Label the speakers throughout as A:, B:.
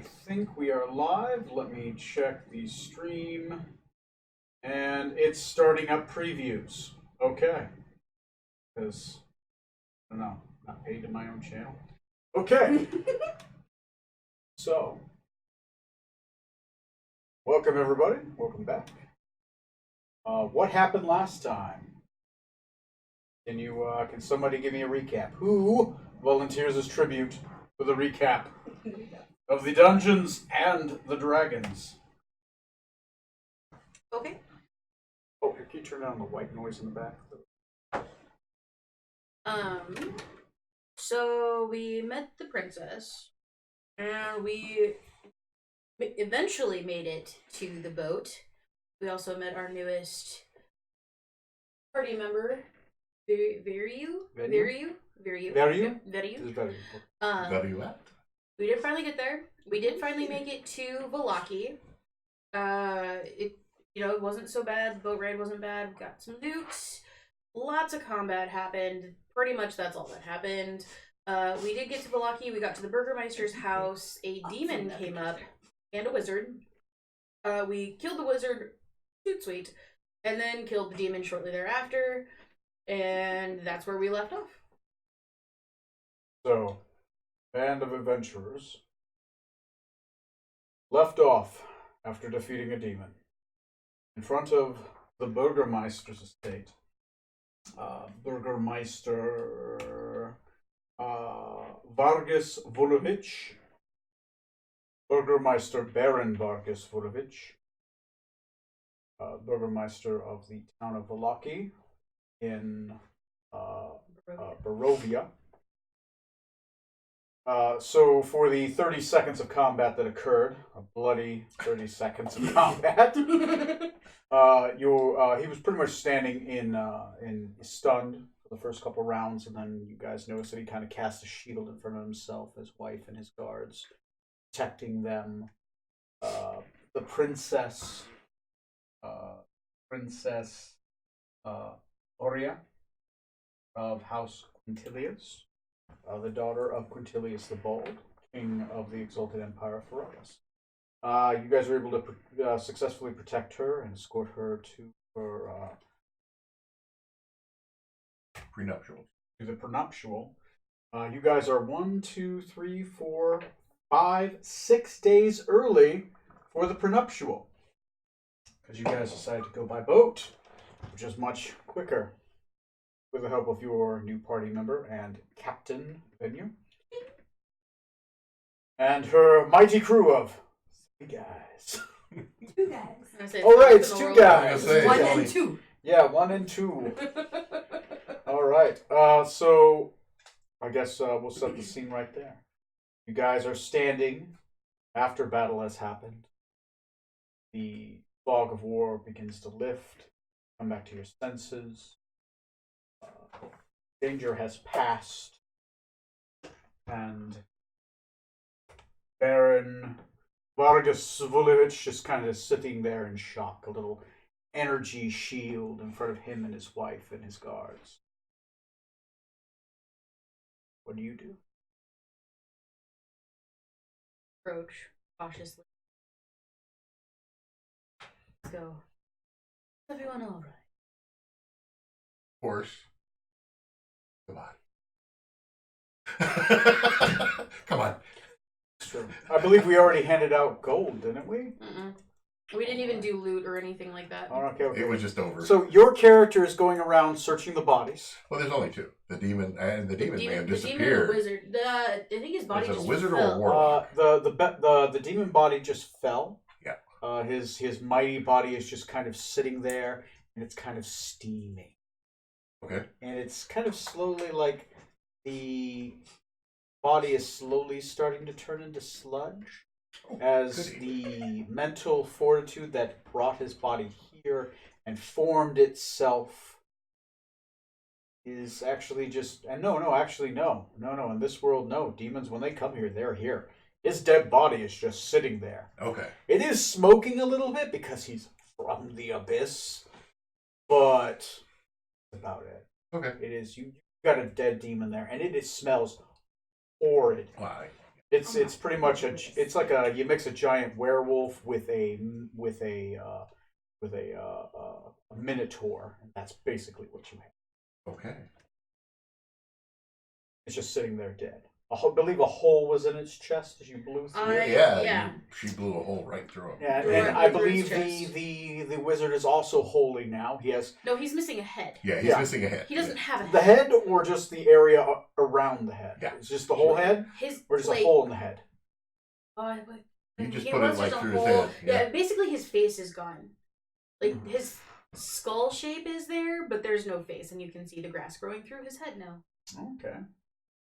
A: I think we are live. Let me check the stream. And it's starting up previews. Okay. Because, I don't know, not paid to my own channel. Okay. So, welcome everybody. Welcome back. What happened last time? Can somebody give me a recap? Who volunteers as tribute for the recap of the Dungeons and the Dragons?
B: Okay.
A: Oh, here, can you turn down the white noise in the back?
B: So we met the princess, and we eventually made it to the boat. We also met our newest party member, Veriu.
C: Very well.
B: We did finally get there. We did finally make it to Valaki. It wasn't so bad. The boat ride wasn't bad. We got some loot. Lots of combat happened. Pretty much that's all that happened. We did get to Valaki. We got to the Burgermeister's house. A demon came up and a wizard. We killed the wizard. Sweet. And then killed the demon shortly thereafter. And that's where we left off.
A: So, band of adventurers left off after defeating a demon in front of the Burgermeister's estate. Burgermeister Vargas Vulovic, Burgermeister Baron Vargas Vulovic, Burgermeister of the town of Valaki in Barovia. So for the 30 seconds of combat that occurred, a bloody 30 seconds of combat, he was pretty much standing in stunned for the first couple rounds, and then you guys noticed that he kind of cast a shield in front of himself, his wife, and his guards, protecting them. The princess Oria of House Quintilius. The daughter of Quintilius the Bald, king of the exalted empire of Ferraris. You guys were able to successfully protect her and escort her to her
C: prenuptial.
A: To the prenuptial. You guys are 1, 2, 3, 4, 5, 6 days early for the prenuptial, because you guys decided to go by boat, which is much quicker. With the help of your new party member and Captain Venue. And her mighty crew of 3 guys.
B: 2 guys.
A: Oh, right, it's 2 guys.
B: 1 and 2.
A: Yeah, 1 and 2. All right. So I guess we'll set the scene right there. You guys are standing after battle has happened. The fog of war begins to lift. Come back to your senses. Danger has passed, and Baron Vargas Vulovic just kind of sitting there in shock, a little energy shield in front of him and his wife and his guards. What do you do?
B: Approach cautiously. Let's go. Is everyone all right?
C: Of course. Come on.
A: Sure. I believe we already handed out gold, didn't we?
B: Mm-mm. We didn't even do loot or anything like that.
A: Oh, okay.
C: It was just over.
A: So your character is going around searching the bodies.
C: Well, there's only 2. The demon and the demon may have
B: The
C: disappeared.
B: demon and the wizard. I think his body
C: Is it
B: just
C: a wizard
B: fell.
C: or a warlock?
A: The demon body just fell.
C: Yeah.
A: His mighty body is just kind of sitting there, and it's kind of steaming.
C: Okay.
A: And it's kind of slowly, like, the body is slowly starting to turn into sludge as the mental fortitude that brought his body here and formed itself is actually just... And no. In this world, no. Demons, when they come here, they're here. His dead body is just sitting there.
C: Okay.
A: It is smoking a little bit because he's from the abyss, but that's about it.
C: Okay.
A: It is, you got a dead demon there, and it smells horrid.
C: Why?
A: It's pretty much it's like you mix a giant werewolf with a minotaur, and that's basically what you have.
C: Okay.
A: It's just sitting there dead. I believe a hole was in its chest as you blew through it.
B: Yeah.
C: She blew a hole right through him.
A: Yeah,
B: Right
A: and I
B: through his
A: believe
B: chest.
A: the wizard is also holy now. He has
B: No, he's missing a head.
C: Yeah, he's
A: Yeah.
C: missing a head.
B: He doesn't have a head.
A: the head, or just the area around the head.
C: Yeah.
A: It's just the whole head,
B: His
A: or just
B: like,
A: a hole in the head.
C: You just
B: it
C: put it
B: was
C: like
B: just a
C: through his
B: hole.
C: head.
B: Yeah,
C: Yeah.
B: basically his face is gone. Like his skull shape is there, but there's no face, and you can see the grass growing through his head now.
A: Okay.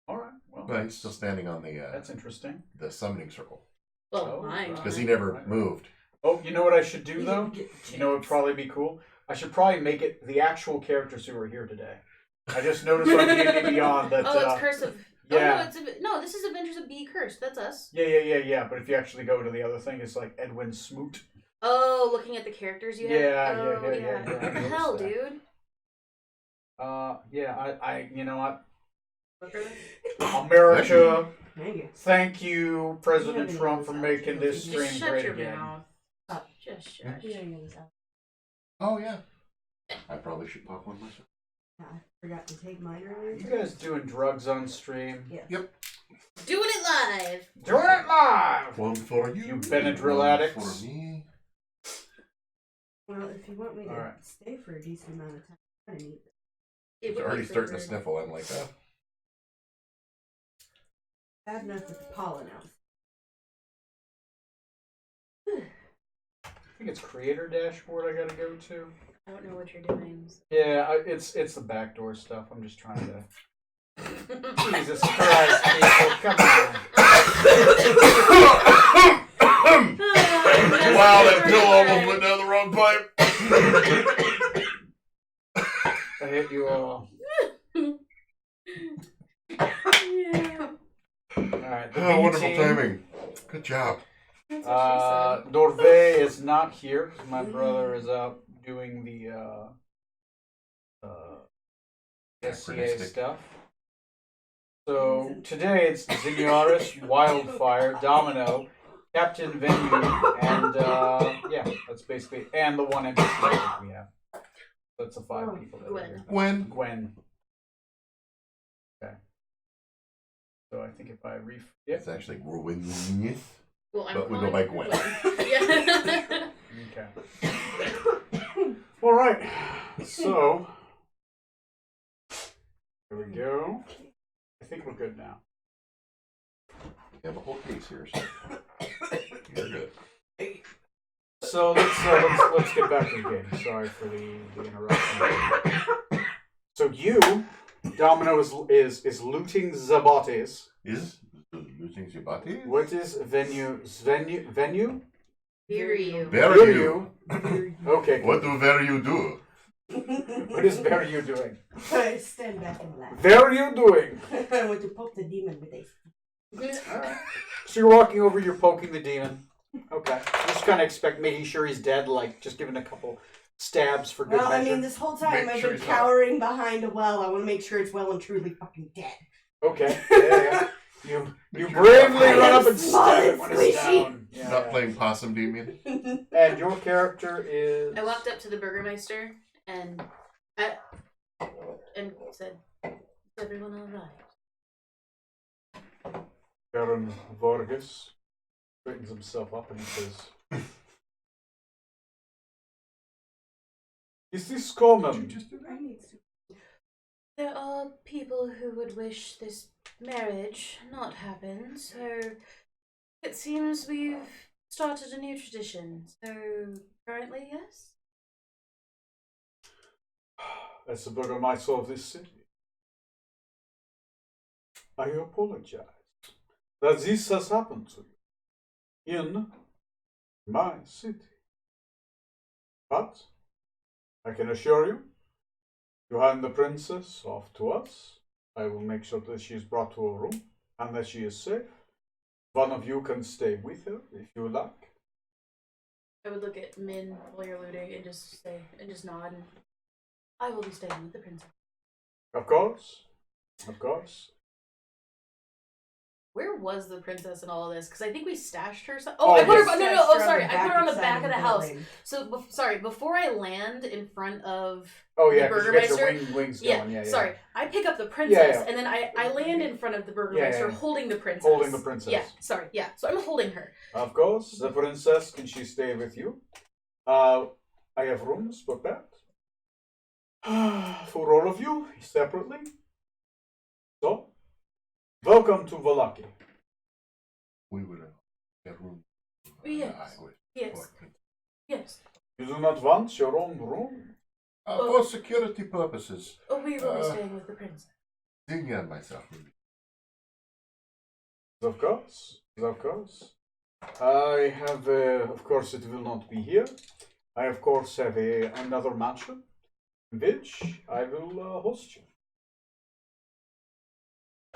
A: All right. Well,
C: But he's still standing on
A: that's interesting.
C: the summoning circle
B: Well,
A: Oh,
B: mine.
A: right.
C: because he never moved.
A: Oh, you know what I should do
D: You
A: though?
D: didn't get the
A: You know what would
D: chance.
A: probably be cool? I should probably make it the actual characters who are here today. I just noticed on D&D Beyond that.
B: Oh, it's Curse of.
A: Yeah.
B: Oh, no, this is Adventures of Be Cursed. That's us.
A: Yeah. But if you actually go to the other thing, it's like Edwin Smoot.
B: Oh, looking at the characters you have.
A: Yeah.
B: Oh,
A: What
B: What the hell, dude?
A: I you know what?
B: Look at it.
A: America,
D: Dang it.
A: thank you, President
D: Yeah,
A: Trump, for
D: yeah,
A: making this
D: just
A: stream
B: Just shut
A: great
B: your
A: again.
B: mouth.
D: Stop.
B: Just shush.
D: You don't get this out.
C: Oh yeah. I probably should pop one myself.
D: Yeah, I forgot to take mine earlier.
A: You guys doing drugs on stream?
D: Yes.
C: Yep.
B: Doing it live.
A: Doing it live!
C: One for you.
A: You Benadryl
C: one
A: addicts.
C: for me.
D: Well, if you want me to
A: Alright.
D: stay for a decent amount of time, I need it.
B: It
C: He's
B: would
C: already
B: be
C: starting to
B: preferred.
C: sniffle. I'm like, oh.
D: Bad enough with the pollen out.
A: I think it's Creator Dashboard I gotta go to.
B: I don't know what you're doing.
A: Yeah, it's the backdoor stuff. I'm just trying to. Jesus Christ, people, come on.
C: Wow, that pill almost went down the wrong pipe.
A: I hit you all.
B: Yeah.
A: Alright, the
C: Oh,
A: B
C: wonderful
A: team.
C: timing. Good job.
B: That's what she said.
A: Dorve is not here because my brother is out doing the SCA
C: Anachronistic.
A: stuff. So today it's Zinyaris, Wildfire, Domino, Captain Venue, and yeah, that's basically and the one NPC that we have. That's the five people that are here.
C: When?
A: Gwen. Okay. So I think if I
C: It's actually Ruinous.
B: Well, I'm
C: but we go
B: calling
C: by Gwen.
B: Yeah.
A: Okay. All right. So here we go. I think we're good now.
C: You have a whole case here, so you're good.
A: So let's get back to the game. Sorry for the interruption. So you, Domino, is looting the bodies.
C: Is losing your body?
A: What is venue? Venue?
B: Hear you.
C: Very you.
A: Okay.
C: What do very you do?
A: What is Veru doing?
D: I stand back and laugh.
A: Veru doing?
D: I want to poke the demon with a.
A: Alright. So you're walking over, you're poking the demon. Okay. Just kind of making sure he's dead, like just giving a couple stabs for good
D: Well, I
A: measure.
D: mean, this whole time
C: Make
D: I've
C: sure
D: been
C: he's not.
D: cowering behind a well. I want to make sure it's well and truly fucking dead.
A: Okay. Yeah. You
C: Make sure
A: bravely
C: it's not
A: run up
D: playing
A: and
D: small
A: stab it
D: and
A: when it's
D: squishy.
A: down. Yeah,
C: Not
A: yeah.
C: playing possum demon.
A: And your character is.
B: I walked up to the Burgermeister and said, "Is everyone all right?"
A: Baron Vargas straightens himself up and he says, "Is this common?"
D: I need to.
B: There are people who would wish this marriage not happen, so it seems we've started a new tradition. So currently, yes.
A: As the Burgermeister of this city, I apologize that this has happened to you in my city. But I can assure you, you hand the princess off to us. I will make sure that she is brought to a room and that she is safe. One of you can stay with her if you like.
B: I would look at Min while you're looting and just nod. And I will be staying with the princess.
A: Of course. Of course.
B: Where was the princess in all of this? Because I think we stashed her.
A: Oh,
B: I put her.
A: yes.
B: No. Oh, sorry. I put her on the back of the house.
D: building.
B: So, sorry. Before I land in front of
A: Oh yeah,
B: the
A: 'cause you got your
B: Burgermeister.
A: wings
B: Yeah,
A: going. Yeah.
B: sorry. I pick up the princess,
A: Yeah.
B: and then I land in front of the Burgermeister,
A: Yeah.
B: holding the princess.
A: Holding the princess.
B: Yeah, sorry. Yeah, so I'm holding her.
A: Of course, the princess, can she stay with you? I have rooms prepared for all of you separately. So, welcome to Valaki.
C: We would get room.
B: Yes. Yes. Yes.
A: You do not want your own room?
C: For security purposes,
B: Oh, we will be staying with the princess.
C: Zinga and myself will be.
A: Of course, of course. I have, of course, it will not be here. I, of course, have another mansion in which I will host you.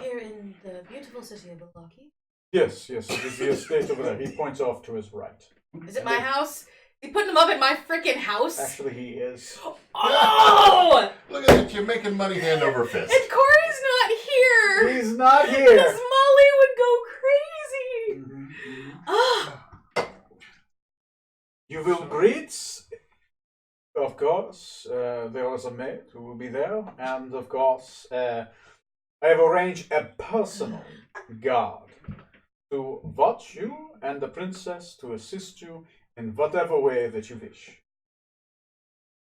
B: Here in the beautiful city of Milwaukee.
A: Yes, it is the estate over there. He points off to his right.
B: Is it my house? You putting them up in my freaking house?
A: Actually, he is.
B: Oh!
C: Look at it, you're making money hand over fist.
B: And Corey's not here!
A: He's not
B: Because
A: here.
B: Molly would go crazy!
A: Mhm.
B: Ah!
A: You will greet, of course, there is a maid who will be there, and of course, I have arranged a personal guard to watch you and the princess to assist you in whatever way that you wish.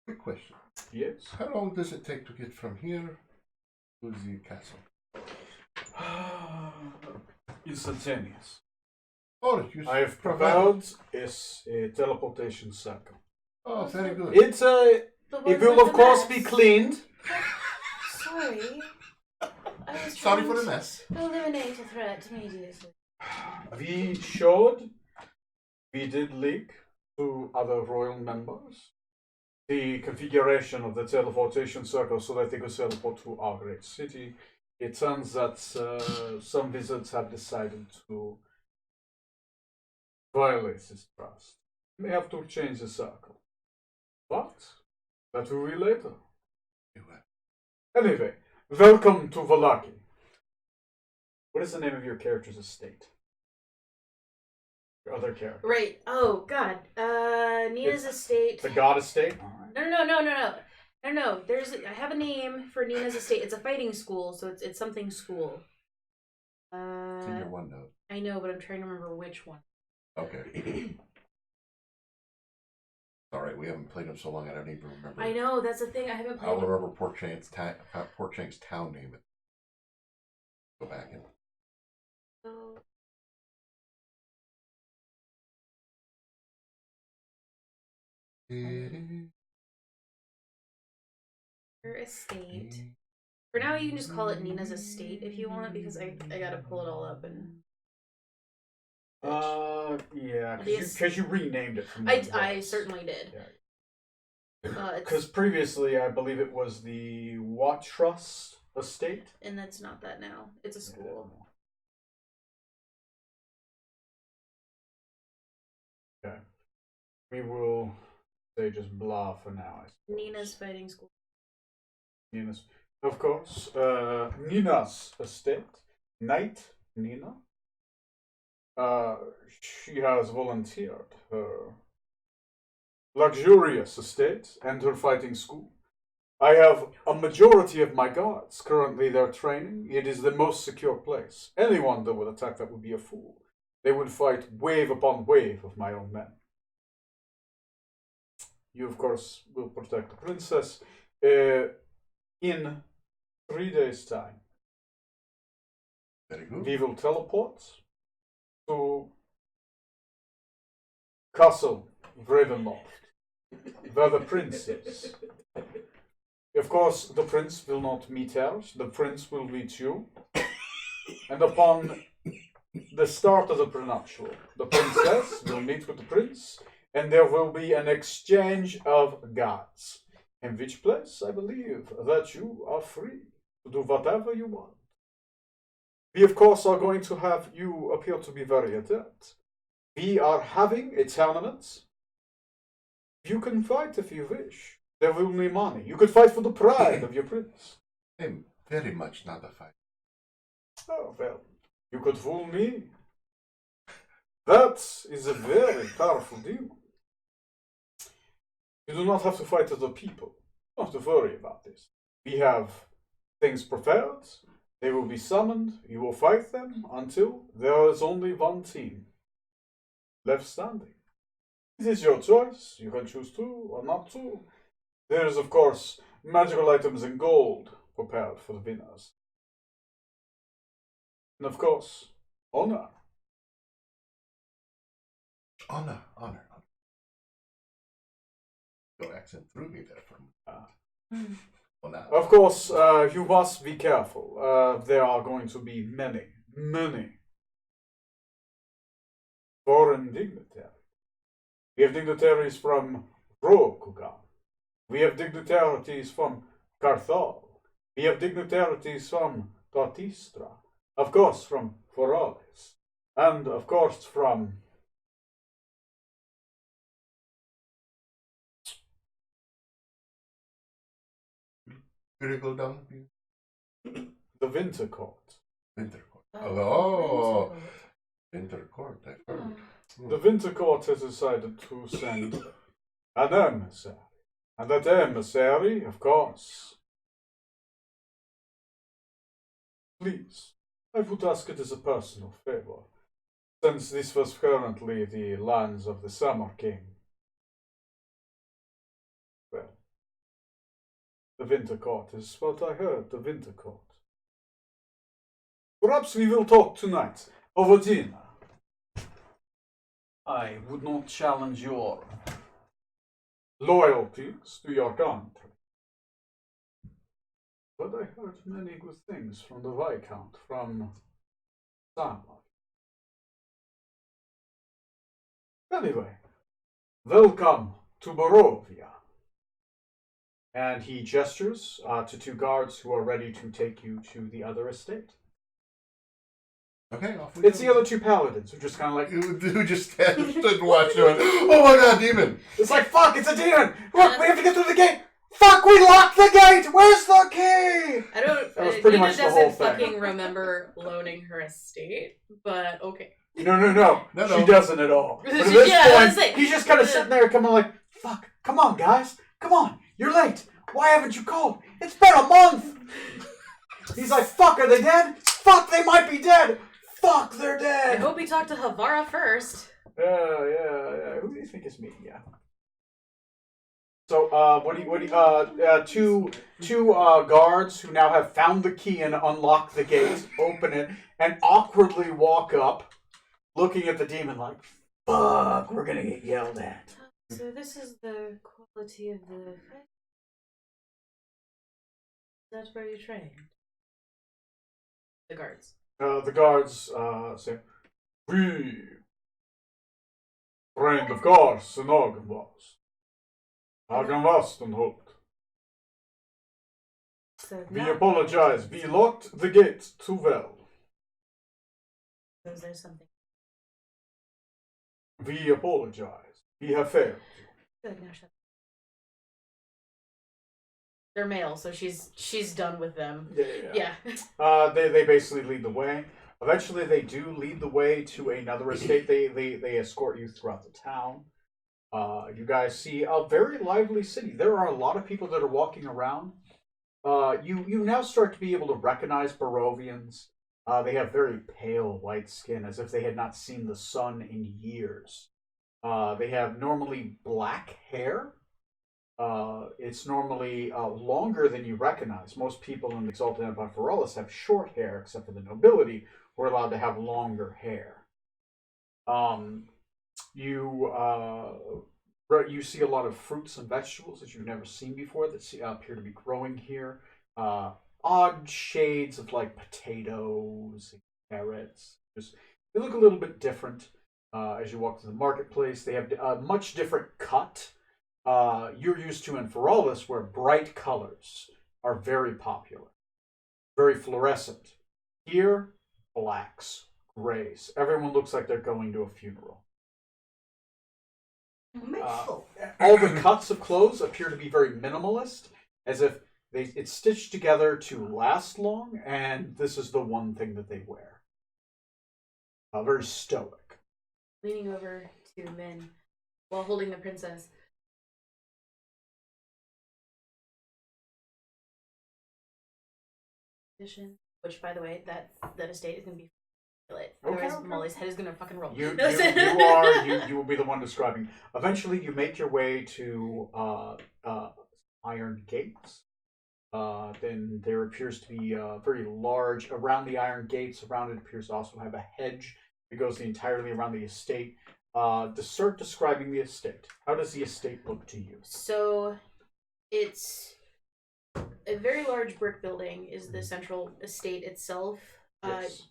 C: Quick question.
A: Yes?
C: How long does it take to get from here to the castle?
A: Instantaneous.
C: Oh, you
A: I have prepared a teleportation circle.
C: Oh, very good.
A: It
B: The
A: it
B: ones
A: will
B: with
A: of
B: the
A: course
B: mess.
A: be cleaned.
B: Sorry. I was
C: Sorry
B: trying
C: for the
B: to
C: mess.
B: eliminate a threat immediately.
A: We did leak to other royal members the configuration of the teleportation circle so that they could teleport to our great city. It turns that some wizards have decided to violate this trust. They have to change the circle. But that will be later. Anyway, welcome to Valaki. What is the name of your character's estate? Your other character.
B: Right. Oh God. Nina's estate.
A: The god estate? Alright.
B: No. I have a name for Nina's estate. It's a fighting school, so it's something school.
C: It's in your OneNote.
B: I know, but I'm trying to remember which one.
C: Okay. Alright, we haven't played them so long I don't even remember.
B: I know, that's the thing. I haven't played.
C: I'll remember Portshank's town name. Go back and
B: So, her estate. For now, you can just call it Nina's estate if you want, because I gotta pull it all up and.
A: Yeah,
B: Yes.
A: because you renamed it from
B: I certainly did.
A: Because previously, I believe it was the Watrust estate.
B: And that's not that now. It's a school.
A: Okay. We will say just blah for now. I suppose.
B: Nina's fighting school.
A: Nina's, of course. Nina's estate. Knight Nina. She has volunteered her luxurious estate and her fighting school. I have a majority of my guards currently there training. It is the most secure place. Anyone that would attack that would be a fool. They would fight wave upon wave of my own men. You, of course, will protect the princess. In 3 days' time,
C: very good.
A: we will teleport to Castle Ravenloft, where the prince is. Of course, the prince will not meet her. The prince will meet you. And upon the start of the prenuptial, the princess will meet with the prince, and there will be an exchange of gods. In which place, I believe that you are free to do whatever you want. We, of course, are going to have you appear to be very adept. We are having a tournament. You can fight if you wish. There will be money. You could fight for the pride of your prince.
C: I'm very much not a fighter.
A: Oh, well. You could fool me. That is a very powerful demon. You do not have to fight other people. You don't have to worry about this. We have things prepared. They will be summoned. You will fight them until there is only one team left standing. It is your choice. You can choose to or not to. There is, of course, magical items and gold prepared for the winners. And of course, honor.
C: Honor. Your accent threw me there for a moment. Well, now.
A: Of course, you must be careful. There are going to be many foreign dignitaries. We have dignitaries from Rokugan. We have dignitaries from Carthal. We have dignitaries from Tortistra. Of course, from Forales. And, of course, from...
C: Critical down.
A: the Winter Court.
C: Winter Court.
B: Oh,
C: Winter Court, I've heard.
A: The Winter Court has decided to send an emissary. And that emissary, of course. Please, I would ask it as a personal favor, since this was currently the lands of the Summer King. Well, the Winter Court is what I heard, the Winter Court. Perhaps we will talk tonight over dinner. I would not challenge your loyalties to your country. But I heard many good things from the Viscount, from Samar. Anyway, welcome to Barovia. And he gestures to two guards who are ready to take you to the other estate.
C: Okay, off we
A: It's
C: go.
A: the other two paladins who just kind of like...
C: Who just stood and watched it. Oh my god, demon!
A: It's like, fuck, it's a demon! Look, we have to get through the gate! Fuck, we locked the gate! Where's the key?
B: I don't.
A: That was pretty
B: Nina
A: much the
B: doesn't
A: whole thing.
B: fucking remember loaning her estate, but okay.
A: No.
C: No.
A: She doesn't at all. But at
B: Yeah,
A: this
B: I was
A: point,
B: saying-
A: he's just kind of sitting there, coming like, fuck, come on, guys. Come on, you're late. Why haven't you called? It's been a month. He's like, fuck, are they dead? Fuck, they might be dead. Fuck, they're
B: I
A: dead.
B: hope we talk to Havara first.
A: Yeah. Who do you think is me? Yeah. So, two guards who now have found the key and unlock the gate, open it, and awkwardly walk up, looking at the demon like, fuck, we're gonna get yelled at.
B: So this is the quality of the. That's where you trained. The guards.
A: The guards say, we trained, of course, in Argenvost. Argenvost and Holt.
B: So
A: We
B: not-
A: apologize. We locked the gate too well.
B: Was there something
A: We apologize. We have failed.
B: good now? Shut. They're male, so she's done with them.
A: Yeah.
B: Yeah.
A: They basically lead the way. Eventually, they do lead the way to another estate. They escort you throughout the town. You guys see a very lively city. There are a lot of people that are walking around. You now start to be able to recognize Barovians. They have very pale white skin, as if they had not seen the sun in years. They have normally black hair. It's normally longer than you recognize. Most people in the Exalted Empire Forellis have short hair, except for the nobility, who are allowed to have longer hair. You see a lot of fruits and vegetables that you've never seen before that appear to be growing here. Odd shades of like potatoes and carrots. They look a little bit different as you walk through the marketplace. They have a much different cut. You're used to in Forellis, where bright colors are very popular, very fluorescent. Here, blacks, grays. Everyone looks like they're going to a funeral. All the cuts of clothes appear to be very minimalist, as if it's stitched together to last long, and this is the one thing that they wear. very stoic.
B: Leaning over to Min while holding the princess. Which, by the way, that estate is going to be lit. Otherwise,
A: Okay.
B: Molly's head is going to fucking roll.
A: You will be the one describing. Eventually, you make your way to iron gates. Then there appears to be very large around the iron gates. Around it appears to also have a hedge that goes entirely around the estate. To start describing the estate, how does the estate look to you?
B: So, it's a very large brick building. Is the central estate itself?
A: Yes.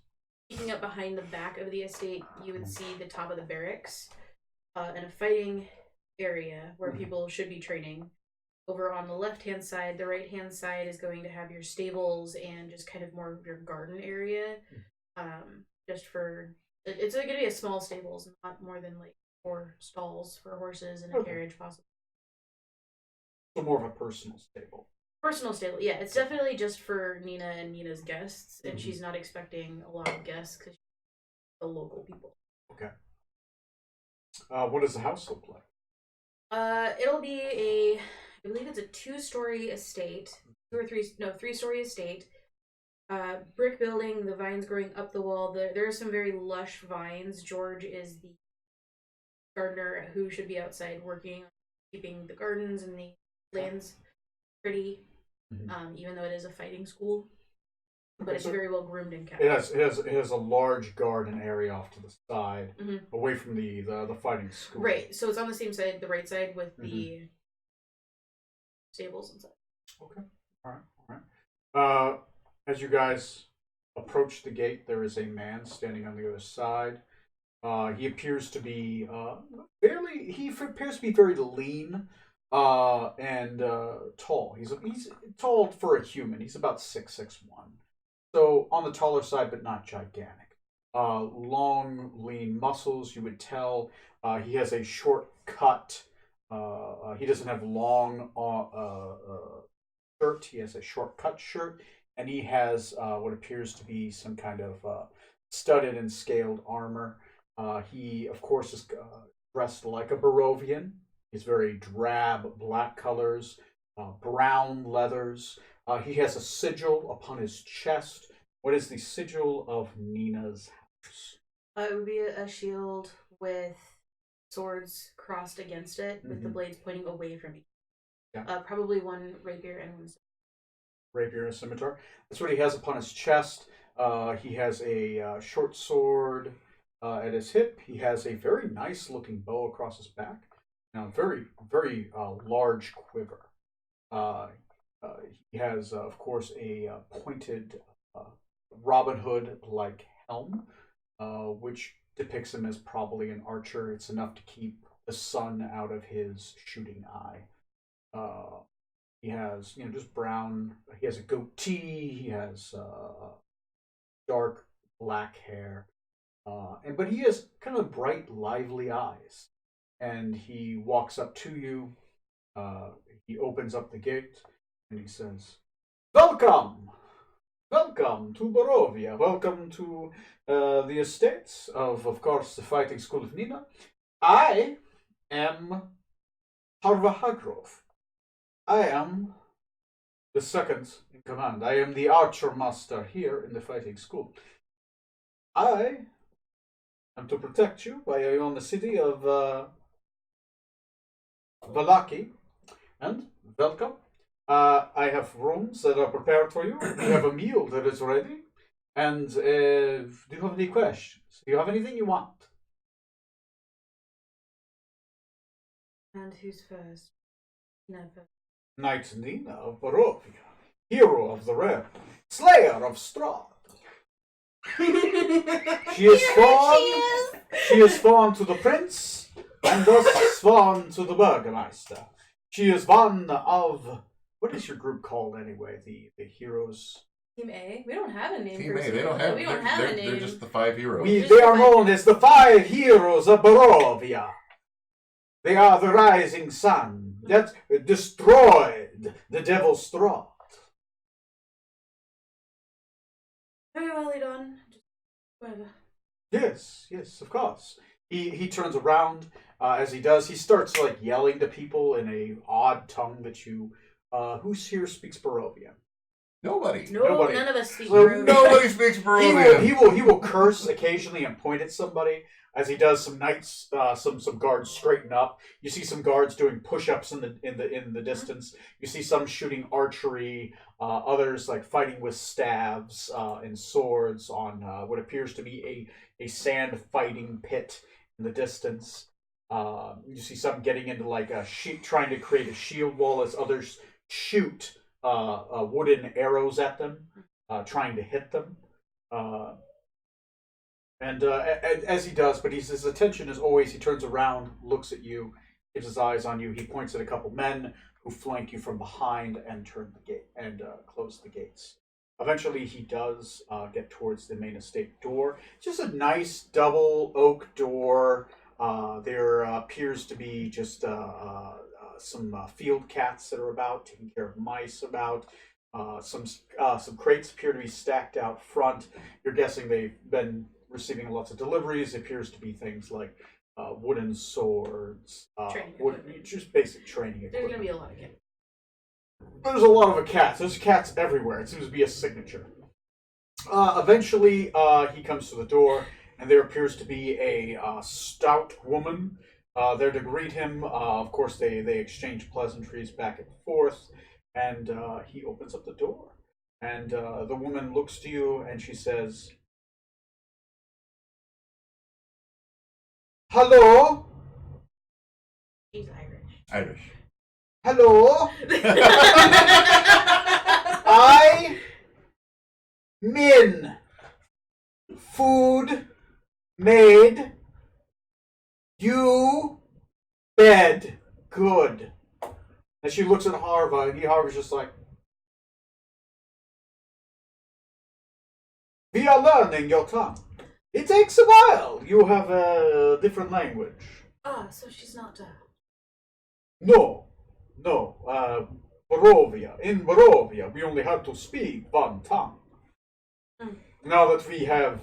B: Peeking up behind the back of the estate, you would see the top of the barracks and a fighting area where people should be training. Over on the left-hand side, the right-hand side is going to have your stables and just kind of more of your garden area. Just for... It's going to be a small stables, not more than like 4 stalls for horses and a carriage, possibly.
A: So more of a personal stable.
B: Personal stable, yeah. It's definitely just for Nina and Nina's guests, and she's not expecting a lot of guests because she's the local people.
A: Okay. What does the house look like?
B: It'll be I believe it's a 2-story estate, 3-story estate. Brick building, the vines growing up the wall. There are some very lush vines. George is the gardener who should be outside working, keeping the gardens and the lands pretty. Even though it is a fighting school, but it's very well groomed and kept.
A: It has a large garden area off to the side, away from the fighting school.
B: Right. So it's on the same side, the right side, with the stables and such.
A: Okay. All right. As you guys approach the gate, there is a man standing on the other side. He appears to be He appears to be very lean. And tall. He's tall for a human. He's about 6'1". So on the taller side, but not gigantic. Long, lean muscles. You would tell. He has a short cut. He doesn't have long shirt. He has a short cut shirt, and he has what appears to be some kind of studded and scaled armor. He, of course, is dressed like a Barovian. He's very drab black colors, brown leathers. He has a sigil upon his chest. What is the sigil of Nina's house?
B: It would be a shield with swords crossed against it, with the blades pointing away from each. Yeah. Probably one rapier and one
A: rapier and a scimitar. That's what he has upon his chest. He has a short sword at his hip. He has a very nice looking bow across his back. Now, very, very large quiver. He has, of course, a pointed Robin Hood-like helm, which depicts him as probably an archer. It's enough to keep the sun out of his shooting eye. He has, just brown. He has a goatee. He has dark black hair, but he has kind of bright, lively eyes. And he walks up to you. He opens up the gate and he says, "Welcome! Welcome to Barovia. Welcome to the estates of course, the fighting school of Nina. I am Harva Hagrove. I am the second in command. I am the archer master here in the fighting school. I am to protect you while you're in the city of Valaki, and welcome. I have rooms that are prepared for you. We have a meal that is ready. And do you have any questions? Do you have anything you want?"
B: And who's first? Never.
A: Knight Nina of Barovia, hero of the realm, slayer of Strahd. She is sworn to the prince, and thus sworn to the burgomaster. She is one of... What is your group called anyway? The heroes?
B: Team A? We don't have a name.
C: Team A, they don't have.
B: We don't have a name.
C: They're just the 5 heroes.
A: They are known as the 5 heroes of Barovia. They are the rising sun that destroyed the devil's Strahd.
B: Very well done. Whatever.
A: Yes, yes, of course. He turns around. As he does, he starts like yelling to people in a odd tongue that you. Who here speaks Barovian?
C: Nobody.
B: No,
A: Nobody.
B: none of us speak
A: So
B: Barovian.
C: Nobody speaks
A: He
C: Peruvian.
A: will curse occasionally and point at somebody. As he does, some knights, some guards straighten up. You see some guards doing push-ups in the distance. You see some shooting archery. Others like fighting with staves and swords on what appears to be a sand fighting pit in the distance. You see some getting into like a sheet, trying to create a shield wall as others shoot wooden arrows at them, trying to hit them. And as he does, but his attention is always, he turns around, looks at you, keeps his eyes on you. He points at a couple men who flank you from behind and turn the gate and close the gates. Eventually, he does get towards the main estate door. It's just a nice double oak door. There appears to be just some field cats that are about, taking care of mice about. Some crates appear to be stacked out front. You're guessing they've been receiving lots of deliveries. It appears to be things like wooden swords, just basic training
B: There's
A: equipment.
B: gonna be a lot of kids.
A: There's a lot of cats. There's cats everywhere. It seems to be a signature. Eventually, he comes to the door, and there appears to be a stout woman there to greet him. Of course, they exchange pleasantries back and forth, and he opens up the door. And the woman looks to you, and she says, "Hello?
B: She's Irish.
C: Irish.
A: Hello? I min food made you bed good." And she looks at Harva, and Harva's just like, "We are learning your tongue. It takes a while. You have a different language."
B: Ah, so she's not
A: No, Barovia. In Barovia, we only have to speak one tongue.
B: Mm.
A: Now that we have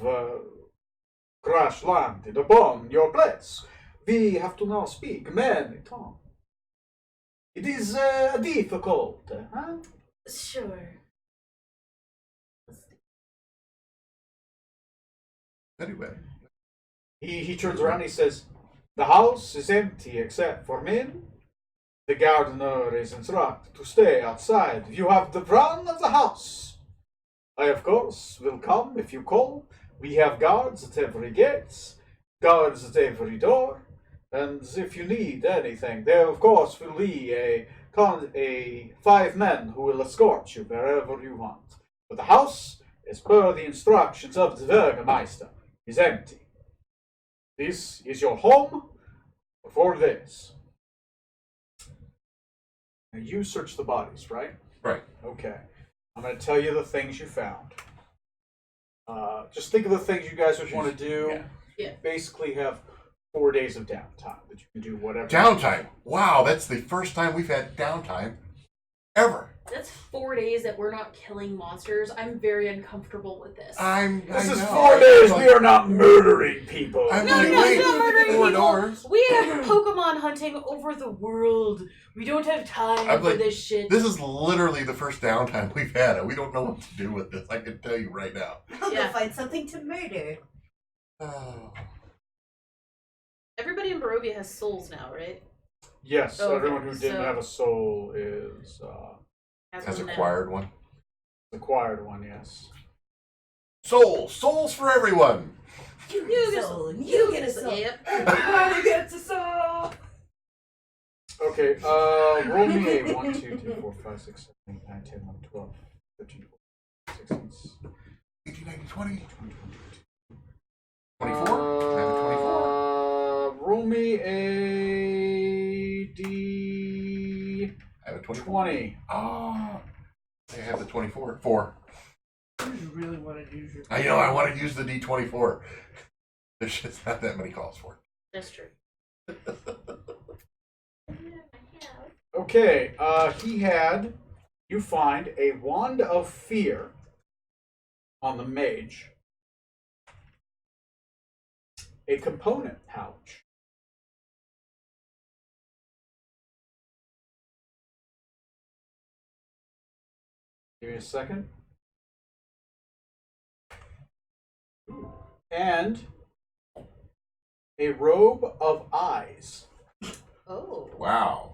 A: crash landed upon your place, we have to now speak many tongues. It is difficult, huh?
B: Sure.
C: Anyway.
A: He turns around and he says, "The house is empty except for men. The gardener is instructed to stay outside. You have the run of the house. I, of course, will come if you call. We have guards at every gate, guards at every door, and if you need anything, there, of course, will be a 5 men who will escort you wherever you want. But the house, as per the instructions of the Burgermeister, is empty. This is your home for this." Now you search the bodies, right?
C: Right.
A: Okay. I'm going to tell you the things you found. Just think of the things you guys would want to do.
B: Yeah.
A: Basically have 4 days of downtime that you can do whatever.
C: Downtime. Wow, that's the first time we've had downtime ever.
B: That's 4 days that we're not killing monsters. I'm very uncomfortable with this.
A: This is 4 days. We are not murdering people.
C: I'm
B: No,
C: like,
B: no,
C: wait,
B: it's not murdering
C: 4
B: people.
C: doors.
B: We have Pokemon hunting over the world. We don't have time
C: I'm
B: for
C: like,
B: this shit.
C: This is literally the first downtime we've had, and we don't know what to do with this. I can tell you right now.
D: I'll
B: Yeah.
D: go find something to murder.
C: Oh.
B: Everybody in Barovia has souls now, right?
A: Yes,
B: Okay,
A: everyone who didn't
B: so-
A: have a soul is
C: Has
B: one now.
C: acquired one.
A: acquired one, yes.
C: Souls for everyone.
D: You
B: You
D: get a
B: get
D: soul.
B: a
D: You get a soul.
B: Yep.
D: Everybody gets a soul.
A: Okay, roll me a 1, 2, 3, 4, 5, 6, 7, 8, 9, 10, 11, 12, 13, 14, 16,
C: 18, 19, 20.
A: 24?
C: 24? I have a 24.
A: Roll me a D20.
C: I have a 24. Oh. I have the 24. 4.
D: You really want to use your.
C: I know, I want to use the D24. There's just not that many calls for it.
B: That's true.
A: Okay, you find a wand of fear on the mage. a component pouch. Give me a second. And a robe of eyes.
B: Oh.
C: Wow.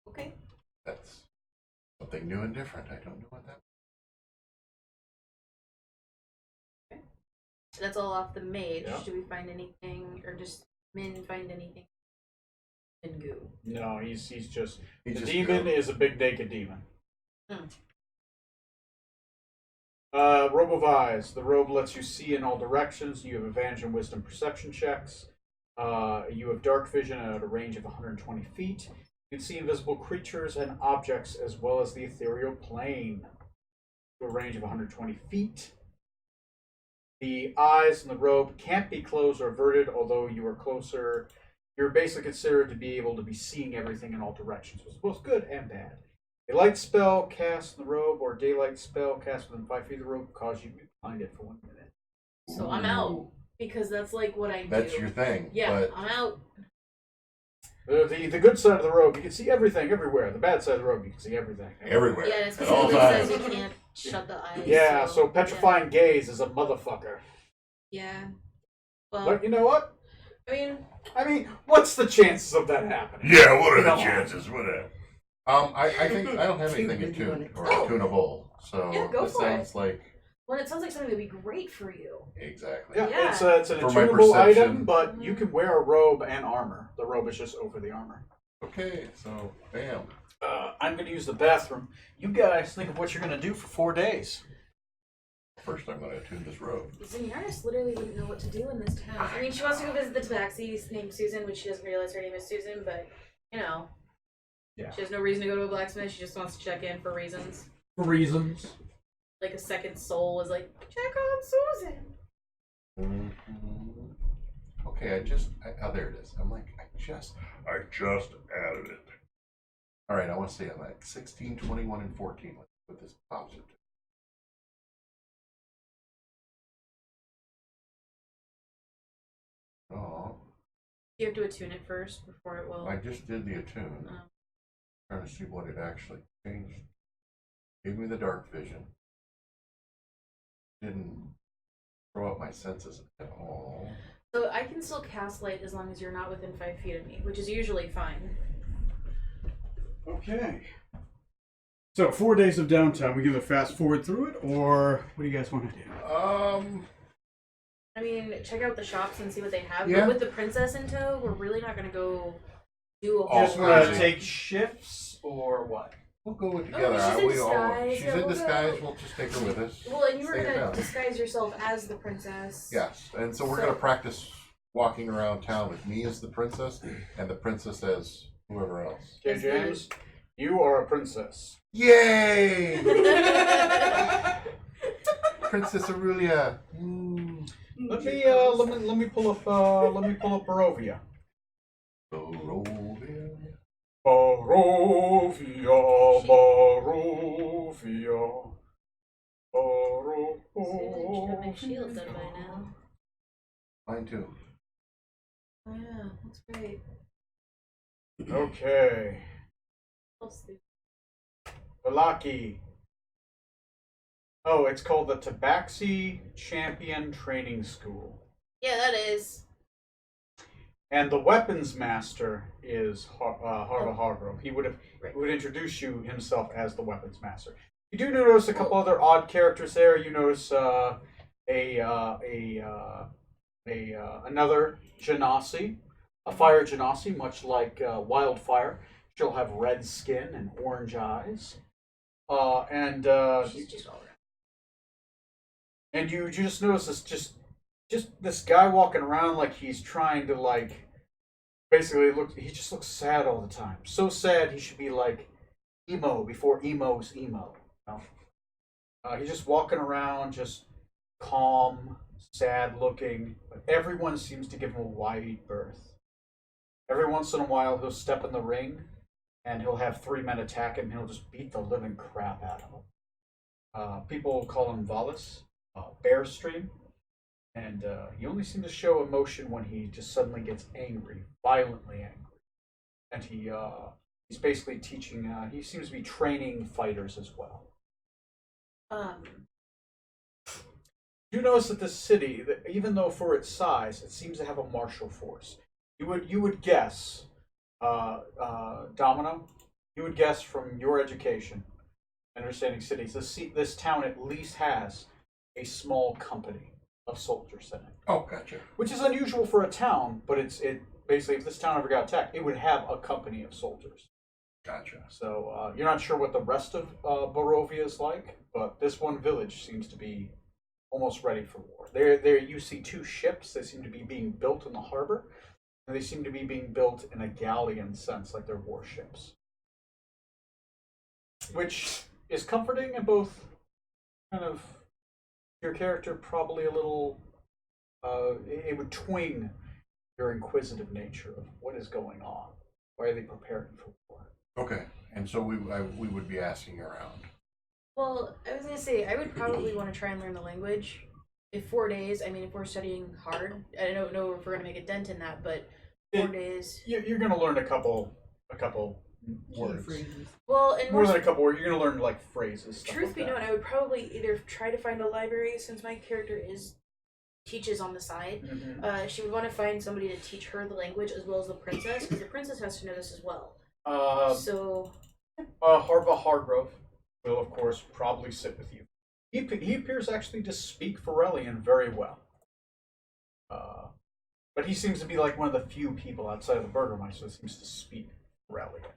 B: Okay.
C: That's something new and different. I don't know what that.
B: That's all off the mage.
A: Yeah.
B: Do we find anything, or just Min find anything? In goo.
A: No, he's just
C: He
A: the
C: just
A: demon
C: go-
A: is a big naked demon.
B: Hmm.
A: Robe of eyes. The robe lets you see in all directions. You have advantage in wisdom perception checks. You have dark vision at a range of 120 feet. You can see invisible creatures and objects as well as the ethereal plane to a range of 120 feet. The eyes in the robe can't be closed or averted, although you are closer. You're basically considered to be able to be seeing everything in all directions, which is both good and bad. A light spell cast in the robe or a daylight spell cast within 5 feet of the robe will cause you to be blinded for 1 minute.
B: So I'm out because that's like what I do.
C: That's your thing.
B: Yeah,
C: But
B: I'm out.
A: The good side of the robe, you can see everything everywhere. The bad side of the robe, you can see everything.
C: everywhere.
B: Yeah, it
C: At all
B: specifically says you
C: times.
B: can't shut the eyes.
A: Yeah, so petrifying gaze is a motherfucker.
B: Yeah. Well,
A: But you know what?
B: I mean,
A: What's the chances of that happening?
C: Yeah, what are the
A: Come on.
C: chances? Whatever. I think I don't have anything attuned or
B: Oh.
C: attunable, so
B: Yeah, go
C: this
B: for it.
C: sounds like
B: well, it sounds like something that'd be great for you.
C: exactly.
A: Yeah,
B: Yeah.
A: it's an
C: For my
A: attunable
C: perception.
A: item, but you can wear a robe and armor. The robe is just over the armor.
C: Okay, so bam.
A: I'm going to use the bathroom. You guys think of what you're going to do for 4 days.
C: First, I'm going to attune this robe.
B: Zinyaris literally wouldn't know what to do in this town. I mean, she wants to go visit the tabaxi named Susan, which she doesn't realize her name is Susan, but, you know.
A: Yeah.
B: She has no reason to go to a blacksmith. She just wants to check in for reasons.
A: For reasons.
B: Like a second soul is like, check on Susan.
C: Mm-hmm. Okay, oh, there it is. I'm like, I just added it. All right, I want to say I'm at 16, 21, and 14. Let's put this pops it. Oh,
B: You have to attune it first before it will.
C: I just did the attune.
B: Oh.
C: Trying to see what it actually changed. Gave me the dark vision. Didn't throw up my senses at all.
B: So I can still cast light as long as you're not within 5 feet of me, which is usually fine.
A: Okay. So 4 days of downtime. We gonna fast forward through it, or what do you guys want to do?
B: I mean, check out the shops and see what they have.
C: Yeah.
B: But with the princess in tow, we're really not going to go do a whole
A: Just
C: want
A: want
C: to
A: to take shifts, or what?
C: We'll go together.
B: she's in disguise.
C: She's
B: Yeah,
C: in
B: we'll
C: disguise.
B: go.
C: We'll just take her with us.
B: Well, and you were
C: Stay
B: going
C: down.
B: to disguise yourself as the princess.
C: Yes, and so we're
B: So-
C: going to practice walking around town with me as the princess and the princess as whoever else.
A: Okay, James, you are a princess.
C: Yay! Princess Aurelia.
A: Let me pull up Barovia.
C: Barovia.
A: Barovia,
B: See, I should have my shield done by now.
C: Mine too.
B: Oh, yeah, that's great.
A: Okay.
B: What's the-
A: Balaki. Oh, it's called the Tabaxi Champion Training School.
B: Yeah, that is.
A: And the weapons master is Harva Hargrove. He would introduce you himself as the weapons master. You do notice a couple other odd characters there. You notice another Genasi, a fire Genasi, much like Wildfire. She'll have red skin and orange eyes.
B: She's just all around.
A: And you just notice this just this guy walking around like he's trying to basically he just looks sad all the time. So sad he should be like emo before emo's emo. You know? He's just walking around just calm, sad looking, but everyone seems to give him a wide berth. Every once in a while he'll step in the ring and he'll have 3 men attack him and he'll just beat the living crap out of him. People call him Valis. Bearstream. And he only seems to show emotion when he just suddenly gets angry, violently angry. And he's basically teaching. He seems to be training fighters as well. You notice that this city, that even though for its size, it seems to have a martial force. You would guess, Domino. You would guess from your education, understanding cities, this town at least has a small company of soldiers in it.
C: Oh, gotcha.
A: Which is unusual for a town, but it basically, if this town ever got attacked, it would have a company of soldiers.
C: Gotcha.
A: So you're not sure what the rest of Barovia is like, but this one village seems to be almost ready for war. There you see two ships. They seem to be being built in the harbor, and they seem to be being built in a galleon sense, like they're warships. Which is comforting and both kind of your character probably a little it would twing your inquisitive nature of what is going on. Why are they preparing for war?
C: Okay, and so we would be asking around.
B: Well, I was gonna say I would probably want to try and learn the language. If 4 days, I mean, if we're studying hard, I don't know if we're gonna make a dent in that, but 4 days.
A: You're going to learn a couple words.
B: Well, and
A: More than a couple words. You're going to learn like phrases.
B: Truth
A: like
B: be
A: that.
B: known, I would probably either try to find a library since my character teaches on the side.
A: Mm-hmm.
B: She would want to find somebody to teach her the language as well as the princess, because the princess has to know this as well. So,
A: Harva Hargrove will, of course, probably sit with you. He appears actually to speak Forellian very well. But he seems to be like one of the few people outside of the Burgermeister that seems to speak Forellian.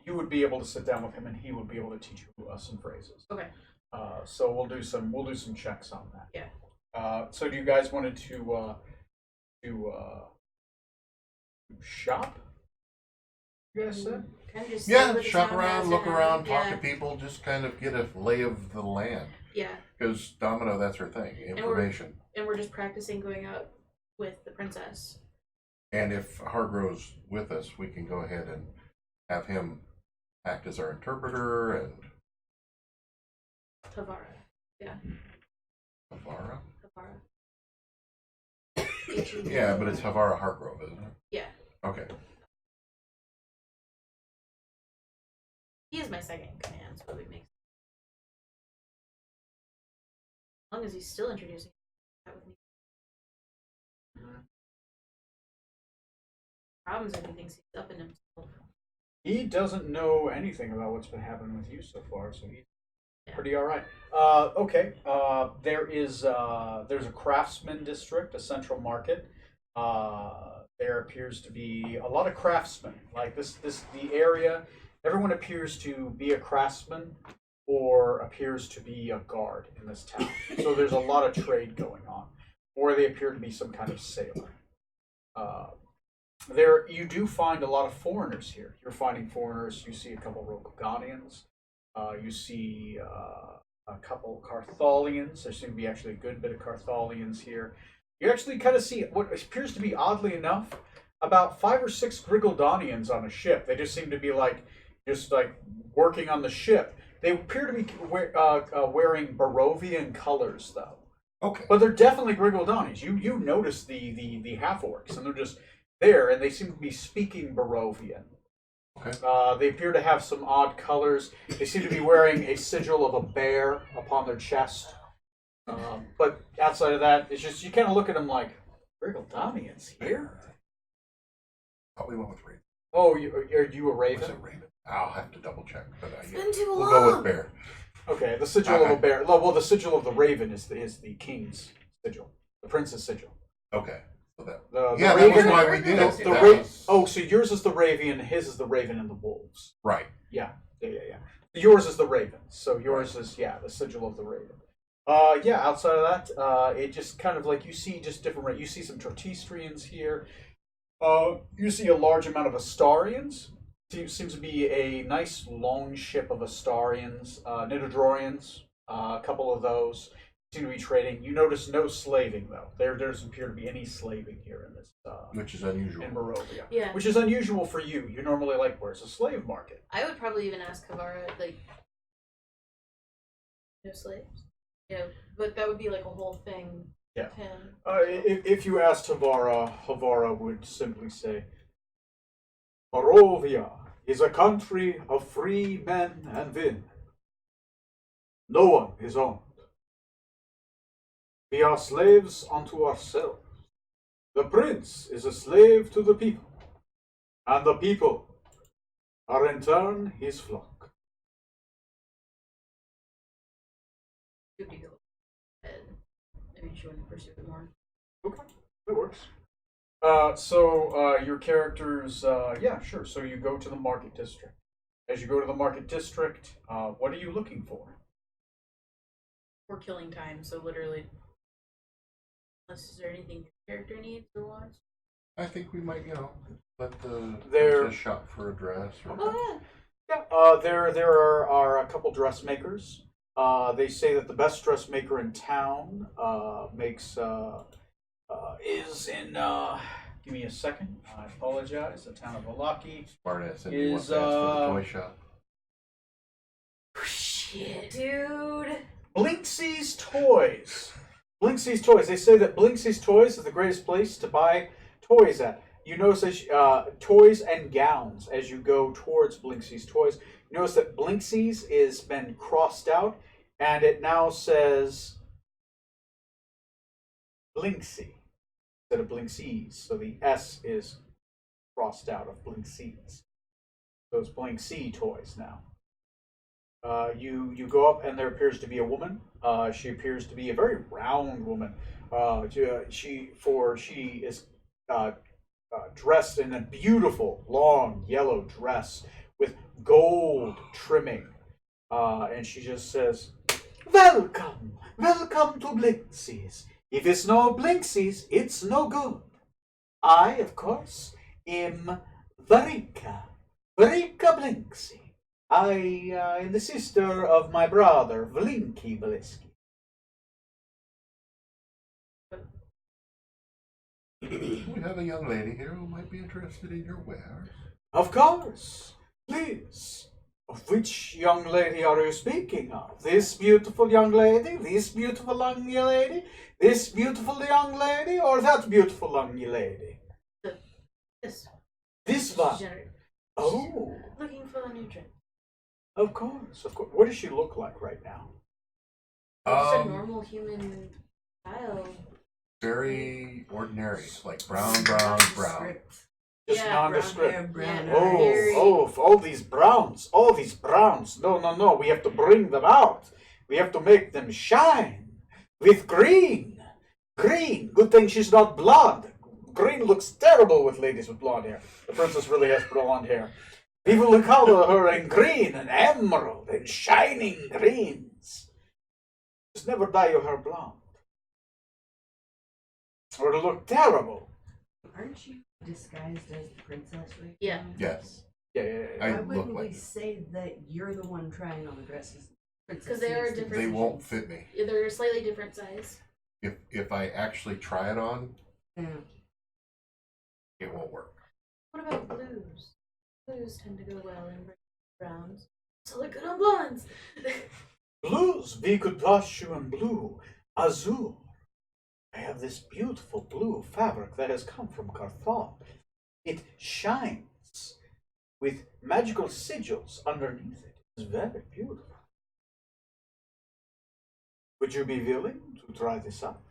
A: You would be able to sit down with him, and he would be able to teach you some phrases.
B: okay.
A: So we'll do some checks on that.
B: Yeah.
A: So do you guys wanted to shop? You guys said?
B: Kind of just see
C: Yeah,
B: what the
C: shop
B: town
C: around,
B: has
C: look
B: to
C: around,
B: have.
C: talk
B: Yeah.
C: to people, just kind of get a lay of the land.
B: Yeah.
C: Because Domino, that's her thing, information.
B: And we're just practicing going out with the princess.
C: And if Hargrove's with us, we can go ahead and have him act as our interpreter and
B: Tavara. Yeah.
C: Havara.
B: Tavara.
C: Yeah, but it's Havara Hargrove, isn't it?
B: Yeah.
C: Okay.
B: He is my second in command, so it would make sense. As long as he's still introducing that with me. Problems if he thinks he's up in himself.
A: He doesn't know anything about what's been happening with you so far, so he's pretty all right. Okay. There's a craftsman district, a central market. There appears to be a lot of craftsmen. Like the area. Everyone appears to be a craftsman or appears to be a guard in this town. So there's a lot of trade going on, or they appear to be some kind of sailor. You do find a lot of foreigners here. You're finding foreigners. You see a couple Rokoganians. You see a couple Carthalians. There seem to be actually a good bit of Carthalians here. You actually kind of see what appears to be, oddly enough, about 5 or 6 Grigaldanians on a ship. They just seem to be just working on the ship. They appear to be wearing Barovian colors, though.
C: Okay.
A: But they're definitely Grigaldanians. You notice the half orcs, and they're just there, and they seem to be speaking Barovian.
C: Okay.
A: They appear to have some odd colors. They seem to be wearing a sigil of a bear upon their chest. But outside of that, it's just you kind of look at them like Grigaldanians here.
C: Oh, we went with Raven.
A: Oh, are you a raven?
C: Was it Raven? I'll have to double check. But
B: It's been too
C: we'll
B: long.
C: go with Bear.
A: Okay, the sigil of a bear. Well, the sigil of the raven is the king's sigil, the prince's sigil.
C: Okay. So that.
A: The
C: Yeah, that
A: raven,
C: was why we did it.
A: The
C: That was-
A: Oh, so yours is the raven, his is the raven and the wolves.
C: Right.
A: Yeah. Yours is the raven, so yours is the sigil of the raven. Outside of that, it just kind of like you see just different. You see some Tortistrians here. You see a large amount of Astarians. Seems to be a nice long ship of Astarians, Nidodrorians. A couple of those seem to be trading. You notice no slaving though. There doesn't appear to be any slaving here in this.
C: Which is unusual.
A: In Barovia.
B: Yeah.
A: Which is unusual for you. You're normally like, where's the slave market?
B: I would probably even ask Kavara, no slaves. Yeah, but that would be like a whole thing.
A: Yeah.
B: with him.
A: If you asked Havara would simply say, Barovia is a country of free men and women. No one is owned. We are slaves unto ourselves. The prince is a slave to the people, and the people are in turn his flock.
B: Should we go ahead? Maybe she wouldn't pursue it more.
A: Okay, that works. Your characters, yeah, sure. So you go to the market district. As you go to the market district, what are you looking for?
B: We're killing time, so literally, unless is there anything your character needs or wants?
C: I think we might, let the
A: There-
C: princess shop for a dress. Or...
B: Oh
A: Yeah, there are a couple dressmakers. They say that the best dressmaker in town is in. Give me a second. I apologize. The town of Valaki.
C: Smart ass and wants
A: Is,
C: to ask for the toy shop.
B: shit, dude.
A: Blinksy's Toys. Blinksy's Toys. They say that Blinksy's Toys is the greatest place to buy toys at. You notice toys and gowns as you go towards Blinksy's Toys. You notice that Blinksy's is been crossed out, and it now says Blinksy instead of Blinksy's. So the S is crossed out of Blinksy's. So it's Blinksy Toys now. You go up, and there appears to be a woman. She appears to be a very round woman. She is dressed in a beautiful long yellow dress with gold trimming, and she just says, "Welcome, welcome to Blinksy's. If it's no Blinksy's, it's no good. I, of course, am Varika Blinksy. I am the sister of my brother, Vlinky Blisky."
C: We have a young lady here who might be interested in your wares.
A: Of course. Please. Of which young lady are you speaking of? This beautiful young lady? This beautiful young lady? This beautiful young lady? Or that beautiful young lady?
B: This
A: This one.
B: degenerate.
A: Oh,
B: Looking for a new drink.
A: of course, of course. What does she look like right now?
B: Just a normal human child.
C: Very ordinary, like brown.
D: Nondescript.
A: Just
B: Yeah,
A: nondescript.
D: Brown hair, brown
B: Yeah.
A: Oh,
D: eyes.
B: Very-
A: all these browns, all these browns. No. We have to bring them out. We have to make them shine with green. Green. Good thing she's not blonde. Green looks terrible with ladies with blonde hair. The princess really has blonde hair. People will color her in green and emerald and shining greens. Just never dye your hair blonde, or it'll look terrible.
D: Aren't you disguised as the princess right
B: Yeah.
D: now?
C: Yes.
A: Yeah.
C: I
D: Why
C: look
D: wouldn't
C: like
D: we
C: it.
D: say that you're the one trying on the dresses?
B: Because they are
D: needs to
B: different.
C: They
D: be-
C: won't fit me.
B: Yeah, they're a slightly different size.
C: If I actually try it on,
D: Yeah.
C: it won't work.
B: What about blues? Blues tend to go well in browns. So look good on blondes.
A: Blues, we could wash you in blue, azure. I have this beautiful blue fabric that has come from Carthage. It shines with magical sigils underneath it. It's very beautiful. Would you be willing to try this out?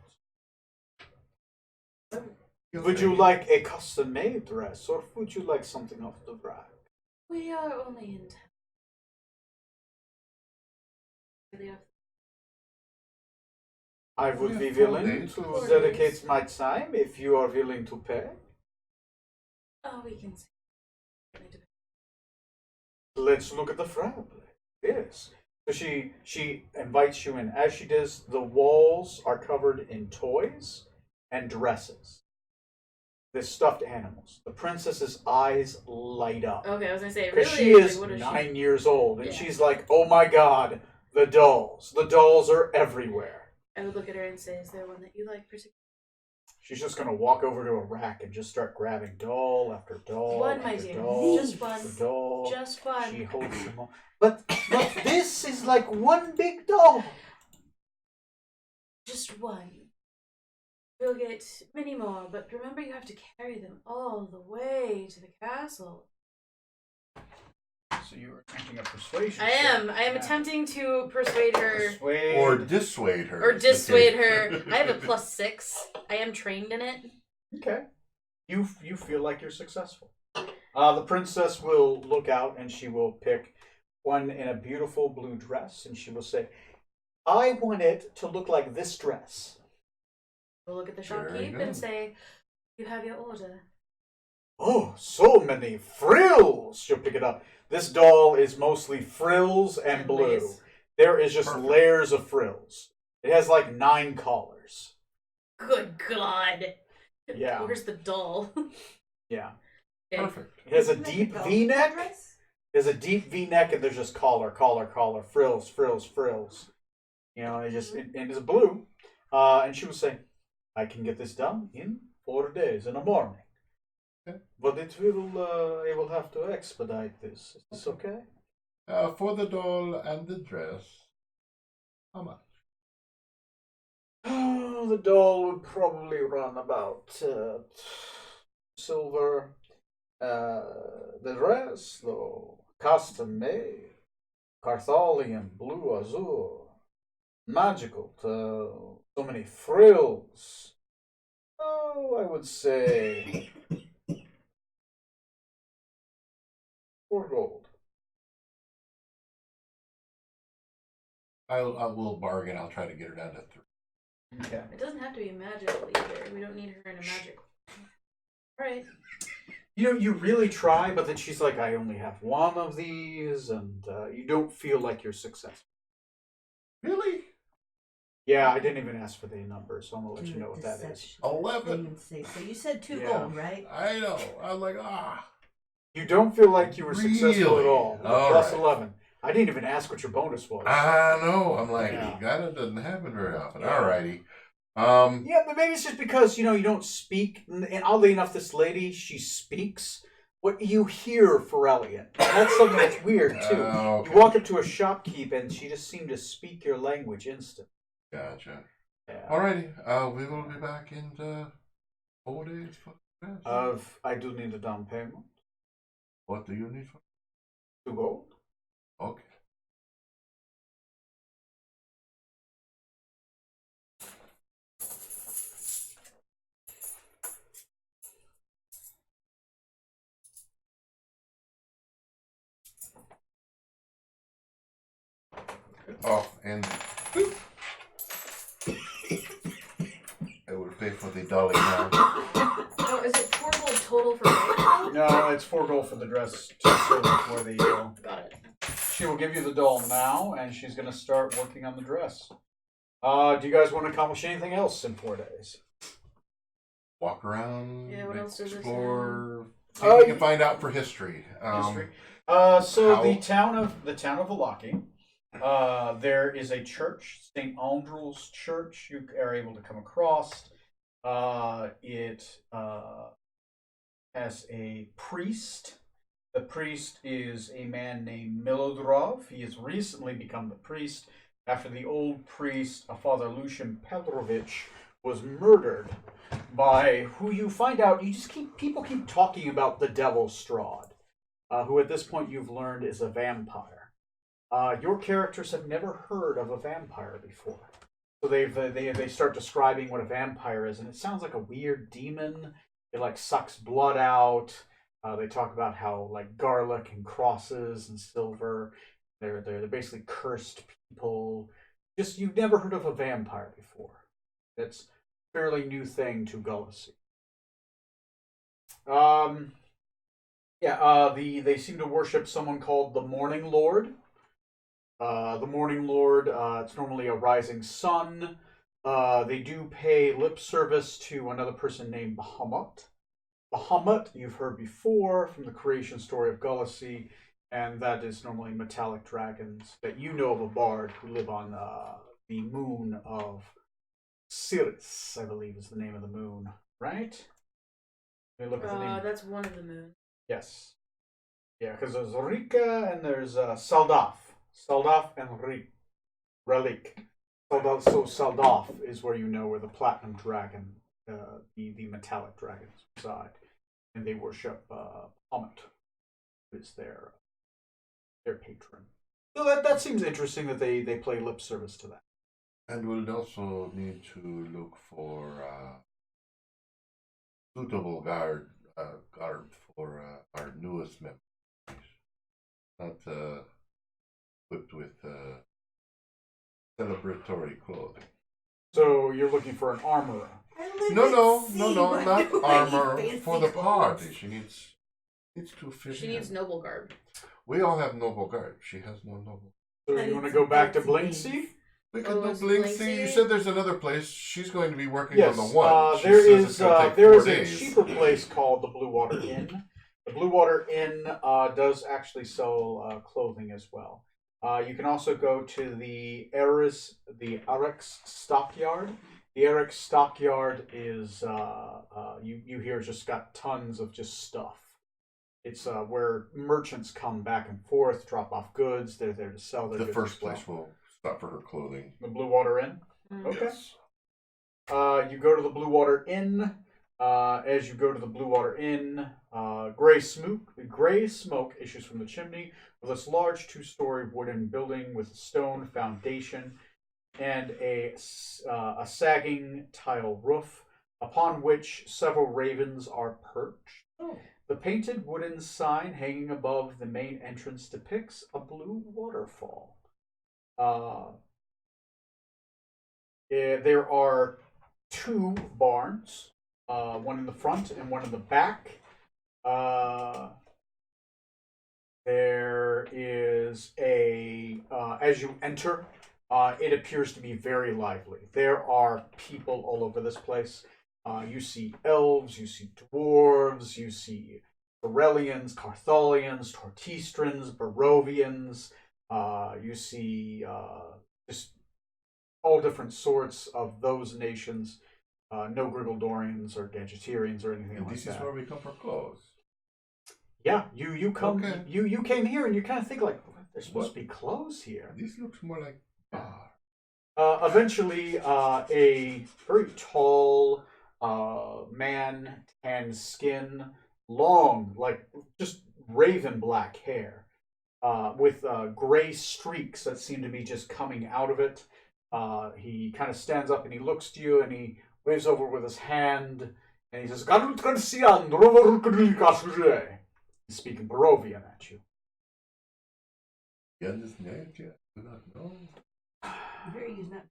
A: Would you like a custom-made dress, or would you like something off the rack?
B: We are only in town. Really off-
A: I would
C: Yeah,
A: be
C: 4
A: willing
C: days.
A: to
B: 4
A: dedicate
B: days.
A: my time if you are willing to pay.
B: Oh, we can see.
A: Let's look at the fireplace. Yes. So she invites you in. As she does, the walls are covered in toys and dresses. There's stuffed animals. The princess's eyes light up.
B: Okay, I was gonna say,
A: Because
B: really?
A: she is
B: like, what
A: 9 years old. And
B: Yeah.
A: she's like, oh my god, the dolls. The dolls are everywhere.
B: I would look at her and say, is there one that you like particularly?
A: She's just going to walk over to a rack and just start grabbing doll after doll.
B: One, my
A: after
B: dear.
A: doll
B: Just one.
A: after doll.
B: Just one.
A: She holds them all. But this is like one big doll.
B: Just one. We'll get many more, but remember you have to carry them all the way to the castle.
A: So you were attempting a persuasion.
B: I am attempting to persuade her.
A: Persuade.
C: Or dissuade her.
B: Or dissuade her. I have a +6. I am trained in it.
A: Okay. You feel like you're successful. The princess will look out and she will pick one in a beautiful blue dress and she will say, I want it to look like this dress.
B: We'll look at the
C: Very
B: shopkeep
C: good.
B: and say, you have your order.
A: Oh, so many frills! She'll pick it up. This doll is mostly frills and blue.
B: lace.
A: There is just
C: Perfect.
A: layers of frills. It has like 9 collars.
B: Good God.
A: Yeah.
B: Where's the doll?
A: Yeah.
B: Okay.
C: Perfect.
A: It has a
D: Isn't that
A: deep
D: the
A: V-neck.
D: dress?
A: There's a deep V-neck and there's just collar, frills, frills. You know, it is blue. And she will say, I can get this done in 4 days in the morning.
C: Okay.
A: But I will have to expedite this. Is this okay?
C: For the doll and the dress, how much?
A: Oh, the doll would probably run about silver. The dress, though, custom made, Cartholian blue azure, magical, so many frills. Oh, I would say 4 gold.
C: I will bargain. I'll try to get her down to 3.
A: Okay.
B: It doesn't have to be magical either. We don't need her in a magic. Alright.
A: You know, you really try, but then she's like, I only have one of these, and you don't feel like you're successful.
C: Really?
A: Yeah, I didn't even ask for the number, so I'm going to let you know what that is.
D: Deception.
C: 11.
D: Let's see. So you said 2
A: Yeah.
D: gold, right?
C: I know. I'm like, ah.
A: You don't feel like you were successful
C: Really?
A: at all.
C: All
A: Plus
C: right.
A: 11. I didn't even ask what your bonus was.
C: I know. I'm like,
A: Yeah.
C: that doesn't happen very often.
A: Yeah.
C: Alrighty.
A: Yeah, but maybe it's just because, you know, you don't speak. And oddly enough, this lady, she speaks what you hear Ferellian. That's something that's weird, too.
C: Okay.
A: You walk up to a shopkeep and she just seemed to speak your language instantly.
C: Gotcha.
A: Yeah.
C: Alrighty. We will be back in 4 days for the dress.
A: I do need a down payment.
C: What do you need for?
A: 2 gold.
C: Okay. Oh, and I will pay for the dolly now.
B: Oh, is it 4 gold total for both?
A: No, it's 4 gold for the dress, 2 silver for the...
B: Got it.
A: She will give you the doll now, and she's going to start working on the dress. Do you guys want to accomplish anything else in 4 days?
C: Walk around,
B: Yeah, what else is this
C: explore. See if we can find out for history.
A: History.
C: How-
A: The town of Valaki, there is a church, St. Andrew's Church. You are able to come across. It has a priest. The priest is a man named Milodrov. He has recently become the priest after the old priest, Father Lucian Petrovich, was murdered by who you find out. People keep talking about the Devil Strahd, who at this point you've learned is a vampire. Your characters have never heard of a vampire before. So they start describing what a vampire is, and it sounds like a weird demon. It like sucks blood out. They talk about how like garlic and crosses and silver. They're basically cursed people. Just you've never heard of a vampire before. It's a fairly new thing to Gullicy. They seem to worship someone called the Morning Lord. The Morning Lord, it's normally a rising sun. They do pay lip service to another person named Bahamut. Bahamut, you've heard before from the creation story of Gullicy, and that is normally metallic dragons that you know of a bard who live on the moon of Sirius, I believe is the name of the moon, right? Let me look at the name.
B: That's one of the moons.
A: Yes. Yeah, because there's Rika and there's Saldaf. Saldaf and Relik. So Saldoff is where you know where the platinum dragon, the metallic dragons reside, and they worship Plummet, who is their patron. So that seems interesting that they play lip service to that.
C: And we'll also need to look for suitable garb for our newest members. Not equipped with celebratory clothing.
A: So you're looking for an armorer.
C: No, not armor for the party. She needs to fit
B: She
C: in.
B: needs noble garb.
C: We all have noble garb. She has no noble.
A: So you want to go back to Blinksy?
C: We could
B: Oh,
C: do
B: it's
C: Blinksy.
B: Blinksy?
C: You said there's another place. She's going to be working
A: Yes,
C: on the one. She
A: there
C: says it's
A: is
C: gonna take
A: there
C: 4
A: is a
C: days.
A: cheaper place called the Blue Water Inn. The Blue Water Inn does actually sell clothing as well. You can also go to the Arex Stockyard. The Arex Stockyard is you hear just got tons of just stuff. It's where merchants come back and forth, drop off goods. They're there to sell their
C: The
A: goods
C: first
A: as well.
C: place will stop for her clothing.
A: The Blue Water Inn. Okay.
C: Yes.
A: You go to the Blue Water Inn. As you go to the Blue Water Inn, gray smoke issues from the chimney of this large 2-story wooden building with a stone foundation and a sagging tile roof, upon which several ravens are perched.
C: Oh.
A: The painted wooden sign hanging above the main entrance depicts a blue waterfall. There are 2 barns, one in the front and one in the back. There is as you enter, it appears to be very lively. There are people all over this place. You see elves, you see dwarves, you see Borellians, Carthalians, Tortistrans, Barovians. You see just all different sorts of those nations. No Grigaldorians or Gadgetarians or anything
C: And
A: like
C: this
A: that.
C: is where we come for clothes.
A: Yeah, you come
C: Okay.
A: you came here and you kind of think like there's supposed to be clothes here.
C: This looks more like bar.
A: Eventually, a very tall man, tan skin, long, like just raven black hair, with gray streaks that seem to be just coming out of it. He kind of stands up and he looks to you and he waves over with his hand and he says, He's speaking Barovian at you.
C: You understand? Yeah, do not know.
D: Very used not.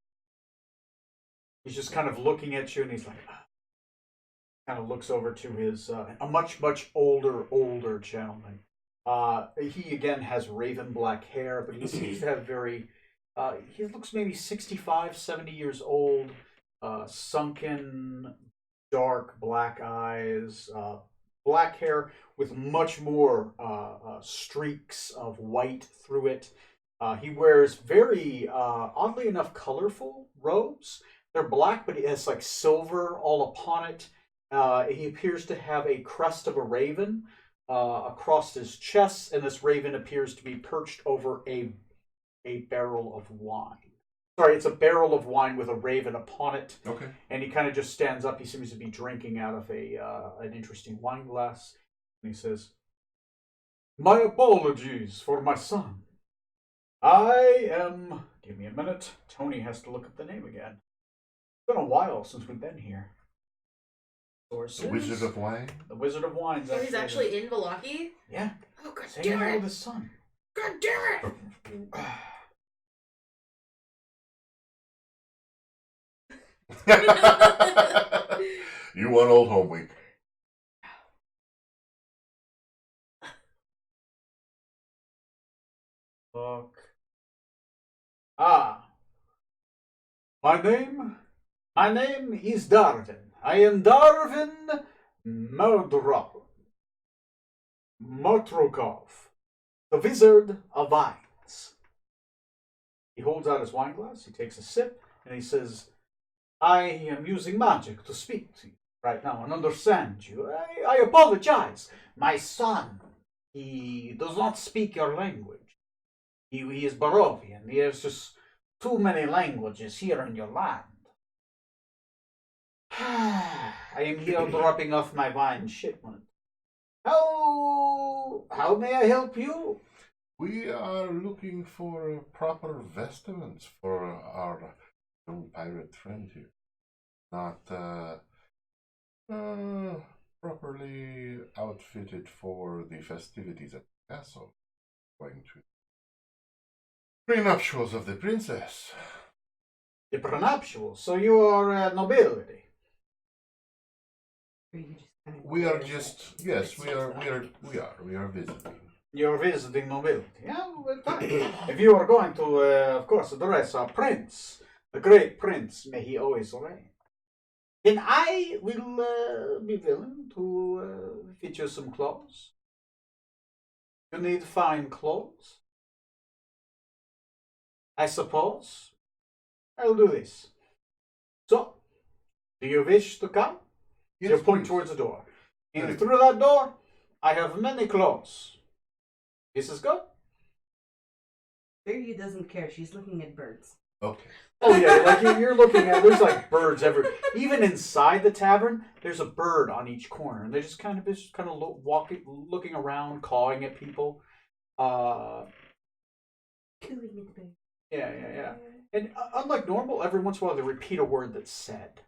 A: He's just kind of looking at you and he's like, kind of looks over to his, a much older gentleman. He again has raven black hair, but he seems to have very, he looks maybe 65, 70 years old, sunken, dark black eyes, black hair with much more streaks of white through it. He wears very, oddly enough, colorful robes. They're black, but it has like silver all upon it. He appears to have a crest of a raven across his chest, and this raven appears to be perched over a barrel of wine. Sorry, it's a barrel of wine with a raven upon it.
C: Okay.
A: And he kind of just stands up. He seems to be drinking out of an interesting wine glass. And he says, "My apologies for my son. Give me a minute. Tony has to look up the name again. It's been a while since we've been here. Sources.
C: The Wizard of Wine?
A: The Wizard of Wine.
B: So he's actually in Valaki?
A: Yeah.
B: Oh, god
A: He's hanging
B: damn
A: out
B: it!
A: with his son.
B: God damn it!
C: You want old home week.
A: Look. My name is Darwin. I am Darwin Motrokov, the Wizard of Wines. He holds out his wine glass, he takes a sip, and he says, I am using magic to speak to you right now and understand you. I apologize. My son, he does not speak your language. He is Barovian. He has just too many languages here in your land. I am here dropping off my wine shipment. How may I help you?
C: We are looking for proper vestments for our young pirate friend here. Not properly outfitted for the festivities at the castle. Going to prenuptials of the princess.
A: The prenuptial. So you are nobility.
D: Or you just kind of
C: We are
D: glare
C: just
D: at it?
C: yes,
D: It's
C: we
D: just
C: are
D: like-
C: we are visiting.
A: You're visiting nobility. Yeah, well, fine. If you are going to, of course, address our prince, the great prince, may he always reign, then I will be willing to fit you some clothes. You need fine clothes, I suppose. I'll do this. So, do you wish to come?
C: Yes,
A: You point
C: please.
A: towards the door. And
C: Very
A: through that door, I have many clothes. This is good?
D: Fairy doesn't care. She's looking at birds.
C: Okay.
A: Oh yeah, like you're looking at. There's like birds everywhere. Even inside the tavern, there's a bird on each corner, and they're just kind of walking, looking around, cawing at people.
D: Cooing at the bird.
A: Yeah. And unlike normal, every once in a while they repeat a word that's said.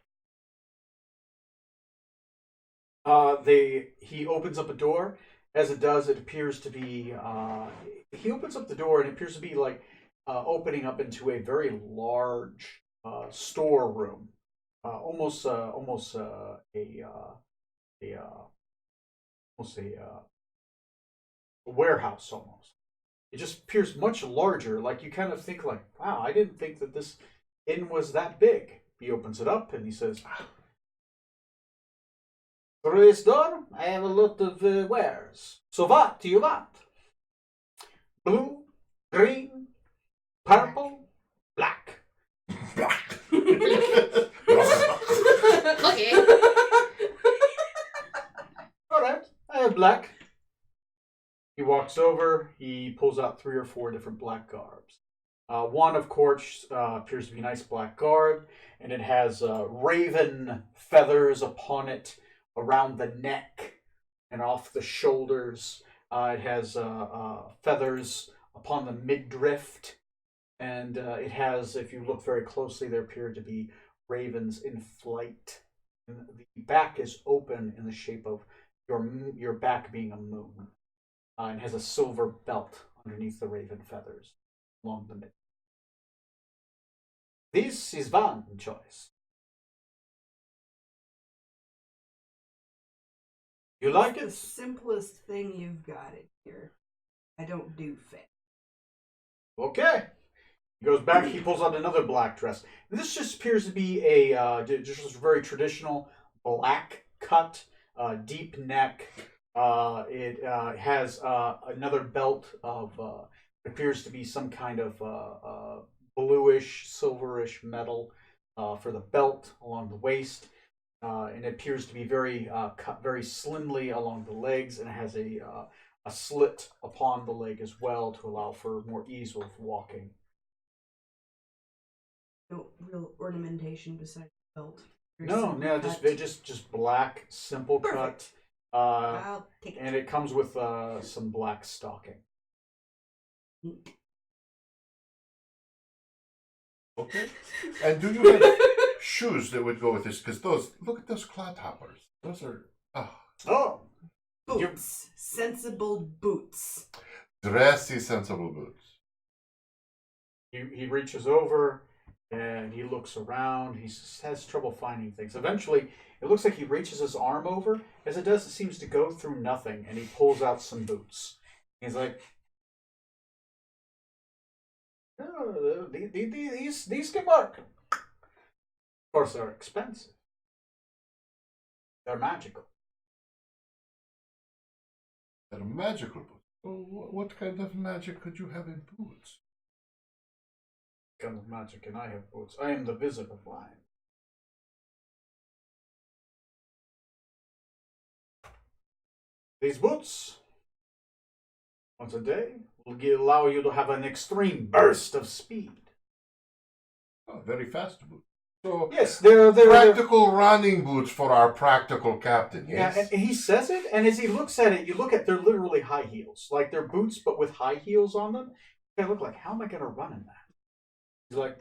A: He opens up a door. As it does, it appears to be. He opens up the door, and it appears to be like opening up into a very large storeroom, almost a almost a warehouse almost. It just appears much larger. Like you kind of think like, wow, I didn't think that this inn was that big. He opens it up and he says, through this door, I have a lot of wares. So what do you want? Blue, green, purple, black.
B: Okay.
A: All right, I have black. He walks over. He pulls out 3 or 4 different black garbs. One, of course, appears to be a nice black garb, and it has raven feathers upon it around the neck and off the shoulders. It has feathers upon the midriff, and it has, if you look very closely, there appear to be ravens in flight. And the back is open in the shape of your back being a moon, and has a silver belt underneath the raven feathers along the mid. This is one choice. You like
D: The
A: it?
D: simplest thing you've got in here. I don't do fit.
A: Okay. He goes back. He pulls out another black dress. And this just appears to be a just a very traditional black cut, deep neck. It has another belt of appears to be some kind of bluish, silverish metal for the belt along the waist. And it appears to be very cut very slimly along the legs, and it has a slit upon the leg as well to allow for more ease of walking.
D: No real ornamentation besides the belt. Very
A: No,
D: simple
A: no,
D: cut.
A: just black, simple
D: Perfect.
A: cut,
D: I'll take it.
A: and it comes with some black stocking.
C: Okay. And do you have shoes that would go with this? Because look at those clod hoppers. Those are
A: Oh,
D: Boots. Sensible boots.
C: dressy, sensible boots.
A: he reaches over and he looks around. He has trouble finding things. Eventually, it looks like he reaches his arm over. As it does, it seems to go through nothing, and he pulls out some boots. He's like, oh, these can work. Of course, they're expensive. They're magical.
C: They're magical boots. What kind of magic could you have in boots?
A: What kind of magic can I have boots? I am the Wizard of Wine. These boots, once a day, will allow you to have an extreme burst of speed.
C: Oh, very fast boots. So
A: Yes, they're
C: practical running boots for our practical captain.
A: yeah,
C: Yes.
A: and he says it, and as he looks at it, you look at they're literally high heels, like they're boots but with high heels on them. They look like, how am I going to run in that? He's like,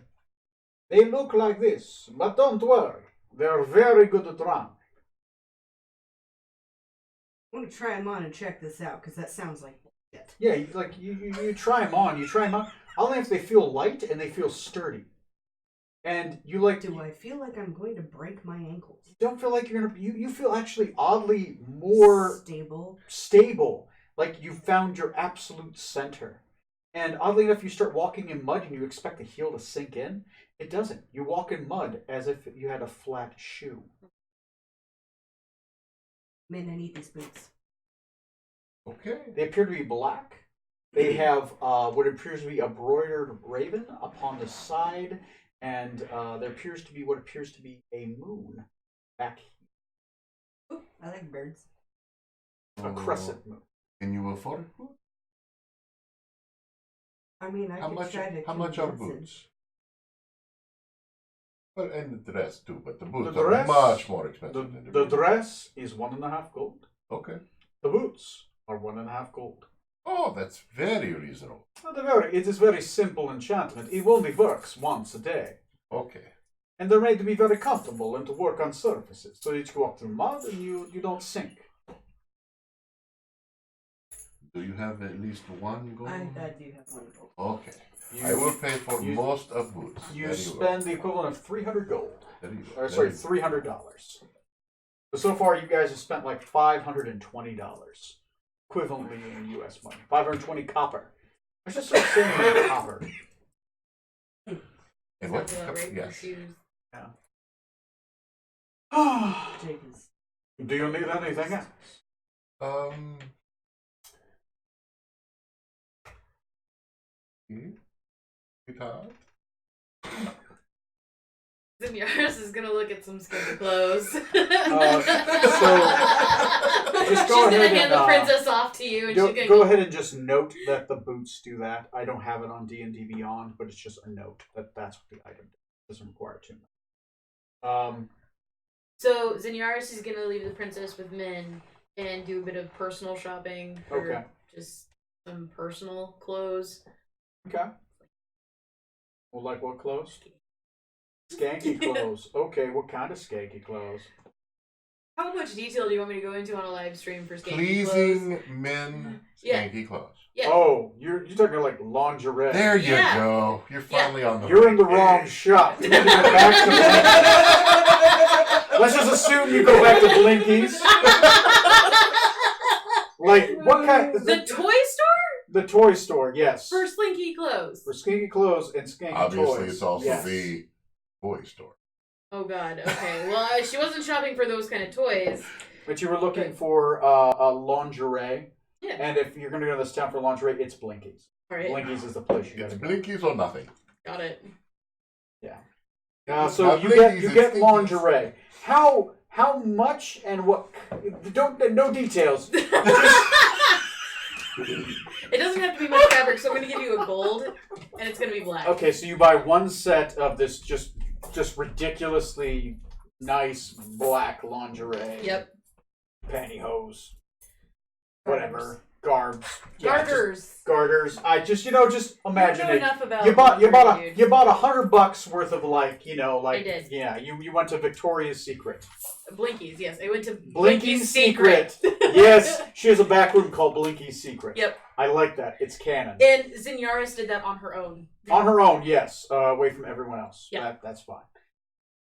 A: they look like this, but don't worry, they're very good at running.
D: I'm gonna try them on and check this out because that sounds like bullshit.
A: Yeah, you try them on, only if they feel light and they feel sturdy. And you like
D: Do I feel like I'm going to break my ankles?
A: you don't feel like you're gonna you feel actually oddly more
D: Stable.
A: like you found your absolute center. And oddly enough, you start walking in mud and you expect the heel to sink in. It doesn't. You walk in mud as if you had a flat shoe.
D: Man, I need these boots.
C: Okay.
A: They appear to be black. They have what appears to be a broidered raven upon the side, and there appears to be what appears to be a moon back here.
D: Ooh, I like birds.
A: A crescent moon.
C: Can you afford it?
D: I mean, I
C: How
D: could
C: much?
D: try to
C: How much are
D: convince him.
C: boots? Well, and the dress too, but the boots
A: The
C: are
A: dress-
C: much more expensive than
A: The dress is 1.5 gold.
C: Okay.
A: The boots are 1.5 gold.
C: Oh, that's very reasonable.
A: It is very simple enchantment. It only works once a day.
C: Okay.
A: And they're made to be very comfortable and to work on surfaces. So you walk through mud and you don't sink.
C: Do you have at least one gold?
D: I do have one gold.
C: Okay.
A: You,
C: I will pay for
A: you-
C: most of boots.
A: you
C: Very
A: spend the equivalent of 300 gold.
C: There you go.
A: Or sorry, $300. So far, you guys have spent like $520, equivalently in U.S. money. 520 copper. I should start saying copper.
C: And what?
B: That's about right for
C: Yes.
B: shoes.
D: Jake is.
A: Do you need anything else?
C: Guitar?
B: Zinyaris is gonna look at some skimpy clothes.
A: Just
B: She's
A: go
B: gonna
A: ahead
B: hand
A: and
B: the princess off to you, and she's gonna
A: go ahead and just note that the boots do that. I don't have it on D&D Beyond, but it's just a note that that's what the item does. It doesn't require too much.
B: So Zinyaris is gonna leave the princess with Min and do a bit of personal shopping for
A: Okay.
B: just some personal clothes.
A: Okay. Well, like what clothes? Skanky clothes. Okay, what kind of skanky clothes?
B: How much detail do you want me to go into on a live stream for skanky
C: Pleasing
B: clothes?
C: men,
B: Yeah.
C: skanky clothes.
B: Yeah.
A: Oh, you're talking like lingerie.
C: There you
B: Yeah.
C: go. You're finally on the
A: You're in the
C: right
A: wrong
C: page.
A: shop. You need to go back to Let's just assume you go back to Blinkies. Like what kind?
B: The toy store
A: The toy store, yes.
B: for slinky clothes.
A: For skanky clothes and skanky
C: Obviously,
A: toys.
C: it's also
A: yes.
C: the toy store.
B: Oh God. Okay. Well, she wasn't shopping for those kind of toys.
A: But you were looking for lingerie.
B: Yeah.
A: And if you're going to go to this town for lingerie, it's Blinkies.
B: All right.
A: Blinkies is the place you got
C: It's
A: to go.
C: blinkies or nothing.
B: Got it.
A: So
C: Not
A: you
C: Blinkies,
A: get
C: it's
A: lingerie. How much and what? No details.
B: It doesn't have to be much fabric, so I'm going to give you a gold, and it's going to be black.
A: Okay, so you buy one set of this just ridiculously nice black lingerie.
B: Yep.
A: Pantyhose. Whatever. Garbs. Yeah,
B: Garters.
A: garters. I just imagine
B: I don't know
A: it.
B: enough about
A: You bought
B: lingerie, dude.
A: you bought $100 worth of
B: I did.
A: yeah, you went to Victoria's Secret.
B: Blinkies, yes. I went to
A: Blinky's Secret. Yes, she has a back room called Blinky's Secret.
B: Yep.
A: I like that. It's canon.
B: And Zinyaris did that on her own.
A: On her own, yes. Away from everyone else.
B: Yeah.
A: That's fine.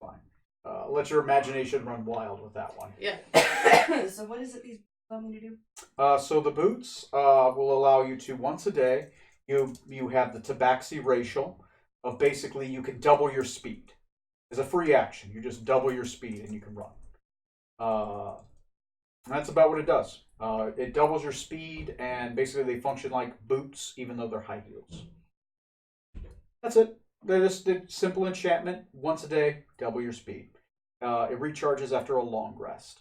A: Fine. Let your imagination run wild with that one.
B: Yeah.
D: So what is it these want me to do?
A: So the boots will allow you to once a day. You have the tabaxi racial of basically you can double your speed. It's a free action. You just double your speed and you can run. And that's about what it does. It doubles your speed and basically they function like boots even though they're high heels. That's it. They're just a simple enchantment. Once a day, double your speed. It recharges after a long rest.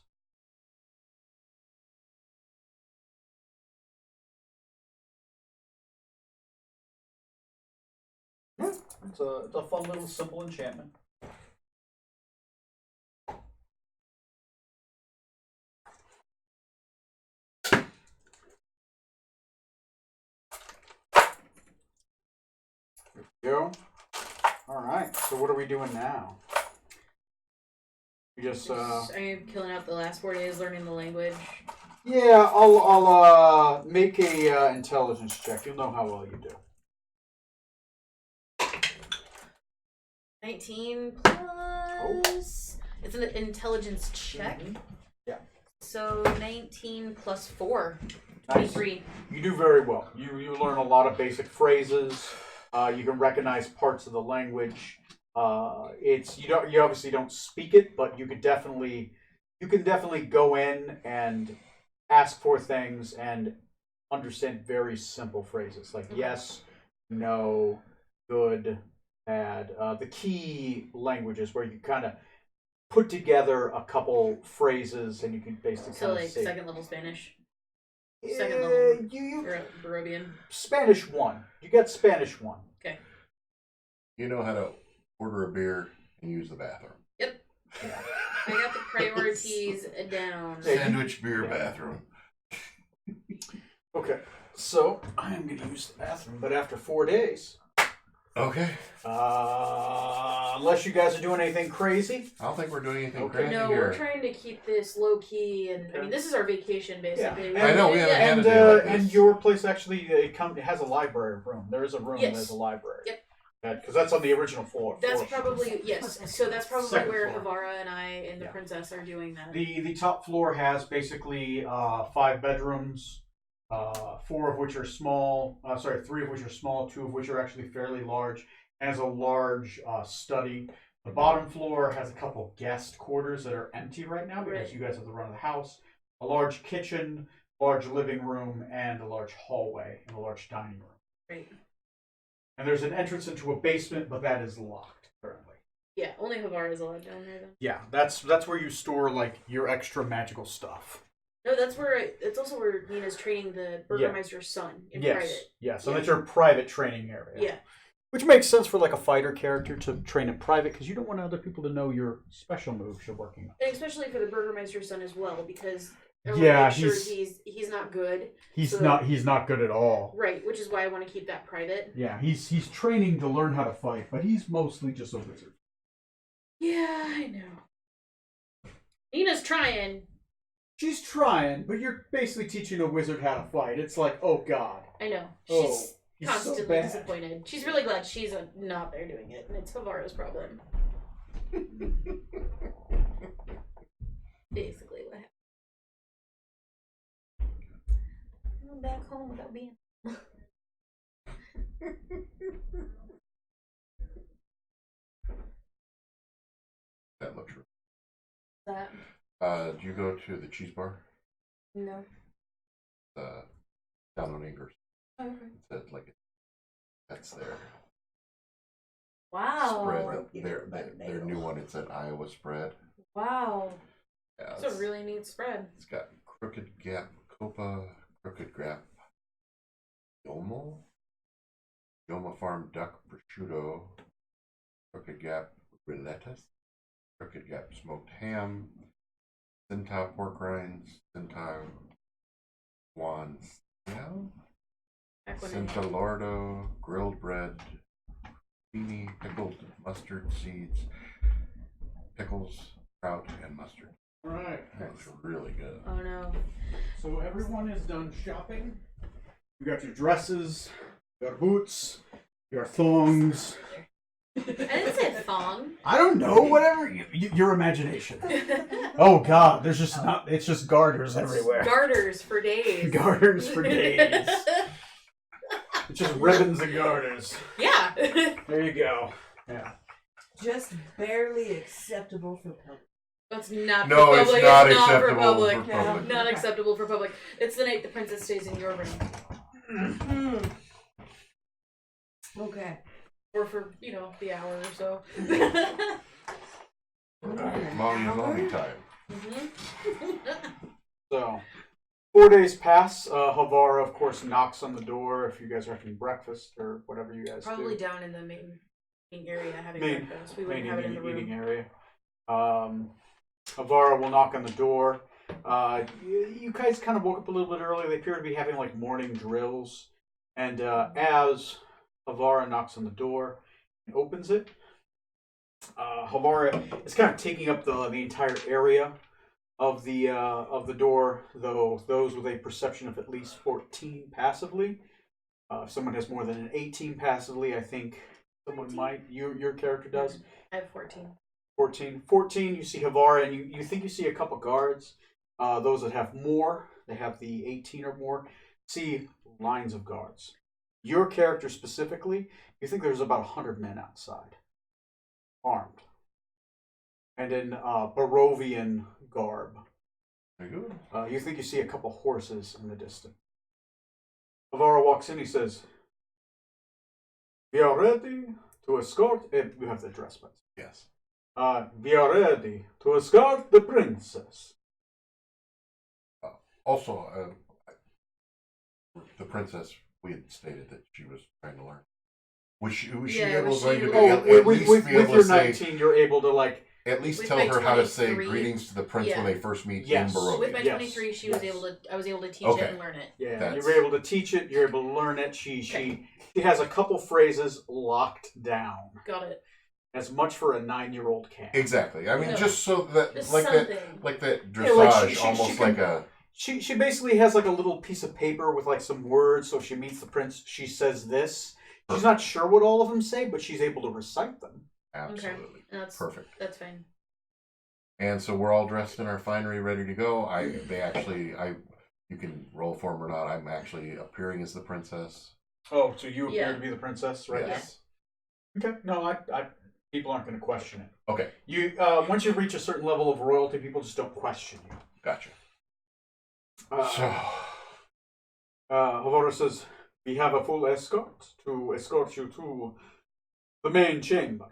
A: Yeah, it's a fun little simple enchantment. Go. All right. So what are we doing now? We just
B: I'm killing out the last 4 days learning the language.
A: yeah. I'll make a intelligence check. You'll know how well you do.
B: 19 plus. It's an intelligence check.
A: Mm-hmm. Yeah.
B: So 19 plus 4.
A: Nice.
B: 23.
A: You do very well. You learn a lot of basic phrases. You can recognize parts of the language. You obviously don't speak it, but you can definitely go in and ask for things and understand very simple phrases like yes, no, good, bad. The key languages where you kind of put together a couple phrases and you can basically
B: So
A: kind of
B: like
A: say
B: second level Spanish. Second level
A: you
B: Barovian.
A: Spanish 1. You got Spanish 1.
B: Okay.
C: You know how to order a beer and use the bathroom.
B: Yep. I got the priorities down.
C: Sandwich, beer, bathroom.
A: Okay, so I am going to use the bathroom, but after 4 days.
C: Okay.
A: Unless you guys are doing anything crazy.
C: I don't think we're doing anything
A: Okay.
C: crazy
B: No,
C: here.
B: we're trying to keep this low key, and I mean this is our vacation basically.
A: Yeah.
C: I know, we haven't had
A: And
C: a day like this.
A: and your place actually it has a library room. There is a room
B: Yes.
A: that has a library.
B: Yep.
A: Because that's on the original floor.
B: That's probably yes. So that's probably
A: Second
B: where
A: floor.
B: Havara and I and the
A: Yeah.
B: princess are doing that.
A: The top floor has basically 5 bedrooms, 4 of which are small. 3 of which are small, 2 of which are actually fairly large. And has a large study. The bottom floor has a couple guest quarters that are empty right now because
B: Right.
A: you guys have the run of the house. A large kitchen, large living room, and a large hallway and a large dining room.
B: Right.
A: And there's an entrance into a basement, but that is locked currently.
B: Yeah, only Havara is allowed down there then.
A: Yeah, that's where you store like your extra magical stuff.
B: No, that's where it's also where Nina's training the Burgermeister's son in
A: Yes,
B: private.
A: yeah. So
B: Yeah.
A: that's your private training area.
B: Yeah.
A: Which makes sense for like a fighter character to train in private because you don't want other people to know your special moves you're working on.
B: And especially for the Burgermeister's son as well, because I
A: Yeah,
B: want to make sure
A: he's-
B: he's not good.
A: He's
B: So-
A: not good at all.
B: Right, which is why I want to keep that private.
A: Yeah, he's training to learn how to fight, but he's mostly just a wizard.
B: Yeah, I know. Nina's trying.
A: She's trying, but you're basically teaching a wizard how to fight. It's like, oh god.
B: I know.
A: Oh,
B: She's
A: he's so
B: constantly
A: bad.
B: disappointed. She's really glad she's not there doing it, and it's Havara's problem. Basically what happened. I'm back home without being.
C: That looks real.
B: That
C: Did you go to the cheese bar?
B: no.
C: Down on Ingers.
B: Okay.
C: It said like that's their
B: Wow.
C: spread. Their new one. It said Iowa spread.
B: Wow.
C: Yeah,
B: It's a really neat spread.
C: It's got Crooked Gap Copa, Crooked Gap Yomo, Yoma Farm Duck Prosciutto, Crooked Gap Rilettas, Crooked Gap Smoked Ham, Centaur Pork Rinds, Centaur Wands, Centalordo, Grilled Bread, Beanie, Pickled Mustard Seeds, Pickles, Kraut, and Mustard.
A: All right.
C: That looks really good.
B: Oh no.
A: So everyone is done shopping. You got your dresses, your boots, your thongs.
B: I didn't say thong.
A: I don't know, whatever your imagination. Oh God, there's just not. It's just garters everywhere.
B: Garters for days.
A: Garters for days. It's just ribbons and garters.
B: Yeah.
A: There you go. Yeah.
D: Just barely acceptable for public.
B: That's not
C: No,
B: for
C: it's
B: public.
C: not
B: It's not for
C: acceptable
B: public.
C: for public.
B: Not acceptable for public. It's the night the princess stays in your room.
D: Mm. Okay.
B: Or for, the hour or so.
C: Mommy and mommy time.
B: Mhm.
A: So 4 days pass. Havara, of course, knocks on the door if you guys are having breakfast or whatever you guys
B: Probably
A: do.
B: down in the main area having
A: Main-
B: breakfast. We wouldn't have it in the room.
A: Eating area. Havara will knock on the door. You guys kind of woke up a little bit early. They appear to be having like morning drills. And as Havara knocks on the door and opens it, Havara is kind of taking up the entire area of the door, though those with a perception of at least 14 passively. If someone has more than an 18 passively, I think someone might. Your character does.
B: I have 14.
A: 14, you see Havara, and you think you see a couple guards. Those that have more, they have the 18 or more, see lines of guards. Your character specifically, you think there's about 100 men outside, armed. And in Barovian garb.
C: Very good.
A: You think you see a couple horses in the distance. Havara walks in, he says, "We are ready to escort..." You have the address, but
C: Yes.
A: "We are ready to escort the princess."
C: Also, the princess, we had stated that she was trying to learn. Was she
B: Yeah,
C: able
B: was
C: going
B: she-
C: to be,
B: Oh,
C: at least
A: with
C: be able
A: your
C: to say,
A: 19, you're able to like.
C: at least
B: With
C: tell
B: my
C: her how to say
B: 23,
C: greetings to the prince
B: yeah.
C: when they first meet
A: Yes.
C: in Barovia?
B: With my
A: Yes,
B: 23, she
A: yes.
B: was able to. I was able to teach
C: Okay.
B: it and learn it.
A: Yeah,
C: That's-
A: you were able to teach it. You're able to learn it. She has a couple phrases locked down.
B: Got it.
A: As much for a 9-year-old can.
C: Exactly. I mean,
B: No.
C: just so that,
B: Just
C: like
B: something.
C: that dressage,
A: Yeah, like she
C: almost
A: can-
C: like a.
A: She basically has like a little piece of paper with like some words. So if she meets the prince, she says this. She's not sure what all of them say, but she's able to recite them.
C: Absolutely.
B: That's
C: Perfect.
B: That's fine.
C: And so we're all dressed in our finery, ready to go. You can roll for him or not. I'm actually appearing as the princess.
A: Oh, so you appear
B: Yeah.
A: to be the princess, right?
C: Yes.
A: Okay. No, I people aren't going to question it.
C: Okay.
A: You once you reach a certain level of royalty, people just don't question you.
C: Gotcha.
A: So, Havara says, "We have a full escort to escort you to the main chamber.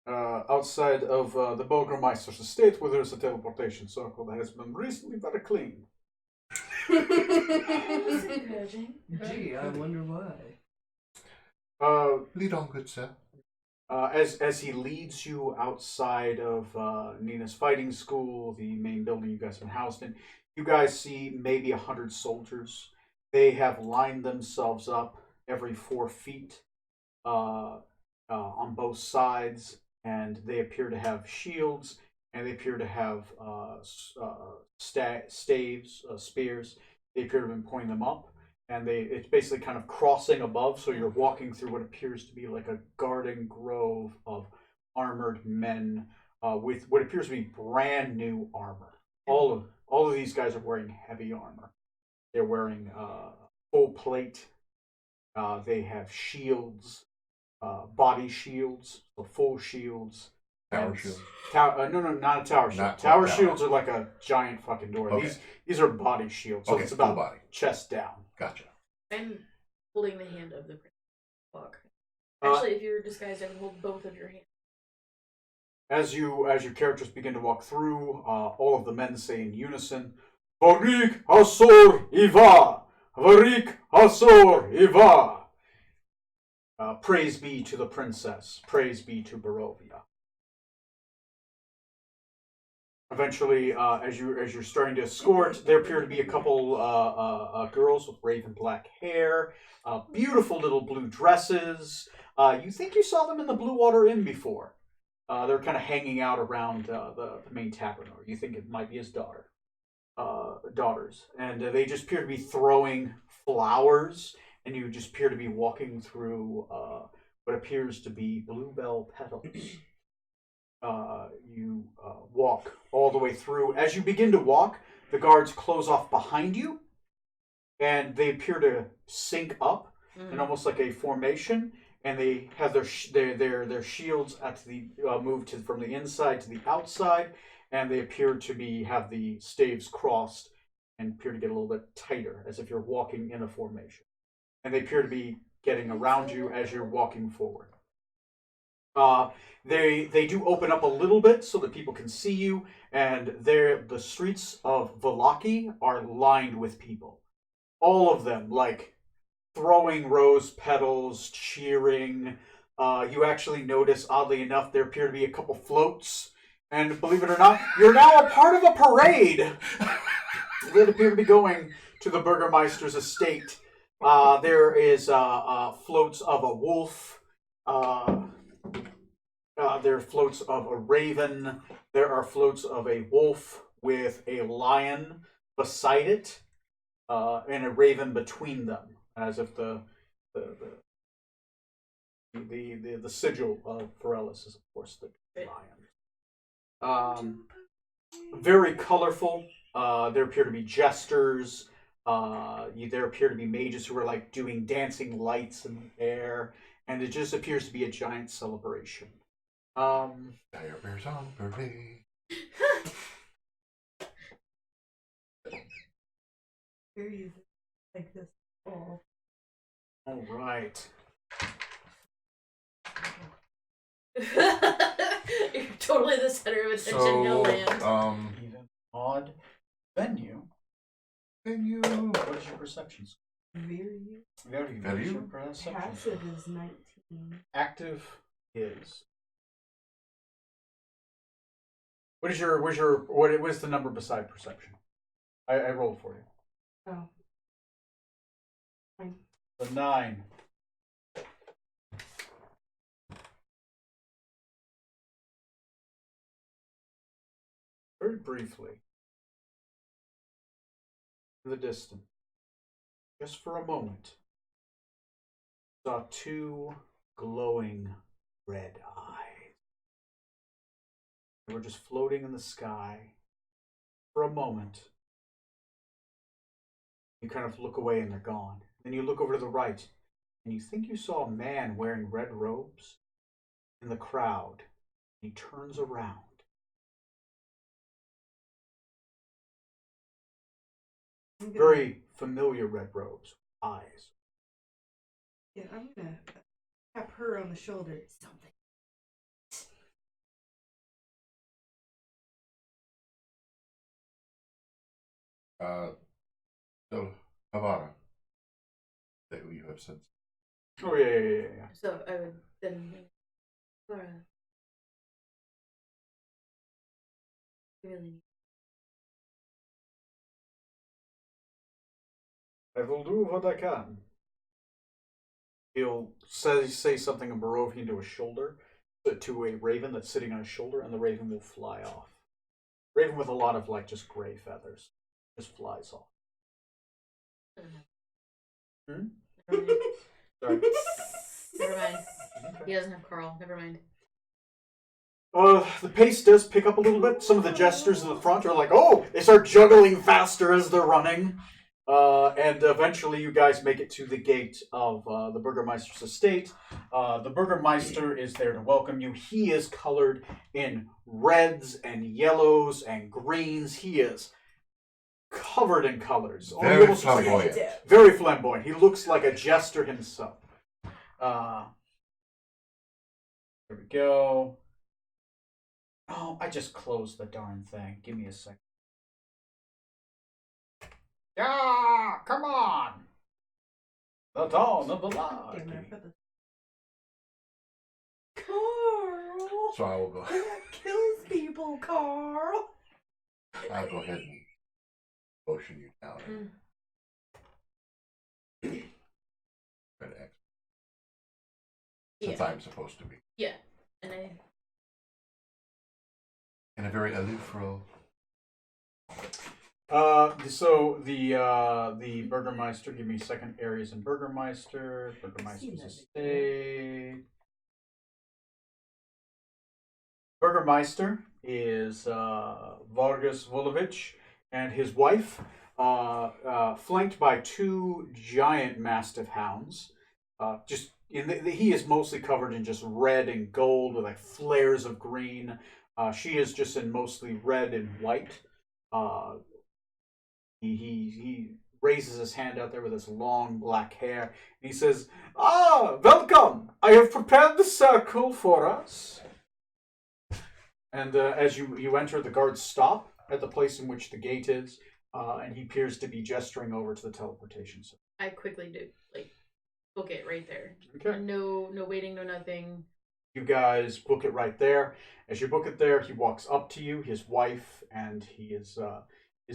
A: Outside of the Burgermeister's estate, where there's a teleportation circle that has been recently very clean."
E: Gee, I wonder why.
C: Lead on, good sir.
A: As he leads you outside of Nina's fighting school, the main building you guys have been housed in, you guys see maybe 100 soldiers. They have lined themselves up every 4 feet on both sides, and they appear to have shields, and they appear to have staves, spears. They appear to have been pointing them up. And it's basically kind of crossing above, so you're walking through what appears to be like a garden grove of armored men with what appears to be brand new armor. All of these guys are wearing heavy armor. They're wearing full plate. They have shields, body shields, so full shields.
C: Tower shield.
A: No, not a tower shield.
C: Not
A: Tower
C: tower.
A: shields are like a giant fucking door.
C: Okay.
A: These are body shields, so
C: Okay,
A: it's
C: full
A: about
C: body.
A: chest down.
C: Gotcha.
B: I'm holding the hand of the prince. Fuck.
A: Uh,
B: Actually, if you're disguised, I can hold both of your hands.
A: As your characters begin to walk through, all of the men say in unison, "Varik Hasor Iva! Varik Hasor Iva!" Praise be to the princess. Praise be to Barovia. Eventually, as you're starting to escort, there appear to be a couple girls with raven black hair, beautiful little blue dresses. You think you saw them in the Blue Water Inn before. They're kind of hanging out around the main tavern, or you think it might be his daughters. And they just appear to be throwing flowers, and you just appear to be walking through what appears to be bluebell petals. You walk all the way through. As you begin to walk, the guards close off behind you, and they appear to sync up in almost like a formation. And they have their shields at the moved from the inside to the outside, and they appear to have the staves crossed and appear to get a little bit tighter, as if you're walking in a formation. And they appear to be getting around you as you're walking forward. They do open up a little bit so that people can see you, and the streets of Vallaki are lined with people. All of them, like throwing rose petals, cheering. You actually notice, oddly enough, there appear to be a couple floats, and believe it or not, you're now a part of a parade that appear to be going to the Burgermeister's estate. There is floats of a wolf. There are floats of a raven. There are floats of a wolf with a lion beside it, and a raven between them, as if the sigil of Forellis is, of course, the lion. Very colorful. There appear to be jesters. There appear to be mages who are like doing dancing lights in the air, and it just appears to be a giant celebration.
C: Dire Bears on parade.
D: Period. Like this. Oh.
A: All right.
B: You're totally the center of attention, no land.
A: Even odd venue.
C: Venue.
A: What is your perception score?
D: Very.
A: Very. What is your perception
D: Passive
A: score?
D: is 19.
A: Active is. What was the number beside perception? I rolled for you.
D: Oh. 9.
A: The 9. Very briefly, in the distance, just for a moment, saw 2 glowing red eyes. They were just floating in the sky. For a moment, you kind of look away and they're gone. Then you look over to the right, and you think you saw a man wearing red robes in the crowd. He turns around. Very familiar red robes, eyes.
D: Yeah, I'm gonna tap her on the shoulder. Something.
C: So Havana, that you have since.
A: Oh yeah.
B: So I would then. Laura. Really.
A: I will do what I can. He'll say something in Barovian to his shoulder, to a raven that's sitting on his shoulder, and the raven will fly off. Raven with a lot of like just gray feathers, just flies off. Hmm?
B: Never mind.
A: Sorry.
B: Never mind. He doesn't have Carl. Never mind.
A: The pace does pick up a little bit. Some of the jesters in the front are like, oh, they start juggling faster as they're running. And eventually you guys make it to the gate of the Burgermeister's estate. The Burgermeister is there to welcome you. He is colored in reds and yellows and greens. He is covered in colors.
C: Very flamboyant.
A: Very flamboyant. He looks like a jester himself. There we go. Oh, I just closed the darn thing. Give me a second. Yeah, come on. The dawn of the light.
D: Carl!
C: So I will go.
D: That kills people, Carl!
C: I'll go ahead and motion you down. Try to exit. Since I'm supposed to be.
B: Yeah. And I.
C: In a very aloof role.
A: So the Burgermeister, give me second areas in Burgermeister's estate. Burgermeister is Vargas Vulovic and his wife, flanked by 2 giant Mastiff hounds. He is mostly covered in just red and gold with like flares of green. She is just in mostly red and white. He raises his hand out there with his long black hair. And he says, "Ah, welcome! I have prepared the circle for us." And as you enter, the guards stop at the place in which the gate is, and he appears to be gesturing over to the teleportation circle.
B: I quickly do book it right there.
A: Okay.
B: No waiting, no nothing.
A: You guys book it right there. As you book it there, he walks up to you. His wife and his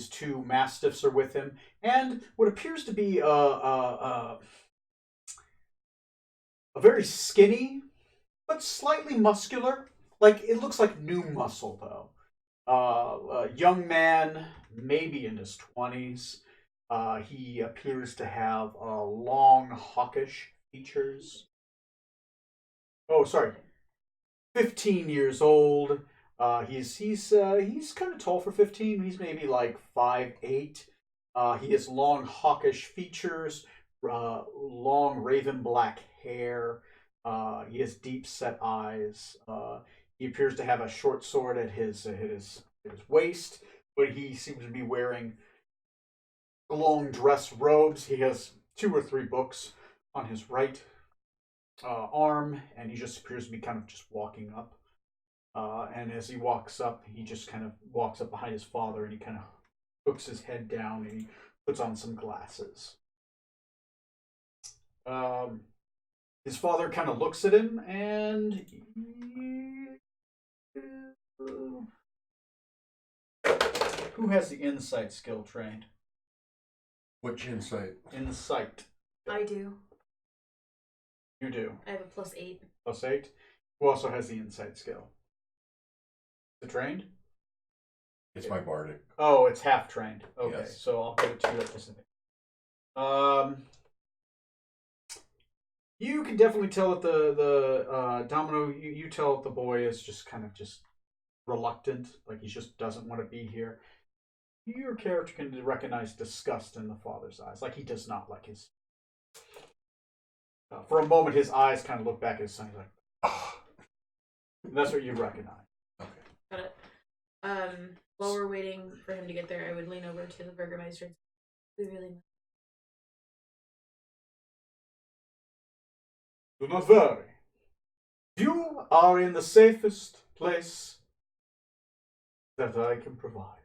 A: two mastiffs are with him, and what appears to be a very skinny but slightly muscular. Like, it looks like new muscle though. A young man, maybe in his 20s. He appears to have long, hawkish features. Oh, sorry. 15 years old. He's kind of tall for 15. He's maybe like 5'8". He has long, hawkish features, long raven black hair. He has deep set eyes. He appears to have a short sword at his waist, but he seems to be wearing long dress robes. He has 2 or 3 books on his right arm, and he just appears to be kind of just walking up. And as he walks up, he just kind of walks up behind his father, and he kind of hooks his head down, and he puts on some glasses. His father kind of looks at him, and who has the insight skill trained?
C: Which insight?
A: Insight.
B: I do.
A: You do.
B: I have a +8.
A: +8. Who also has the insight skill? Is it trained?
C: It's my bardic.
A: Oh, it's half trained. Okay,
C: Yes.
A: so I'll give it to you at Pacific. You can definitely tell that the Domino. You tell that the boy is just kind of just reluctant, like he just doesn't want to be here. Your character can recognize disgust in the father's eyes, like he does not like his. For a moment, his eyes kind of look back at his son. He's like, "Oh." That's what you recognize.
C: Okay.
B: Got it. While we're waiting for him to get there, I would lean over to the Burgermeister and say, "We really."
A: Do not worry. You are in the safest place that I can provide.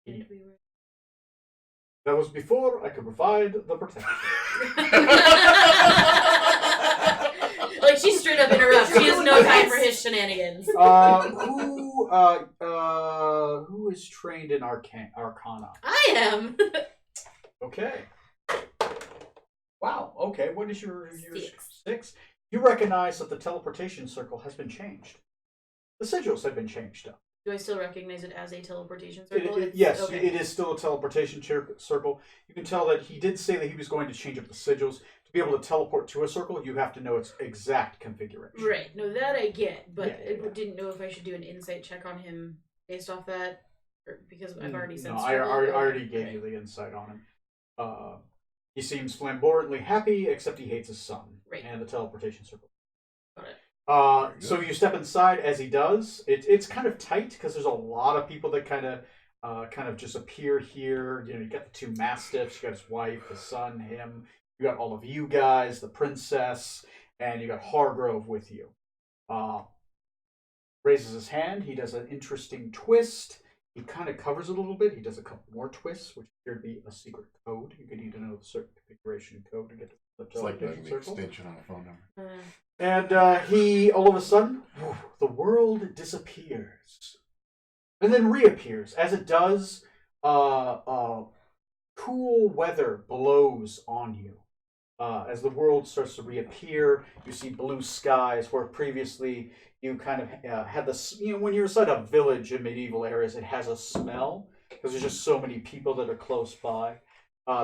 B: And we were...
A: That was before I could provide the protection.
B: Like, she straight up interrupts. She has no time for his shenanigans.
A: Who is trained in Arcana?
B: I am.
A: Okay. Wow. Okay. What is your
B: 6?
A: 6? You recognize that the teleportation circle has been changed. The sigils have been changed up.
B: Do I still recognize it as a teleportation circle?
A: Yes,
B: okay.
A: it is still a teleportation circle. You can tell that he did say that he was going to change up the sigils. To be able to teleport to a circle, you have to know its exact configuration.
B: Right. No, that I get, but
A: Yeah.
B: I didn't know if I should do an insight check on him based off that, or because I've already said.
A: No, I already gave you the insight on him. He seems flamboyantly happy, except he hates his son.
B: Right.
A: And the teleportation circle.
B: Got it.
A: So you step inside as he does. It's kind of tight because there's a lot of people that kind of just appear here. You know, you got the 2 mastiffs, you got his wife, his son, him. You got all of you guys, the princess, and you got Hargrove with you. Raises his hand. He does an interesting twist. He kind of covers it a little bit. He does a couple more twists, which appear to be a secret code. You could need to know the certain configuration code to get to the
C: It's like
A: teleportation
C: the
A: circle.
C: extension on a phone number.
A: And he, all of a sudden, the world disappears. And then reappears. As it does, cool weather blows on you. As the world starts to reappear, you see blue skies where previously you kind of had this, when you're inside a village in medieval eras, it has a smell because there's just so many people that are close by.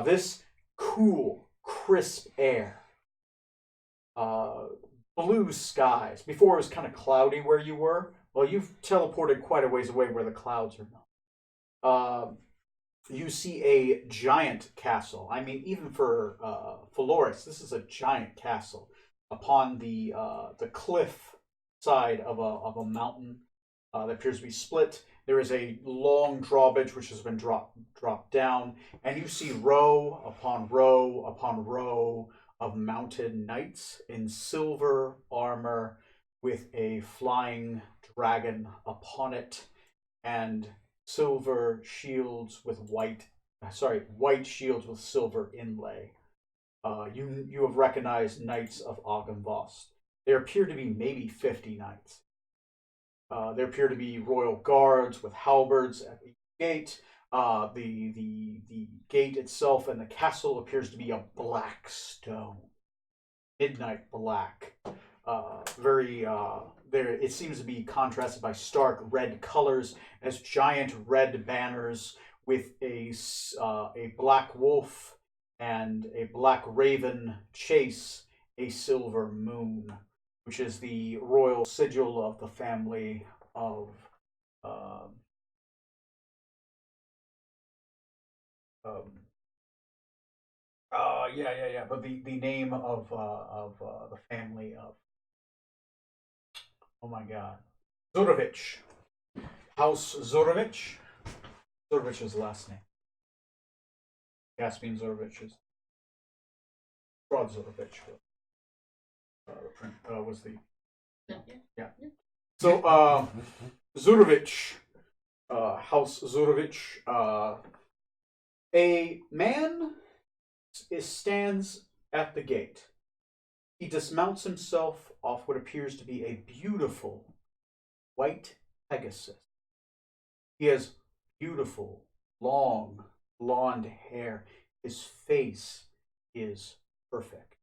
A: This cool, crisp air. Blue skies. Before it was kind of cloudy where you were. Well, you've teleported quite a ways away where the clouds are not. You see a giant castle. I mean, even for Phaloris, this is a giant castle upon the cliff side of a mountain. that appears to be split. There is a long drawbridge which has been dropped down, and you see row upon row upon row of mounted knights in silver armor with a flying dragon upon it, and silver shields with white shields with silver inlay. You have recognized knights of Agenvost. There appear to be maybe 50 knights. There appear to be royal guards with halberds at the gate. The gate itself and the castle appears to be a black stone, midnight black. Very there. It seems to be contrasted by stark red colors as giant red banners with a black wolf and a black raven chase a silver moon, which is the royal sigil of the family of um, yeah. But the name of the family of, oh my god, Zurovich, House Zurovich. Zurovich's last name. Caspian Zurovich is Rod Zurovich. Was the yeah. So Zurovich, House Zurovich, a man stands at the gate. He dismounts himself off what appears to be a beautiful white Pegasus. He has beautiful, long, blonde hair. His face is perfect.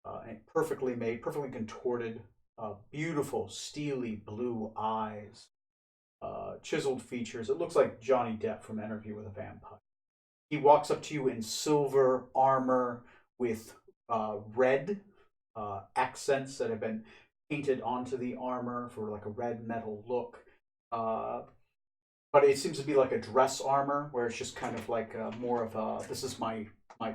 A: And perfectly made, perfectly contorted, beautiful, steely blue eyes, chiseled features. It looks like Johnny Depp from Interview with a Vampire. He walks up to you in silver armor with red accents that have been painted onto the armor for like a red metal look. But it seems to be like a dress armor where it's just kind of like more of a, this is my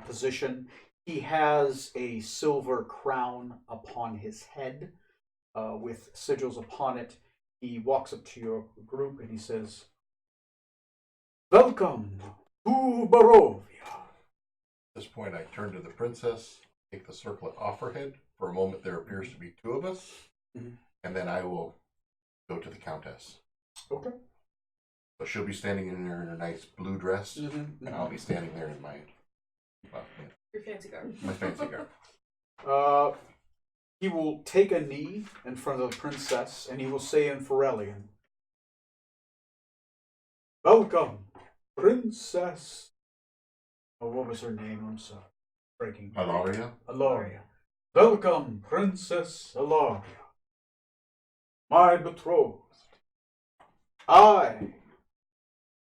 A: position. He has a silver crown upon his head with sigils upon it. He walks up to your group and he says, "Welcome to Barovia."
C: At this point, I turn to the princess, take the circlet off her head. For a moment, there appears to be two of us, and then I will go to the countess.
A: Okay.
C: So she'll be standing in her nice blue dress, and I'll be standing there in my
B: Your fancy garb.
C: my fancy garb.
A: He will take a knee in front of the princess and he will say in Ferellian, "Welcome, Princess." Oh, what was her name? I'm sorry. Breaking.
C: Alaria?
A: Alaria. "Welcome, Princess Alaria, my betrothed. I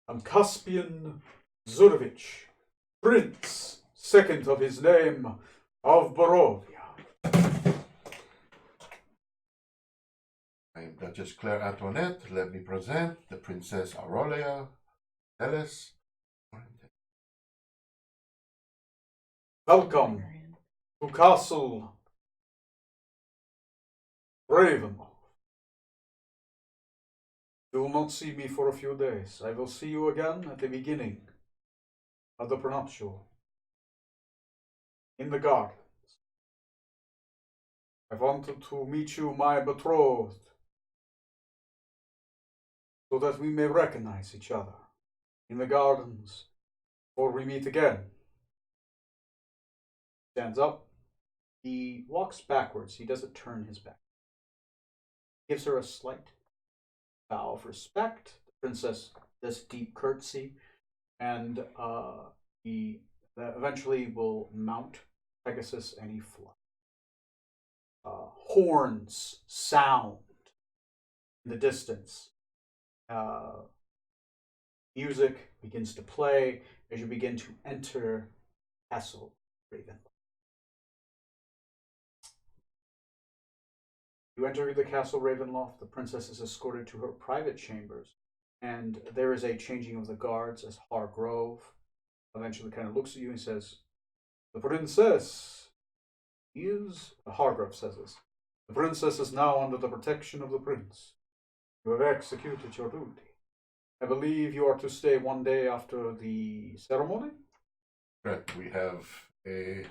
A: am Caspian Zurovich, Prince, second of his name, of Barovia."
C: I am Duchess Claire Antoinette. Let me present the Princess Aurelia Ellis.
A: "Welcome to Castle Ravenloft. You will not see me for a few days. I will see you again at the beginning of the prenuptial in the gardens. I wanted to meet you, my betrothed, so that we may recognize each other in the gardens before we meet again." Stands up. He walks backwards. He doesn't turn his back. Gives her a slight bow of respect. The princess does deep curtsy, and he eventually will mount Pegasus and he flies. Horns sound in the distance. Music begins to play as you begin to enter Castle Ravenloft. You enter the Castle Ravenloft. The princess is escorted to her private chambers, and there is a changing of the guards as Hargrove eventually kind of looks at you and says, "The princess is..." Hargrove says this. "The princess is now under the protection of the prince. You have executed your duty. I believe you are to stay one day after the ceremony.
C: Correct. We have a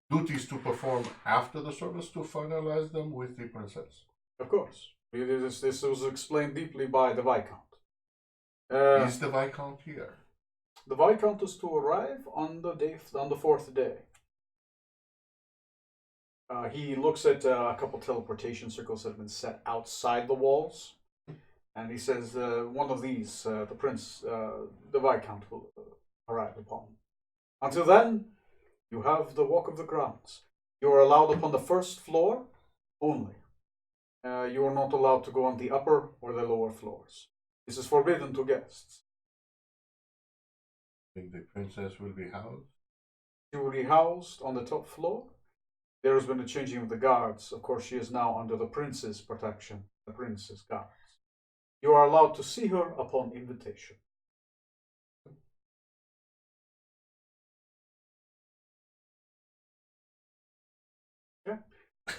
C: duties to perform after the service to finalize them with the princess.
A: Of course. This was explained deeply by the Viscount.
C: Is the Viscount here?
A: The Viscount is to arrive on the fourth day. He looks at a couple teleportation circles that have been set outside the walls, and he says, "One of these, the Viscount will arrive upon. Until then, you have the walk of the grounds. You are allowed upon the first floor only. You are not allowed to go on the upper or the lower floors. This is forbidden to guests.
C: I think the princess will be housed.
A: She will be housed on the top floor. There has been a changing of the guards. Of course, she is now under the prince's protection, the prince's guards. You are allowed to see her upon invitation." Yeah.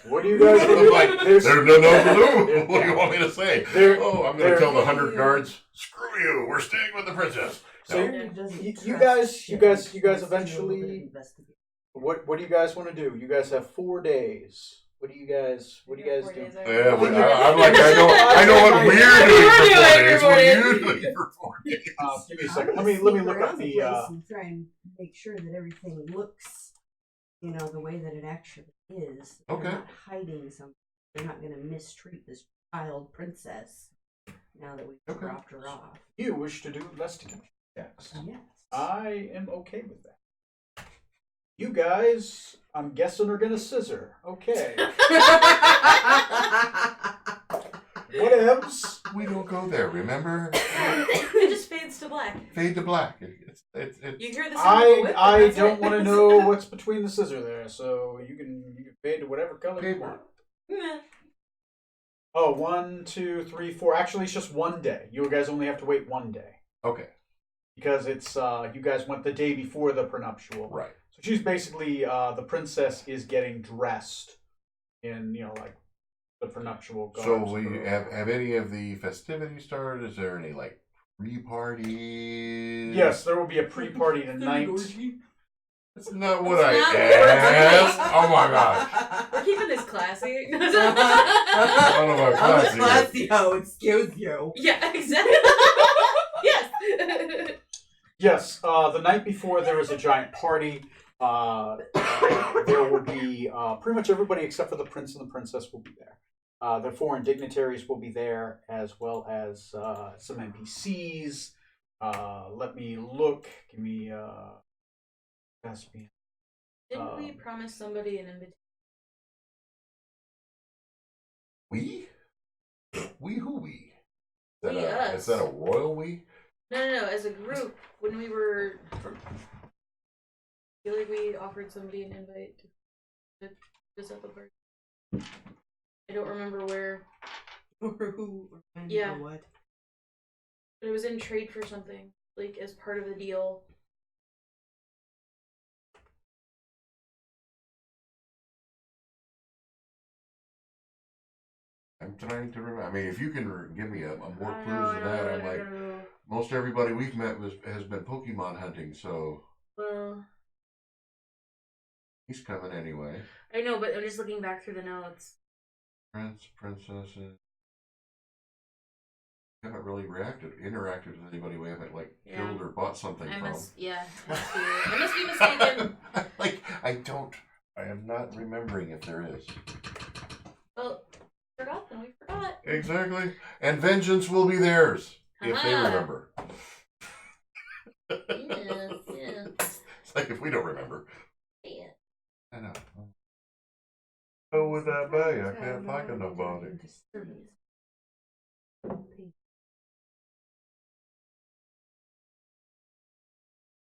A: What do you guys do?
C: Like, there's no clue. What do you want me to say? I'm going to tell the 100 guards, screw you, we're staying with the princess.
A: So
C: No.
A: you guys eventually. What do you guys want to do? You guys have 4 days. What do you guys do?
C: Yeah, but I'm like, I know what we're doing for 4 days. What are you doing for 4 days?
A: Give me a second. Let me look
D: Sneak
A: up
D: around
A: the.
D: place and try and make sure that everything looks, the way that it actually is.
C: Okay.
D: They're not hiding something. They're not going to mistreat this child princess now that we've dropped her off.
A: You wish to do investigation checks.
D: Yes.
A: I am okay with that. You guys, I'm guessing, are gonna scissor. Okay. Whatevs.
C: We don't go there, remember?
B: It just fades to black.
C: Fade to black. It's
B: You hear the sound of a whip,
A: I
B: that's
A: don't
B: it.
A: want to know what's between the scissor there, so you can fade to whatever color you want.
B: Meh.
A: Oh, 1, 2, 3, 4. Actually, it's just 1 day. You guys only have to wait 1 day
C: okay.
A: because it's you guys went the day before the prenuptial.
C: Right.
A: So she's basically the princess is getting dressed in like the prenuptial garb.
C: So we have any of the festivities started? Is there any like pre-parties?
A: Yes, there will be a pre-party tonight.
C: That's not what
B: That's
C: I
B: not
C: asked.
B: what-
C: Oh my gosh.
B: We're keeping this classy.
C: I don't know about classy.
E: Classy, oh, excuse you.
B: Yeah, exactly. Yes.
A: Yes, the night before there is a giant party. There will be pretty much everybody except for the prince and the princess will be there. The foreign dignitaries will be there, as well as some NPCs. Let me look. Give me Caspian.
B: Didn't we promise somebody an invitation?
C: We? We who we?
B: We, us.
C: Is that a royal we?
B: No. As a group, when we were, I feel like we offered somebody an invite to this at the party. I don't remember where,
D: Or who, or when,
B: Yeah.
D: or what.
B: but it was in trade for something, like as part of the deal.
C: I'm trying to remember. I mean, if you can give me a more
B: I
C: clues than that, I'm
B: don't
C: like,
B: know.
C: most everybody we've met has been Pokemon hunting, so
B: Well,
C: he's coming anyway.
B: I know, but I'm just looking back through the notes.
C: Prince, princesses. We haven't really interacted with anybody we haven't like
B: Yeah.
C: killed or bought something
B: I
C: from.
B: must be mistaken.
C: I am not remembering if there is.
B: Well, forgot, then we forgot.
C: Exactly. And vengeance will be theirs if they
B: Ah.
C: remember.
B: Yeah.
C: It's like if we don't remember.
B: Yeah.
C: I know. Oh, with that bay, I can't think of nobody.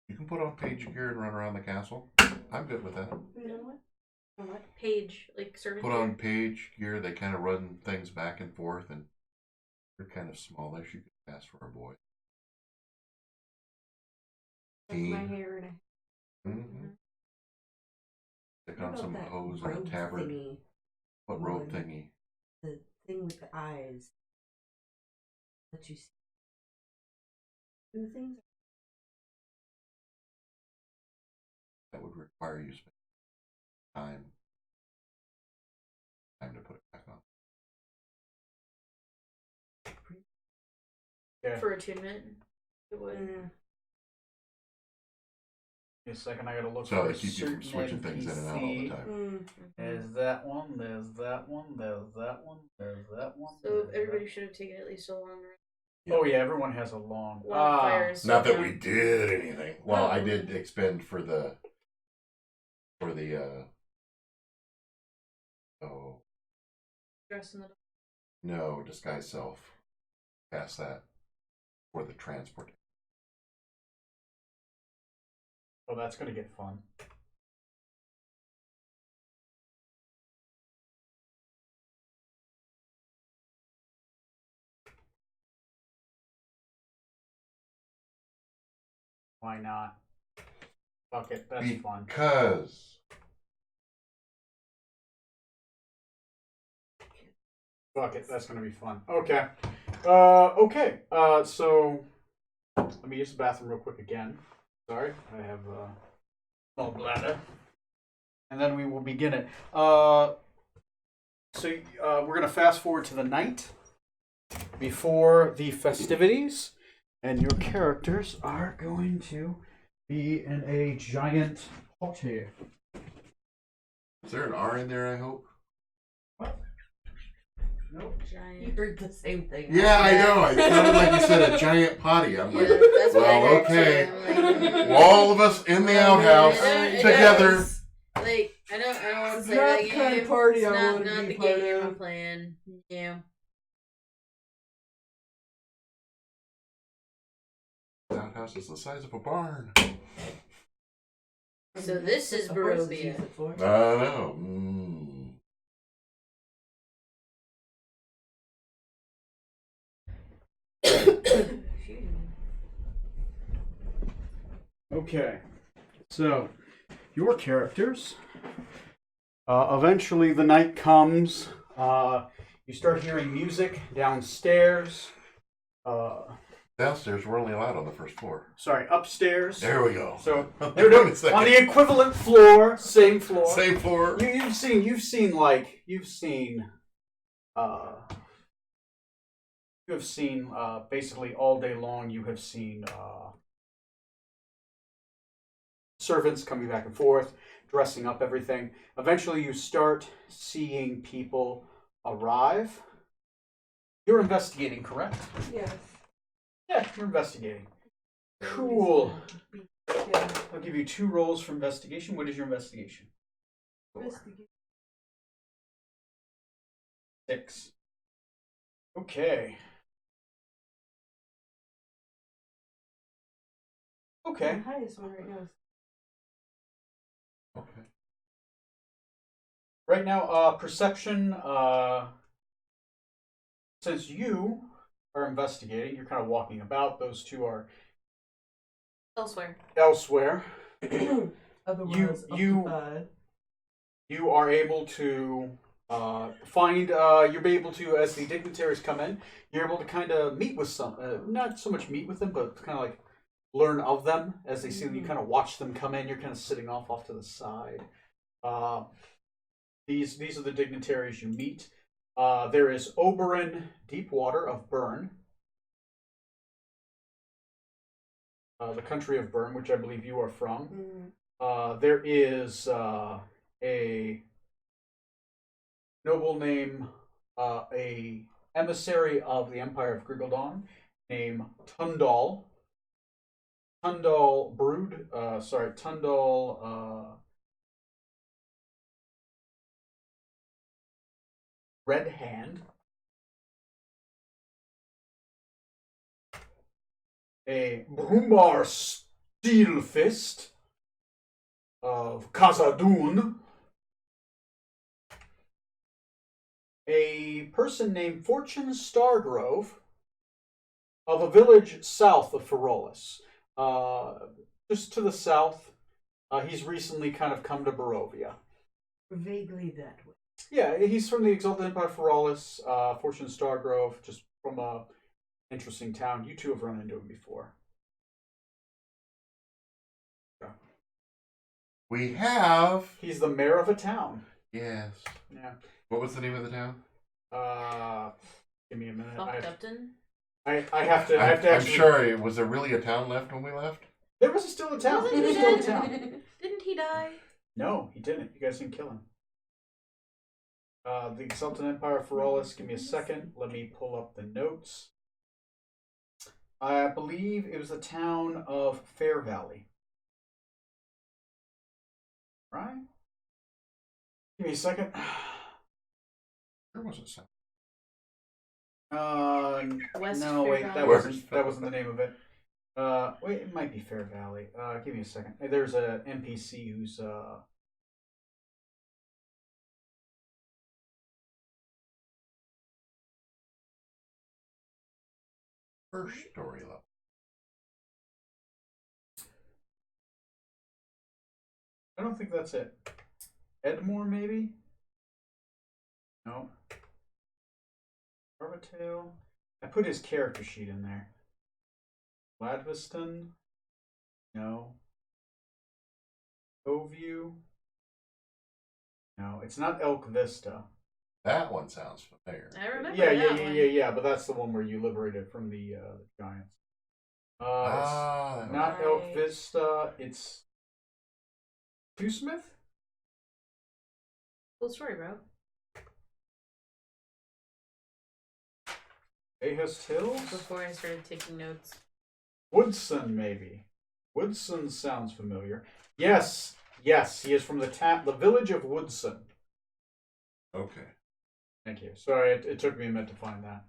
C: You can put on page gear and run around the castle. I'm good with that.
B: You know what? What? Page, like servant.
C: Put on page gear, they kind of run things back and forth, and they're kind of smallish. You could pass for a boy.
D: Like my hair and a
C: Mm-hmm. Stick
D: What
C: on
D: about
C: some
D: that
C: hose and a
D: robe
C: tabard.
D: thingy?
C: What robe
D: one?
C: thingy?
D: The thing with the eyes. let you see two things.
C: That would require you to spend time to put it back on.
A: Okay.
B: For attunement, it would.
A: Give me a second, I gotta look
C: So
A: for
C: they
A: a
C: keep you
A: certain
C: from switching things in and out all the
A: NPC.
C: time.
A: There's that one, there's that one, there's that one, there's that one.
B: So
A: there's
B: everybody
A: that.
B: should have taken at least so long.
A: Oh yeah, everyone has a long.
B: Wildfires.
C: Not that
B: Yeah.
C: we did anything. Well, I did expend for the
B: Dress in the
C: no, disguise self. Past that for the transport.
A: Oh, that's gonna get fun. Why not? Fuck it, that's fun.
C: Because
A: Fuck it, that's gonna be fun. Okay. Okay. So let me use the bathroom real quick again. Sorry, I have small bladder. And then we will begin it. So we're gonna fast forward to the night before the festivities, and your characters are going to be in a giant party.
C: is there an R in there? I hope.
A: Nope.
D: You
B: giant.
D: heard the same thing.
C: Yeah, I know. It sounded like you said a giant potty. I'm
B: Yeah,
C: like,
B: that's what I
C: well,
B: heard
C: okay.
B: too. I'm like,
C: All of us in the outhouse
B: It
C: together.
B: does. Like, I don't want to
E: It's
B: play
E: not
B: that
E: the
B: game.
E: kind of party
B: it's
E: I
B: not,
E: wanna
B: not
E: be
B: the
E: part
B: game
E: of.
B: I'm playing. Yeah.
C: The outhouse is the size of a barn.
B: So this is Barovia.
C: I know.
A: Okay, so your characters. Eventually, the night comes. You start hearing music downstairs.
C: Downstairs, we're only allowed on the first floor.
A: Sorry, upstairs.
C: There we go.
A: So
C: Wait
A: they're
C: a second.
A: on the equivalent floor, same floor.
C: Same floor.
A: You've seen basically all day long. You have seen servants coming back and forth, dressing up everything. Eventually, you start seeing people arrive. You're investigating, correct?
E: Yes.
A: Yeah, you're investigating. Cool.
E: Yeah.
A: I'll give you 2 rolls for investigation. What is your investigation? 6. Okay. Okay.
E: The highest one right now is
C: Okay.
A: Right now, perception. Since you are investigating, you're kind of walking about. Those 2 are
B: Elsewhere.
A: elsewhere.
E: otherwise
A: You-
E: occupied.
A: You are able to find. You're able to, as the dignitaries come in, you're able to kind of meet with some. Not so much meet with them, but kind of like learn of them as they see them. You kind of watch them come in. You're kind of sitting off to the side. These are the dignitaries you meet. There is Oberon Deepwater of Bern, the country of Bern, which I believe you are from. There is a noble named a emissary of the Empire of Grigaldon named Tundal. Tundal Red Hand. A Brumar Steelfist of Khazad-dûm. A person named Fortune Stargrove of a village south of Ferolis. Just to the south. He's recently kind of come to Barovia.
E: Vaguely that way.
A: Yeah, he's from the Exalted Empire Ferolis, Fortune Stargrove, just from interesting town. You two have run into him before.
C: We have.
A: He's the mayor of a town.
C: Yes.
A: Yeah.
C: What was the name of the town?
A: Give me a minute.
B: Fucked Upton.
A: I have to. I have to
C: I'm
A: actually.
C: sure. Was there really a town left when we left?
A: There was still a town.
B: Wasn't
A: There's
B: he
A: still a
B: dead?
A: town.
B: Didn't he die?
A: No, he didn't. You guys didn't kill him. The Exultant Empire for Feralis. Give me a second. Let me pull up the notes. I believe it was the town of Fair Valley. Right? Give me a second.
C: Where was it? Sound?
B: West
A: No,
B: Fair
A: wait,
B: Valley.
A: that
C: Where's
A: wasn't the name of it. Wait, it might be Fair Valley. Give me a second. There's a NPC who's
C: First story level.
A: I don't think that's it. Edmore, maybe? No. Arvatail. I put his character sheet in there. Gladveston? No. Oview? No, it's not Elk Vista.
C: That one sounds familiar.
B: I remember
A: Yeah,
B: that one.
A: yeah, but that's the one where you liberated from the giants. It's not Elk
B: Right.
A: Vista, it's Two Smith?
B: Cool story, bro.
A: Ahust Hills?
B: Before I started taking notes.
A: Woodson, maybe. Woodson sounds familiar. Yes, he is from the village of Woodson.
C: Okay.
A: Thank you. Sorry, it took me a minute to find that.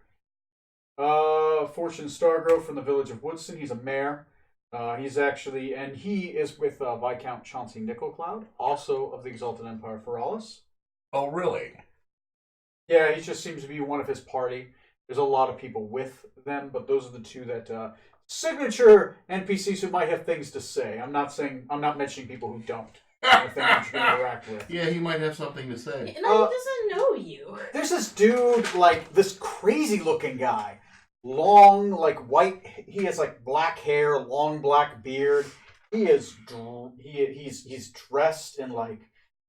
A: Fortune Stargrove from the village of Woodson. He's a mayor. He is with Viscount Chauncey Nickelcloud, also of the Exalted Empire Feralis.
C: Oh, really?
A: Yeah, he just seems to be one of his party. There's a lot of people with them, but those are the two that signature NPCs who might have things to say. I'm not mentioning people who don't. If they want you to interact with.
C: Yeah, he might have something to say.
B: No, he doesn't know you.
A: There's this dude, like this crazy looking guy, long, like white. He has like black hair, long black beard. He's dressed in like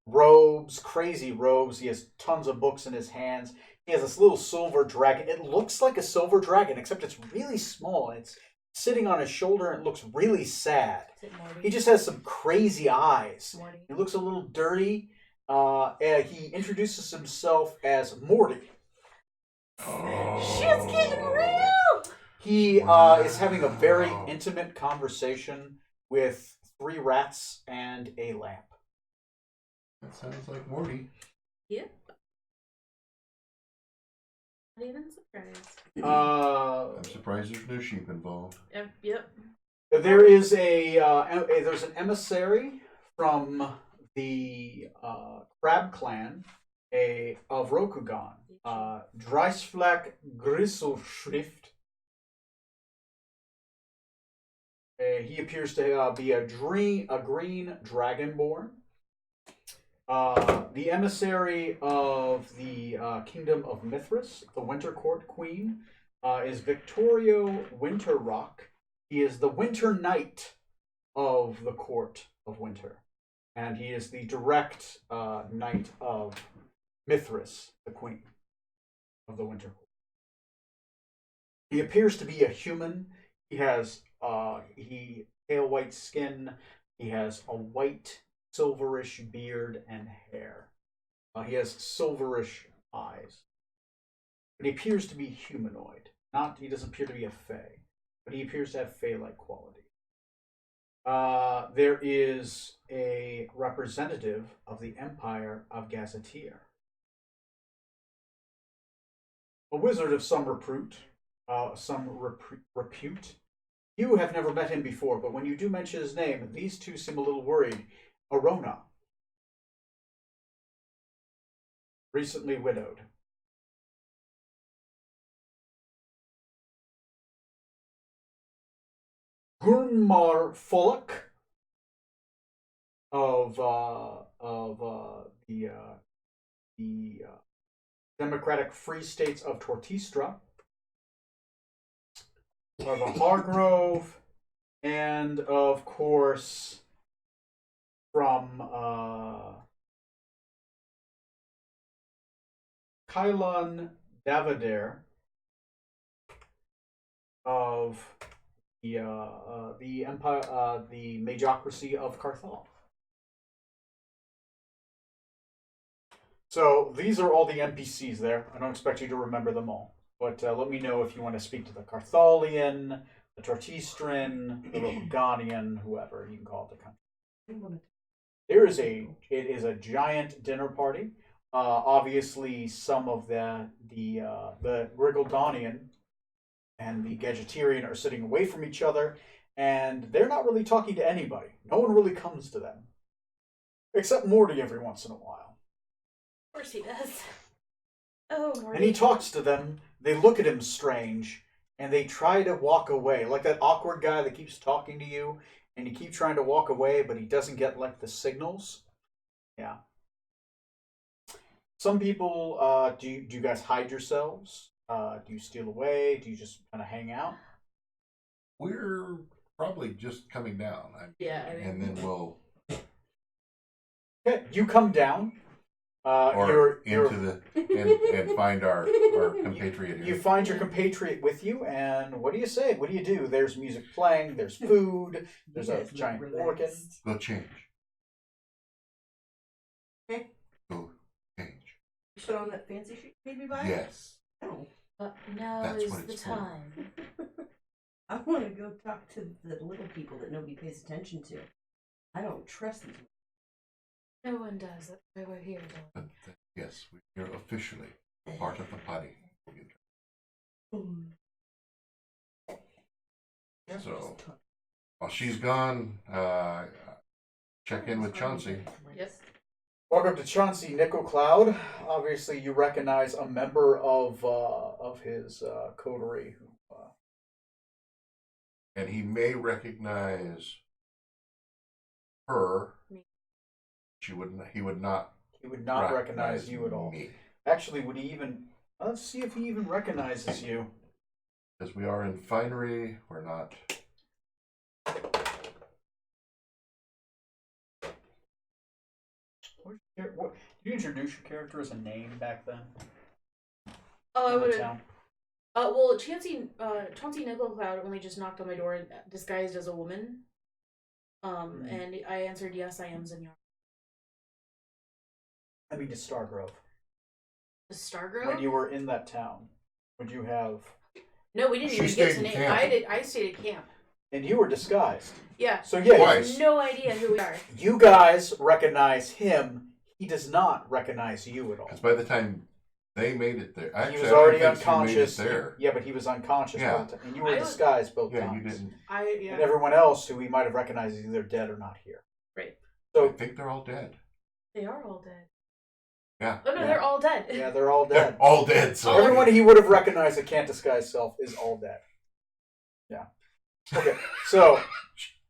A: robes, crazy robes. He has tons of books in his hands. He has this little silver dragon. It looks like a silver dragon, except it's really small. It's sitting on his shoulder and it looks really sad.
B: Is it Morty?
A: He just has some crazy eyes.
B: Morty.
A: He looks a little dirty. And he introduces himself as Morty.
C: Oh.
B: Shit's getting real!
A: He is having a very intimate conversation with 3 rats and a lamp.
C: That sounds like Morty.
B: Yep. Not even surprised.
C: I'm surprised there's no sheep involved.
B: Yep.
A: There is there's an emissary from the Crab Clan of Rokugan. Dreisfleck Grisselschrift. He appears to be a green dragonborn. The emissary of the Kingdom of Mithras, the Winter Court Queen, is Victorio Winterrock. He is the Winter Knight of the Court of Winter. And he is the direct knight of Mithras, the Queen of the Winter Court. He appears to be a human. He has pale white skin. He has a white silverish beard and hair. He has silverish eyes. But he appears to be humanoid. He doesn't appear to be a fae, but he appears to have fae-like qualities. There is a representative of the Empire of Gazetteer. A wizard of some repute. You have never met him before, but when you do mention his name, these two seem a little worried. Arona. Recently widowed. Gunmar Fullock of the Democratic Free States of Tortistra. Barbara Hargrove, and of course from Kylon Davadair of the Empire, the Majocracy of Carthal. So these are all the NPCs there. I don't expect you to remember them all, but let me know if you want to speak to the Carthalian, the Tortistran, the Roganian, whoever you can call it the country. It is a giant dinner party. Obviously, some of the Grigaldonian and the Gadgetarian are sitting away from each other, and they're not really talking to anybody. No one really comes to them, except Morty every once in a while.
B: Of course he does. Oh, Morty.
A: And he talks to them. They look at him strange, and they try to walk away, like that awkward guy that keeps talking to you, and you keep trying to walk away, but he doesn't get like the signals. Yeah. Some people, do you guys hide yourselves? Do you steal away? Do you just kind of hang out?
C: We're probably just coming down.
B: Yeah, I mean-
C: and then we'll
A: Okay, you come down.
C: or into the and find our compatriot here.
A: You find your compatriot with you, and what do you say? What do you do? There's music playing. There's food. There's
D: You
A: a
D: guys look
A: giant
D: relaxed.
A: organ.
C: We'll change.
E: Okay.
C: We'll change.
E: Put on that fancy sheet, maybe buy.
C: Yes.
E: Oh,
B: Now
C: That's
B: is
C: what
B: the
C: it's for.
B: time.
D: I want to go talk to the little people that nobody pays attention to. I don't trust these.
B: No one does. That's why we're here.
C: But yes, we're officially part of the party. So while she's gone, check in with Chauncey.
B: Yes.
A: Welcome to Chauncey Nickelcloud. Obviously, you recognize a member of his coterie.
C: And he may recognize her.
B: Me.
C: He would not.
A: He would not recognize you at all.
C: Me.
A: Actually, would he even? Let's see if he even recognizes you.
C: Because we are in finery, we're not.
A: What, did you introduce your character as a name back then?
B: Oh, I
A: in the
B: would have.
A: town?
B: Well, Chauncey Nickelcloud only just knocked on my door disguised as a woman. And I answered, yes, I am Zenyatta.
A: I mean, to Stargrove.
B: The Stargrove?
A: When you were in that town, would you have?
B: No, we didn't
C: She
B: even
C: stayed
B: get to
C: in
B: name.
C: camp.
B: I stayed at camp.
A: And you were disguised.
B: Yeah.
A: So yeah,
C: Twice.
B: No idea who we are.
A: you guys recognize him. He does not recognize you at all.
C: Because by the time they made it there, actually,
A: He was
C: I don't
A: already
C: think she
A: unconscious.
C: Made it there.
A: Yeah, but he was unconscious
C: Yeah.
A: by the time. And you were
B: I was-
A: disguised both
C: Yeah,
A: times.
C: you didn't.
B: Yeah.
A: And everyone else who we might have recognized is either dead or not here.
B: Right.
C: I
A: So
C: think they're all dead.
B: They are all dead.
C: Yeah.
B: Oh no,
A: Yeah.
B: they're all dead.
A: yeah, they're all
C: They're
A: dead.
C: all dead. So
A: Everyone he would have recognized that can't disguise self is all dead. Yeah. Okay, so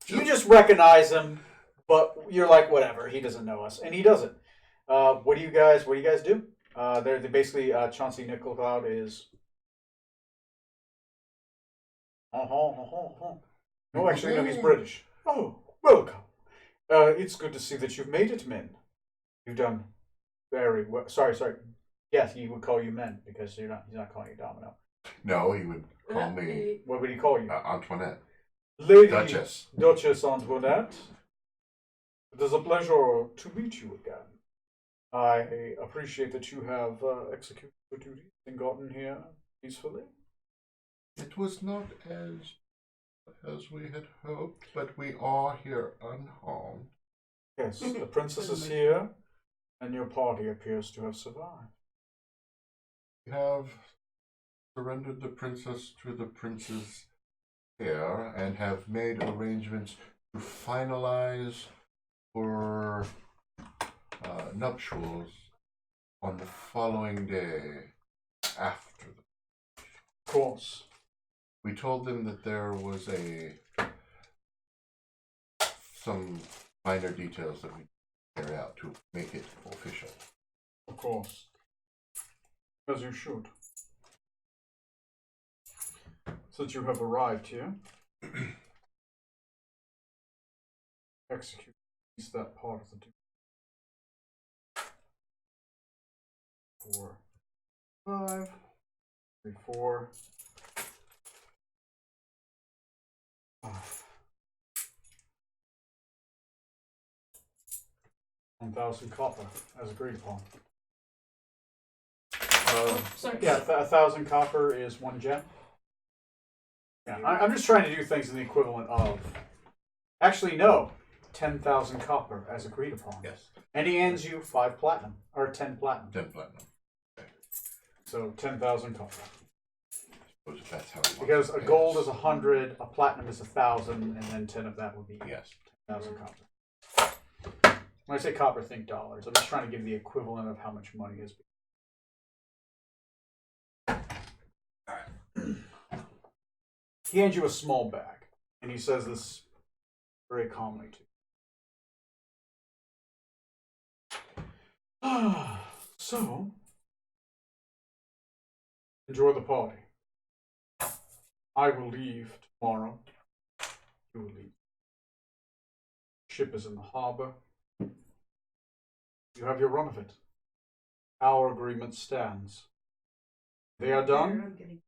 A: you just recognize him, but you're like, whatever, he doesn't know us, and he doesn't. What do you guys do? They're basically Chauncey Nickelcloud is. Oh, actually, no, he's British. Oh, welcome. It's good to see that you've made it, men. You've done very well. Sorry. Yes, he would call you men because he's not calling you Domino.
C: No, he would call me
A: What would he call you?
C: Antoinette.
A: Lady
C: Duchess.
A: Duchess Antoinette. It is a pleasure to meet you again. I appreciate that you have executed your duties and gotten here peacefully.
C: It was not as we had hoped, but we are here unharmed.
A: Yes, the princess is here, and your party appears to have survived.
C: We have surrendered the princess to the prince's care and have made arrangements to finalize for nuptials on the following day after the.
A: Of course.
C: We told them that there was some minor details that we carry out to make it official.
A: Of course. As you should. since you have arrived here, execute at least that part of the duty. 4, 5, 3, 4. 1,000 copper, as agreed upon.
B: Sorry.
A: Yeah, 1,000 copper is 1 gem. Yeah, I'm just trying to do things in the equivalent of. Actually, no, 10,000 copper, as agreed upon.
C: Yes.
A: And he hands you 5 platinum, or 10 platinum.
C: 10 platinum. Okay.
A: So 10,000 copper.
C: Suppose if that's how he wants
A: Because
C: to
A: a
C: pay
A: gold
C: us.
A: is 100, a platinum is 1,000, and then 10 of that would be
C: Yes.
A: 10,000 copper. When I say copper, think dollars. I'm just trying to give the equivalent of how much money is. He hands you a small bag, and he says this very calmly to you. So, enjoy the party. I will leave tomorrow. You will leave. Ship is in the harbor. You have your run of it. Our agreement stands. They are done.
D: I'm getting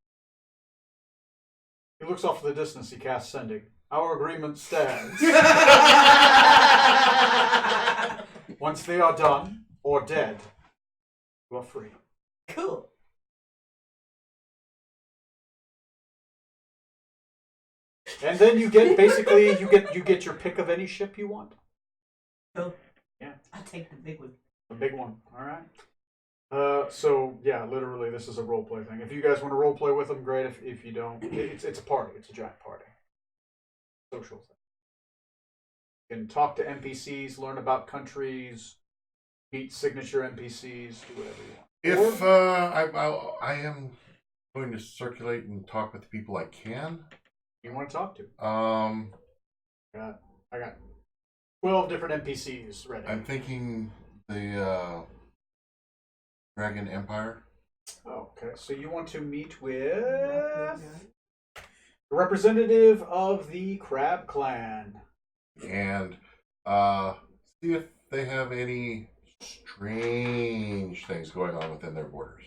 A: He looks off to the distance. He casts sending. Our agreement stands. Once they are done or dead, you are free.
E: Cool.
A: And then you get basically you get your pick of any ship you want.
E: Cool.
A: Yeah.
E: I'll take the big one.
A: A big one. All right. So yeah, literally, this is a role play thing. If you guys want to role play with them, great. If you don't, it's a party. It's a giant party. Social thing. You can talk to NPCs, learn about countries, meet signature NPCs, do whatever you want.
C: If I am going to circulate and talk with the people I can.
A: You want to talk to?
C: Um,
A: I got 12 different NPCs ready.
C: I'm thinking the Dragon Empire.
A: Okay, so you want to meet with the representative of the Crab Clan.
C: And see if they have any strange things going on within their borders.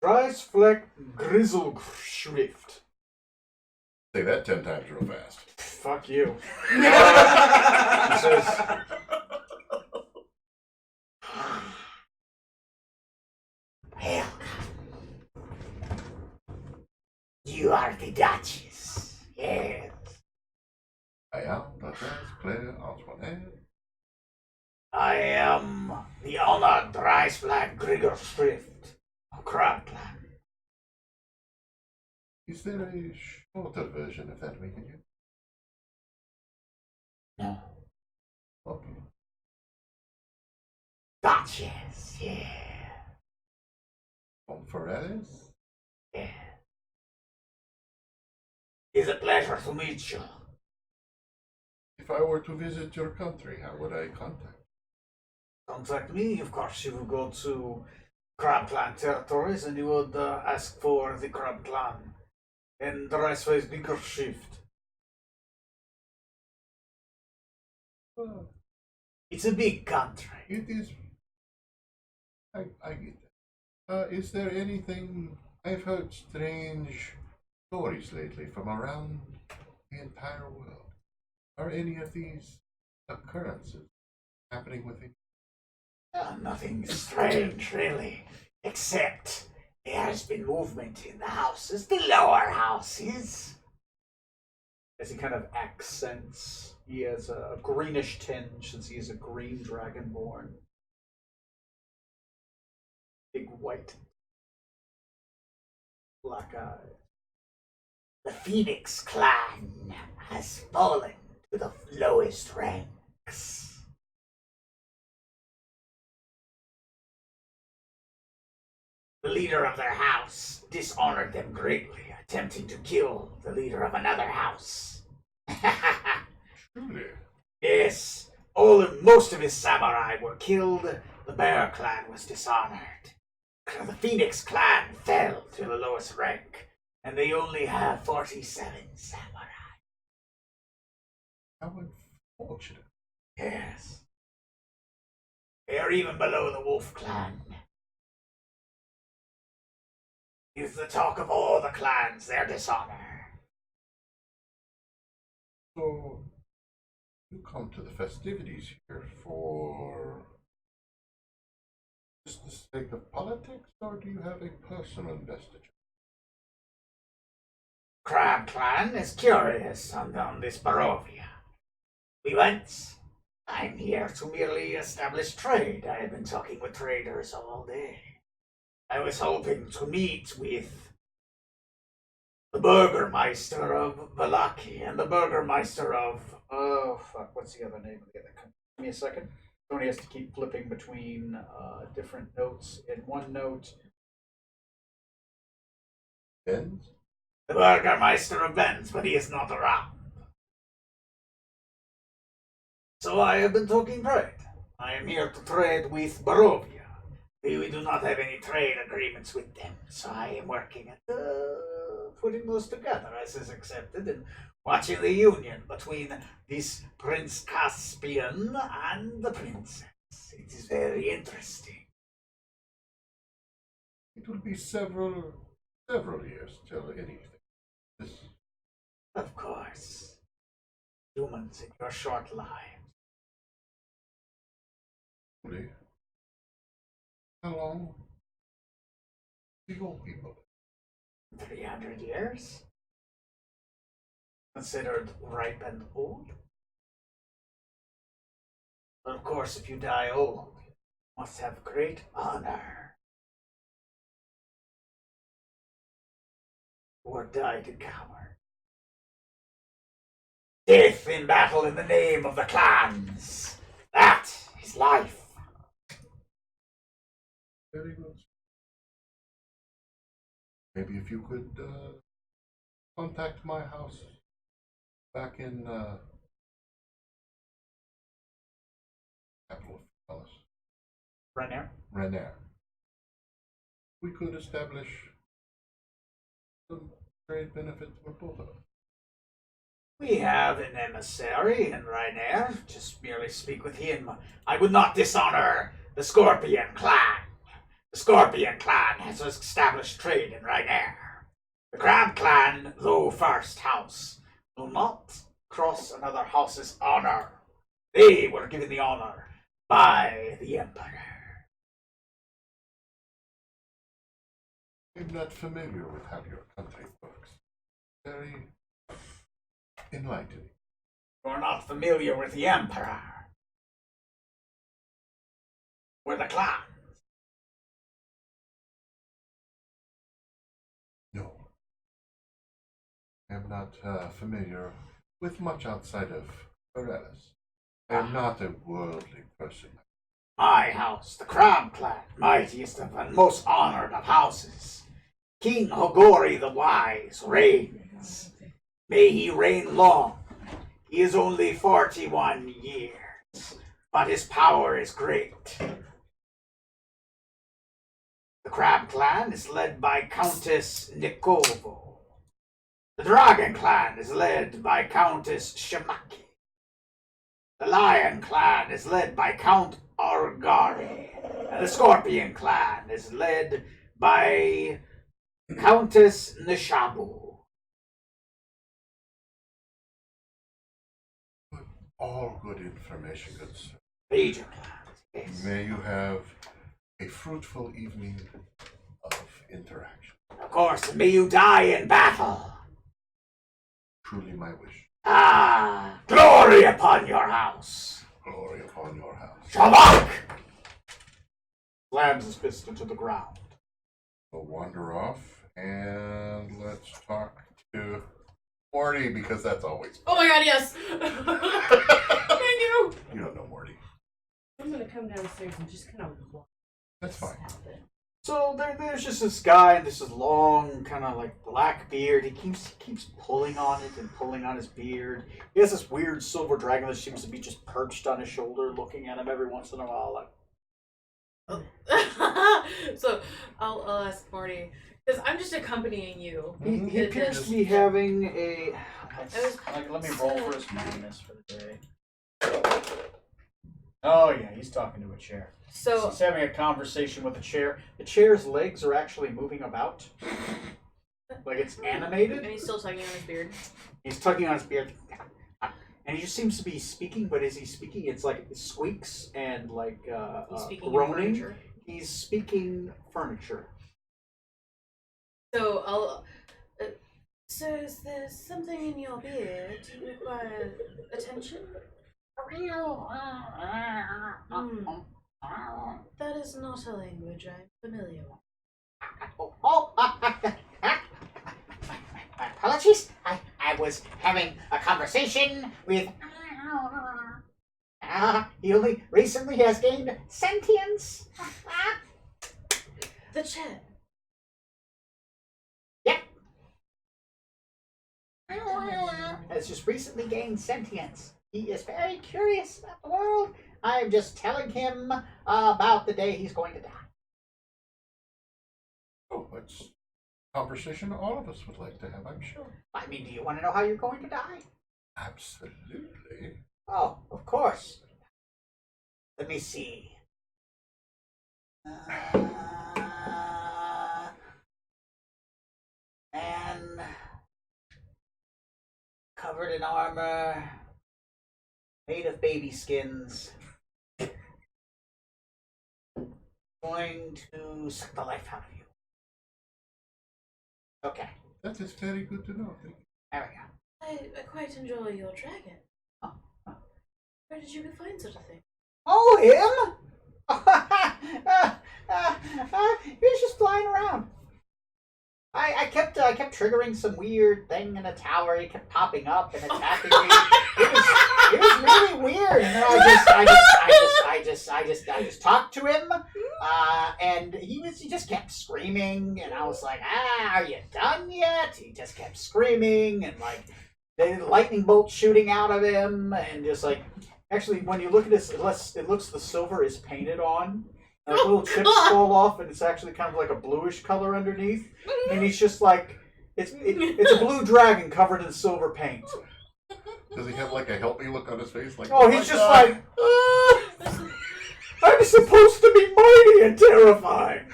A: Dreisfleck Grizzleschrift.
C: Say that 10 times real fast.
A: Fuck you. He says,
F: Welcome. You are the Duchess. Yes.
C: I am Duchess Claire Antoinette.
F: I am the honored Dreisflag Grigor Swift of Crab Clan.
C: Is there a shorter version of that we can use?
F: No.
C: Okay.
F: Duchess, yeah.
C: Conference?
F: Yeah. It's a pleasure to meet you.
C: If I were to visit your country, how would I contact?
F: Contact me, of course. You will go to Crab Clan territories and you would ask for the Crab Clan and the Dreisflag Grigor Swift.
C: Well,
F: It's a big country.
C: it is. I get that. Is there anything? I've heard strange stories lately from around the entire world. Are any of these occurrences happening within?
F: Nothing strange, really, except there has been movement in the houses, the lower houses.
A: as he kind of accents, he has a greenish tinge since he is a green dragonborn. Big white, black eyes.
F: The Phoenix clan has fallen to the lowest ranks. The leader of their house dishonored them greatly, attempting to kill the leader of another house.
C: Truly.
F: Yes, most of his samurai were killed. The Bear clan was dishonored. The Phoenix clan fell to the lowest rank, and they only have 47 samurai.
C: How unfortunate.
F: Yes. They are even below the Wolf Clan. Is the talk of all the clans their dishonor.
C: So, you come to the festivities here for just the sake of politics, or do you have a personal vestige?
F: Crab Clan is curious on this Barovia. We went. I'm here to merely establish trade. I have been talking with traders all day. I was hoping to meet with the Burgermeister of Valaki and the Burgermeister of...
A: Oh, fuck. What's the other name of the other country? Give me a second. Tony has to keep flipping between different notes. In one note,
C: Benz?
F: The Burgermeister of Benz, but he is not around. So I have been talking trade. I am here to trade with Barovia. We do not have any trade agreements with them, so I am working at putting those together as is accepted and watching the union between this Prince Caspian and the princess. It is very interesting.
C: It will be several years till anything. This,
F: Of course. Humans in your short lives.
C: really. How long? The old people.
F: 300 years? Considered ripe and old? But of course, if you die old, you must have great honor. Or die to coward. Death in battle in the name of the clans. That is life.
C: Very good. Maybe if you could contact my house back in capital of Alice,
A: right now.
C: Renair. We could establish some trade benefits for both of us.
F: We have an emissary in Rainier. Just merely speak with him. I would not dishonor the Scorpion clan. The Scorpion clan has established trade in Rainier. The Crab clan, though first house, will not cross another house's honor. They were given the honor by the Emperor.
C: I'm not familiar with how your country works. Very enlightening.
F: You are not familiar with the Emperor. We're the clan.
C: No. I am not familiar with much outside of Morellis. I am not a worldly person.
F: My house, the Crab clan, mightiest of and most honored of houses. King Hogori the Wise reigns. May he reign long. He is only 41 years, but his power is great. The Crab clan is led by Countess Nikovo. The Dragon clan is led by Countess Shimaki. The Lion clan is led by Count Argari. And the Scorpion clan is led by Countess Nishabu.
C: All good information, good sir.
F: Major clans, yes.
C: May you have a fruitful evening of interaction.
F: Of course, and may you die in battle.
C: Truly my wish.
F: Ah, glory upon your house.
C: Glory upon your house.
F: Shavak!
A: Slams his fist into the ground.
C: We'll wander off and let's talk to Morty because that's always
B: Oh my god, yes! Thank you!
C: You don't know Morty.
D: I'm gonna come downstairs and just kind of watch
C: That's
D: this
C: fine.
D: happen.
A: So there's just this guy, and this is long, kind of like black beard. He keeps pulling on it and pulling on his beard. He has this weird silver dragon that seems to be just perched on his shoulder, looking at him every once in a while. Like,
B: So I'll ask Marty, Because I'm just accompanying you.
A: He appears to be having a.
G: Let me roll for his madness for the day. Oh yeah, he's talking to a chair.
B: So
A: He's having a conversation with the chair. The chair's legs are actually moving about, like it's animated.
B: and he's still tugging on his beard.
A: He's tugging on his beard, and he just seems to be speaking. But as he's speaking, it's like squeaks and like
B: He's speaking in
A: groaning.
B: furniture.
A: He's speaking furniture.
B: So I'll. Sir, is there something in your beard you require attention? That is not a language I'm familiar with.
F: My apologies. I was having a conversation with. He only recently has gained sentience.
B: The chair.
F: Yep. Has just recently gained sentience. He is very curious about the world. I'm just telling him about the day he's going to die.
C: Oh, that's a conversation all of us would like to have, I'm sure.
F: I mean, do you want to know how you're going to die?
C: Absolutely.
F: Oh, of course. Let me see. Man, covered in armor, made of baby skins, going to suck the life out of you. Okay,
C: That is very good to know. Thank you.
F: there we go.
B: I quite enjoy your dragon.
F: Oh.
B: Where did you find such a thing?
F: Oh, him? He was just flying around. I kept triggering some weird thing in a tower. He kept popping up and attacking me. It was really weird. And then I just talked to him, and he just kept screaming, and I was like, are you done yet? He just kept screaming, and like the lightning bolt shooting out of him, and just like. Actually, when you look at this, it looks the silver is painted on. Like little chips fall off, and it's actually kind of like a bluish color underneath. And he's just like, it's a blue dragon covered in silver paint.
C: Does he have like a help me look on his face? Like,
A: Oh,
C: my
A: he's just
C: God.
A: like, I'm supposed to be mighty and terrifying.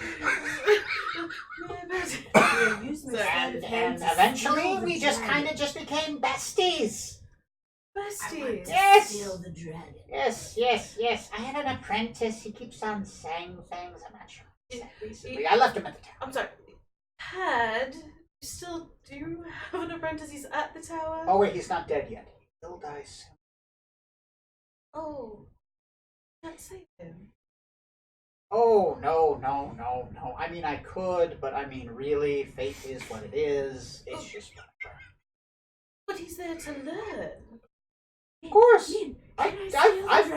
F: And eventually, we just kind of just became besties.
B: Besties.
F: Yes.
D: Steal the dragon.
F: Yes. I had an apprentice. He keeps on saying things. I'm not sure. What he said recently. I left him at the tower.
B: I'm sorry. Had you still do have an apprentice? He's at the tower.
F: Oh wait, he's not dead yet. He'll die soon.
B: Oh, can't save him.
F: Oh no. I mean, I could, but I mean, really, fate is what it is. It's just whatever.
B: But he's there to learn.
F: Of course.
B: I'm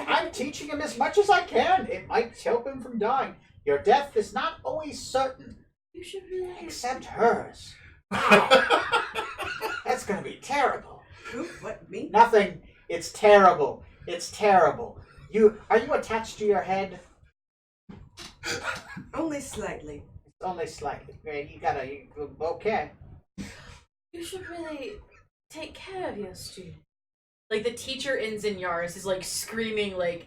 F: I'm teaching him as much as I can. It might help him from dying. Your death is not always certain,
B: You should really.
F: except hers. Wow. That's gonna be terrible.
E: Who? What? Me?
F: Nothing. It's terrible. It's terrible. Are you attached to your head?
E: Only slightly.
F: Only slightly. Okay.
B: You should really take care of your student. Like the teacher in Zinyaris is like screaming, like,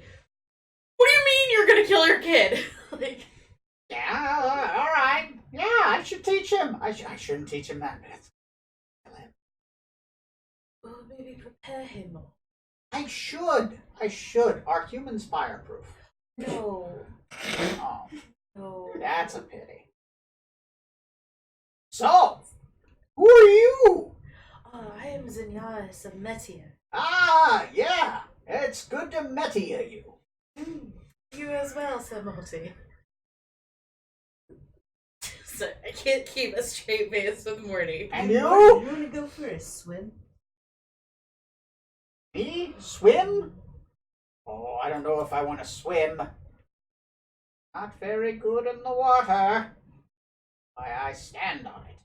B: "What do you mean you're gonna kill your kid?" Like,
F: Yeah. All right. Yeah, I should teach him. I shouldn't teach him that.
B: well, maybe prepare him more.
F: I should. Are humans fireproof?
B: No,
F: Oh,
B: no.
F: that's a pity. So, who are you?
B: I am Zinyaris of Metia.
F: Ah, yeah. It's good to meet you.
B: You as well, Sir Morty. So I can't keep a straight face with Morty.
F: And
E: You
F: you?
E: want to go first, Swim?
F: Me? Swim? Oh, I don't know if I want to swim. Not very good in the water. Why, I stand on it.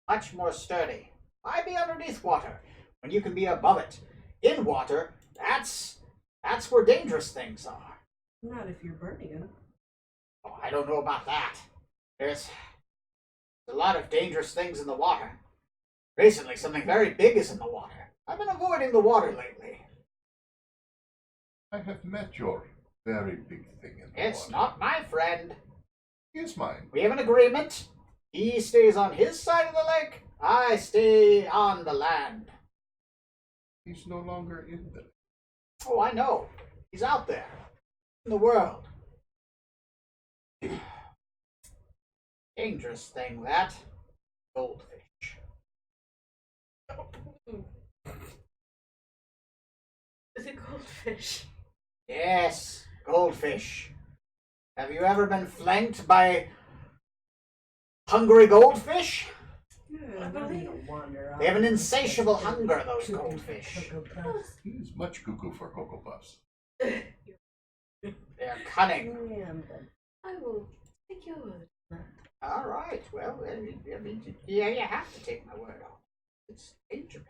F: Much more sturdy. Why be underneath water when you can be above it? In water, that's where dangerous things are.
E: Not if you're burning him.
F: Oh, I don't know about that. There's A lot of dangerous things in the water. Recently, something very big is in the water. I've been avoiding the water lately.
C: I have met your very big thing in the
F: It's
C: water.
F: not my friend.
C: He is mine.
F: We have an agreement. He stays on his side of the lake. I stay on the land.
C: He's no longer in the...
F: Oh, I know. He's out there. In the world. Dangerous thing, that. Goldfish.
B: Is it goldfish?
F: Yes, goldfish. Have you ever been flanked by hungry goldfish?
E: I believe
F: They have an insatiable hunger, those goldfish.
C: He is much cuckoo for Cocoa Puffs.
F: They're cunning.
B: I will take your word.
F: All right. Well, I mean, yeah, you have to take my word on it. It's dangerous.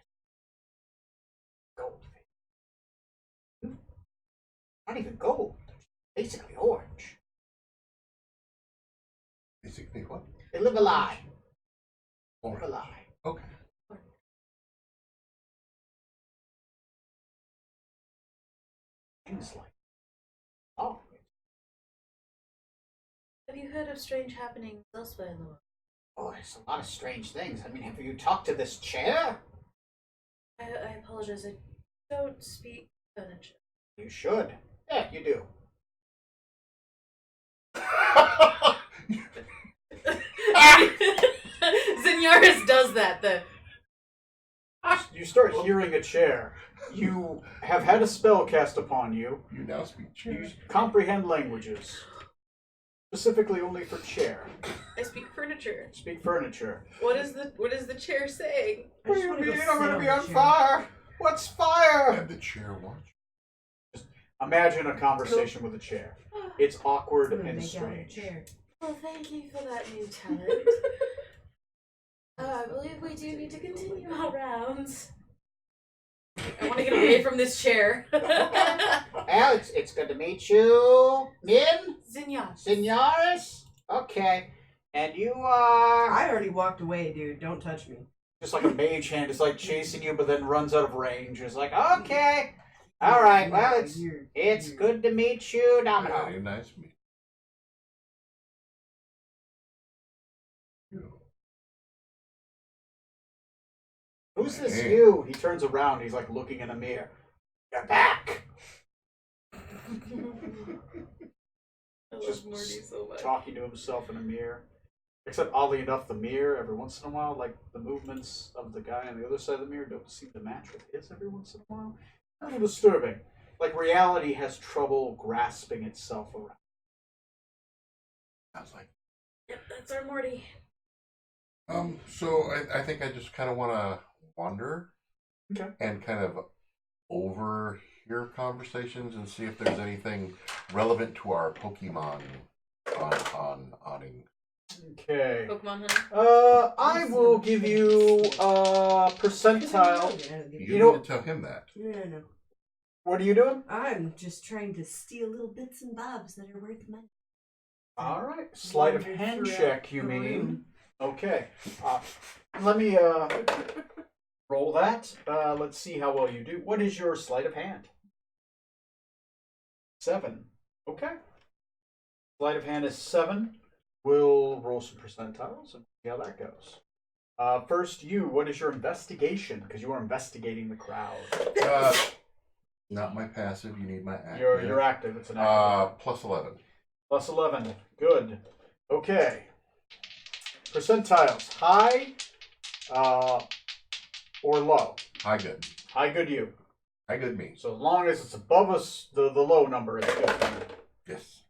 F: Goldfish. Not even gold. Basically orange.
C: Basically what?
F: They live a lie. Live a
C: Orange.
F: lie.
C: Okay.
F: Things like. Oh.
B: Have you heard of strange happenings elsewhere in the world?
F: Oh, there's a lot of strange things. I mean, have you talked to this chair?
B: I apologize. I don't speak furniture.
F: You should. Yeah, you do.
B: Zinyaris does that.
A: You start hearing a chair. You have had a spell cast upon you.
C: You now speak
A: You
C: cheers.
A: comprehend languages. Specifically only for chair.
B: I speak furniture.
A: Speak furniture.
B: What is the chair saying?
E: I just wanna go sit
F: I'm gonna
E: on
F: be
E: the
F: on
E: chair.
F: fire. What's fire?
C: And the chair watch.
A: Imagine a conversation with a chair. It's awkward
E: I'm gonna
A: and
E: make out a
A: strange.
E: chair.
B: Well, thank you for that new talent. I believe we do need to continue our rounds. I want to get away from this chair.
F: Well, it's good to meet you, Min
B: Zinyaris.
F: Signaris. Okay, and you are
E: I already walked away, dude. Don't touch me.
A: Just like a mage hand is like chasing you, but then runs out of range. It's like,
F: okay. All right. Well,
E: You're-
F: it's
E: you're-
F: good to meet you, Domino.
C: Very nice meet you.
A: who's this
C: Hey.
A: you? He turns around. He's like looking in a mirror.
F: You're back.
B: I
A: Just
B: love Morty so much.
A: Talking to himself in a mirror. Except oddly enough, the mirror every once in a while, like the movements of the guy on the other side of the mirror, don't seem to match with his every once in a while. A little disturbing. Like reality has trouble grasping itself around.
C: Sounds like.
B: Yep, that's our Morty.
C: So I think I just kind of want to wander
A: Okay.
C: and kind of overhear conversations and see if there's anything relevant to our Pokemon awning.
A: Okay.
B: Pokemon Hunter.
A: I will give you a percentile.
C: You
A: know-
C: need to tell him that.
E: No.
A: What are you doing?
E: I'm just trying to steal little bits and bobs that are worth money.
A: All right. Sleight of
E: Wandered
A: hand
E: throughout
A: check, you
E: the
A: mean?
E: room.
A: Okay. Let me roll that. Let's see how well you do. What is your sleight of hand? 7. Okay. Sleight of hand is 7. We'll roll some percentiles and see how that goes. First, what is your investigation? Because you are investigating the crowd.
C: Not my passive. You need my active.
A: You're active. It's an active.
C: Plus 11.
A: Plus 11. Good. Okay. Percentiles. High or low?
C: High good.
A: High, good you.
C: High good me.
A: So as long as it's above us, the low number, it's good for you.
C: Yes.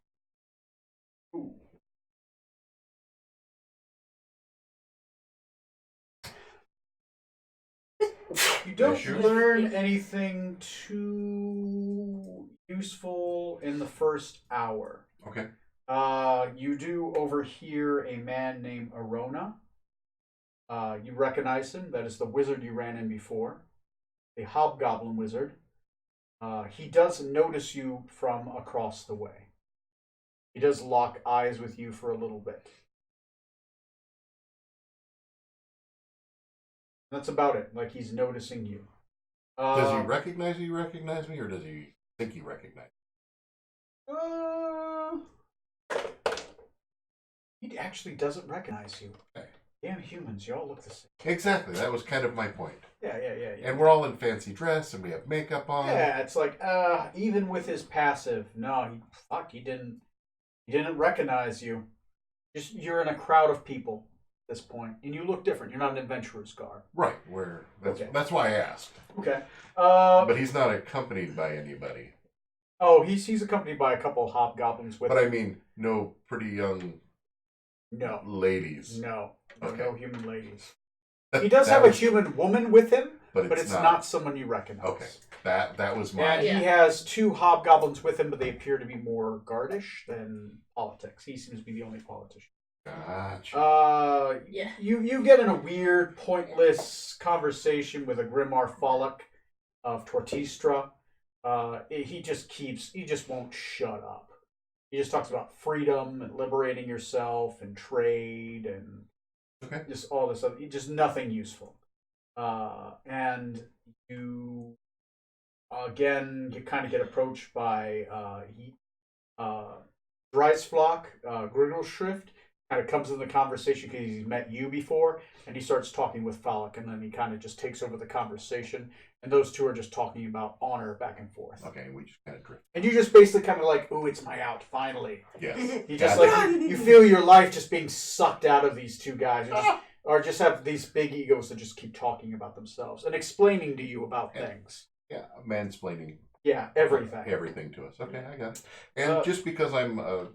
A: Ooh. You don't
C: Yes, you-
A: learn anything too useful in the first hour.
C: Okay.
A: You do overhear a man named Arona. You recognize him. That is the wizard you ran in before. The hobgoblin wizard. He does notice you from across the way. He does lock eyes with you for a little bit. That's about it. Like he's noticing you.
C: Does he recognize me, or does he think he recognizes
A: He actually doesn't recognize you.
C: Okay.
A: Damn humans, you all look the same.
C: me? Exactly. That was kind of my point.
A: Yeah.
C: And we're all in fancy dress, and we have makeup on.
A: Yeah, it's like, even with his passive, no, he didn't recognize you. Just you're in a crowd of people at this point, and you look different. You're not an adventurer's guard.
C: Right. That's why I asked.
A: Okay.
C: But he's not accompanied by anybody.
A: Oh, he's accompanied by a couple of hobgoblins with
C: But
A: him.
C: I mean, no pretty young
A: No.
C: ladies.
A: No.
C: Okay.
A: No human ladies. He does have a human woman with him, but it's not someone you recognize.
C: Okay. That was my.
A: And he has two hobgoblins with him, but they appear to be more guardish than politics. He seems to be the only politician.
C: Gotcha.
B: Yeah.
A: You get in a weird, pointless conversation with a Grimar Follick of Tortistra. He just won't shut up. He just talks about freedom and liberating yourself and trade and just all this stuff. Just nothing useful. And you again, you kind of get approached by Dreisflock, Griggleshrift, kind of comes in the conversation because he's met you before, and he starts talking with Follick, and then he kind of just takes over the conversation, and those two are just talking about honor back and forth.
C: Okay, we just kind of drift.
A: And you just basically kind of like, ooh, it's my out, finally.
C: Yes.
A: You just you feel your life just being sucked out of these two guys, or just have these big egos that just keep talking about themselves and explaining to you about things.
C: Yeah, mansplaining.
A: Yeah, everything.
C: Everything to us. Okay, I got it. And just because I'm a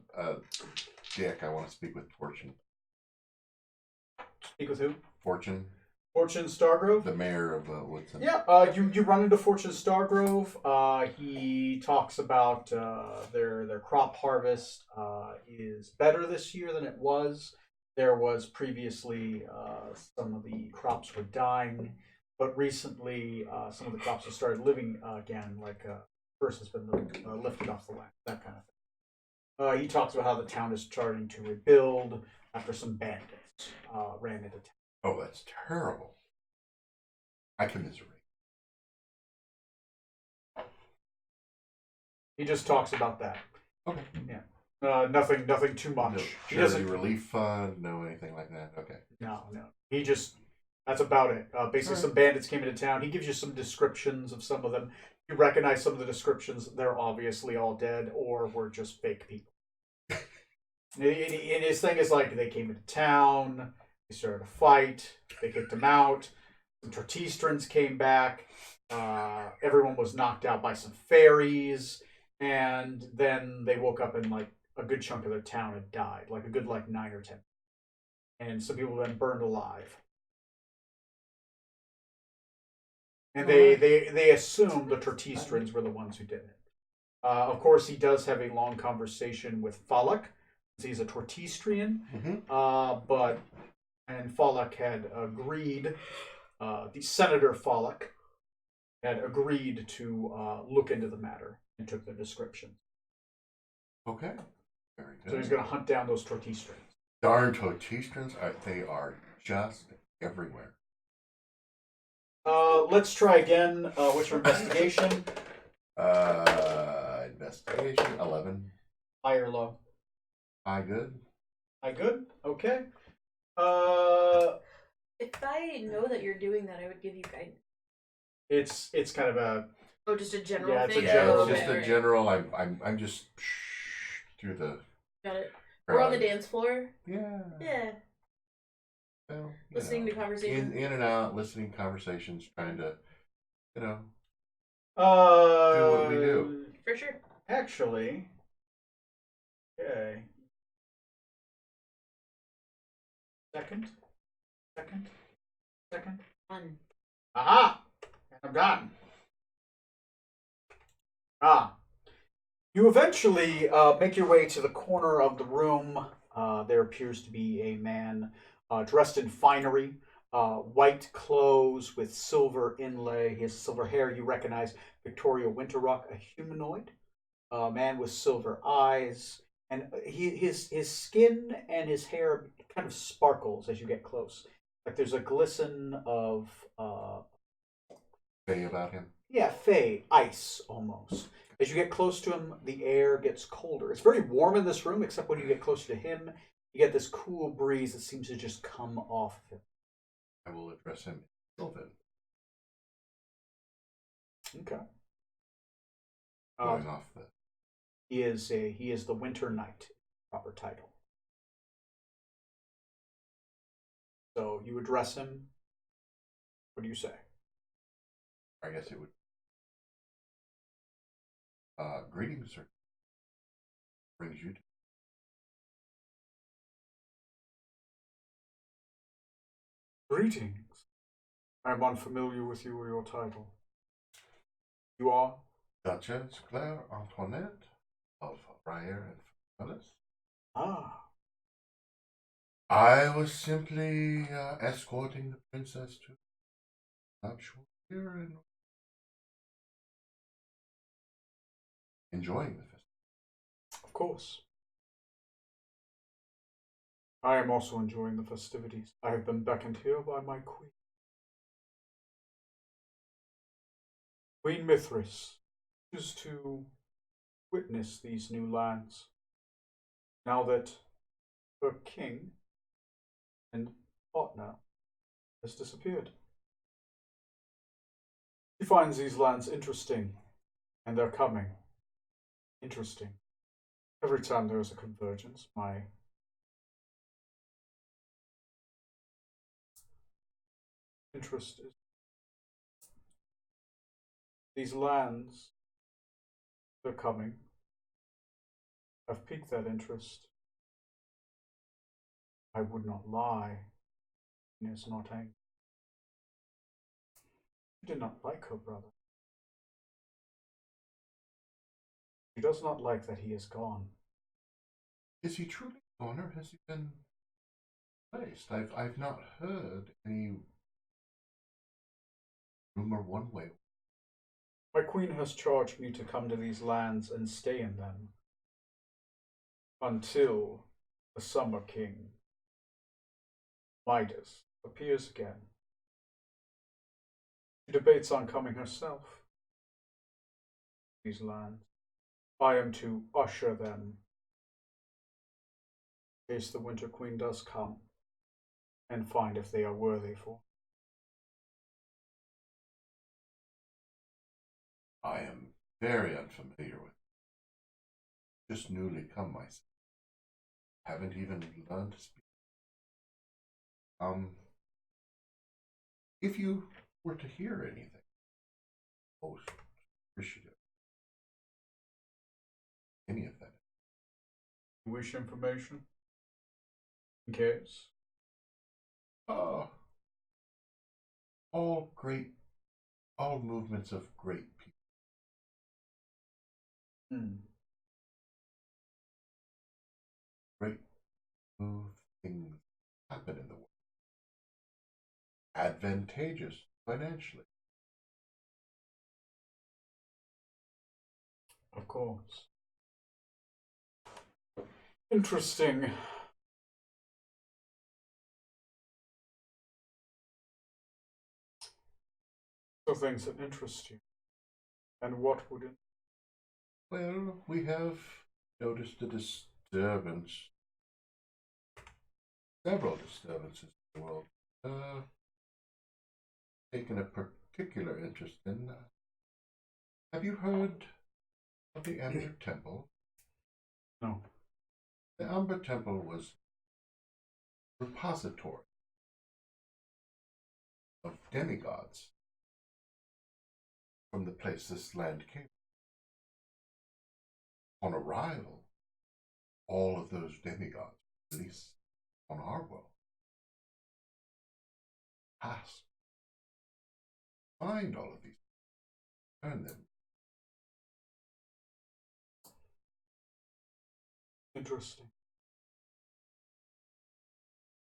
C: dick, I want to speak with Fortune.
A: Speak with who?
C: Fortune,
A: Stargrove?
C: the mayor of Woodson.
A: Yeah, you run into Fortune Stargrove. He talks about their crop harvest is better this year than it was. There was previously some of the crops were dying, but recently some of the crops have started living again, like curse has been lifted off the land, that kind of thing. He talks about how the town is starting to rebuild after some bandits ran into town.
C: Oh, that's terrible. I commiserate.
A: He just talks about that.
C: Okay.
A: Yeah. Nothing too much.
C: No
A: He
C: charity
A: doesn't.
C: relief fund, no anything like that. Okay.
A: No. He just. That's about it. Basically, some bandits came into town. He gives you some descriptions of some of them. You recognize some of the descriptions. They're obviously all dead or were just fake people. And his thing is like they came into town. They started a fight. They kicked him out. Some Tortistrans came back. Everyone was knocked out by some fairies. And then they woke up and like a good chunk of their town had died. Like a good 9 or 10. And some people have been burned alive. And they assumed the Tortistrans were the ones who did it. Of course, he does have a long conversation with Follick. He's a Tortistrian.
C: Mm-hmm.
A: And Follick had agreed, the Senator Follick had agreed to look into the matter and took the description.
C: Okay. Very good.
A: So he's going to hunt down those Tortistrans.
C: Darn Tortistrans, they are just everywhere.
A: Let's try again. What's your investigation?
C: Investigation 11.
A: High or low?
C: High good.
A: High good? Okay.
B: If I know that you're doing that, I would give you guidance.
A: It's kind of a
B: Just a general
A: Yeah, it's a
B: thing.
A: general
B: Oh,
C: It's just
B: okay,
C: a
B: right.
C: general. I'm just through the.
B: Got it. We're on the
C: crowd.
B: dance floor.
C: Yeah.
B: Yeah.
C: Well, you
B: Listening
C: know,
B: to conversation.
C: in and out, listening conversations, trying to, do
A: what
C: we do.
B: For sure.
A: Actually, okay. Second.
B: Fun.
A: Aha! I'm done. You eventually make your way to the corner of the room. There appears to be a man dressed in finery, white clothes with silver inlay. His silver hair, you recognize Victoria Winterrock, a humanoid, a man with silver eyes, and his skin and his hair kind of sparkles as you get close. Like there's a glisten of
C: Say about him.
A: yeah, fey, ice almost. As you get close to him, the air gets colder. It's very warm in this room, except when you get closer to him, you get this cool breeze that seems to just come off of him.
C: I will address him in Sylvan.
A: Okay.
C: Going off the.
A: He is the Winter Knight, proper title. So you address him. What do you say?
C: I guess it would. Greetings, sir. Brings you to.
A: Greetings. I am unfamiliar with you or your title. You are?
C: Duchess Claire Antoinette of Ryer and Phyllis.
A: Ah,
C: I was simply escorting the princess to nuptial here and enjoying the festival.
A: of course. I am also enjoying the festivities. I have been beckoned here by my queen. Queen Mithras wishes to witness these new lands. Now that her king and partner has disappeared. She finds these lands interesting, and they're coming. Interesting. Every time there is a convergence, my interest is these lands, they're coming. I've piqued that interest. I would not lie. He is not angry. She did not like her brother. She does not like that he is gone.
C: Is he truly gone, or has he been placed? I've not heard any rumor one way.
A: My queen has charged me to come to these lands and stay in them until the Summer King, Midas, appears again. She debates on coming herself to these lands. I am to usher them in case the Winter Queen does come and find if they are worthy for.
C: I am very unfamiliar with it. Just newly come myself. Haven't even learned to speak. If you were to hear anything, most appreciative. Any of that.
A: You wish information? In case?
C: All movements of great people. Great move things happen in the world. Advantageous financially.
A: Of course. Interesting. So things that interest you. And what would it?
C: Well, we have noticed a disturbance. Several disturbances in the world. Taken a particular interest in. Have you heard of the Amber Temple?
A: No.
C: The Amber Temple was a repository of demigods from the place this land came. On arrival, all of those demigods, at least on our world, pass. Find all of these, turn them.
A: Interesting.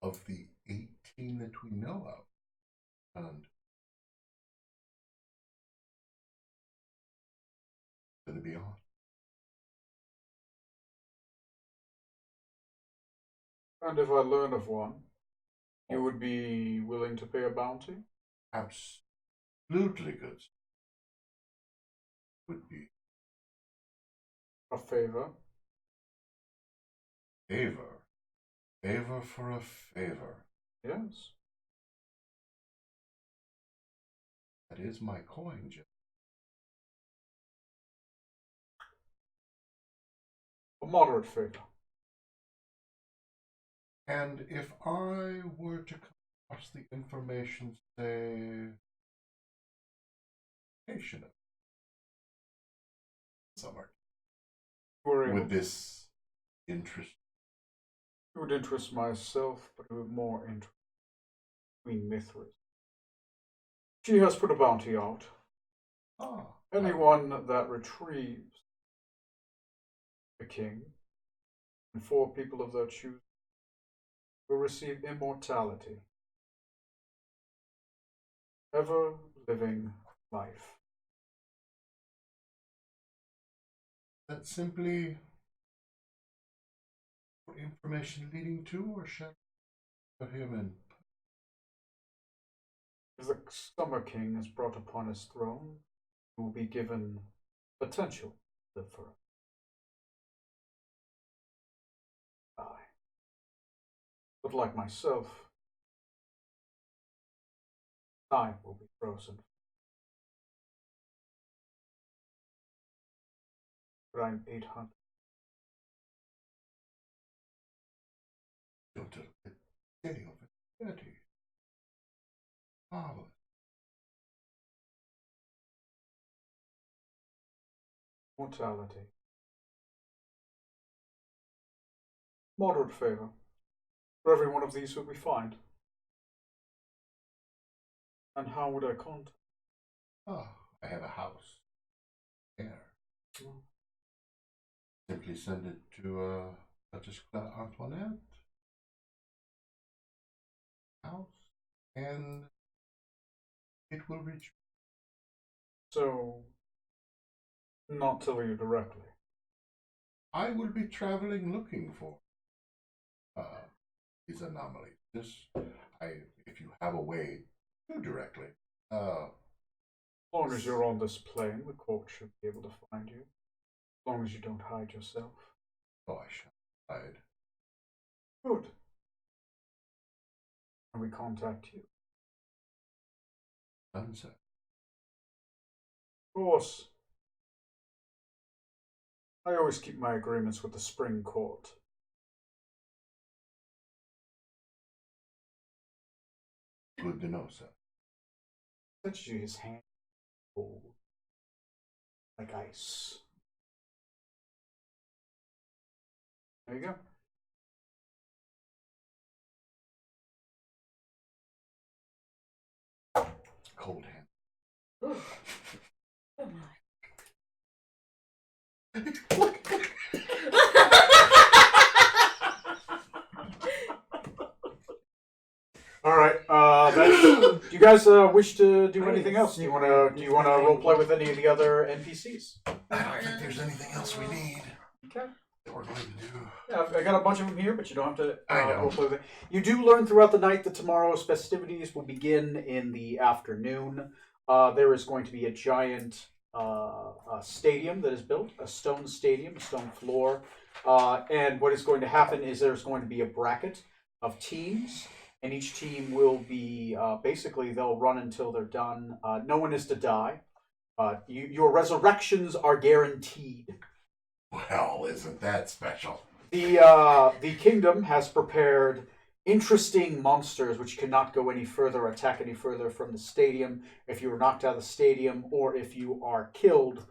C: Of the 18 that we know of, and to the beyond.
A: And if I learn of one, You would be willing to pay a bounty?
C: Absolutely good. Would be
A: A favor?
C: favor. Favor for a favor.
A: Yes.
C: That is my coin, Jim.
A: A moderate favor.
C: And if I were to come across the information, say, location of summer, would this interest?
A: It would interest myself, but it would more interest Queen Mithras. She has put a bounty out. Anyone that retrieves the king and 4 people of their choosing will receive immortality. Ever living life.
C: That simply information leading to, or shall I put him in?
A: If the Summer King is brought upon his throne, he will be given potential to live forever. But like myself, time will be frozen. But I'm 800.
C: Until the day of eternity. Marvelous.
A: Mortality. Moderate favor. For every one of these would be fine. And how would I contact?
C: I have a house there. Simply send it to Duchess Antoinette house, and it will reach.
A: So, not tell you directly.
C: I will be traveling looking for these anomalies. If you have a way to directly.
A: As long as you're on this plane, the court should be able to find you. As long as you don't hide yourself.
C: Oh, I shall hide.
A: Good. And we contact you.
C: Sunset.
A: Of course. I always keep my agreements with the Spring Court.
C: Good to know, sir.
A: Essentially, his hand cold, like ice. There you go.
C: Cold hand.
B: Oh my.
A: All right. Do you guys wish to do anything else? Do you want to role play with any of the other NPCs?
C: I don't think there's anything else we need.
A: Okay.
C: That we're going to do.
A: Yeah, I got a bunch of them here, but you don't have to
C: I know.
A: role play with it. You do learn throughout the night that tomorrow's festivities will begin in the afternoon. There is going to be a giant stadium that is built, a stone stadium, a stone floor. And what is going to happen is there's going to be a bracket of teams. And each team will be basically they'll run until they're done. No one is to die. Your resurrections are guaranteed.
C: Well, isn't that special?
A: The kingdom has prepared interesting monsters which cannot go any further, attack any further from the stadium. If you are knocked out of the stadium, or if you are killed,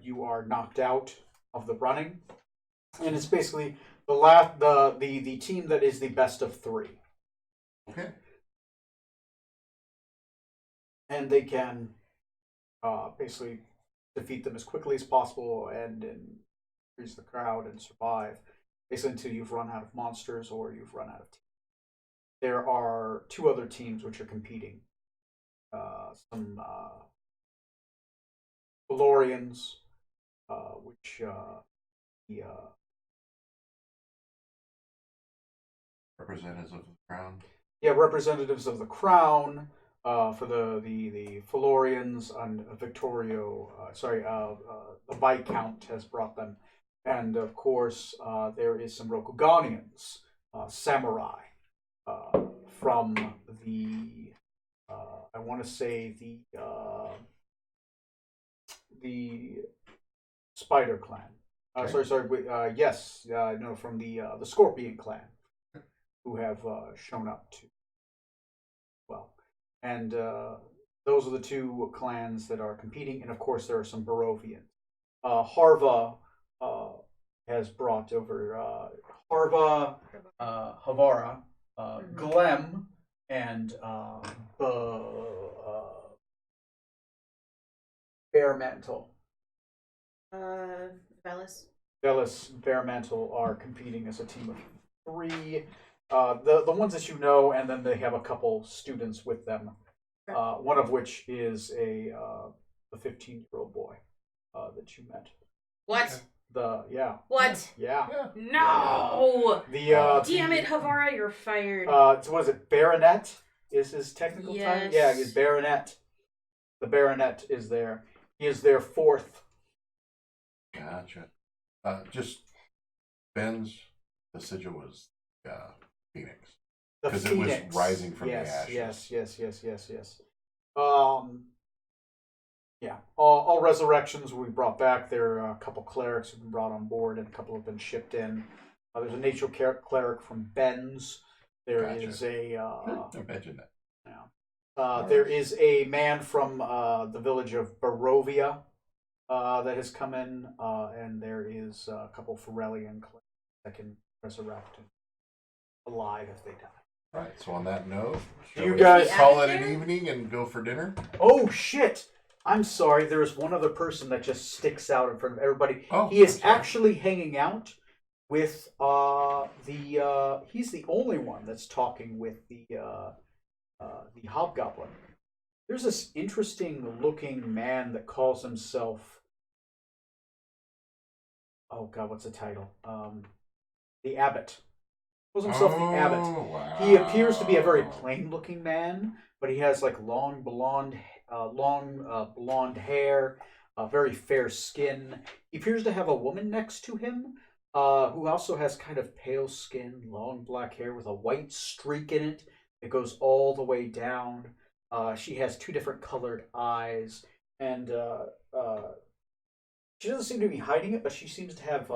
A: you are knocked out of the running. And it's basically the team that is the best of 3.
C: Okay.
A: And they can basically defeat them as quickly as possible and increase the crowd and survive, basically until you've run out of monsters or you've run out of teams. There are 2 other teams which are competing. Some Valorians, which the
C: Representatives of the crown.
A: representatives of the crown, for the Florians and Victorio. The Viscount has brought them, and of course there is some Rokuganians, samurai, from the I want to say the Spider Clan.
C: Okay.
A: No, from the Scorpion Clan, who have shown up to well, and those are the two clans that are competing, and of course there are some Barovians. Harva has brought over Havara, Glem, and Bearmantle.
B: Velis.
A: Velis, Bearmantle are competing as a team of 3. The ones that you know, and then they have a couple students with them. One of which is a 15-year-old boy that you met.
B: What?
A: What?
C: Yeah.
B: No! Damn it,
A: the,
B: Havara, you're fired.
A: So was it Baronet? Is his technical title? Yeah, he's Baronet. The Baronet is there. He is their 4th.
C: Gotcha. Just Ben's the sigil was Phoenix. Because it was rising from the ashes.
A: Yes. All resurrections will be brought back. There are a couple clerics who've been brought on board, and a couple have been shipped in. There's a nature cleric from Ben's. There is a.
C: Imagine that.
A: Yeah. There is a man from the village of Barovia that has come in, and there is a couple Ferellian clerics that can resurrect alive if they die.
C: Right. So on that note,
A: You guys
C: call it an evening and go for dinner?
A: Oh shit! I'm sorry. There's one other person that just sticks out in front of everybody.
C: Oh,
A: he is
C: I'm sorry.
A: actually hanging out with he's the only one that's talking with the hobgoblin. There's this interesting looking man that calls himself, oh god, what's the title? The Abbot. Calls himself the Abbot.
C: Wow.
A: He appears to be a very plain looking man, but he has like long blonde hair, very fair skin. He appears to have a woman next to him, who also has kind of pale skin, long black hair with a white streak in it. It goes all the way down. She has 2 different colored eyes, and she doesn't seem to be hiding it, but she seems to have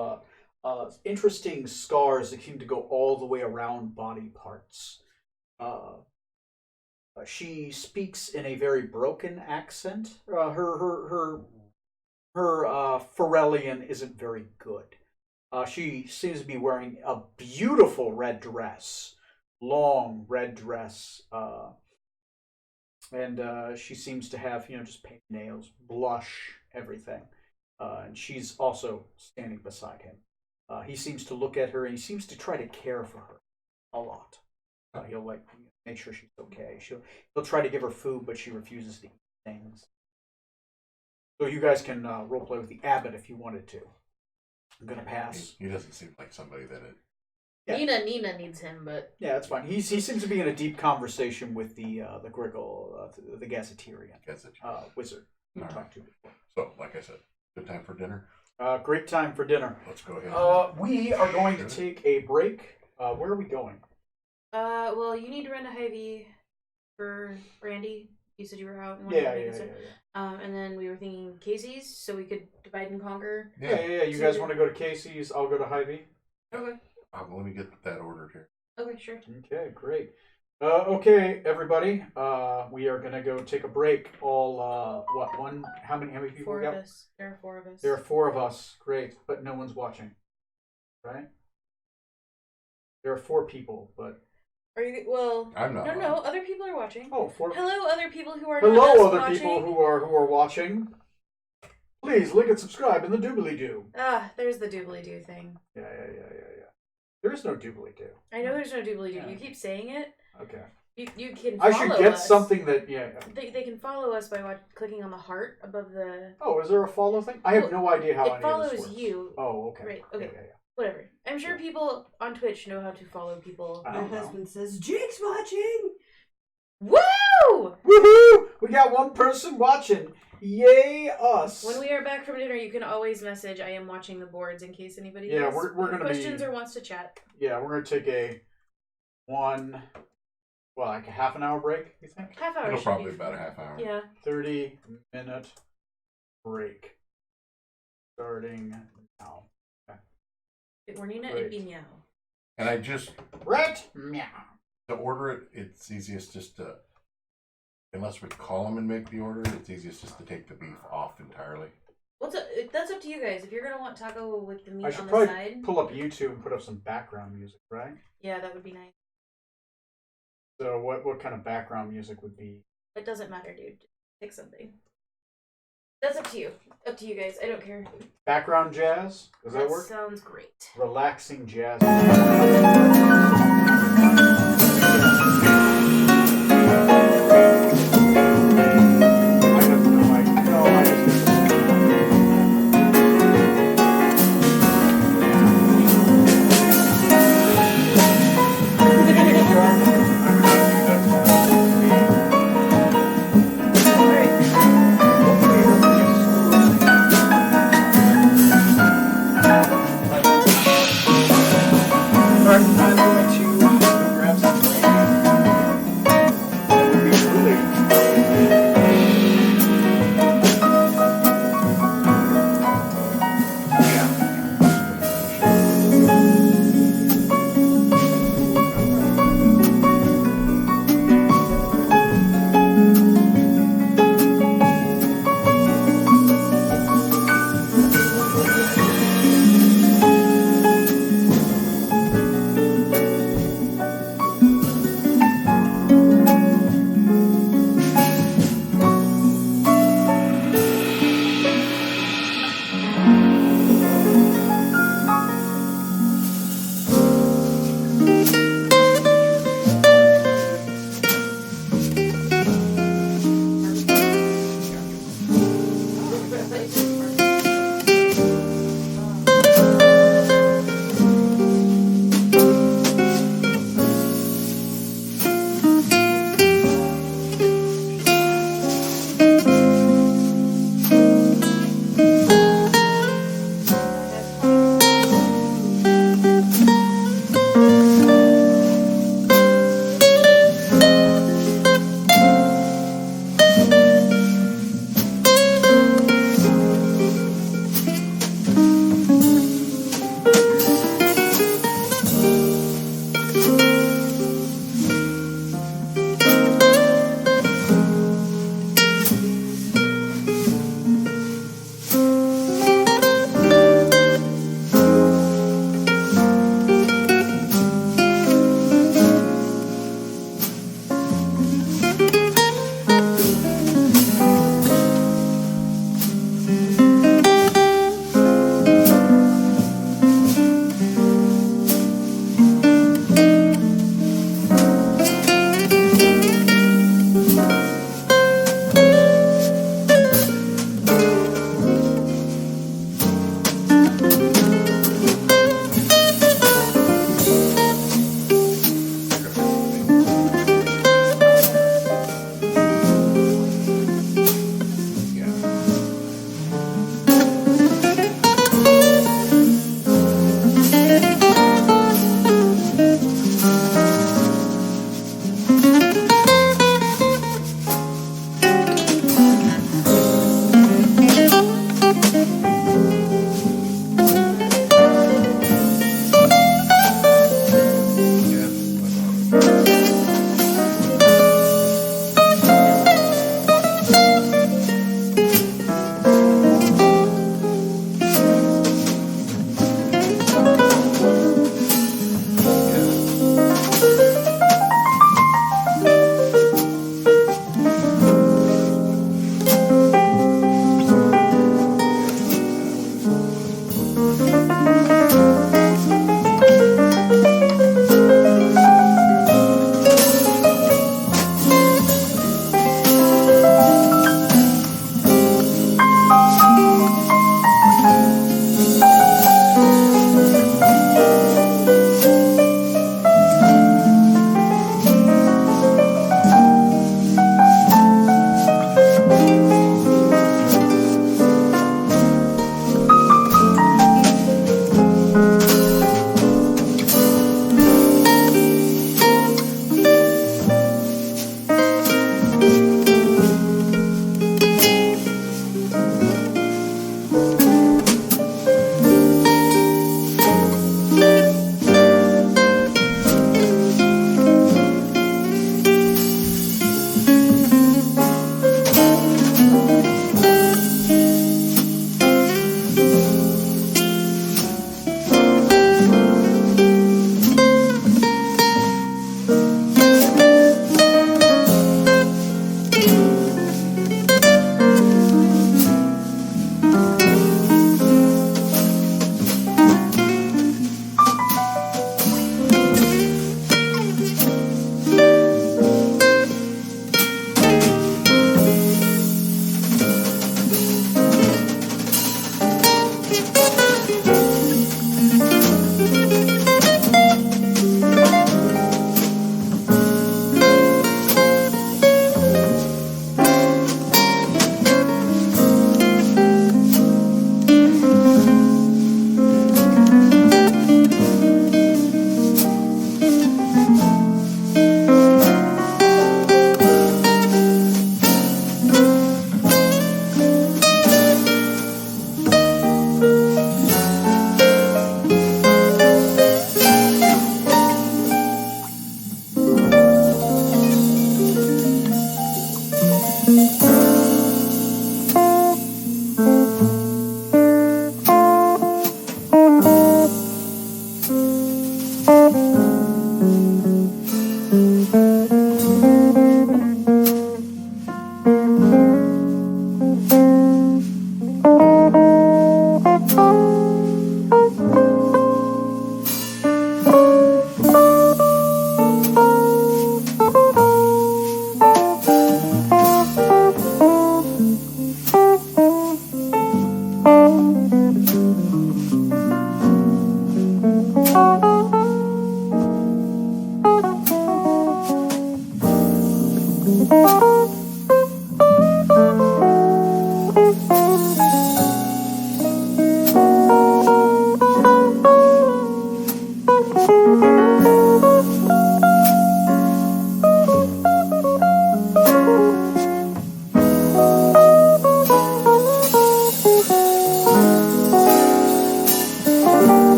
A: interesting scars that seem to go all the way around body parts. She speaks in a very broken accent. Her Ferellian isn't very good. She seems to be wearing a beautiful red dress, long red dress, and she seems to have just paint nails, blush, everything. And she's also standing beside him. He seems to look at her, and he seems to try to care for her a lot. He'll make sure she's okay. He'll try to give her food, but she refuses to eat things. So you guys can roleplay with the Abbot if you wanted to. I'm gonna pass.
C: He doesn't seem like somebody that it.
A: Yeah.
B: Nina needs him, but
A: Yeah, that's fine. He seems to be in a deep conversation with the Griggle, the Gazetterian wizard we talked to before.
C: So, like I said, good time for dinner.
A: Great time for dinner.
C: Let's go ahead.
A: We are going to take a break. Where are we going?
B: well, you need to run to Hy-Vee for Randy. You said you were out. And
A: Yeah.
B: And then we were thinking Casey's, so we could divide and conquer.
A: Yeah. You guys want to go to Casey's? I'll go to Hy-Vee.
B: Okay.
C: Let me get that ordered here.
B: Okay, sure.
A: Okay, great. Okay, everybody. We are gonna go take a break. All how many people
B: Four
A: we got?
B: of us. There are 4 of us.
A: There are 4 of us. Great, but no one's watching. Right? There are 4 people, but
B: Are you? Well,
C: I'm not.
B: no. Other people are watching.
A: oh, 4.
B: Hello, other people who are not
A: Hello,
B: us
A: other
B: watching.
A: people who are watching. Please like and subscribe in the doobly doo.
B: There's the doobly-doo thing.
A: Yeah. There is no doobly doo.
B: I know there's no doobly-doo.
A: Yeah.
B: You keep saying it.
A: Okay.
B: You can
A: I
B: follow
A: should get
B: us.
A: something that
B: They can follow us by clicking on the heart above the...
A: Oh, is there a follow thing? I have no idea how
B: It
A: any of
B: follows
A: this works.
B: you.
A: Oh, okay.
B: Right, okay.
A: Yeah.
B: Whatever. I'm sure people on Twitch know how to follow people.
A: I
E: My
A: don't know.
E: husband says, Jake's watching!
B: Woo!
F: Woohoo! We got one person watching. Yay us!
B: When we are back from dinner, you can always message. I am watching the boards in case anybody
A: Yeah,
B: has
A: we're gonna
B: questions
A: be-
B: or wants to chat.
A: Yeah, we're gonna take like a half an hour break. You think?
B: Half hour.
C: It'll
B: should
C: probably
B: be
C: about a
B: fine.
C: half hour.
B: Yeah.
A: 30-minute break. Starting now.
B: Warnina
A: Great.
B: Ibimeow.
C: And I just
F: Right? Meow.
C: to order it, it's easiest just to, unless we call them and make the order, it's easiest just to take the beef off entirely.
B: That's up to you guys. If you're gonna want taco with the meat
A: I should
B: on the
A: probably
B: side,
A: pull up YouTube and put up some background music, right?
B: yeah, that would be nice.
A: So what kind of background music would be?
B: It doesn't matter, dude. Pick something. That's up to you. Up to you guys. I don't care.
A: Background jazz? Does that work?
B: Sounds great.
A: Relaxing jazz. I have no idea. No, I just
G: Alright, I'm going to go grab some break. That would be really.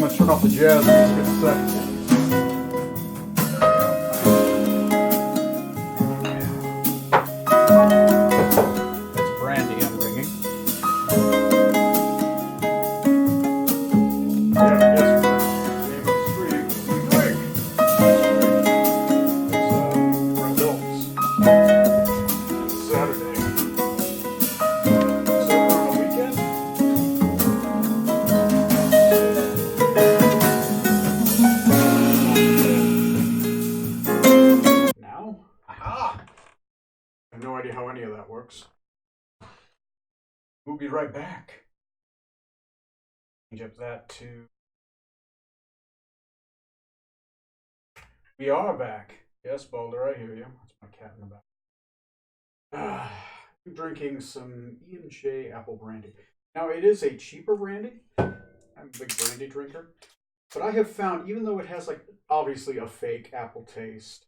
A: gonna turn off the jazz music in a second. That's brandy I'm bringing. Yeah, I guess we're game of the street. We drink. It's for adults. Saturday. So on the weekend. Now? Aha! I have no idea how any of that works. We'll be right back. Change up that to. We are back. Yes, Boulder, I hear you. That's my cat in the back. I'm drinking some E&J apple brandy. Now, it is a cheaper brandy. I'm a big brandy drinker. But I have found, even though it has, like, obviously a fake apple taste,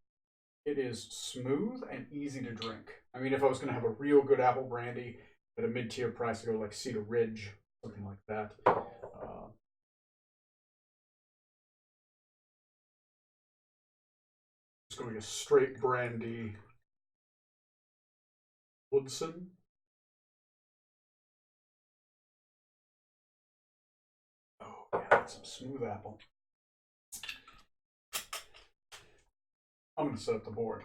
A: it is smooth and easy to drink. I mean, if I was going to have a real good apple brandy at a mid-tier price, I'd go like Cedar Ridge, something like that. Just going a straight brandy. Woodson. Oh, yeah, that's some smooth apple. I'm going to set up the board.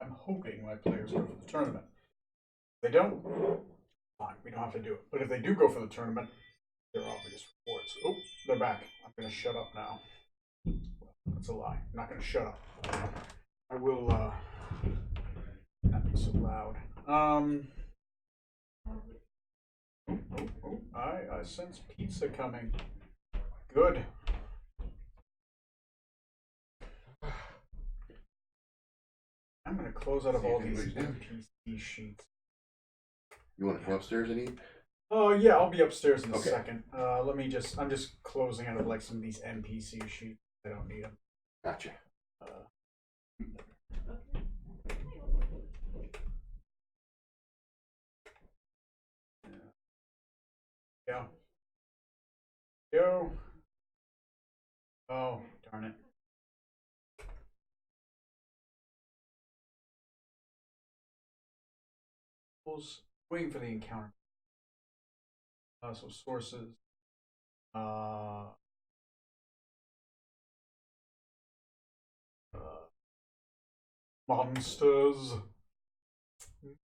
A: I'm hoping my players go for the tournament. If they don't, fine, we don't have to do it. But if they do go for the tournament, there are obvious rewards. Oh, they're back. I'm going to shut up now. That's a lie. I'm not going to shut up. I will not be so loud. I sense pizza coming. Good. I'm going to close out of all these NPC sheets.
C: You want to come upstairs and eat?
A: Oh yeah, I'll be upstairs in a
C: Okay.
A: second. I'm just closing out of like some of these NPC sheets. I don't need them.
C: Gotcha.
A: Yeah. Go. Oh, darn it. Waiting for the encounter. So sources. Monsters.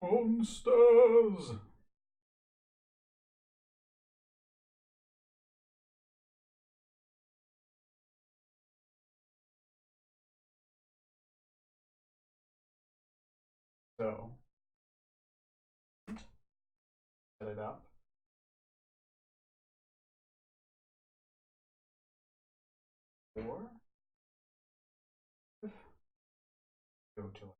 A: Monsters. So, set it up. Or go to it.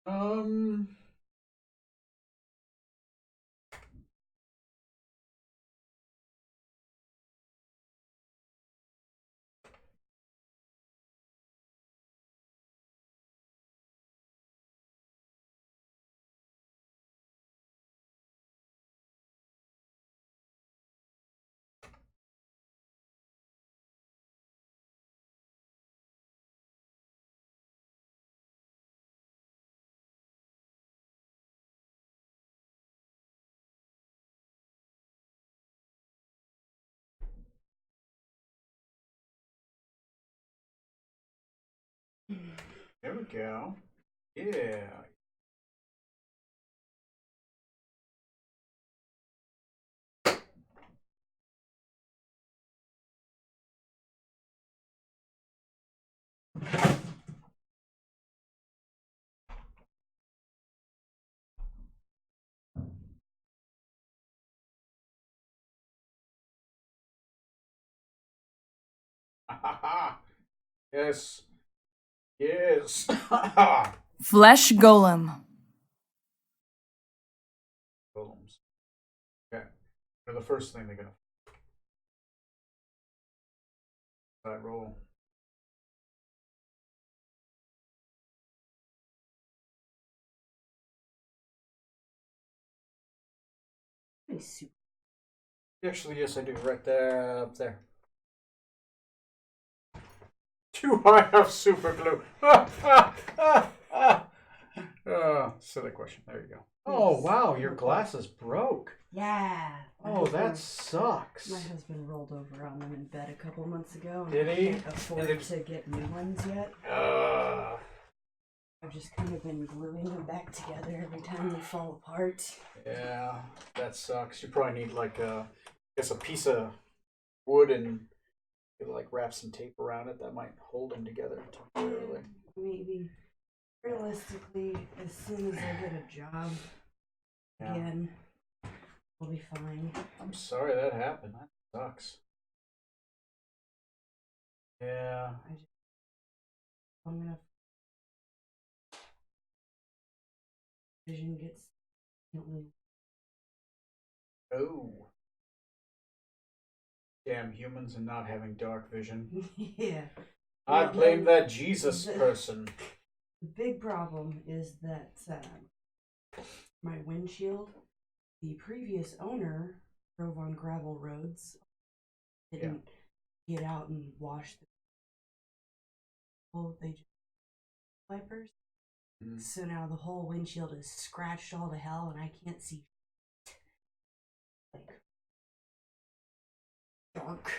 A: um. There we go. Yeah. Yes. Yes.
H: Flesh Golem.
A: Golems. Okay. They're the first thing they're gonna roll.
D: Super.
A: Actually, yes, I do. Right there, up there. Do I have super glue? Silly question. There you go. Oh wow, your glasses broke.
D: Yeah.
A: Oh, that sucks.
D: My husband rolled over on them in bed a couple months ago. And
A: Did
D: I
A: he?
D: can't afford to get new ones yet. I've just kind of been gluing them back together every time they fall apart.
A: Yeah, that sucks. You probably need like a piece of wood and like wrap some tape around it. That might hold them together temporarily.
D: Maybe. Realistically, as soon as I get a job again, I'll be fine.
A: I'm sorry that happened. That sucks. Yeah.
D: I'm gonna. Vision gets.
A: Oh. Damn humans and not having dark vision.
D: Yeah.
A: I
D: Well,
A: blame that Jesus person.
D: The big problem is that my windshield, the previous owner drove on gravel roads, didn't get out and wash the they just wipers.
A: Mm.
D: So now the whole windshield is scratched all to hell and I can't see like dark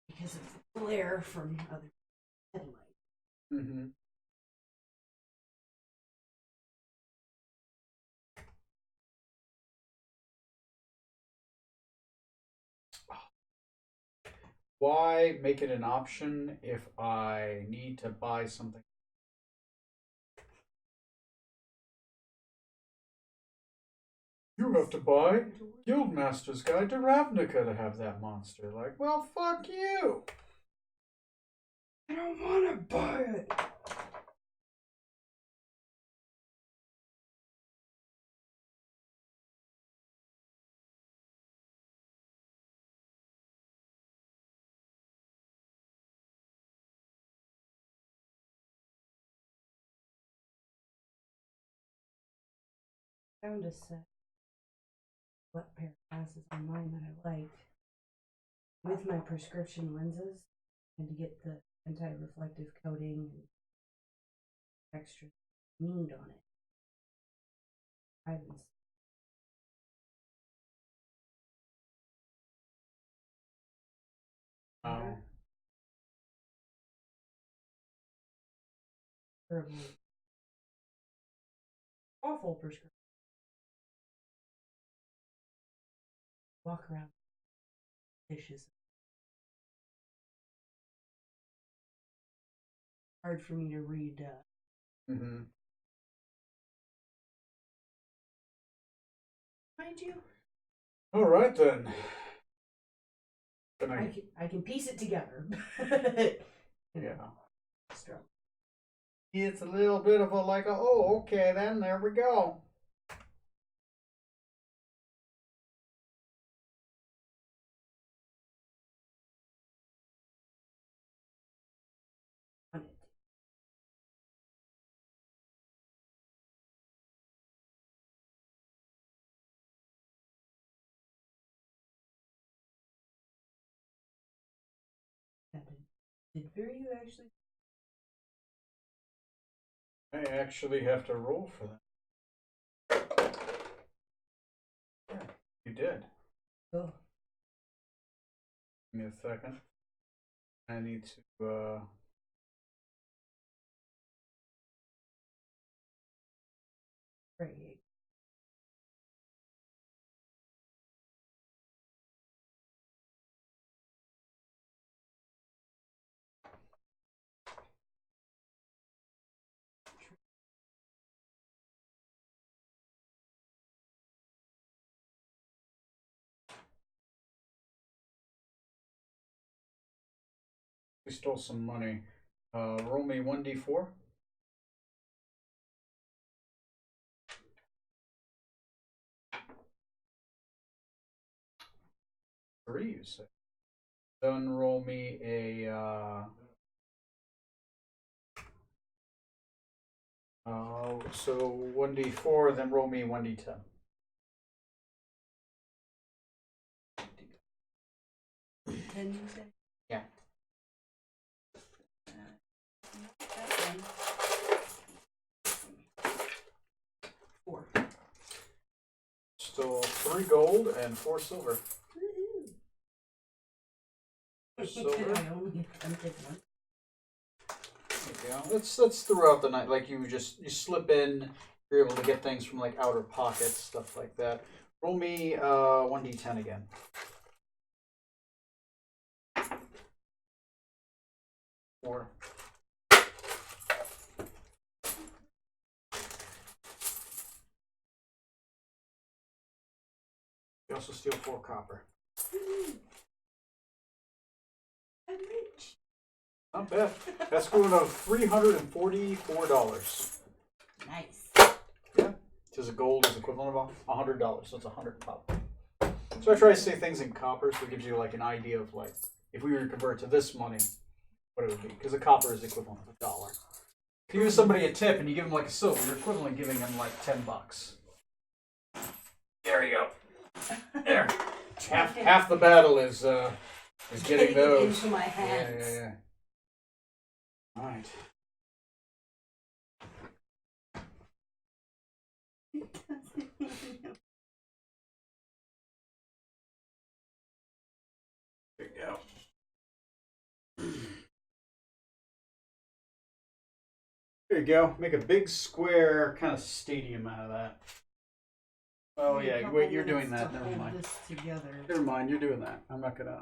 D: because of the glare from other headlights.
A: Mm-hmm. Why make it an option if I need to buy something? You have to buy Guildmaster's Guide to Ravnica to have that monster. Like, well, fuck you.
D: I don't want to buy it. Found a set what pair of glasses online that I liked with my prescription lenses and to get the anti-reflective coating and extra need on it. Items.
A: Oh.
D: Terrible. Awful prescription. Walk around dishes. Hard for me to read.
A: Mm-hmm.
B: Mind you.
A: All right then.
D: I can piece it together.
A: Yeah.
D: Strong.
A: It's a little bit of a like a, oh, okay then, there we go.
D: On it. Did you actually?
A: I actually have to roll for that. Yeah, you did.
D: Oh.
A: Give me a second. I need to,
D: Right.
A: we stole some money. Roll me 1d4. 3, you say. Then roll me a. So 1d4, then roll me 1d10.
D: Ten, you say?
A: Yeah.
D: That one. 4.
A: Still 3 gold and 4 silver. Silver.
D: I only attempted one.
A: Yeah, that's throughout the night. Like you slip in, you're able to get things from like outer pockets, stuff like that. Roll me 1d10 again. 4. You also steal 4 copper.
D: I'm rich.
A: Not bad. That's going to $344.
D: Nice.
A: Yeah. Because a gold is equivalent of $100, so it's 100 copper. So I try to say things in copper, so it gives you like an idea of like if we were to convert to this money, what it would be. Because a copper is equivalent to $1. If you give somebody a tip and you give them like a silver, you're equivalent giving them like $10. There you go. There. Half the battle is getting those.
D: Into my hands.
A: Yeah. All right. There you go. There you go. Make a big square kind of stadium out of that. Oh yeah, wait, you're doing that. Never mind.
D: This together.
A: Never mind, you're doing that. I'm not gonna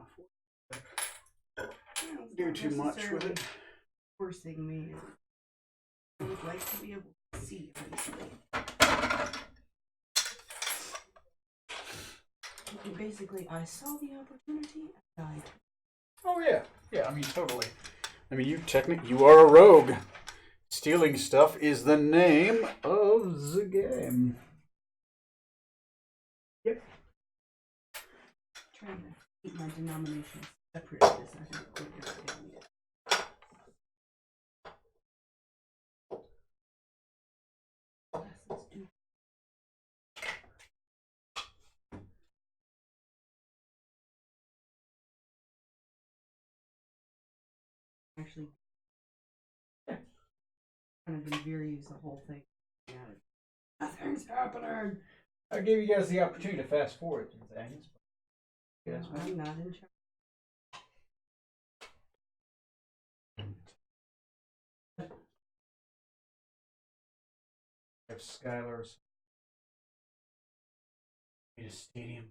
A: do too much with it.
D: Forcing me. I would like to be able to see eventually. And basically, I saw the opportunity and died.
A: Oh yeah. I mean, totally. I mean, you are a rogue. Stealing stuff is the name of the game. Yep.
D: Trying to keep my denomination separate as I haven't quite understand yet. Glasses do. Actually, kind of infuriates the whole thing. Yeah. Nothing's happening.
A: I gave you guys the opportunity to fast forward through things. Yes,
D: No, I'm not in charge.
A: If Skylar's need a stadium.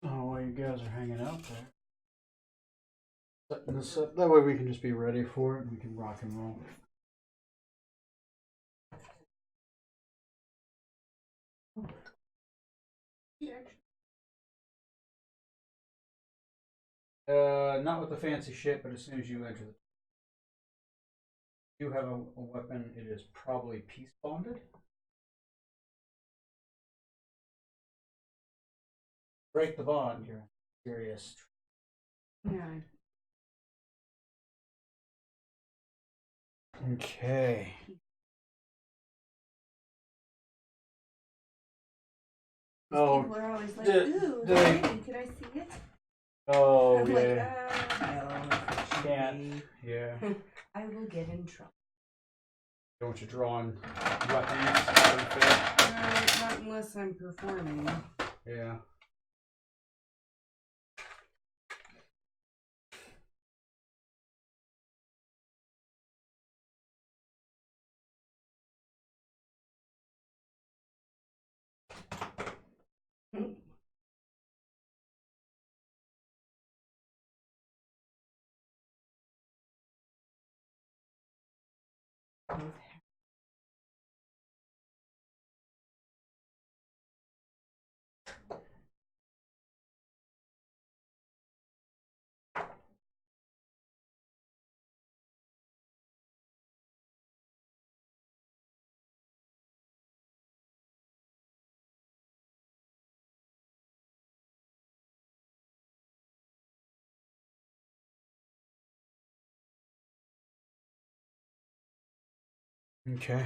A: Oh, while you guys are hanging out there. Setting this up. That way we can just be ready for it and we can rock and roll. Not with the fancy shit, but as soon as you enter the you have a weapon, it is probably peace bonded. Break the bond, you're serious.
D: Yeah.
A: Okay. Oh,
D: People are always like,
A: the-
D: ooh,
A: the-
D: that's pretty. Could I see it?
A: oh
D: I'm
A: yeah.
D: like, no,
A: Can't. Yeah.
D: I will get in trouble.
A: Don't you draw on weapons? Unfair?
D: Not unless I'm performing.
A: Yeah. Okay.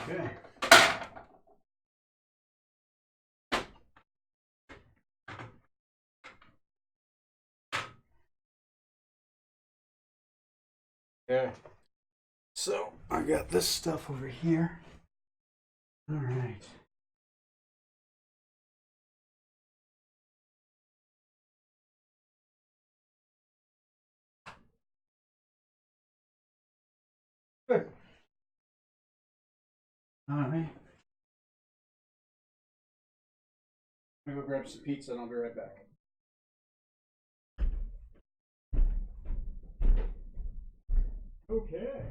A: Okay. Okay. So I got this stuff over here. All right. Good. All right. I'm gonna go grab some pizza and I'll be right back. Okay.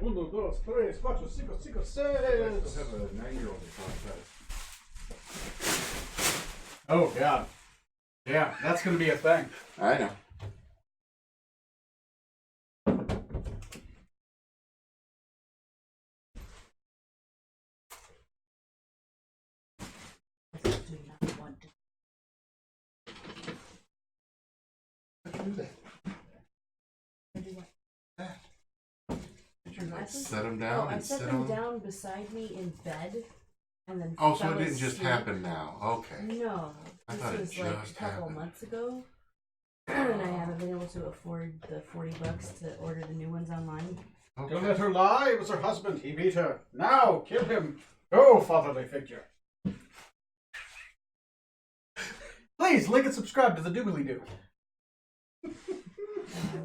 A: Uno, dos, tres, cuatro, cinco, cinco,
C: I still
A: seis.
C: have a 9-year-old in contest.
A: Oh God. Yeah, that's gonna be a thing.
C: I know.
D: I do not want to.
C: Do that.
D: I do what?
C: Did you like
D: Glasses?
C: set them
D: Oh,
C: down
D: I
C: and
D: set
C: sit
D: them
C: on them?
D: down beside me in bed, and then.
C: Oh, so
D: fell
C: it didn't just
D: asleep.
C: happen now. Okay.
D: No,
C: I
D: this
C: thought it
D: was like a
C: just
D: couple
C: happened.
D: months ago, and I haven't been able to afford the $40 to order the new ones online.
C: Okay.
A: Don't let her lie. It was her husband. He beat her. Now kill him. Go, fatherly figure. Please like and subscribe to the Doobly Doo.
D: I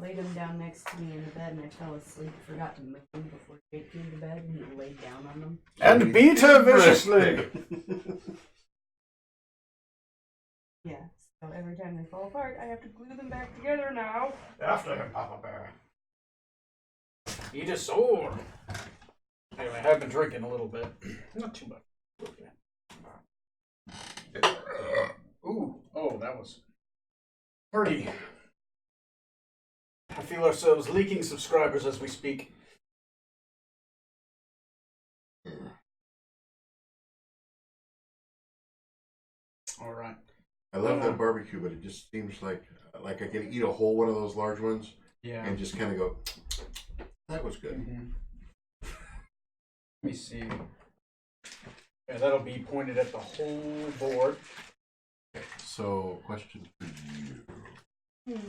D: laid him down next to me in the bed, and I fell asleep. Forgot to move him before Jake came to bed, and he laid down on them.
A: And beat her viciously.
D: Yeah. So every time they fall apart, I have to glue them back together now.
A: After him, Papa Bear. Eat a sword. Anyway, I have been drinking a little bit. Not too much. Okay. Ooh. Oh, that was pretty. I feel ourselves leaking subscribers as we speak. All right.
C: I love that barbecue, but it just seems like I can eat a whole one of those large ones
A: Yeah.
C: and just kind of go, that was good.
A: Mm-hmm. Let me see. Yeah, that'll be pointed at the whole board.
C: Okay, so question for you. Do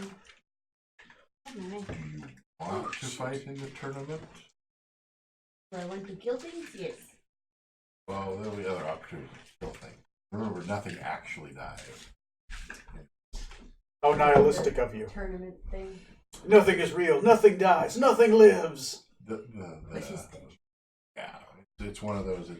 C: you want to fight in the tournament?
D: Do I want to kill things? Yes.
C: Well, there'll be other opportunities. Still think. Remember, nothing actually dies.
A: How nihilistic of you.
D: Tournament thing.
A: Nothing is real. Nothing dies. Nothing lives.
D: Which is dangerous.
C: Yeah, it's one of those.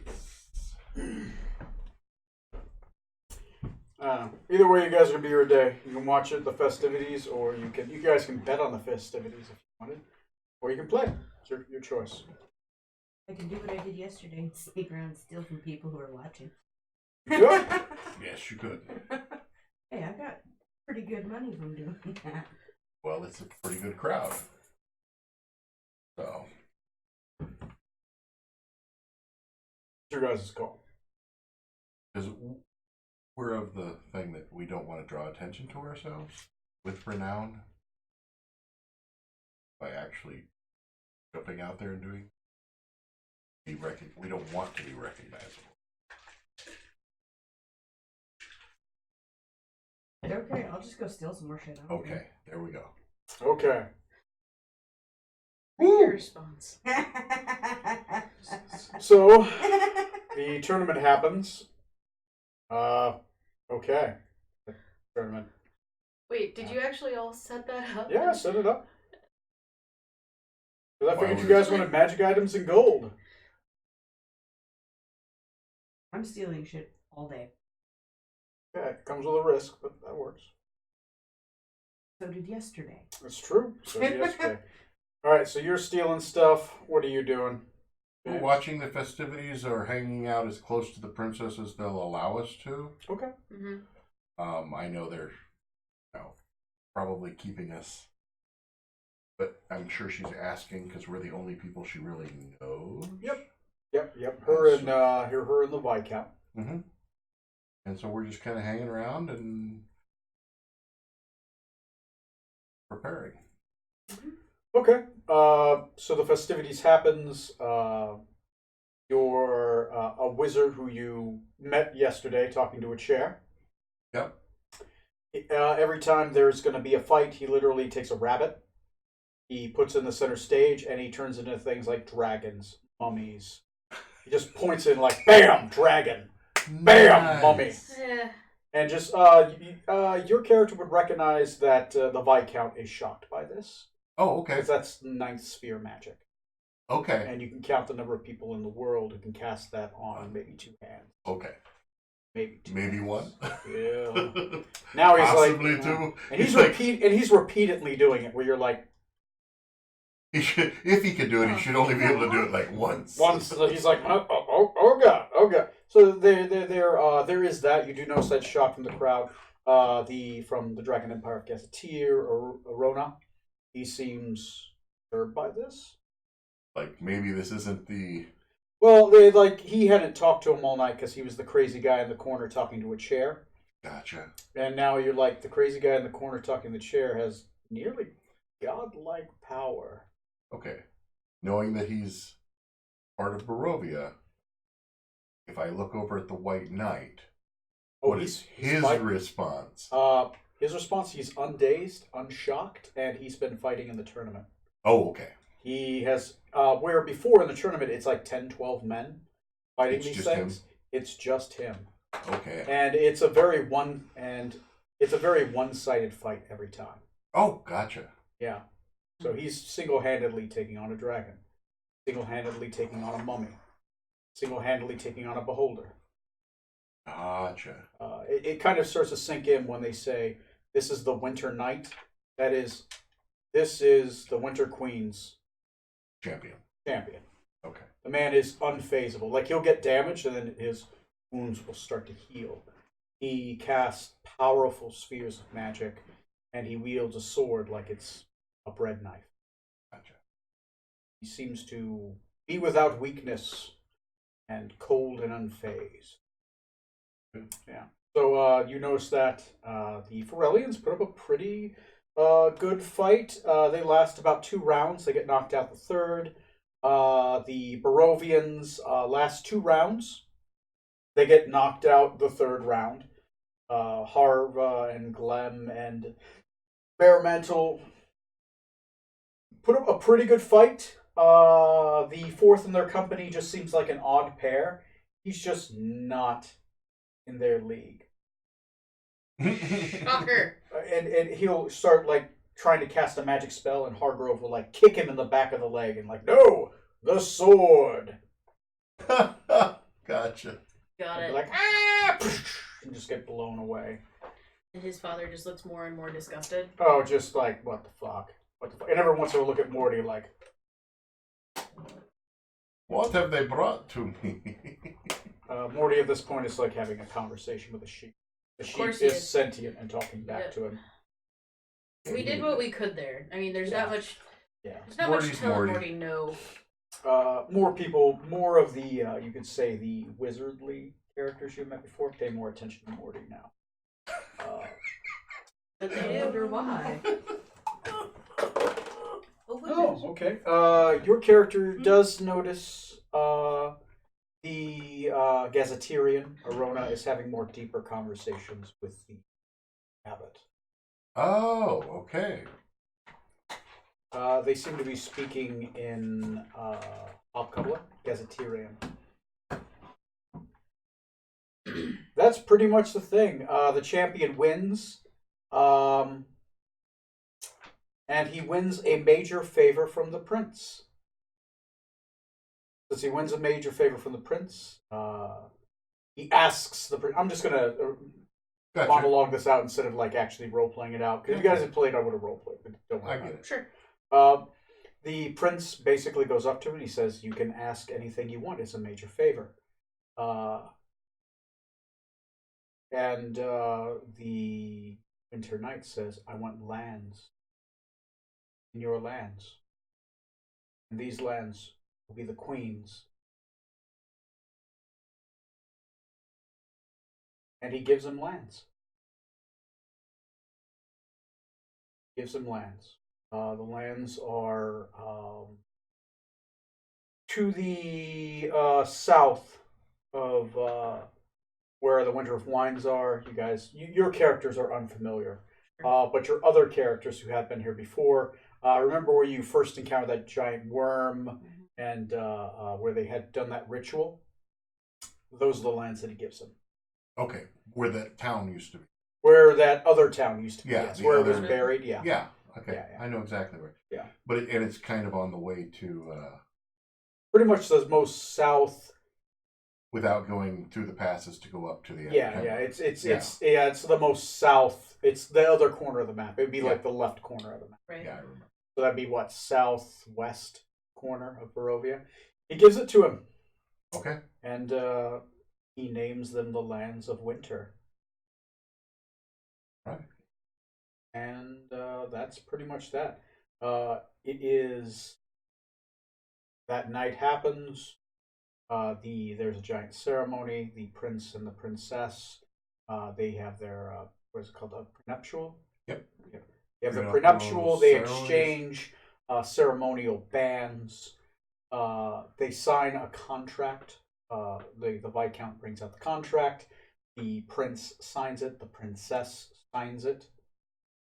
A: Either way, you guys are gonna be here a day. You can watch it, the festivities, or you guys can bet on the festivities if you wanted, or you can play. It's your choice.
D: I can do what I did yesterday and sneak around and steal from people who are watching.
A: You could.
C: Yes, you could.
D: Hey, I got pretty good money from doing that.
C: Well, it's a pretty good crowd. So.
A: It's your guys' call.
C: Because we're of the thing that we don't want to draw attention to ourselves with renown by actually jumping out there and doing. We don't want to be recognizable.
D: Okay, I'll just go steal some more shit. I don't
C: Okay, there we go.
A: Okay.
B: Your response.
D: care.
A: So the tournament happens. Okay. Tournament.
B: Wait, did you actually all set that up?
A: Yeah, set it up. Because I
C: Why
A: figured you
C: would-
A: guys wanted magic items and gold.
D: I'm stealing shit all day.
A: Yeah, it comes with a risk, but that works.
D: So did yesterday.
A: That's true. So did yesterday. All right, so you're stealing stuff. What are you doing?
C: We're watching the festivities or hanging out as close to the princess as they'll allow us to.
A: Okay.
B: Mm-hmm.
C: I know they're, probably keeping us, but I'm sure she's asking because we're the only people she really knows.
A: Yep. Her and the Viscount.
C: Mm-hmm. And so we're just kind of hanging around and preparing.
A: Okay. So the festivities happens. You're a wizard who you met yesterday talking to a chair.
C: Yep.
A: Every time there's going to be a fight, he literally takes a rabbit. He puts in the center stage, and he turns into things like dragons, mummies. He just points in like, bam, dragon. Bam, mummy.
B: Eh,
A: And just, your character would recognize that the Viscount is shocked by this.
C: Oh, okay.
A: Because that's ninth sphere magic.
C: Okay.
A: And you can count the number of people in the world who can cast that on maybe two hands.
C: Okay.
A: Maybe two.
C: Maybe one.
A: Yeah. Now he's
C: Possibly
A: like,
C: two.
A: and he's
C: like,
A: repeatedly doing it where you're like,
C: He should, if he could do it, he should only be able to do it like once.
A: Once he's like, oh god, oh god. So there is that. You do notice that shot from the crowd. From the Dragon Empire of Gazetteer or Arona. He seems disturbed by this.
C: Like maybe this isn't the.
A: Well, he hadn't talked to him all night because he was the crazy guy in the corner talking to a chair.
C: Gotcha.
A: And now you're like the crazy guy in the corner talking to the chair has nearly godlike power.
C: Okay. Knowing that he's part of Barovia, if I look over at the White Knight, what is his response?
A: His response, he's undazed, unshocked, and he's been fighting in the tournament.
C: Oh, okay.
A: He has, where before in the tournament, it's like 10, 12 men fighting
C: It's
A: these
C: just
A: things.
C: him?
A: It's just him.
C: Okay.
A: And it's a very one-sided fight every time.
C: Oh, gotcha.
A: Yeah. So he's single-handedly taking on a dragon, single-handedly taking on a mummy, single-handedly taking on a beholder.
C: Gotcha.
A: It kind of starts to sink in when they say, this is the Winter Knight. That is, this is the Winter Queen's
C: Champion. Okay.
A: The man is unfazable. Like, he'll get damaged and then his wounds will start to heal. He casts powerful spheres of magic and he wields a sword like it's a bread knife.
C: Gotcha.
A: He seems to be without weakness and cold and unfazed. Yeah. So you notice that the Ferellians put up a pretty good fight. They last about 2 rounds. They get knocked out the third. The Barovians last 2 rounds. They get knocked out the third round. Harva and Glem and Baremantle put up a pretty good fight. The fourth in their company just seems like an odd pair. He's just not in their league.
B: Shocker.
A: And he'll start like trying to cast a magic spell, and Hargrove will like kick him in the back of the leg and like, no, the sword.
C: Gotcha.
B: Got it.
A: Like and just get blown away.
B: And his father just looks more and more disgusted.
A: Oh, just like what the fuck, what the fuck. And every once in a while, look at Morty like,
C: What have they brought to me?
A: Morty at this point is like having a conversation with a sheep. The sheep is sentient and talking back to him.
B: We did what we could there. I mean, there's not much.
A: Yeah.
B: There's not much telling Morty no.
A: More people, more of the, you could say the wizardly characters you met before pay more attention to Morty now.
D: But I wonder why.
A: Oh, okay. Your character does notice the Gazetteerian, Arona, is having more deeper conversations with the abbot.
C: Oh, okay.
A: They seem to be speaking in Hobcobbler, Gazetteerian. That's pretty much the thing. The champion wins. And he wins a major favor from the prince. Since he wins a major favor from the prince, he asks the prince. I'm just going to monologue this out instead of like actually role-playing it out. Because if you guys had played, I would have role-played, but don't worry about it.
B: Sure.
A: The prince basically goes up to him and he says, you can ask anything you want. It's a major favor. And the Winter Knight says, I want lands. In your lands. And these lands will be the queen's. And he gives him lands. Gives him lands. The lands are to the south of where the Winter of Wines are. You guys, your characters are unfamiliar. But your other characters who have been here before, remember where you first encountered that giant worm and where they had done that ritual? Those are the lands that he gives them.
C: Okay, where that town used to be.
A: Where that other town used to be.
C: Yeah,
A: Yes, where it was
C: other-
A: buried, yeah.
C: Yeah, okay.
A: Yeah, yeah.
C: I know exactly where.
A: Yeah.
C: But and it's kind of on the way to,
A: Pretty much the most south.
C: without going through the passes to go up to the
A: Yeah, it's the most south. It's the other corner of the map. It'd be like the left corner of the map.
B: Right.
C: Yeah, I remember.
A: So that'd be what, southwest corner of Barovia. He gives it to him,
C: Okay.
A: and he names them the lands of winter.
C: Right.
A: And that's pretty much that. It is that night happens. There's a giant ceremony. The prince and the princess, they have their what is it called, a prenuptial?
C: Yep.
A: They have their
C: Prenuptial
A: prenuptial. They
C: ceremonies.
A: exchange ceremonial bands. They sign a contract. The viscount brings out the contract. The prince signs it. The princess signs it,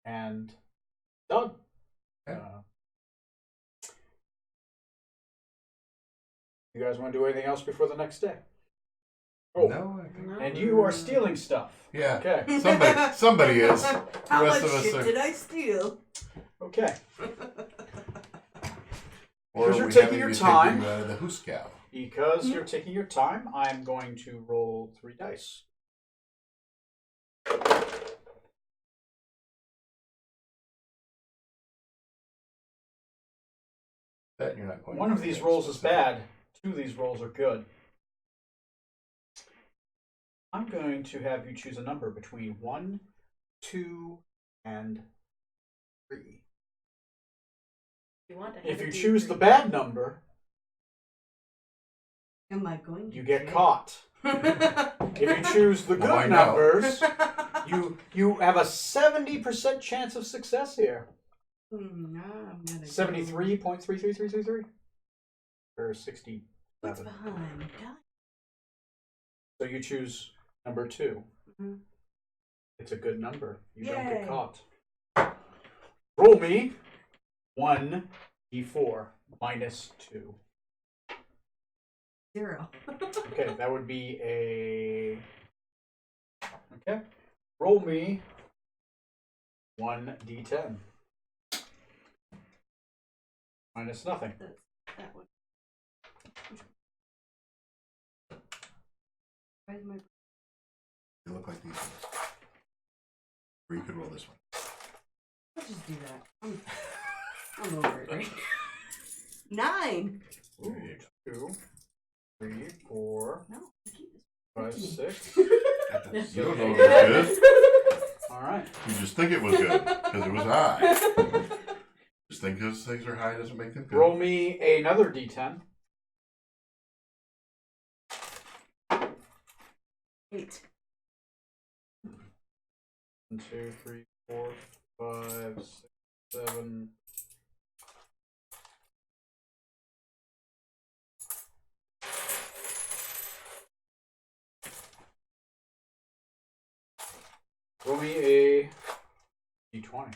A: and done.
C: Okay.
A: You guys want to do anything else before the next day? Oh,
C: No, I think.
A: and you are stealing stuff.
C: Yeah.
A: Okay.
C: Somebody is. The
E: How
C: rest
E: much
C: of us
E: shit
C: are.
E: did I steal?
A: Okay.
C: Or
A: Because you're
C: we
A: taking
C: having
A: your
C: to
A: time.
C: Take you, the Huskow.
A: Because you're taking your time, I'm going to roll 3 dice.
C: That you're not going.
A: One
C: to
A: of
C: do
A: these
C: that
A: rolls is
C: specific.
A: bad. 2 of these rolls are good. I'm going to have you choose a number between 1, 2, and 3.
B: You want to have
A: If
B: it
A: you
B: be
A: choose the
B: 3.
A: bad number,
E: Am I going to
A: you get
E: jail?
A: caught. If you choose the
C: Well, I
A: good
C: know.
A: numbers, you have a 70% chance of success here.
E: I'm gonna go-
A: 73.33333. Or 60.
E: What's behind? God.
A: So you choose number 2.
E: Mhm.
A: It's a good number. You don't
E: Yay.
A: get caught. Roll me 1d4 minus 2.
E: 0.
A: Okay, that would be a. Okay. Roll me 1d10 minus nothing.
E: That one. Why is my
C: You look like these ones. Or you could roll this one.
E: Let's just do that. I'm over it, right? 9.
A: Ooh, 2, 3, 4,
E: No, keep this.
A: 5, 6.
C: You don't know if it's good.
A: All right.
C: You just think it was good because it was high. Just think because things are high doesn't make them good.
A: Roll me another d10.
E: 8.
A: 1, 2, 3, 4, 5, 6, 7. Roll me a d20.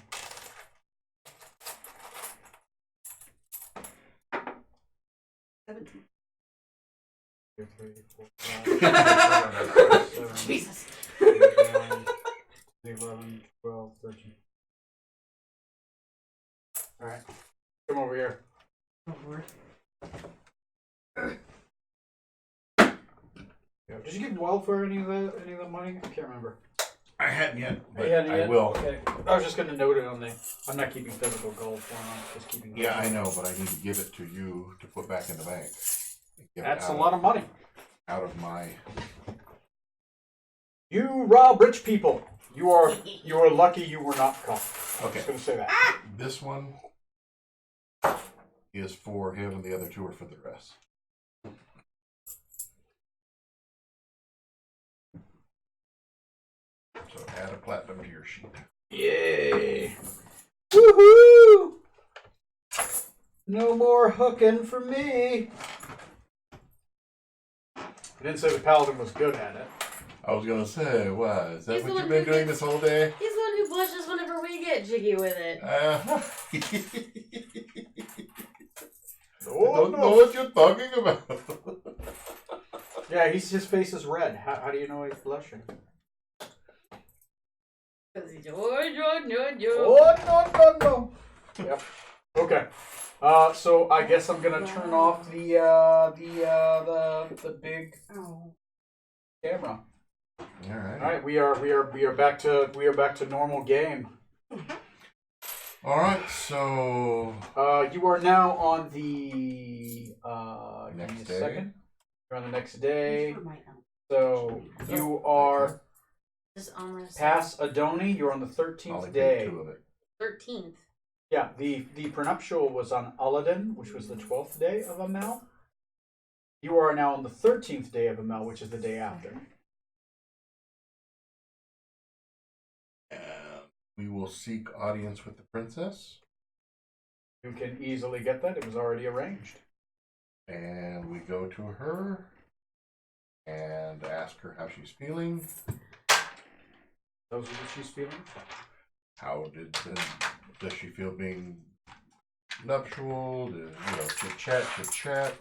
E: 17.
A: 2, 3, 4, 5, 6, 7,
E: Jesus.
A: 11, 12, 13. Alright. Come over here.
E: Oh, Lord.
A: Yeah. Did you give welfare any of the money? I can't remember.
C: I hadn't yet, but
A: Yeah,
C: I will.
A: Okay. I was just gonna note it on the. I'm not keeping physical gold for him. I'm just keeping.
C: Yeah, I know, but I need to give it to you to put back in the bank. Give it
A: That's a
C: out
A: lot of money.
C: out of my.
A: You rob rich people. You are lucky you were not caught. I'm
C: Okay,
A: just gonna say that.
C: this one is for him, and the other 2 are for the rest. So add a platinum to your sheet.
A: Yay! Woohoo! No more hooking for me. I didn't say the paladin was good at it.
C: I was gonna say, what? Is that
B: He's the
C: what
B: one
C: you've been
B: who
C: doing
B: gets-
C: this whole day?
B: He's the one who blushes whenever we get jiggy with it.
C: I don't know what you're talking about.
A: Yeah, his face is red. How do you know he's blushing? Oh no! Yep. Okay. So I guess I'm gonna turn off the big
E: Oh.
A: camera.
C: All right.
A: All right, we are back to normal game.
C: All right, so
A: You are now on the
C: Next
A: give me a
C: day.
A: second. You're on the next day.
D: For my own.
A: So you are
B: This armrest.
A: past Adoni. You're on the
C: I'll
A: 13th
C: take
A: day.
C: 2 of it.
B: 13th.
A: Yeah, the prenuptial was on Aladdin, which was the 12th day of Amel. You are now on the 13th day of Amel, which is the day after.
C: And we will seek audience with the princess.
A: You can easily get that. It was already arranged.
C: And we go to her and ask her how she's feeling.
A: Those are what she's feeling.
C: Does she feel being nuptial? Chit chat.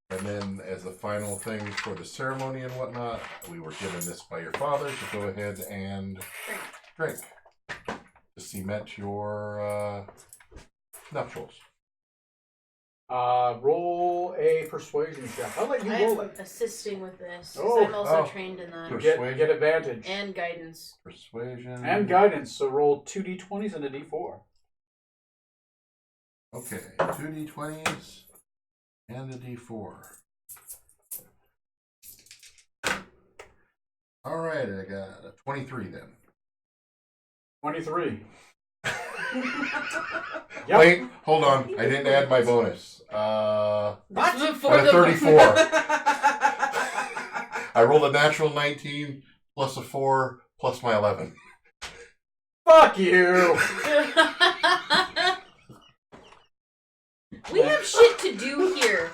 C: And then as the final thing for the ceremony and whatnot, we were given this by your father to go ahead and drink to cement your nuptials.
A: Roll a persuasion check. I'll let you roll
B: I'm
A: it.
B: assisting with this. 'Cause
A: Oh,
B: I'm also
C: oh.
B: trained in that.
A: Get advantage.
B: And guidance.
C: Persuasion.
A: And guidance. So roll 2 d20s and a d4.
C: Okay, 2 d20s and a d4. All right, I got a 23 then.
A: 23. Yep.
C: Wait, hold on. I didn't add my bonus.
B: What?
C: And a 34. I rolled a natural 19 plus a 4 plus my 11.
A: Fuck you!
B: We have shit to do here.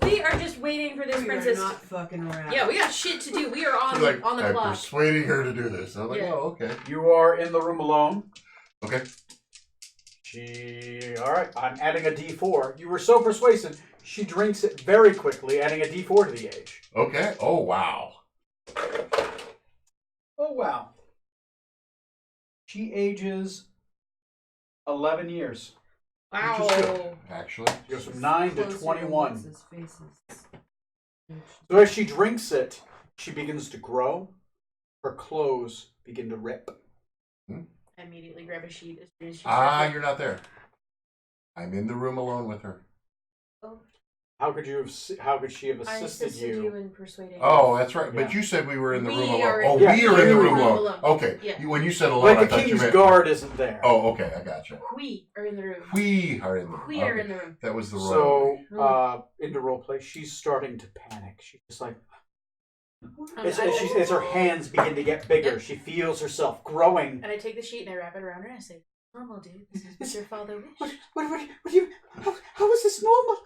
B: We are just waiting for this
D: We
B: princess.
D: are not fucking around.
B: Yeah, we got shit to do. We are on
C: She's like,
B: on the
C: I'm
B: clock.
C: persuading her to do this. I'm like,
B: Yeah.
C: oh, okay.
A: You are in the room alone.
C: Okay.
A: Alright, I'm adding a d4. You were so persuasive, she drinks it very quickly, adding a d4 to the age.
C: Okay. Oh, wow.
A: Oh, wow. She ages 11 years.
B: Wow.
C: Which is good, actually.
A: She goes from 9 to
D: Closer
A: 21.
D: Lex's faces.
A: So as she drinks it, she begins to grow. Her clothes begin to rip.
B: I immediately grab a sheet as soon as she
C: Ah, you're not there. I'm in the room alone with her.
B: Oh,
A: How could she have
B: I
A: assisted
B: assisted you in persuading.
C: Oh, that's right.
A: Yeah.
C: But you said we were in the
B: We
C: room alone.
B: are
C: Oh,
B: in-
C: we are in the room alone.
B: alone.
C: Okay.
B: Yeah.
C: When you said alone,
A: Like
C: I
A: the
C: thought you
A: king's
C: meant.
A: guard isn't there.
C: Oh, okay. I gotcha.
B: We are in the room.
C: We are in the room.
B: We are
C: Okay.
B: in the room.
C: That was the
A: So,
C: royal.
A: into roleplay, she's starting to panic. She's just like,
B: Um,
A: as her hands begin to get bigger, she feels herself growing.
B: And I take the sheet and I wrap it around her and I say, "Normal, dude. This is what your father wished.
A: What do you, how is this normal?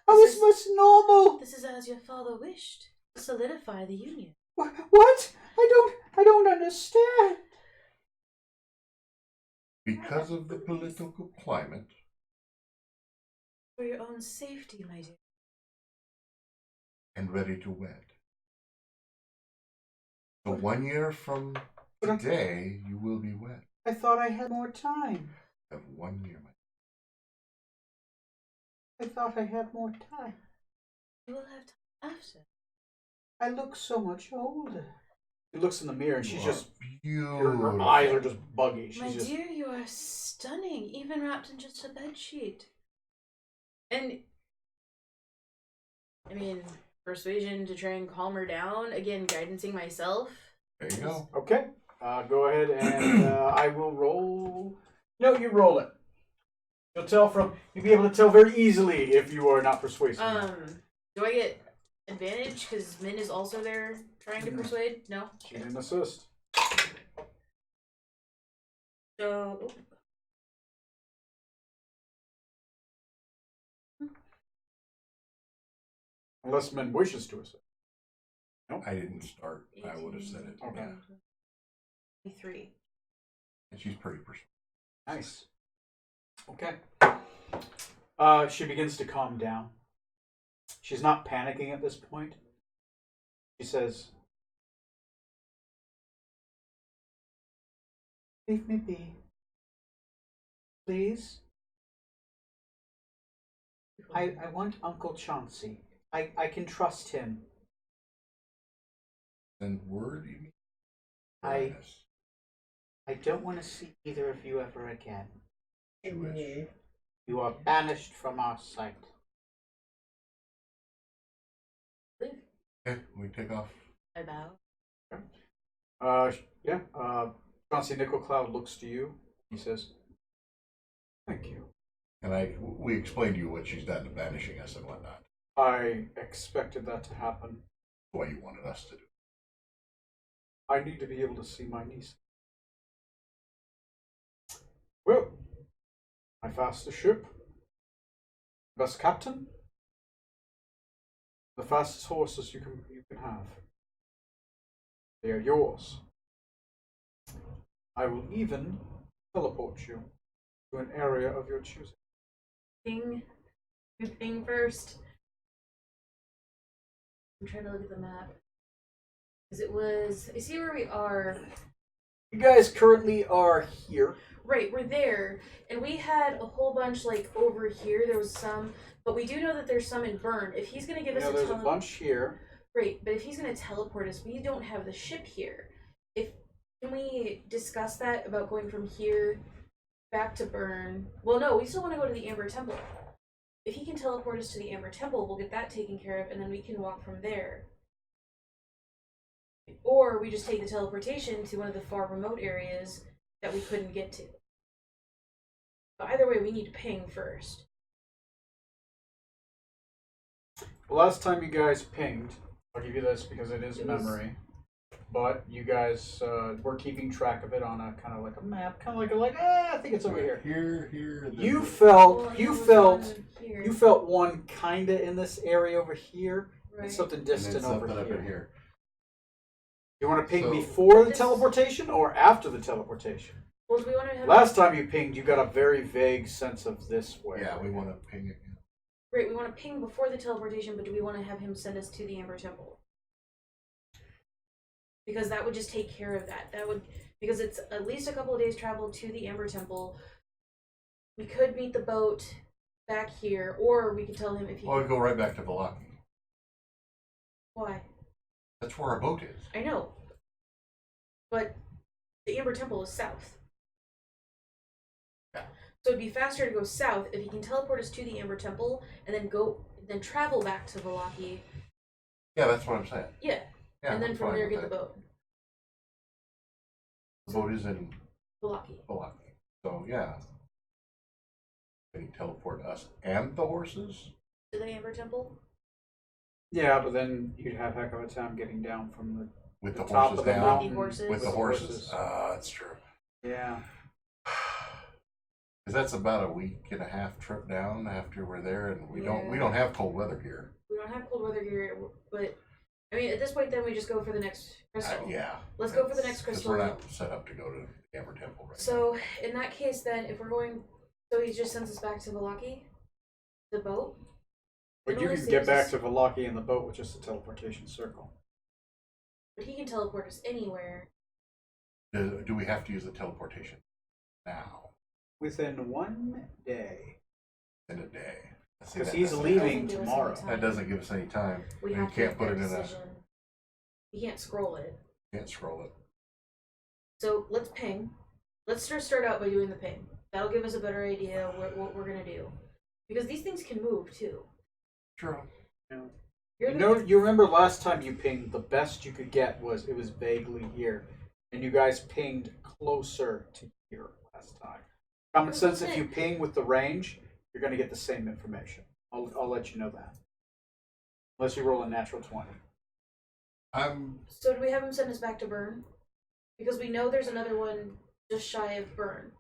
A: How is this normal?
B: This is as your father wished. Solidify the union.
A: What? I don't understand.
C: Because of the political climate,
B: For your own safety, my dear.
C: and ready to wed. So 1 year from today, you will be wed.
A: I thought I had more time.
C: You have 1 year, my
A: I thought I had more time.
B: You will have time after.
A: I look so much older. She looks in the mirror and she's
C: You are
A: just,
C: beautiful.
A: her eyes are just buggy. She's
B: My
A: just,
B: dear, you are stunning, even wrapped in just a bed sheet. And I mean, persuasion to try and calm her down. Again, guidancing myself.
C: There you go.
A: okay. Go ahead and I will roll. No, you roll it. You'll be able to tell very easily if you are not persuasive.
B: Do I get advantage because Min is also there trying to persuade? No.
A: She didn't assist.
B: So.
A: Unless Min wishes to assist.
C: I didn't start. I would have said it.
A: Okay.
C: Yeah.
B: 3.
C: And she's pretty persuasive.
A: Nice. Okay. She begins to calm down. She's not panicking at this point. She says, "Leave me be. Please. I want Uncle Chauncey. I can trust him.
C: And word, you mean?
A: I don't want to see either of you ever again.
C: She wish.
F: You are banished from our sight.
C: Okay, we take off.
B: I bow.
A: Yeah. Chauncey Nickelcloud looks to you. He says, "Thank you.
C: And we explained to you what she's done to banishing us and whatnot.
A: I expected that to happen.
C: What you wanted us to do.
A: I need to be able to see my niece. Well, my fastest ship, best captain, the fastest horses you can have. They are yours. I will even teleport you to an area of your choosing."
B: Ping. Good thing first. I'm trying to look at the map. Because I see where we are.
A: You guys currently are here.
B: Right, we're there. And we had a whole bunch, like, over here. There was some. But we do know that there's some in Burn. If he's going to give us
A: There's a bunch here.
B: Right, but if he's going to teleport us, we don't have the ship here. Can we discuss that about going from here back to Burn? Well, no, we still want to go to the Amber Temple. If he can teleport us to the Amber Temple, we'll get that taken care of, and then we can walk from there. Or we just take the teleportation to one of the far remote areas that we couldn't get to. But either way, we need to ping first.
A: The last time you guys pinged, I'll give you this because it is memory, but you guys were keeping track of it on a kind of like a map, kind of like I think it's over here.
C: Here.
A: You felt
B: Well,
A: you
B: it was
A: felt
B: on here.
A: you felt one kinda in this area over here,
B: Right.
A: and something
C: And then
A: distant over
C: something up
A: here.
C: in here.
A: You want to ping
C: So-
A: before the
B: This-
A: teleportation or after the teleportation?
B: Well, do we want to have
A: Last time you pinged, you got a very vague sense of this way.
C: Yeah, we want to ping it.
B: Right, we want to ping before the teleportation, but do we want to have him send us to the Amber Temple? Because that would just take care of that. Because it's at least a couple of days travel to the Amber Temple. We could meet the boat back here, or we could tell him if he.
C: Well, we go right back to Velaki.
B: Why?
C: That's where our boat is.
B: I know. But the Amber Temple is south.
C: Yeah.
B: So it'd be faster to go south if he can teleport us to the Amber Temple and then travel back to Velaki.
C: Yeah, that's what I'm saying.
B: Yeah.
C: Yeah,
B: And then
C: I'm
B: from
C: fine
B: there
C: with
B: get the
C: that.
B: boat.
C: The boat is in
B: Velaki.
C: Velaki. So, yeah. Can you teleport us and the horses?
B: To the Amber Temple?
A: Yeah, but then you'd have heck of a time getting down from the
C: With the
A: top
C: horses
A: of the
C: down?
A: mountain
B: Horses.
C: With the
A: the
C: horses. That's true.
A: Yeah.
C: Because that's about a week and a half trip down after we're there, and we
B: Yeah.
C: don't have cold weather here.
B: We don't have cold weather gear, but I mean, at this point, then we just go for the next crystal.
C: Yeah.
B: Let's go for the next
C: Because
B: crystal.
C: we're not set up to go to the Amber Temple right
B: So in that case, then if we're going, so he just sends us back to Velaki, the boat.
A: But
B: It
A: you
B: only
A: can get
B: saves
A: back
B: us-
A: to Velaki in the boat with just a teleportation circle.
B: But he can teleport us anywhere.
C: now. Do we have to use the teleportation now
A: Within 1 day.
C: in a day? See,
A: Because
C: that
A: he's
C: doesn't-
A: leaving
B: Doesn't give us any
A: tomorrow.
B: time.
C: That doesn't give us any time.
B: We
C: You
B: have to
C: can't
B: make
C: put
B: that
C: it in a.
B: decision. You can't scroll it.
C: Can't scroll it.
B: So let's ping. Let's just start out by doing the ping. That'll give us a better idea what we're gonna do. Because these things can move too.
C: True.
A: You remember last time you pinged, the best you could get was it was vaguely here. And you guys pinged closer to here last time. Common sense, if you ping with the range, you're going to get the same information. I'll let you know that. Unless you roll a natural 20.
B: So do we have him send us back to Burn? Because we know there's another one just shy of Burn.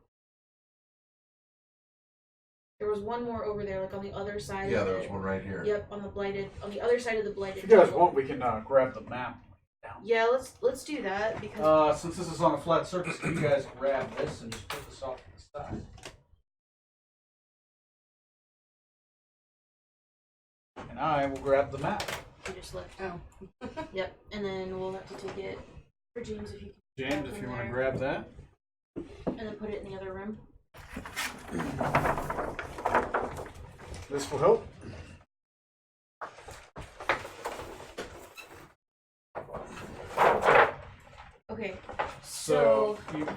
B: There was one more over there, like on the other side.
C: Yeah,
B: of
C: there was
B: it.
C: one right here.
B: Yep, on the other side of the blighted.
A: If you guys
B: jungle.
A: want, we can grab the map.
B: Yeah, let's do that because
A: Since this is on a flat surface, can you guys grab this and just put this off to the side? And I will grab the map.
B: we just left.
E: Oh.
B: Yep, and then we'll have to take it for James if you can.
A: James, if you want to grab that.
B: And then put it in the other room.
A: This will help.
B: Okay.
A: So you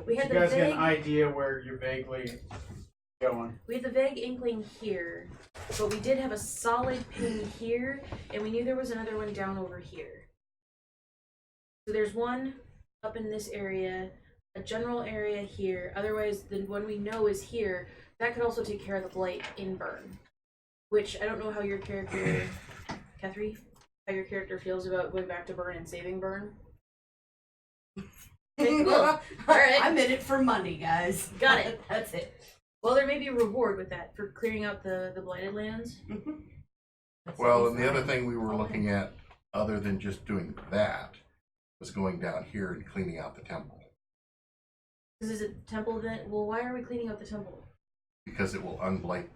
B: we had
A: you
B: the
A: guys get
B: vague-
A: an idea where you're vaguely Go on.
B: We had the vague inkling here, but we did have a solid ping here, and we knew there was another one down over here. So there's one up in this area, a general area here. Otherwise, the one we know is here. That could also take care of the blight in Burn. Which, I don't know how your character, Kethri, how your character feels about going back to Burn and saving Burn. Okay, cool. Alright.
E: I'm in it for money, guys.
B: Got it.
E: That's it.
B: Well, there may be a reward with that for clearing out the blighted lands.
C: Well, and the other thing we were looking at, other than just doing that, was going down here and cleaning out the temple.
B: This is a temple event. Well, why are we cleaning out the temple?
C: Because it will unblight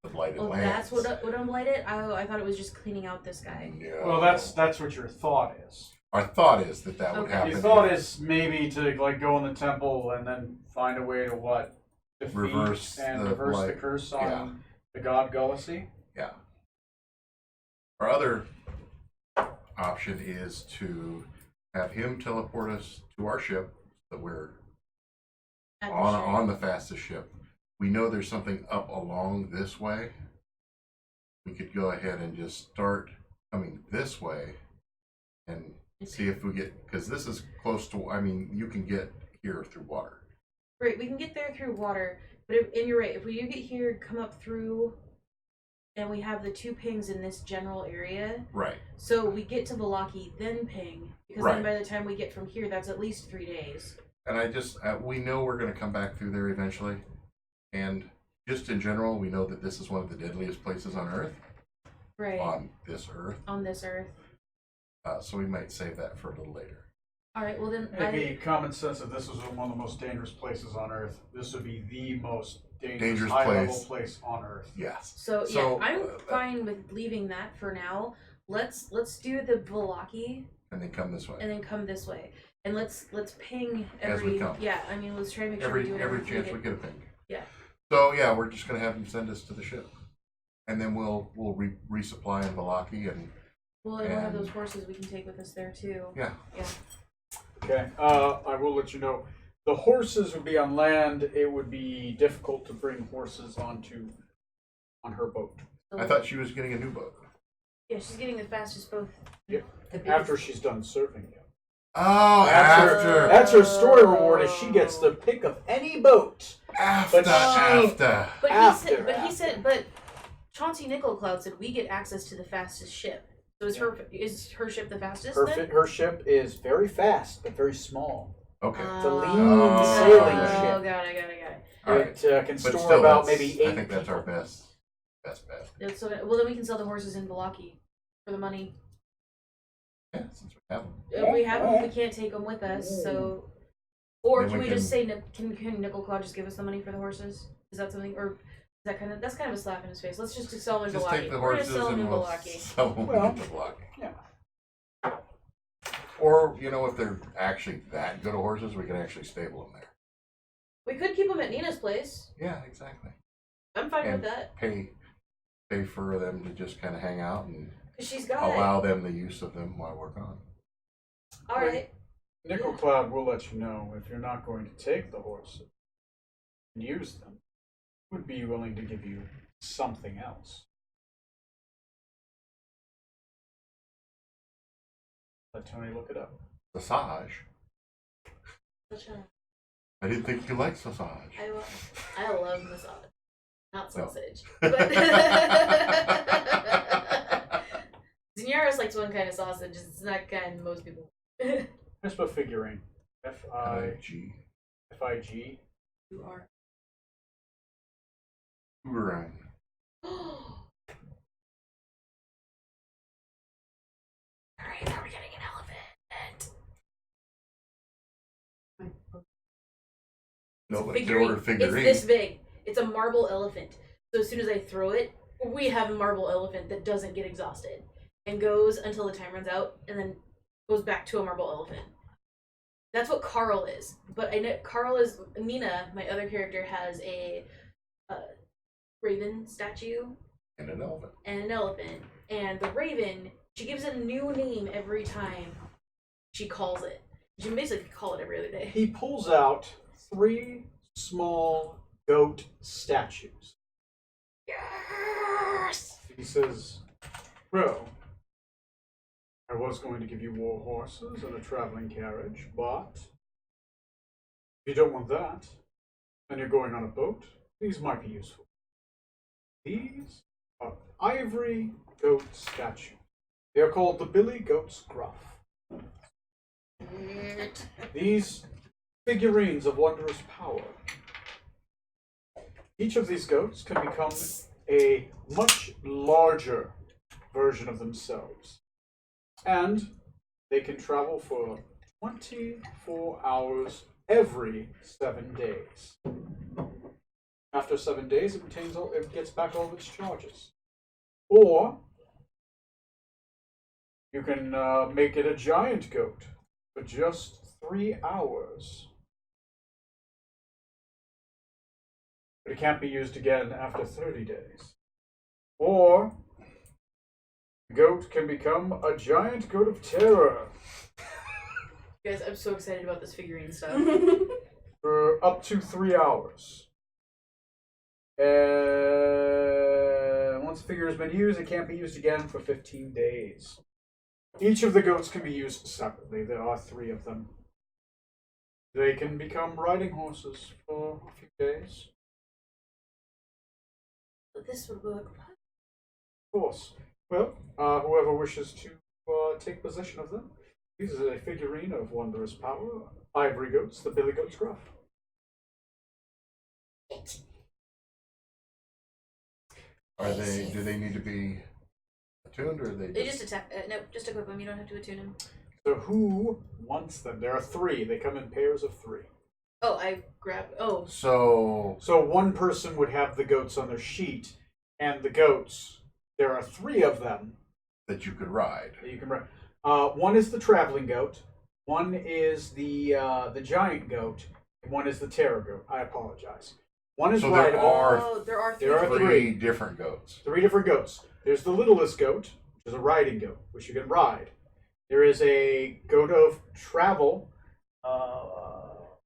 C: the blighted
B: Oh,
C: lands.
B: that's what unblighted? I thought it was just cleaning out this guy.
C: No.
A: Well, that's what your thought is.
C: Our thought is that would
B: Okay.
C: happen.
A: Your thought is maybe to like go in the temple and then find a way to what? Defeat
C: Reverse
A: and
C: the
A: reverse the
C: blight.
A: curse on
C: Yeah.
A: the god Gullacy.
C: Yeah. Our other option is to have him teleport us to our ship so that we're
B: At the
C: on
B: ship.
C: the fastest ship. We know there's something up along this way. We could go ahead and just start coming this way and see if we get, because this is close to, I mean, you can get here through water.
B: Right, we can get there through water, but and you're right. If we do get here, come up through, and we have the 2 pings in this general area.
C: Right.
B: So we get to Valaki, then ping, because
C: Right.
B: then by the time we get from here, that's at least 3 days.
C: And I just, we know we're going to come back through there eventually. And just in general, we know that this is one of the deadliest places on Earth.
B: Right.
C: On this Earth.
B: On this Earth.
C: So we might save that for a little later.
B: All right. Well then,
A: It'd be common sense that this was one of the most dangerous places on Earth. This would be the most dangerous high-level place on Earth.
C: Yes.
B: So
C: So,
B: yeah, I'm fine with leaving that for now. Let's do the Valaki
C: And then come this way.
B: and then come this way, and let's ping
C: As
B: every
C: we come.
B: yeah. I mean, let's try to make sure we do
C: Every
B: everything
C: chance
B: get-
C: we get a ping.
B: Yeah.
C: So yeah, we're just gonna have him send us to the ship, and then we'll resupply in Valaki, and
B: Well, and we'll have
C: and-
B: those horses we can take with us there too.
C: yeah.
B: Yeah.
A: Okay. I will let you know. The horses would be on land. It would be difficult to bring horses on her boat.
B: So,
C: I thought she was getting a new boat.
B: yeah, she's getting the fastest both.
A: After she's done serving you.
C: Oh,
A: That's
C: after
A: That's her story reward. Is she gets the pick of any boat.
C: after
A: but she-
C: after.
B: But
A: After,
B: he said, but Chauncey Nickelcloud said we get access to the fastest ship. So is her ship the fastest then?
A: Her ship is very fast but very small.
C: Okay.
A: It's a lean
C: Oh.
A: sailing
B: Oh,
A: ship.
B: got it.
C: All right.
A: It can
C: But
A: store
C: still,
A: about
C: that's-
A: maybe 8
C: I think that's our
A: people.
C: best bet.
B: So, well, then we can sell the horses in Valaki for the money.
C: Yeah, since we have them.
B: If we have them, we can't take them with us. So, or
C: Then
B: can
C: we
B: we just say, can Nickelclaw just give us the money for the horses? Is that something, or is that that's kind of a slap in his face? Let's just sell them in
C: Just
B: Valaki.
C: take the
B: We're gonna
C: horses
B: sell them in
C: and we'll
B: Valaki.
C: sell them
A: Well,
C: in Valaki.
A: yeah.
C: Or if they're actually that good of horses, we can actually stable them there.
B: We could keep them at Nina's place.
C: Yeah, exactly.
B: I'm fine
C: And
B: with that
C: pay for them to just kind of hang out and
B: because she's got
C: allow them the use of them while we're gone.
B: it. All right.
A: Nickel Cloud will let you know if you're not going to take the horses and use them. Would be willing to give you something else. Let Tony look it up.
C: Sausage. I didn't think you liked sausage.
B: I love massage, not
C: No.
B: sausage. But Zinyaris likes one kind of sausage. It's not kind most people.
A: Let's put figurine.
C: G.
A: F-I-G.
B: You are.
C: Boomerang.
B: Alright, now we're getting an elephant.
C: No, but
B: Figurine.
C: order figurine.
B: It's this big. It's a marble elephant. So as soon as I throw it, we have a marble elephant that doesn't get exhausted and goes until the time runs out and then goes back to a marble elephant. That's what Carl is. But I know Carl is Nina, my other character, has a raven statue
C: And an elephant.
B: and an elephant. And the raven, she gives it a new name every time she calls it. She can basically call it every other day.
A: He pulls out 3 small goat statues.
B: Yes!
A: He says, well, I was going to give you war horses and a traveling carriage, but if you don't want that, and you're going on a boat, these might be useful. These are ivory goat statues. They are called the Billy Goat's Gruff. These figurines of wondrous power. Each of these goats can become a much larger version of themselves. And they can travel for 24 hours every 7 days. After 7 days, it gets back all of its charges. Or you can make it a giant goat for just 3 hours. But it can't be used again after 30 days. Or the goat can become a giant goat of terror
B: Guys, I'm so excited about this figurine stuff.
A: for up to 3 hours. Once the figure has been used, it can't be used again for 15 days. Each of the goats can be used separately. There are 3 of them. They can become riding horses for a few days.
B: But this would work.
A: Of course. Well, whoever wishes to take possession of them, this is a figurine of wondrous power. Ivory goats, the Billy Goat's Gruff.
C: Are they? Do they need to be attuned, or are they?
B: They just attack. No, just equip them. You don't have to attune them.
A: So who wants them? There are 3. They come in pairs of 3.
B: Oh, I grabbed. Oh,
C: So
A: one person would have the goats on their sheet, and the goats, there are 3 of them
C: that you could ride.
A: that you can ride. One is the traveling goat, one is the giant goat, and one is the terror goat. I apologize. One is
C: So there
A: rideable.
C: are-
B: there are 3.
A: there are
C: Three different goats.
A: 3 different goats. There's the littlest goat, which is a riding goat, which you can ride. There is a goat of travel.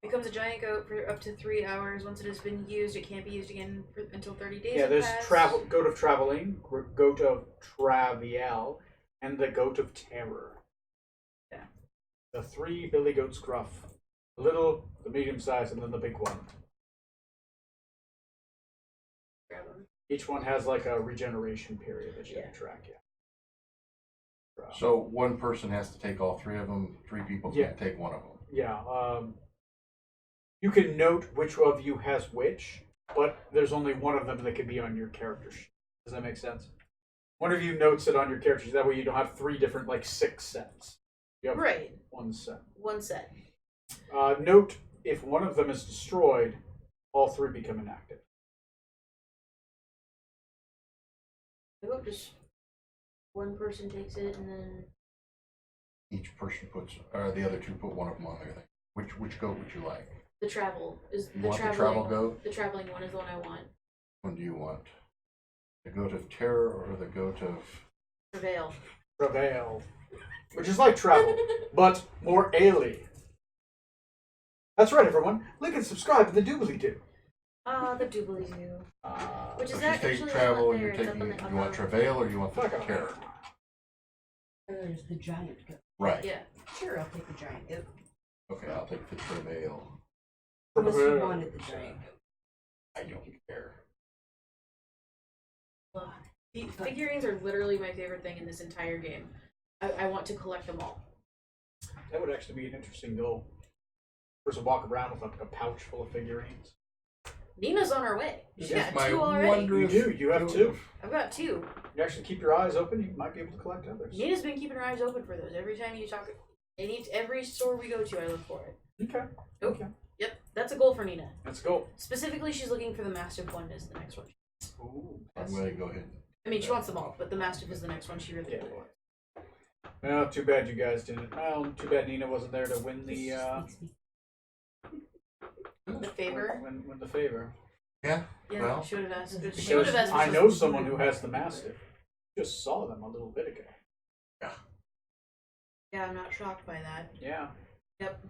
B: Becomes a giant goat for up to 3 hours. Once it has been used, it can't be used again until 30 days.
A: Yeah,
B: have
A: there's
B: passed.
A: goat of traveling, goat of traviel, and the goat of terror.
B: Yeah.
A: The 3 Billy Goat's Gruff. The little, the medium size, and then the big one.
B: Grab 'em.
A: Each one has like a regeneration period that you
B: Yeah.
A: can track. Yeah.
C: So one person has to take all 3 of them. 3 people
A: Yeah.
C: can't take one of them.
A: Yeah. You can note which of you has which, but there's only one of them that can be on your character sheet. Does that make sense? One of you notes it on your character sheet. That way you don't have 3 different, like 6 sets. You have
B: Right.
A: 1 set.
B: One set.
A: Note if one of them is destroyed, all 3 become inactive.
B: I hope just one person takes it and then.
C: Each person puts, or the other 2 put one of them on there. Which goat would you like?
B: The travel is
C: You
B: the
C: want the
B: traveling
C: travel goat?
B: The traveling one is the one I want.
C: One do you want? The goat of terror or the goat of?
B: Prevail.
A: Prevail. Which is like travel, but more aily. That's right, everyone. Like and subscribe to the Doobly Doo.
B: The doobly doo. Which
C: So
B: is
C: if you
B: that
C: take
B: actually
C: travel,
B: up there?
C: you're
B: It's up
C: taking.
B: on the,
C: You want travail or you want the
A: Fuck off.
C: terror?
D: There's the giant goat.
C: Right.
B: Yeah.
D: Sure, I'll take the giant goat.
C: Okay, I'll take the travail.
D: Unless you
A: Prevail.
D: wanted the giant goat.
C: I don't care.
B: Ugh. The figurines are literally my favorite thing in this entire game. I want to collect them all.
A: That would actually be an interesting goal. Person walk around with like a pouch full of figurines.
B: Nina's on her way. She
C: Yes,
B: got
C: my
B: 2 already.
C: wondrous
A: You do, you have
C: goat
A: 2.
C: of-
B: I've got 2.
A: You actually keep your eyes open, you might be able to collect others.
B: Nina's been keeping her eyes open for those. Every time you talk, every store we go to, I look for it.
A: Okay.
B: Nope.
A: Okay.
B: Yep, that's a goal for Nina.
A: Let's go.
B: Specifically, she's looking for the Mastiff one as the next one.
A: Ooh.
C: I'm going to go ahead.
B: I mean, she wants them all, but the Mastiff is the next one she really
A: Yeah.
B: wants.
A: Well, too bad you guys didn't. Well, too bad Nina wasn't there to win the
B: The favor?
A: win the favor.
C: Yeah.
B: Yeah,
C: Well,
B: she would have asked. She would
A: Because
B: have asked.
A: I
B: for
A: know
B: something.
A: someone who has the Mastiff. Just saw them a little bit ago.
B: Yeah, I'm not shocked by that.
A: Yeah.
B: Yep.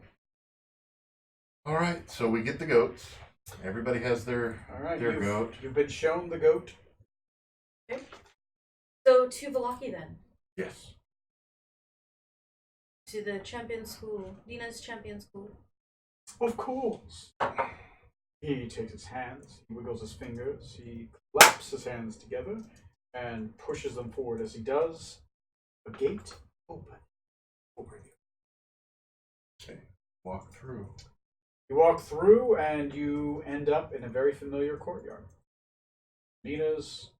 C: All right. So we get the goats. Everybody has their
A: All right,
C: goat.
A: You've been shown the goat.
B: Okay. So to Valaki then.
C: Yes.
B: To the champion school. Nina's champion school.
A: Of course. He takes his hands, he wiggles his fingers, he claps his hands together, and pushes them forward. As he does, a gate opens over you.
C: Okay. Walk through.
A: You walk through, and you end up in a very familiar courtyard. Nina's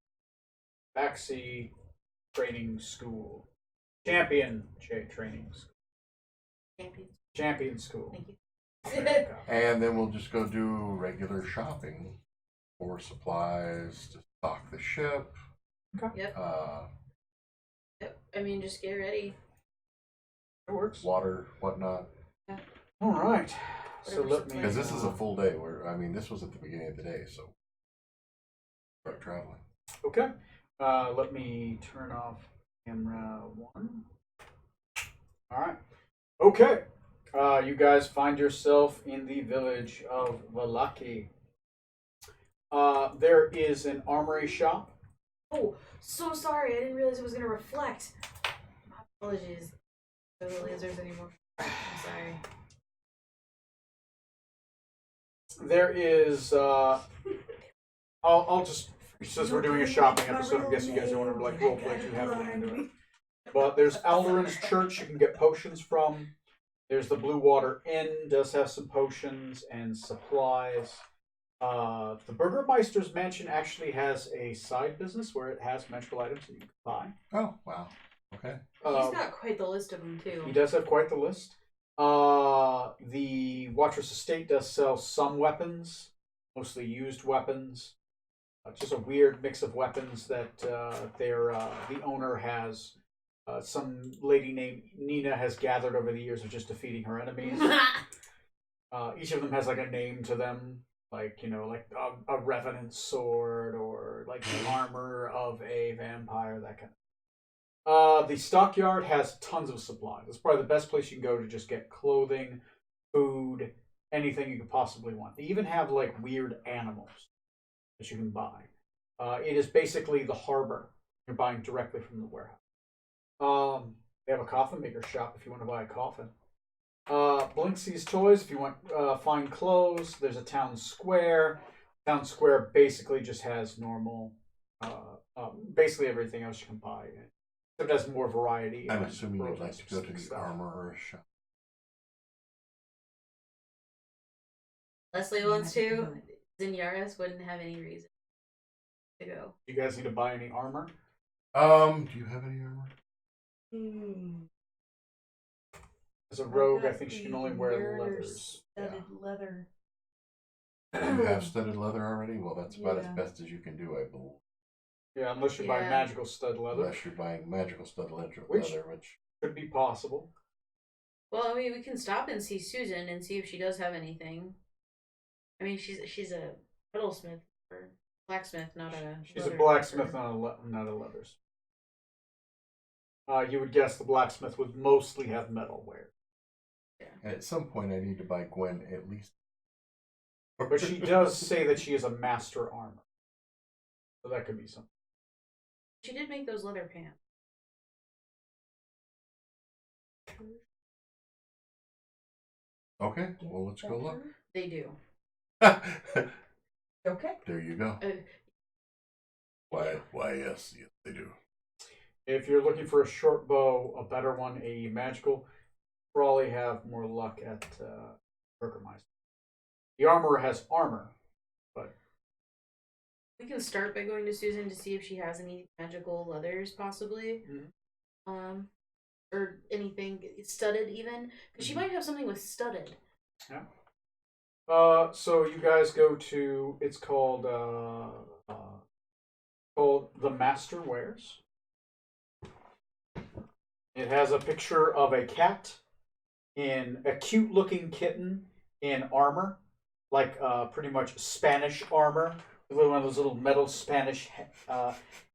A: backseat training school. Champion training school. Champion school.
B: Thank you.
C: And then we'll just go do regular shopping for supplies to stock the ship.
A: Okay.
B: Yep.
C: Yep.
B: I mean, just get ready.
A: It works.
C: Water, whatnot.
A: All right. So
B: Whatever
A: let me.
C: Because this is a full day. This was at the beginning of the day, so start traveling.
A: Okay. Let me turn off camera 1. All right. Okay. You guys find yourself in the village of Valaki. There is an armory shop.
B: Oh, so sorry. I didn't realize it was going to reflect. My apologies. No lasers anymore. I'm sorry.
A: There is. I'll just, since we're doing a shopping episode, I guess you guys don't want to like roleplay too heavily into it. But there's Alderan's Church you can get potions from. There's the Blue Water Inn, does have some potions and supplies. The Burgermeister's Mansion actually has a side business where it has magical items that you can buy.
C: Oh, wow. Okay.
B: He's got quite the list of them, too.
A: He does have quite the list. The Wattress Estate does sell some weapons, mostly used weapons. Just a weird mix of weapons that the owner has. Some lady named Nina has gathered over the years of just defeating her enemies. Each of them has like a name to them, like a revenant sword or like the armor of a vampire, that kind of. The stockyard has tons of supplies. It's probably the best place you can go to just get clothing, food, anything you could possibly want. They even have like weird animals that you can buy. It is basically the harbor. You're buying directly from the warehouse. They have a coffin maker shop if you want to buy a coffin. Blinksy's Toys if you want fine clothes. There's a town square. Town square basically just has normal, basically everything else you can buy. It has more variety.
C: I'm assuming you'd like to go to the
A: stuff.
C: armorer's shop.
B: Leslie wants to. Zinyaris wouldn't have any reason to go.
A: You guys need to buy any armor?
C: Do you have any armor?
A: As a rogue, I think she can only wear
D: Mariner's
A: leathers.
D: Studded leather.
C: You have studded leather already? Well, that's about as
D: Yeah.
C: best as you can do, I believe.
A: Yeah, unless you buy
B: Yeah.
A: magical stud leather,
C: Unless you're buying magical studded leather,
A: Which-
C: which
A: could be possible.
B: Well, I mean, we can stop and see Susan and see if she does have anything. I mean, she's a metalsmith or blacksmith, not a.
A: She's a
B: leather
A: blacksmith,
B: worker.
A: not a leathers. You would guess the blacksmith would mostly have metalware,
C: at some point I need to buy Gwen at least.
A: but she does say that she is a master armor, so that could be something.
B: She did make those leather pants.
C: Okay, well let's go look.
B: They do.
D: Okay.
C: There you go. Why yes, they do.
A: If you're looking for a short bow, a better one, a magical, probably have more luck at Burgermeister. The armorer has armor, but
B: We can start by going to Susan to see if she has any magical leathers, possibly.
A: Mhm.
B: Or anything studded, even because she might have something with studded.
A: yeah. So you guys go to, it's called the Master Wares. It has a picture of a cat in a cute looking kitten in armor, like pretty much Spanish armor, with one of those little metal Spanish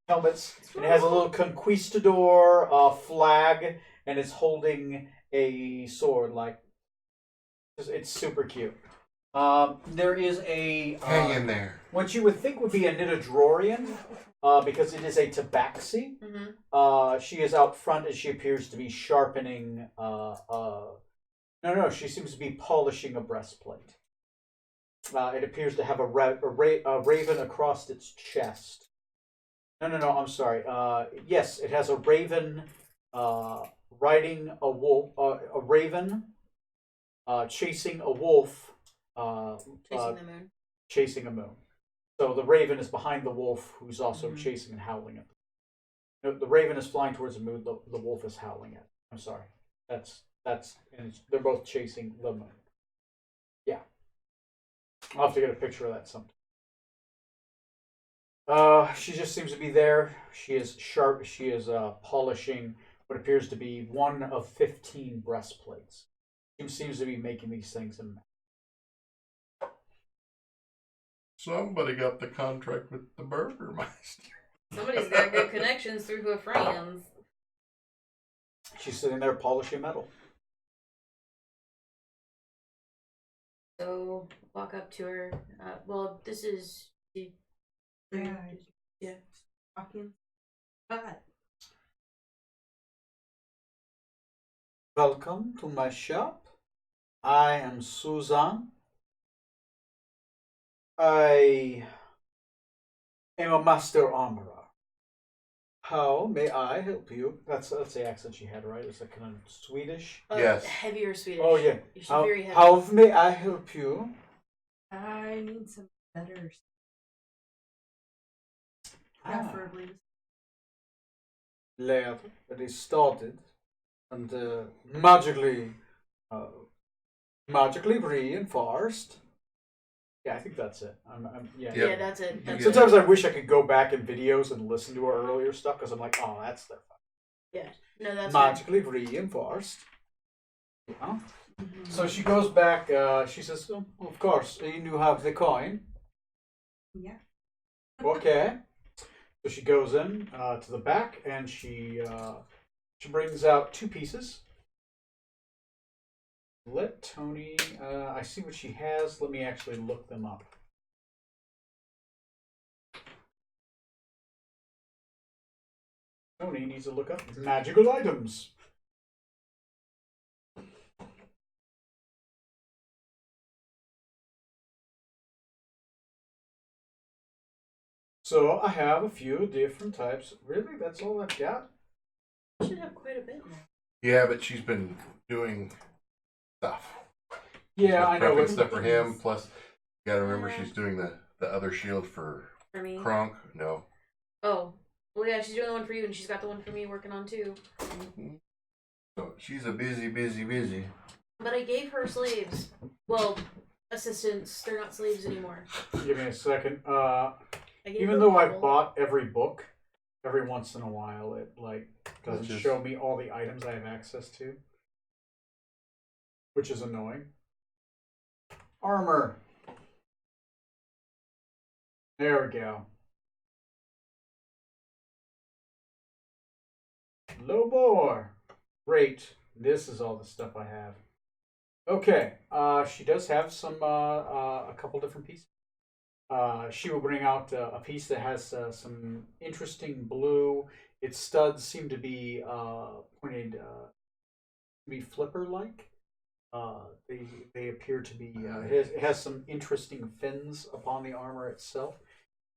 A: helmets. And it has a little conquistador flag, and it's holding a sword. Like, it's super cute. There is a
C: Hang in there.
A: what you would think would be a Nidodrorian, because it is a tabaxi. She is out front as she appears to be sharpening. No, she seems to be polishing a breastplate. It appears to have a raven across its chest. No, I'm sorry. Yes, it has a raven riding a wolf. A raven chasing a wolf.
B: Chasing the moon.
A: Chasing a moon. So the raven is behind the wolf, who's also chasing and howling at them. No, the raven is flying towards the moon. The wolf is howling at. I'm sorry. That's and they're both chasing the moon. Yeah, I'll have to get a picture of that sometime. She just seems to be there. She is sharp. She is polishing what appears to be one of 15 breastplates. She seems to be making these things in.
C: Somebody got the contract with the Burgermeister.
B: Somebody's got good connections through her friends.
A: She's sitting there polishing metal.
B: So walk up to her. Well, this is.
D: Yeah. Walking. But
A: Welcome to my shop. I am Susan. I am a master armorer. How may I help you? That's the accent she had, right? It's like kind of Swedish.
C: Yes.
B: Heavier Swedish.
A: Oh yeah.
B: She's very heavy.
A: How may I help you?
D: I need some better, preferably.
A: Leather that is started and magically reinforced. Yeah, I think that's it. Yeah.
B: Yeah, that's it.
C: You
B: That's
C: get-
A: Sometimes I wish I could go back in videos and listen to our earlier stuff because I'm like, oh, that's their
B: Yeah. No, that's right.
A: magically reinforced. Yeah. So she goes back. She says, oh, "Of course, you have the coin."
D: Yeah.
A: Okay. So she goes in to the back and she brings out two pieces. Let Tony. I see what she has. Let me actually look them up. Tony needs to look up magical items. So I have a few different types. Really? That's all I've got?
B: You should have quite a bit more.
C: Yeah, but she's been doing stuff.
A: Yeah, I know.
C: Prepping stuff for him. Plus, you gotta remember she's doing the other shield for
B: For me.
C: Kronk. No.
B: Oh. Well, yeah, she's doing the one for you, and she's got the one for me working on too.
C: So she's a busy.
B: But I gave her slaves. Well, assistants. They're not slaves anymore.
A: Give me a second.
B: I gave
A: Even
B: her
A: though I've
B: people.
A: bought every book, every once in a while it doesn't
C: Which is-
A: show me all the items I have access to, which is annoying. Armor. There we go. Low bore. Great. This is all the stuff I have. Okay. She does have some a couple different pieces. She will bring out a piece that has some interesting blue. Its studs seem to be pointed, be flipper-like. They appear to be. It has some interesting fins upon the armor itself.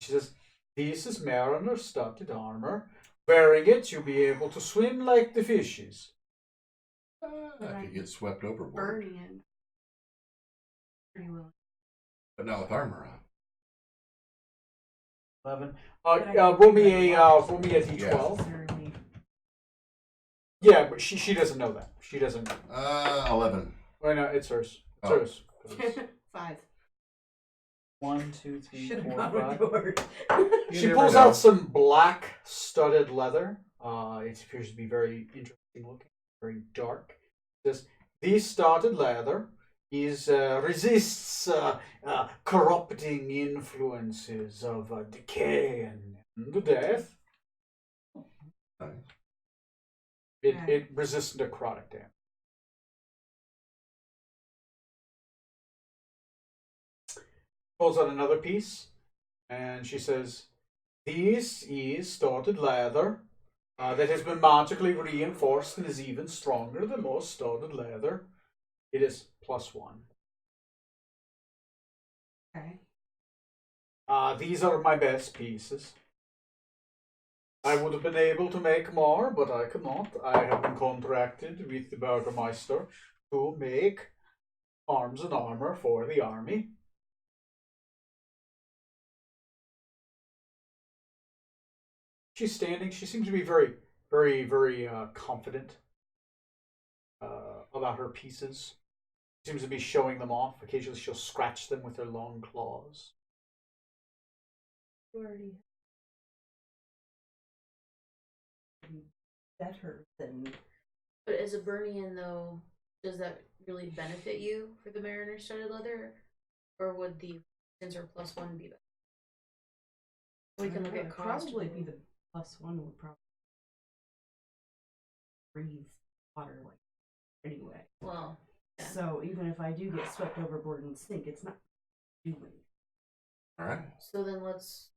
A: She says, "This is mariner-studded armor. Wearing it, you'll be able to swim like the fishes."
C: I could get swept overboard,
D: Burning it. Pretty well.
C: but not with armor on.
A: 11. Roll me a d12.
D: Necessarily.
A: Yeah, but she doesn't know that. She doesn't.
C: 11.
A: Well, no, it's hers. It's
C: Oh.
A: hers.
D: 5.
G: 1, 2, 3,
D: Should have
G: 4,
D: gone
G: 5.
D: with yours.
C: You
A: She
C: never
A: pulls
C: know.
A: out some black studded leather. It appears to be very interesting looking, very dark. It says, "This studded leather resists corrupting influences of decay and death.
C: Nice.
A: It resists necrotic damage." pulls out another piece, and she says, "This is studded leather that has been magically reinforced and is even stronger than most studded leather. It is +1.
E: Okay.
A: These are my best pieces. I would have been able to make more, but I could not. I have been contracted with the Burgermeister to make arms and armor for the army." She's standing. She seems to be very, very, very confident about her pieces. Seems to be showing them off. Occasionally she'll scratch them with her long claws.
D: You already better than.
B: But as a Burnian, though, does that really benefit you for the Mariner studded leather? Or would the sensor +1 be better? We can look at cost.
D: Probably be the +1 would probably breathe water like anyway.
B: Well, yeah.
D: So even if I do get swept overboard and sink, it's not doing.
C: All right.
B: So then let's.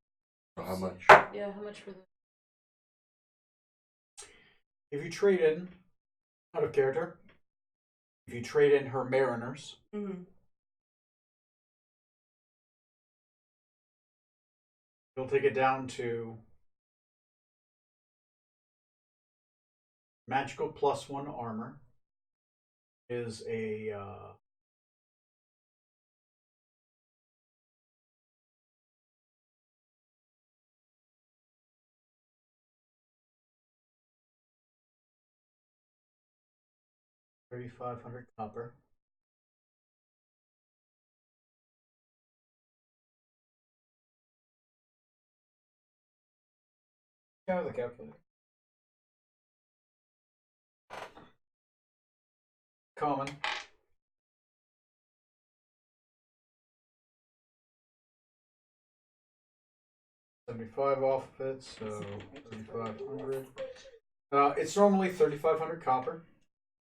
C: So how much?
B: Yeah, how much for the.
A: If you trade in, out of character, if you trade in her mariners,
D: Mm-hmm.
A: you'll take it down to magical +1 armor is a $3,500 copper. Yeah, the calculator. Common. $75 off of it, so 3,500. It's normally 3,500 copper,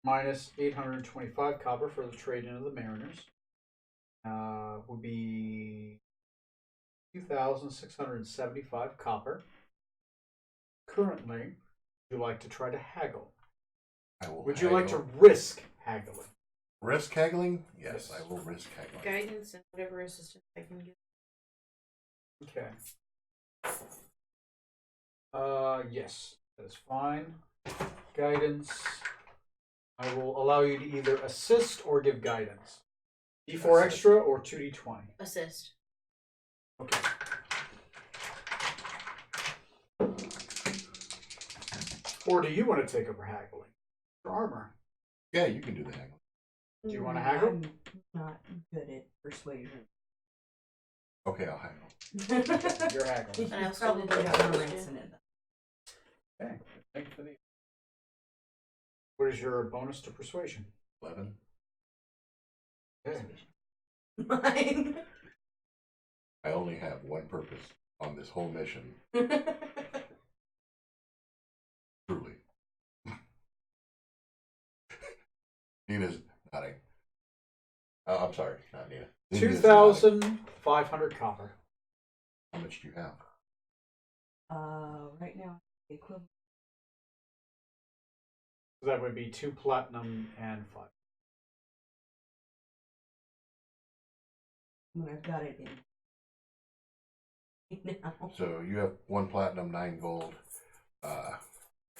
A: minus 825 copper for the trade-in of the Mariners. Would be 2,675 copper. Currently, would you like to try to haggle?
C: I will.
A: Would you like to risk haggling?
C: risk haggling? Yes, I will risk haggling.
B: Guidance and whatever assistance I can give.
A: Okay. Yes, that is fine. Guidance. I will allow you to either assist or give guidance. D4
C: Assist.
A: extra or 2d20.
B: Assist.
A: Okay. Or do you want to take over haggling? For armor.
C: Yeah, you can do the haggling.
A: Do you want to haggle?
D: I'm not good at persuasion.
C: Okay, I'll haggle.
A: You're haggling.
B: And I
D: He's
B: also
D: probably
B: did
D: got
B: that
D: no
B: too.
D: ranks in it.
A: Okay. Thank you for the. What is your bonus to persuasion?
C: 11.
A: Okay.
D: Mine.
C: I only have one purpose on this whole mission. Truly. Nina's nodding. Oh, I'm sorry, not Nina. Nina's nodding.
A: 2,500 copper.
C: How much do you have?
D: Right now, the equivalent.
A: So that would be 2 platinum and 5.
D: When I've got it in. Now.
C: So you have 1 platinum, 9 gold,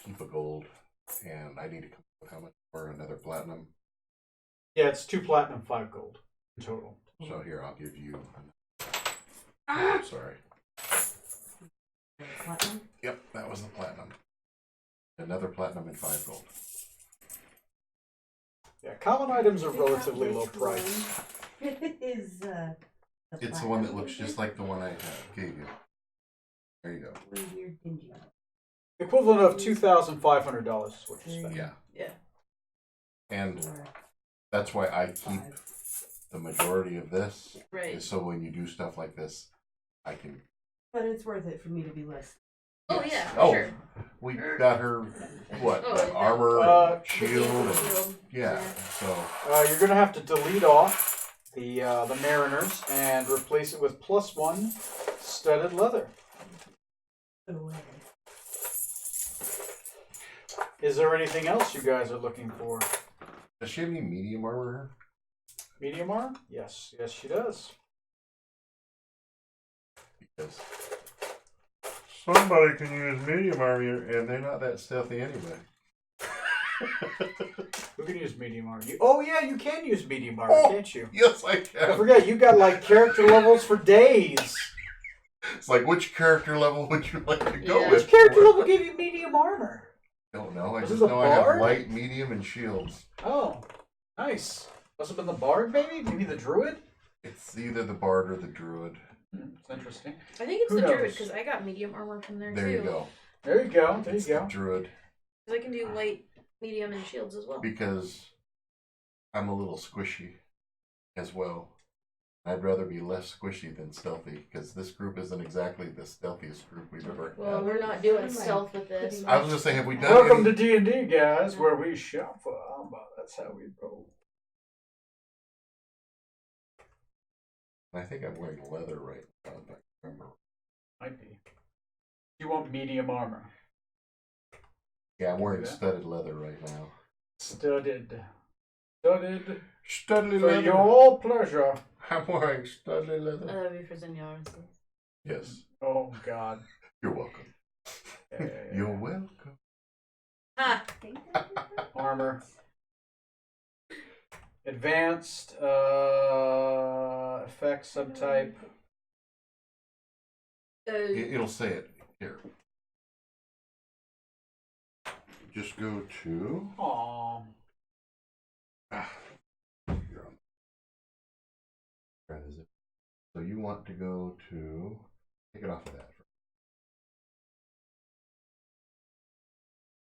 C: heap of gold, and I need to come up with how much for another platinum.
A: Yeah, it's 2 platinum, 5 gold in total.
C: So here, I'll give you. Oh, sorry.
D: Platinum?
C: Yep, that was the platinum. Another platinum and 5 gold.
A: Yeah, common items are
D: Figure out
A: relatively
D: which
A: low price.
D: one is
C: It's the one that looks just like the one I gave you. There you go.
D: Really weird dingy.
A: Equivalent of $2,500 is what you spent.
C: Yeah.
B: Yeah.
C: And that's why I keep the majority of this.
B: Right.
C: Is so when you do stuff like this, I can.
D: But it's worth it for me to be less.
B: Oh yeah, for
C: Oh,
B: sure.
C: we got her what?
B: Oh, yeah.
C: Armor,
A: Uh,
C: and shield, and
B: Shield.
C: yeah. So
A: You're going to have to delete off the Mariners and replace it with +1 studded leather. Is there anything else you guys are looking for?
C: Does she have any medium armor?
A: Medium armor? Yes, yes, she does.
C: Because somebody can use medium armor, and they're not that stealthy anyway.
A: Who can use medium armor? Oh yeah, you can use medium armor, can't you?
C: Yes, I
A: I
C: can.
A: forget, you got like character levels for days.
C: It's like, which character level would you like to go
B: Yeah.
C: with?
A: Which character level gave you medium armor?
C: I don't know. I
A: Was
C: just
A: it the
C: know I have
A: bard?
C: light, medium, and shields.
A: Oh, nice. Must have been the bard, maybe? Maybe the druid?
C: It's either the bard or the druid.
A: It's interesting.
B: I think it's
A: Who
B: the druid
A: knows?
B: because I got medium armor from there,
C: There
B: too.
C: you go.
A: There you go. There
C: It's
A: you
C: the
A: go.
C: druid.
B: 'Cause I can do light, medium, and shields as well.
C: Because I'm a little squishy as well. I'd rather be less squishy than stealthy, because this group isn't exactly the stealthiest group we've ever
B: Well,
C: had.
B: we're not doing stealth with this.
C: I was gonna say, have we done
A: Welcome
C: any...
A: to D&D, guys, where we shop for armor. That's how we roll.
C: I think I'm wearing leather right now, if I remember.
A: Might be. You want medium armor.
C: Yeah, I'm wearing
A: Yeah.
C: studded leather right now.
A: Studded. Studded.
C: Studded
A: For
C: leather.
A: your pleasure.
C: I'm wearing studded leather.
B: That would be for seniors.
C: Yes.
A: Oh, God.
C: You're welcome.
A: Yeah.
C: You're welcome.
B: Ha!
A: Armor. Advanced. Effect subtype.
C: It'll say it here. Just go to...
A: Aww.
C: You're on. Where is it? So you want to go to... Take it off of that.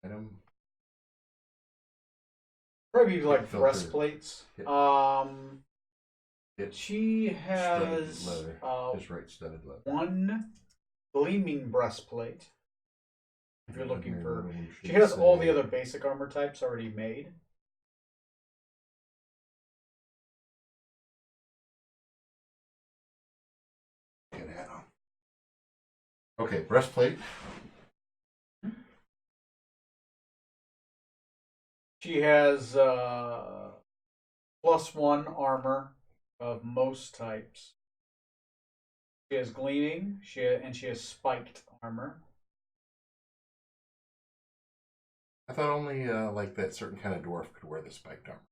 C: Item.
A: Probably like
C: Filter.
A: breastplates.
C: Yeah.
A: She has
C: Studded leather. Just right, studded leather.
A: one gleaming breastplate. If you're looking for,
C: Minimum
A: she
C: should
A: has all
C: say-
A: the other basic armor types already made.
C: Get that on. Okay, breastplate.
A: She has +1 armor of most types. She has gleaming. She has spiked armor.
C: I thought only like that certain kind of dwarf could wear the spiked armor.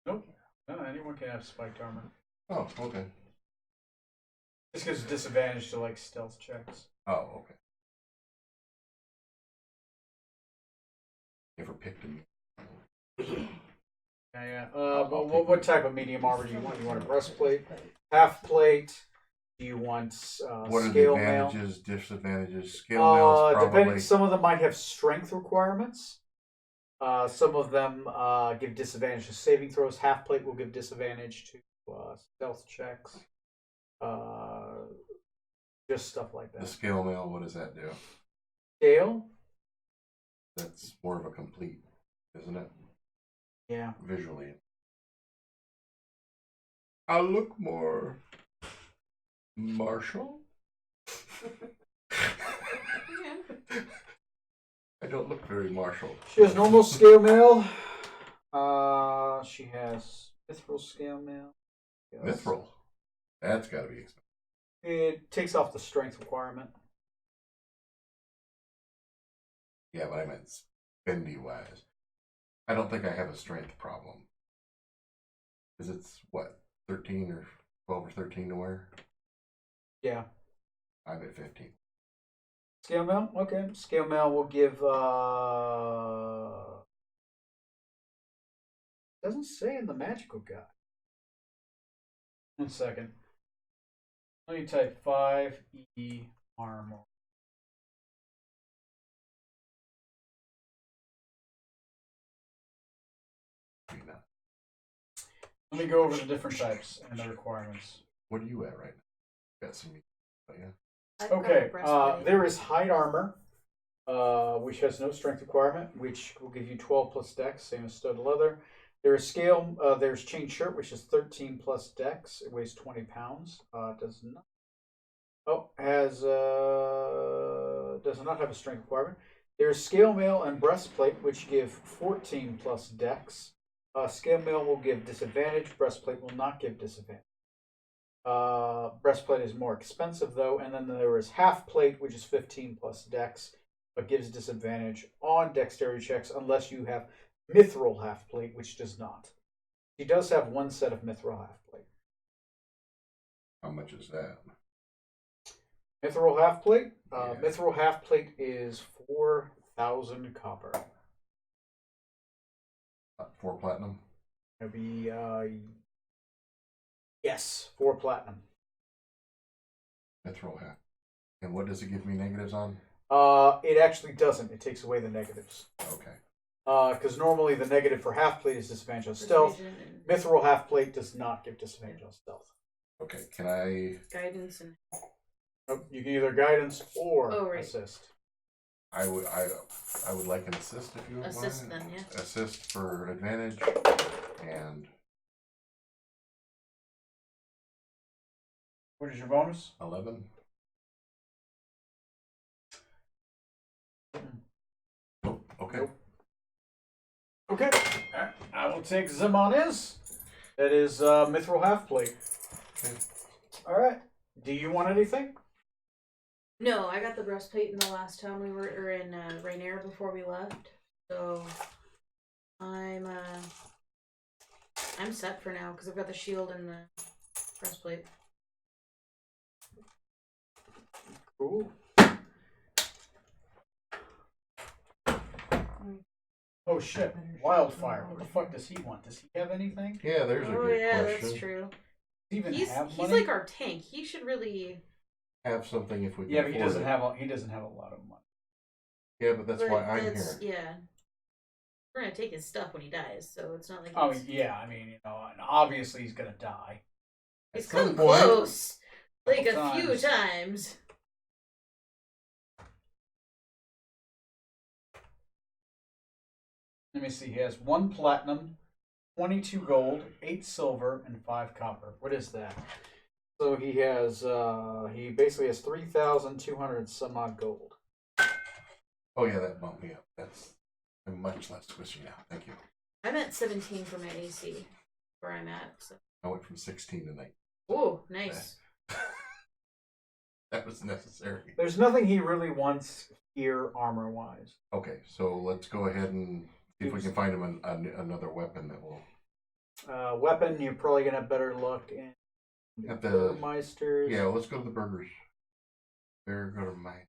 A: Nope. No, anyone can have spiked armor.
C: Oh, okay.
A: This gives disadvantage to like stealth checks.
C: Oh, okay. Never picked him.
A: Yeah.
C: I'll
A: What
C: take
A: type of medium armor do you want? You want a breastplate, half plate? Do you want
C: What are the
A: scale mail?
C: advantages, disadvantages? Scale mail's probably...
A: Depending. Some of them might have strength requirements. Some of them give disadvantage to saving throws. Half plate will give disadvantage to stealth checks. Just stuff like
C: The
A: that.
C: scale mail, what does that do?
A: Scale?
C: That's more of a complete, isn't it?
A: Yeah.
C: Visually. I look more martial. I don't look very martial.
A: She has normal scale mail. She has mithril scale mail. Yes.
C: Mithril. That's got to be expensive.
A: It takes off the strength requirement.
C: Yeah, but I meant spendy wise. I don't think I have a strength problem. Because it's what, 13 or 12 or 13 to wear?
A: Yeah.
C: I'm at 15.
A: Scale mail? Okay. Scale mail will give doesn't say in the magical guide. 1 second. Let me type 5E armor.
C: Maybe not.
A: Let me go over the different types and the requirements.
C: What are you at right now? Got some. Oh, yeah.
B: I've got a
A: Okay,
B: breastplate.
A: there is hide armor, which has no strength requirement, which will give you 12 plus dex, same as studded leather. There's scale. There's chain shirt, which is 13 plus dex. It weighs 20 pounds. Does not. Oh, does not have a strength requirement. There's scale mail and breastplate, which give 14 plus dex. Scale mail will give disadvantage. Breastplate will not give disadvantage. Breastplate is more expensive though, and then there is half plate, which is 15 plus dex, but gives disadvantage on dexterity checks unless you have mithril half plate, which does not. She does have one set of mithril half plate.
C: How much is that?
A: Mithril half plate.
C: Yeah.
A: Mithril half plate is 4,000 copper.
C: 4 platinum.
A: It'll be yes, 4 platinum.
C: Mithril half. And what does it give me negatives on?
A: It actually doesn't. It takes away the negatives.
C: Okay.
A: Because normally the negative for half plate is disadvantage on stealth.
B: Persuasion
A: Mithril half plate does not give disadvantage on stealth.
C: Okay. Can I?
B: and guidance and
A: Nope, you can either guidance or
B: right.
A: assist.
C: I would like an assist if you would
B: assist
C: mind.
B: then, yeah.
C: Assist for advantage and
A: What is your bonus?
C: 11. Nope. Okay.
A: Nope. Okay. I will take Zemanis. That is Mithril half plate.
C: Okay.
A: Alright. Do you want anything?
B: No, I got the breastplate in the last time we were in Rainier before we left. So I'm set for now because I've got the shield and the breastplate.
A: Cool. Oh shit. Wildfire. What the fuck does he want? Does he have anything?
C: Yeah, there's a
B: Oh
C: good
B: yeah,
C: question.
B: that's true.
A: Does he even
B: He's
A: have
B: he's
A: money?
B: like our tank. He should really.
C: Have something if we can
A: Yeah, but he
C: afford
A: doesn't
C: it.
A: have a lot of money.
C: Yeah, but that's
B: but
C: why I'm
B: that's-
C: here.
B: Yeah. We're gonna take his stuff when he dies, so it's not like
A: Oh
B: it's,
A: yeah, I mean, and obviously he's gonna die.
B: he's
C: At some
B: come
C: point.
B: close, like a
A: Couple
B: few
A: times.
B: times.
A: Let me see. He has 1 platinum, 22 gold, 8 silver, and 5 copper. What is that? So he has he basically has 3,200 some odd gold.
C: Oh yeah, that bumped me up. I'm much less squishy now. Thank you.
B: I'm at 17 for my AC, where I'm at. So.
C: I went from 16 to 19.
B: Oh, nice.
C: That was necessary.
A: There's nothing he really wants here armor wise.
C: Okay, so let's go ahead and see if we can find him another weapon that will.
A: Weapon, you're probably gonna have better luck in
C: At the-
A: Burgermeisters.
C: Yeah, let's go to the burgers. Better go to mine.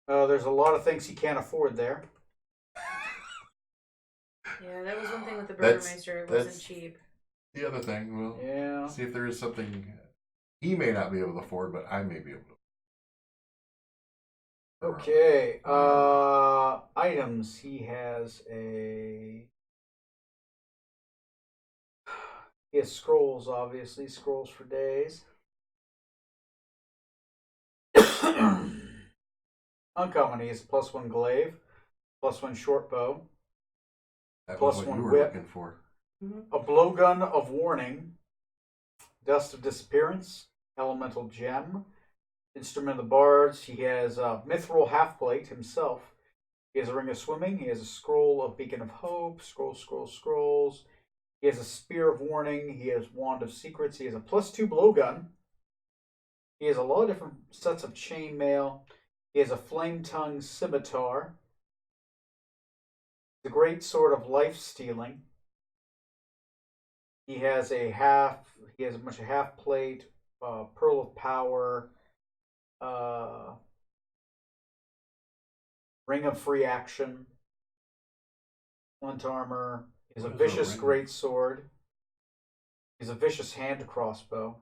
A: There's a lot of things he can't afford there.
B: Yeah, that was one thing with the
C: That's-
B: Burgermeister. It
C: that's-
B: wasn't cheap.
C: The other thing, we'll
A: Yeah.
C: see if there is something he may not be able to afford, but I may be able to.
A: Okay. Items. He has he has scrolls, obviously. Scrolls for days. Uncommon, he has +1 glaive, +1 short bow,
C: That
A: Plus
C: was what
A: one
C: you were
A: whip.
C: looking for.
A: a blowgun of warning, dust of disappearance, elemental gem, instrument of the bards. He has a mithril half plate himself. He has a ring of swimming. He has a scroll of beacon of hope. Scrolls. He has a spear of warning. He has wand of secrets. He has a +2 blowgun. He has a lot of different sets of chainmail. He has a flame tongue scimitar. The great sword of life stealing. He has a bunch of half plate, pearl of power, ring of free action, flint armor. He has a
C: What is a
A: vicious
C: ring?
A: great sword. He has a vicious hand crossbow.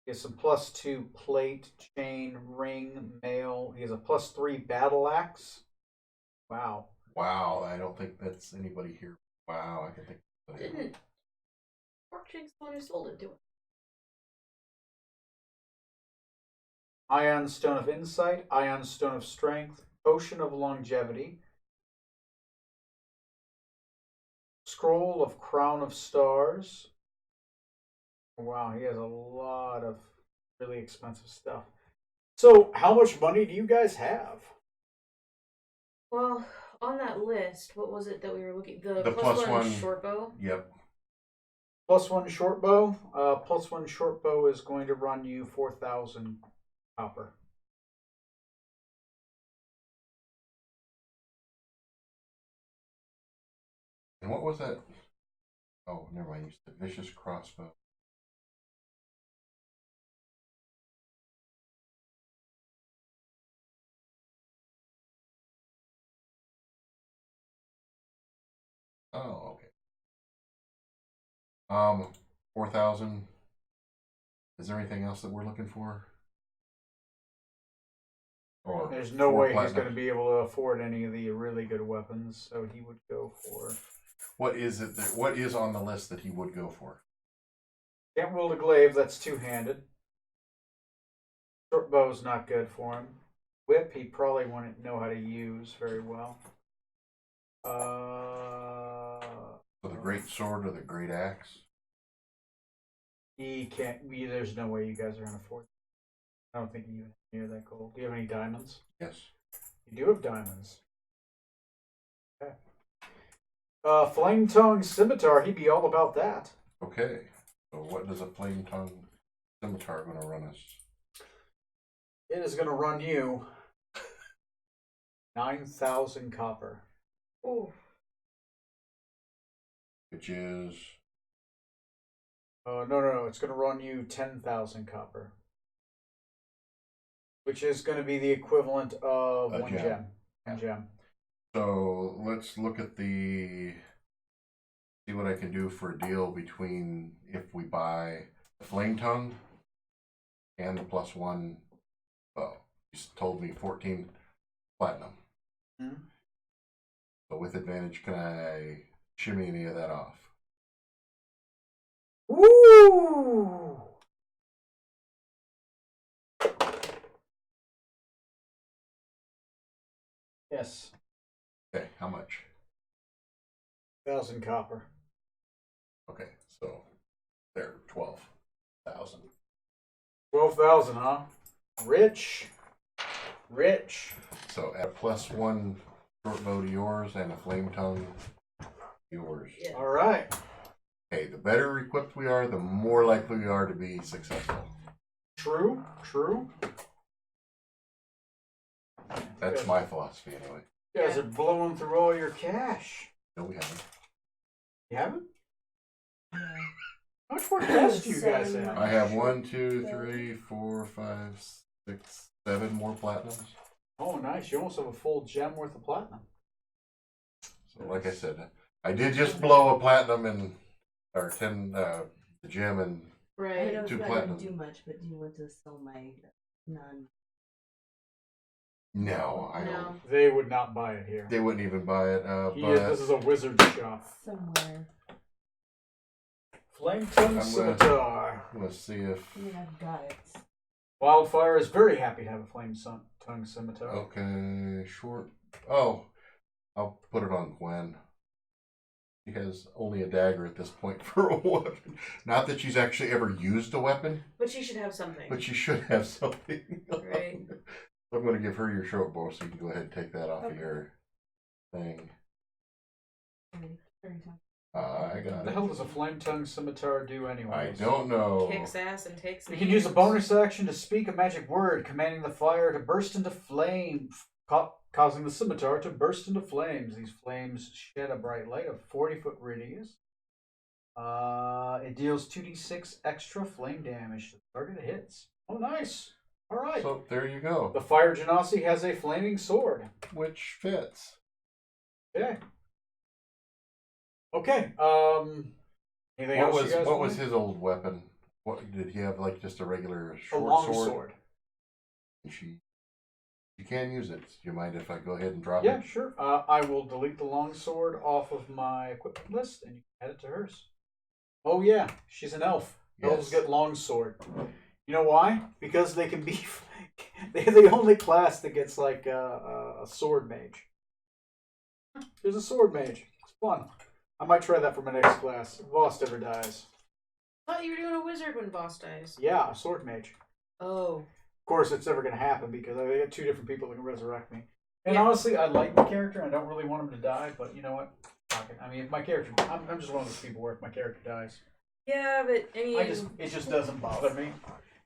A: He has some +2 plate, chain, ring, mail. He has a +3 battle axe. Wow.
C: Wow, I don't think that's anybody here. Wow, I can think. Of somebody.
B: Didn't Pork Chink's the one who sold it to him?
A: Ion Stone of Insight, Ion Stone of Strength, Potion of Longevity, Scroll of Crown of Stars. Wow, he has a lot of really expensive stuff. So, how much money do you guys have?
B: Well, on that list, what was it that we were looking? The
C: plus
B: plus
C: one.
B: one short bow.
C: Yep.
A: +1 short bow. +1 short bow is going to run you 4,000 copper.
C: And what was that? Oh, never mind. You said vicious crossbow. Oh, okay. 4,000. Is there anything else that we're looking for? Or
A: There's no
C: 4
A: way he's
C: platinum?
A: going to be able to afford any of the really good weapons, so he would go for.
C: What is it? What is on the list that he would go for?
A: Can't wield a glaive, that's two-handed. Short bow's not good for him. Whip, he probably wouldn't know how to use very well.
C: So the great sword or the great axe?
A: He can't. There's no way you guys are going to afford it. I don't think you even near that gold. Do you have any diamonds?
C: Yes.
A: You do have diamonds. Okay. Flame Tongue Scimitar, he'd be all about that.
C: Okay. So what does a flame tongue scimitar going to run us?
A: It is going to run you 9,000 copper.
B: Oh,
C: Which is
A: No. It's going to run you 10,000 copper. Which is going to be the equivalent of
C: A
A: one
C: gem.
A: gem. One gem.
C: so. Let's look at see what I can do for a deal between if we buy the flame tongue and the +1. Well, you told me 14 platinum.
A: Mm-hmm.
C: So with advantage, can I shimmy any of that off?
A: Woo! Yes.
C: Okay, how much?
A: 1,000 copper.
C: Okay, so there, 12,000.
A: 12,000, huh? Rich.
C: So at +1 short bow to yours and a flame tongue yours.
B: yeah.
A: All right.
C: Okay, the better equipped we are, the more likely we are to be successful.
A: True.
C: That's my philosophy anyway.
A: You guys are blowing through all your cash.
C: No, we haven't.
A: You haven't? How much more cash do you guys have?
C: I have 1, 2, 3, 4, 5, 6, 7 more platinums.
A: Oh, nice. You almost have a full gem worth of platinum.
C: So like I said, I did just blow a platinum or 10 the gem and
D: I
B: Right.
D: know it's
C: Two
D: not
C: platinum.
D: going to do much, but do you want to sell my non?
C: no, I
B: No.
C: don't.
A: They would not buy it here.
C: They wouldn't even buy it.
A: This is a wizard shop.
D: Somewhere.
A: Flame Tongue
C: I'm
A: Scimitar.
C: Let's see if.
D: I mean, I've got it.
A: Wildfire is very happy to have a Flame Tongue Scimitar.
C: Okay, short. Oh, I'll put it on Gwen. She has only a dagger at this point for a weapon. Not that she's actually ever used a weapon,
B: But she should have something.
C: but she should have something.
B: Right.
C: I'm going to give her your short bow so you can go ahead and take that off of
D: Okay.
C: your thing.
D: Very tough.
C: I got
A: What the
C: it.
A: hell does a Flame Tongue Scimitar do anyway?
C: I don't know.
B: Kicks ass and takes
A: You
B: names.
A: can use a bonus action to speak a magic word, commanding the fire to burst into flame, causing the scimitar to burst into flames. These flames shed a bright light of 40-foot radius. It deals 2d6 extra flame damage to the target it hits. Oh, nice. All right.
C: So there you go.
A: The Fire Genasi has a flaming sword.
C: Which fits.
A: Okay. Okay. Anything
C: What
A: else
C: was
A: you guys
C: what
A: want?
C: was his old weapon? What did he have? Like just a regular
A: A
C: short
A: long
C: sword?
A: sword.
C: She can use it. Do you mind if I go ahead and drop
A: Yeah,
C: it?
A: sure. I will delete the long sword off of my equipment list and you can add it to hers. Oh yeah, she's an elf. Elves
C: Yes.
A: get long sword. You know why? Because they can be. They're the only class that gets like a sword mage. There's a sword mage. It's fun. I might try that for my next class. If Voss ever dies.
B: I thought you were doing a wizard when Voss dies.
A: Yeah, a sword mage.
B: Oh.
A: Of course, it's never going to happen because I got 2 different people that can resurrect me. And
B: Yeah.
A: honestly, I like my character. I don't really want him to die, but you know what? Fuck it. I mean, if my character, I'm just one of those people where if my character dies,
B: Yeah, but I mean,
A: it just doesn't bother me.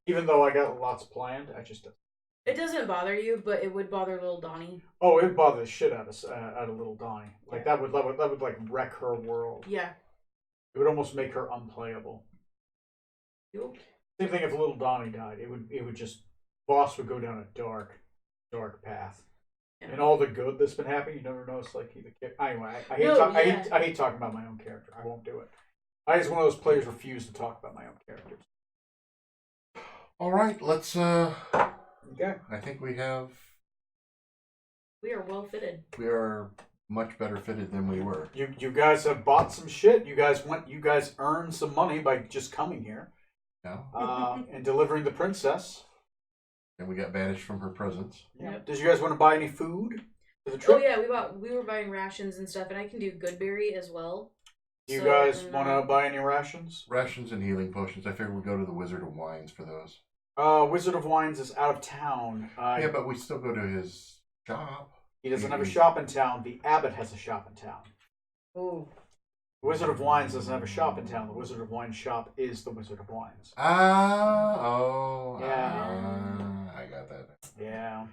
A: Even though I got lots planned, I just don't.
B: it doesn't bother you, but it would bother little Donnie.
A: Oh, it bothers the shit out of little Donnie. Like that would like wreck her world.
B: Yeah.
A: It would almost make her unplayable.
B: Yup.
A: Same thing if little Donnie died. It would just Boss would go down a dark path.
B: Yeah.
A: And all the good that's been happening, you never notice like the kid. Anyway, I hate talking about my own character. I won't do it. I just one of those players refuse to talk about my own characters.
C: All right, let's.
A: Okay.
C: I think we
B: We are well fitted.
C: are much better fitted than we were.
A: You guys have bought some shit. You guys earned some money by just coming here.
C: Yeah.
A: And delivering the princess.
C: And we got banished from her presence.
A: Yeah.
B: Yep.
A: Did you guys want to buy any food for the trip?
B: Oh yeah, we were buying rations and stuff, and I can do Goodberry as well.
A: Do you
B: So,
A: guys want to buy any rations?
C: Rations and healing potions. I figured we'd go to the Wizard of Wines for those.
A: Wizard of Wines is out of town.
C: Yeah, but we still go to his shop.
A: He doesn't have a shop in town. The Abbot has a shop in town.
B: Oh.
A: The Wizard of Wines doesn't have a shop in town. The Wizard of Wines shop is the Wizard of Wines.
C: Yeah. I got that.
A: Yeah.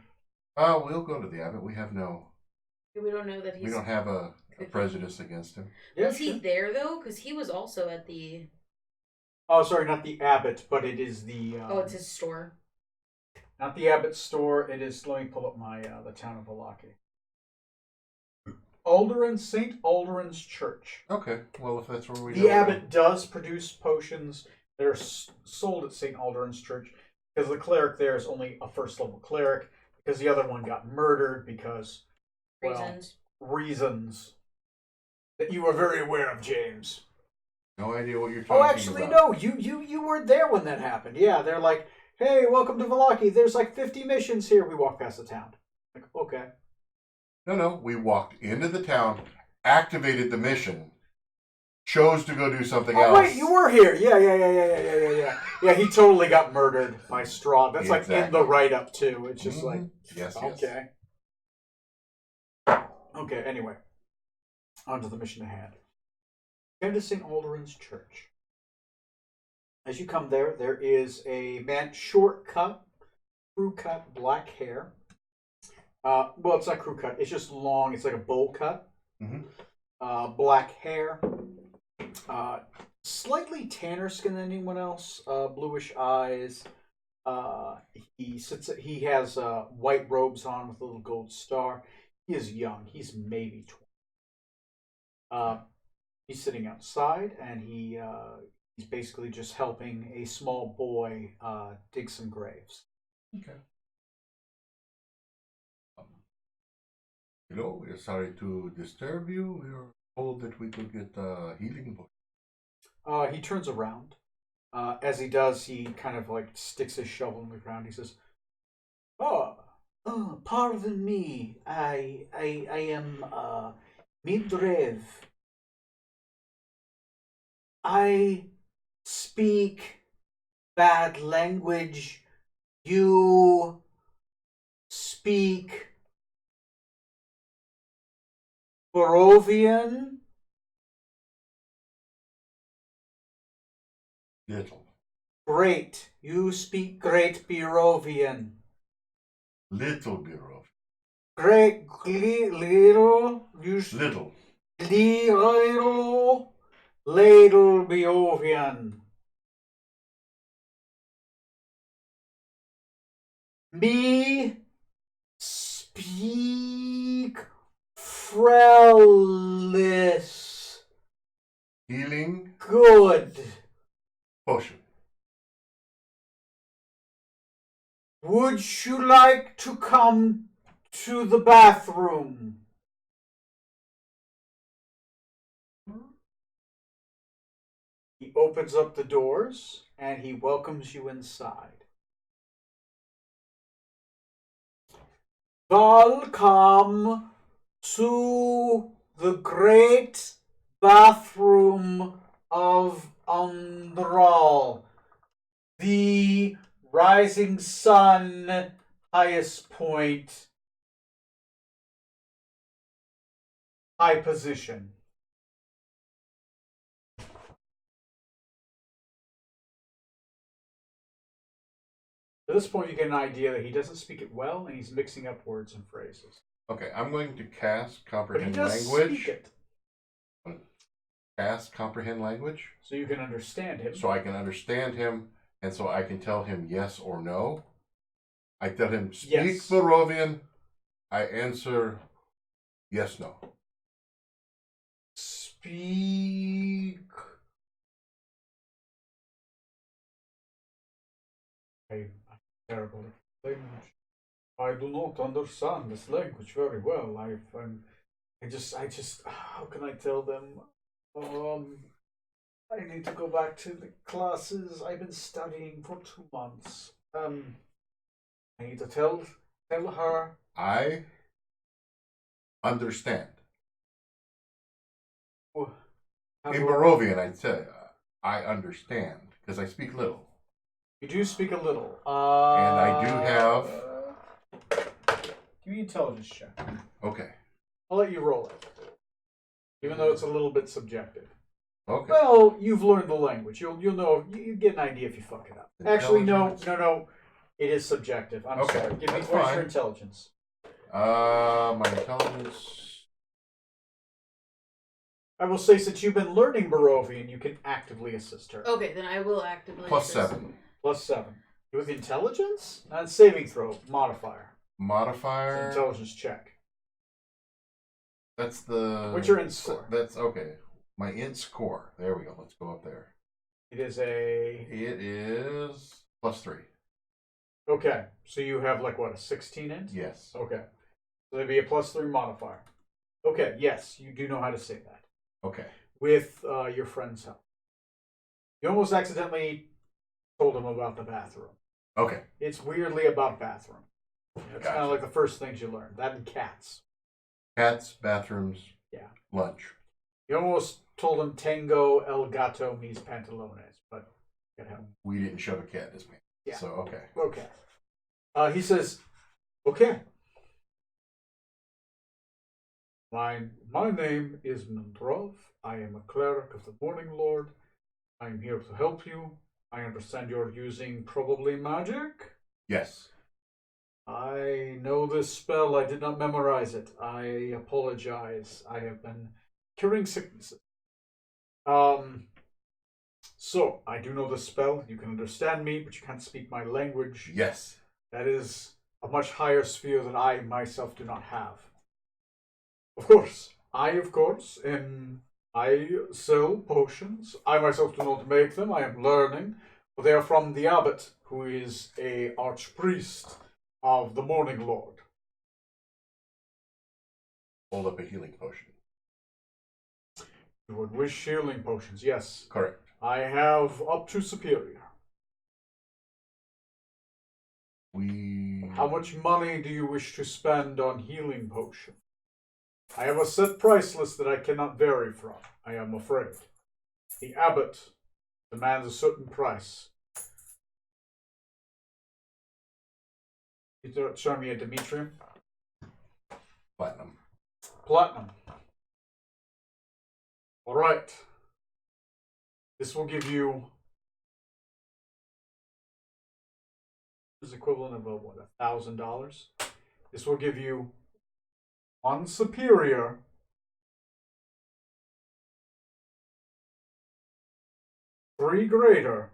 C: We'll go to the Abbot. We have no.
B: We don't know that he's.
C: We don't have a prejudice against him.
A: Yeah,
B: Was he
A: sure.
B: there though? Because he was also at the.
A: Oh, sorry, not the Abbot, but it is the.
B: Oh, it's his store.
A: Not the Abbott store. It is. Let me pull up my the town of Valaki. St. Alderon's Church.
C: Okay. Well, if that's where we.
A: The Abbot does produce potions that are sold at St. Alderon's Church because the cleric there is only a first level cleric because the other one got murdered because reasons that you are very aware of, James.
C: No idea what you're talking about.
A: Oh, actually, no. You weren't there when that happened. Yeah, they're like, hey, welcome to Valaki. There's like 50 missions here. We walk past the town. Like, okay.
C: No. We walked into the town, activated the mission, chose to go do something else.
A: Oh, wait, you were here. Yeah. Yeah, he totally got murdered by Straw. That's like in the write-up, too. It's just like,
C: yes.
A: okay. Okay, anyway. On to the mission at hand. Go to St. Alderon's Church. As you come there, there is a man, short cut, crew cut, black hair. Well, it's not crew cut. It's just long. It's like a bowl cut.
C: Mm-hmm.
A: Black hair. Slightly tanner skin than anyone else. Bluish eyes. He has white robes on with a little gold star. He is young. He's maybe 20. He's sitting outside, and he's basically just helping a small boy dig some graves.
C: Okay. Hello, we're sorry to disturb you. We were told that we could get healing potion.
A: He turns around. As he does, he kind of like sticks his shovel in the ground. He says, "Oh, pardon me. I am Midrev. I speak bad language. You speak Barovian?"
C: Little.
A: Great. You speak great Barovian.
C: Little Bureau.
A: Great little. You
C: Little.
A: Little Barovian. Me speak Frellis.
C: Healing
A: Good.
C: potion.
A: Would you like to come to the bathroom? He opens up the doors. and he welcomes you inside. Welcome to the great bathroom of Andral, the rising sun highest point, high position. At this point, you get an idea that he doesn't speak it well, and he's mixing up words and phrases.
C: Okay, I'm going to cast
A: But he
C: comprehend
A: does
C: language.
A: speak it,
C: Cast comprehend language,
A: so you can understand him.
C: so I can understand him, and so I can tell him yes or no. I tell him speak
A: Yes.
C: Barovian. I answer yes, no.
A: Speak. I'm terrible at language. I do not understand this language very well. How can I tell them? I need to go back to the classes I've been studying for 2 months. I need to tell her.
C: I understand.
A: How
C: In
A: do I-
C: Barovian, I'd say I understand because I speak little.
A: You do speak a little.
C: And I do have.
G: Give me an intelligence check.
C: Okay.
A: I'll let you roll it, even though it's a little bit subjective.
C: Okay.
A: Well, you've learned the language. You'll know. You get an idea if you fuck it up. Actually, no.
C: Intelligence?
A: It is subjective. I'm
C: Okay,
A: sorry. Give me
C: that's
A: what's
C: fine.
A: your intelligence?
C: My intelligence.
A: I will say, since you've been learning Barovian, you can actively assist her.
B: Okay, then I will actively
C: Plus
B: assist.
C: 7.
A: +7. With intelligence? Not saving throw. Modifier.
C: Modifier.
A: It's an intelligence check.
C: That's the.
A: What's your int score?
C: That's okay. My int score. There we go. Let's go up there.
A: It is a.
C: It is +3.
A: Okay, so you have like what, a 16 int?
C: Yes.
A: Okay, so there'd be a +3 modifier. Okay, yes, you do know how to say that
C: Okay.
A: with your friend's help. You almost accidentally told him about the bathroom.
C: Okay.
A: It's weirdly about bathroom. It's kind
C: Gotcha.
A: of like the first things you learn. That and cats.
C: Cats, bathrooms.
A: Yeah.
C: Lunch.
A: You almost told him Tango El Gato mis pantalones, but get help.
C: We didn't shove a cat in his pants.
A: Yeah.
C: So okay.
A: Okay. He says, okay. My name is Mendrov. I am a cleric of the Morning Lord. I am here to help you. I understand you're using probably magic.
C: Yes.
A: I know this spell. I did not memorize it. I apologize. I have been curing sicknesses. So I do know the spell. You can understand me, but you can't speak my language.
C: Yes.
A: That is a much higher sphere that I myself do not have. Of course, I sell potions. I myself do not make them. I am learning. But they are from the abbot, who is a archpriest of the Morning Lord.
C: Hold up a healing potion.
A: You would wish healing potions, yes.
C: Correct.
A: I have up to superior. How much money do you wish to spend on healing potion? I have a set price list that I cannot vary from, I am afraid. The abbot demands a certain price. You showing me a Demetrium?
C: Platinum.
A: Platinum. Alright. This will give you is equivalent of what, $1,000. This will give you 1 superior, 3 greater,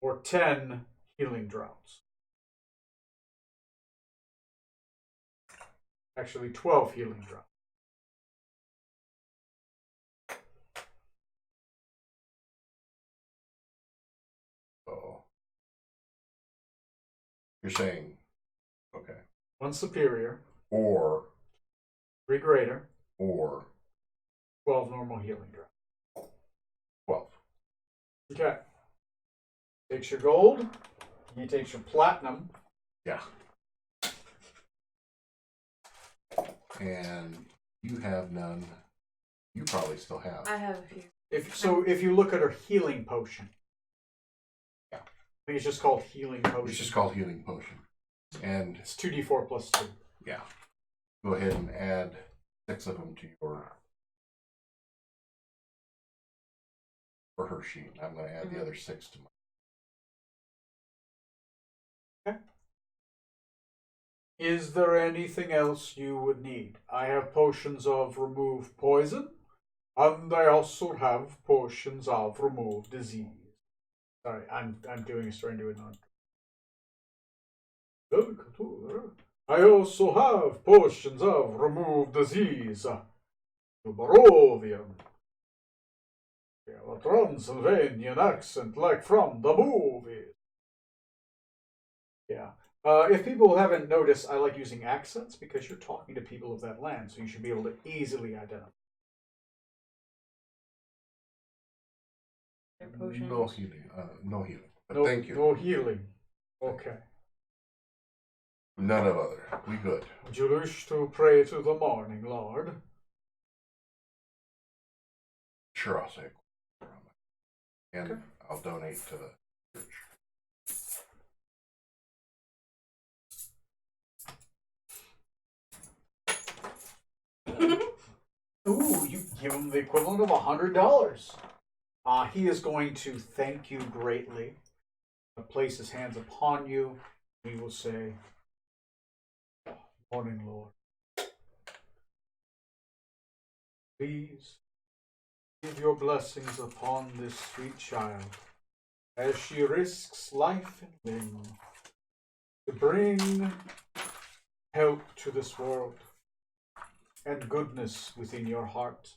A: or 10 healing draughts. Actually, 12 healing draughts.
C: Oh. You're saying, okay.
A: 1 superior,
C: Or
A: 3 greater,
C: 12.
A: 12 normal healing draughts. Okay. Takes your gold. He takes your platinum.
C: Yeah. And you have none. You probably still have.
B: I have a few.
A: If you look at her healing potion.
C: Yeah.
A: I think it's just called healing potion.
C: It's just called healing potion. And
A: it's 2d4 plus 2.
C: yeah. Go ahead and add 6 of them to for her sheet. I'm going to add the other 6 to mine.
A: Okay. Is there anything else you would need? I have potions of remove poison, and I also have potions of remove disease. Sorry, I'm doing a trying to do it on. I also have potions of remove disease. Barovian. You have a Transylvanian accent like from the movie. Yeah. If people haven't noticed, I like using accents because you're talking to people of that land, so you should be able to easily identify.
B: Their potions.
C: No healing. No healing. But
A: No,
C: thank you.
A: No healing. Okay.
C: None of other. We good.
A: Would you wish to pray to the morning, Lord?
C: Sure, I'll say. And
A: Okay.
C: I'll donate to the church.
A: Ooh, you give him the equivalent of $100. He is going to thank you greatly. He'll place his hands upon you. He will say, "Morning, Lord. Please give your blessings upon this sweet child as she risks life and limb to bring help to this world and goodness within your heart.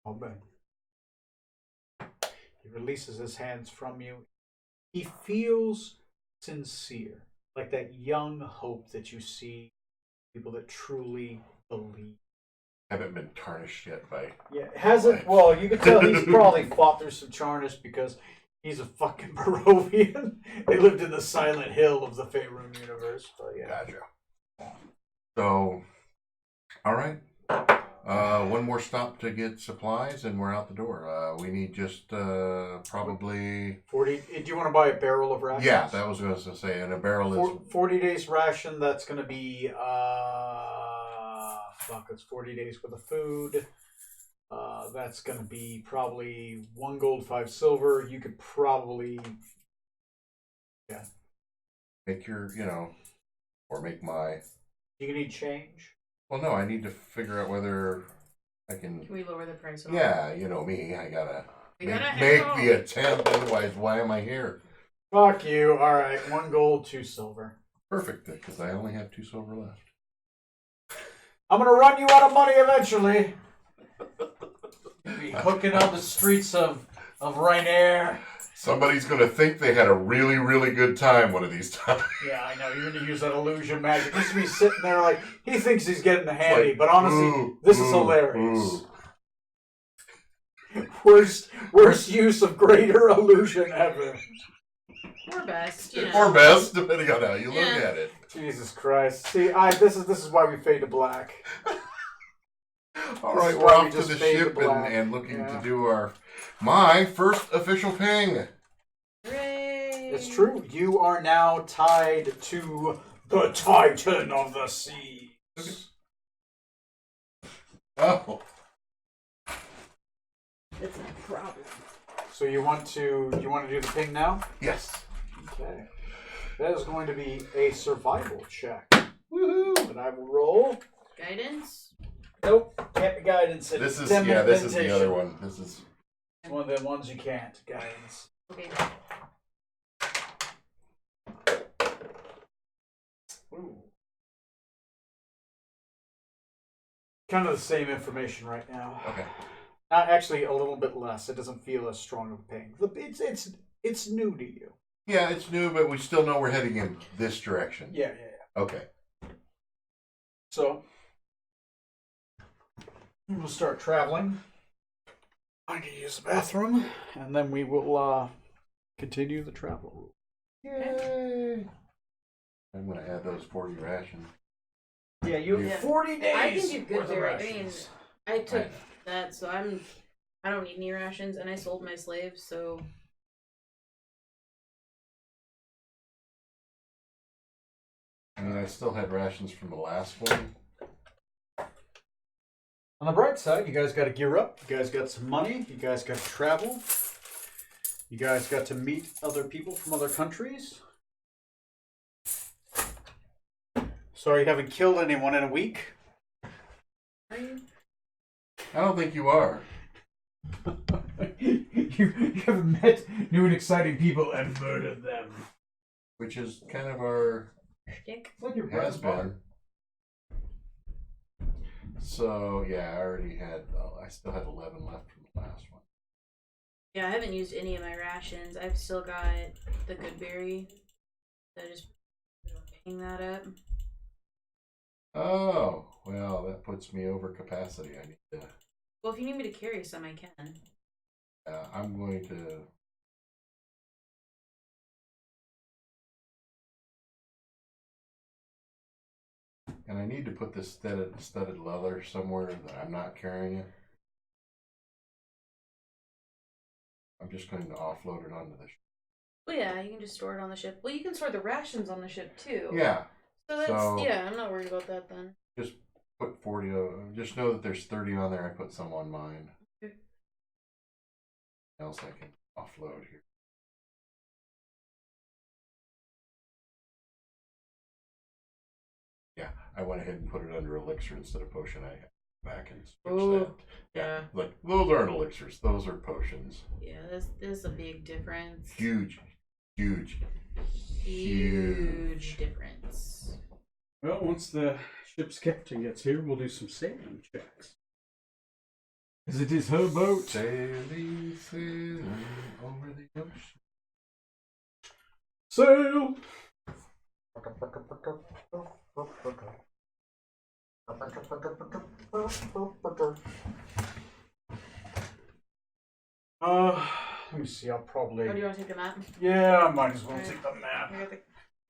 A: Amen." He releases his hands from you. He feels sincere, like that young hope that you see, people that truly believe.
C: Haven't been tarnished yet by.
A: Yeah, hasn't. Well, you can tell he's probably fought through some tarnish because he's a fucking Barovian. They lived in the Silent Hill of the Faerun universe. But yeah.
C: Gotcha. So, all right. One more stop to get supplies, and we're out the door. We need just probably
A: 40. Do you want to buy a barrel of rations?
C: Yeah, that was what I was going to say. And a barrel is
A: 40 days ration. That's going to be it's 40 days worth of food. That's going to be probably 1 gold, 5 silver. You could probably
C: make your, or make my.
A: You can need change.
C: Well, no, I need to figure out whether I can.
B: Can we lower the price?
C: Yeah, you know me. I gotta
B: gotta
C: make the attempt. Otherwise, why am I here?
A: Fuck you. All right, 1 gold, 2 silver.
C: Perfect, because I only have 2 silver left.
A: I'm gonna run you out of money eventually. You'll be hooking on the streets of Rainier.
C: Somebody's gonna think they had a really, really good time one of these times.
A: Yeah, I know. You're going to use that illusion magic. Just to be sitting there like, he thinks he's getting the handy,
C: like,
A: but honestly, this is hilarious. Worst use of greater illusion ever.
B: Or best,
C: Or best, depending on how you look at it.
A: Jesus Christ. See, this is why we fade to black.
C: All right, we're off to the ship and looking to do my first official ping.
B: Hooray!
A: It's true. You are now tied to the Titan of the Seas.
C: Oh.
D: It's a problem.
A: So you want to do the ping now?
C: Yes.
A: Okay. That is going to be a survival check.
C: Woohoo!
A: And I will roll.
B: Guidance?
A: Nope, can't be guidance.
C: This is the other one. This is
A: one of the ones you can't guidance.
B: Okay.
A: Ooh. Kind of the same information right now.
C: okay.
A: Actually, a little bit less. It doesn't feel as strong of a ping. It's new to you.
C: Yeah, it's new, but we still know we're heading in this direction.
A: Yeah.
C: Okay.
A: So we'll start traveling. I need to use the bathroom, and then we will continue the travel.
C: Yay! I'm gonna add those 40 rations.
A: Yeah, you have 40 days.
B: I can do good
A: worth of
B: there. I mean,
A: rations.
B: I took that, so I don't need any rations, and I sold my slaves, so
C: I mean, I still had rations from the last one.
A: On the bright side, you guys got to gear up. You guys got some money. You guys got to travel. You guys got to meet other people from other countries. Sorry you haven't killed anyone in a week.
B: are you?
C: I don't think you are.
A: you haven't met new and exciting people and murdered them.
C: Which is kind of our
B: Shtick.
A: It's like your
C: has
A: bread and butter.
C: been. So yeah, I already had. I still had 11 left from the last one.
B: Yeah, I haven't used any of my rations. I've still got the good berry. So just picking that up.
C: Oh well, that puts me over capacity. I need to.
B: Well, if you need me to carry some, I can.
C: I'm going to. And I need to put this studded leather somewhere that I'm not carrying it. I'm just going to offload it onto the ship.
B: Well, yeah, you can just store it on the ship. Well, you can store the rations on the ship too.
C: Yeah.
B: So that's
C: So-
B: yeah. I'm not worried about that then.
C: Just put 40. Just know that there's 30 on there. I put some on mine.
B: Okay.
C: Else I can offload here. Yeah, I went ahead and put it under elixir instead of potion. I back and switched
B: Ooh,
C: that.
B: yeah.
C: Like those aren't elixirs. Those are potions.
B: Yeah, this is a big difference.
C: Huge
B: Difference.
A: Well, once the ship's captain gets here, we'll do some sailing checks. Because it is her boat.
C: Sailing over the ocean.
A: Sail! Let me see, I'll probably...
B: Oh, do you want to take the map?
A: Yeah, I might as well
B: Alright.
A: take the map.
B: I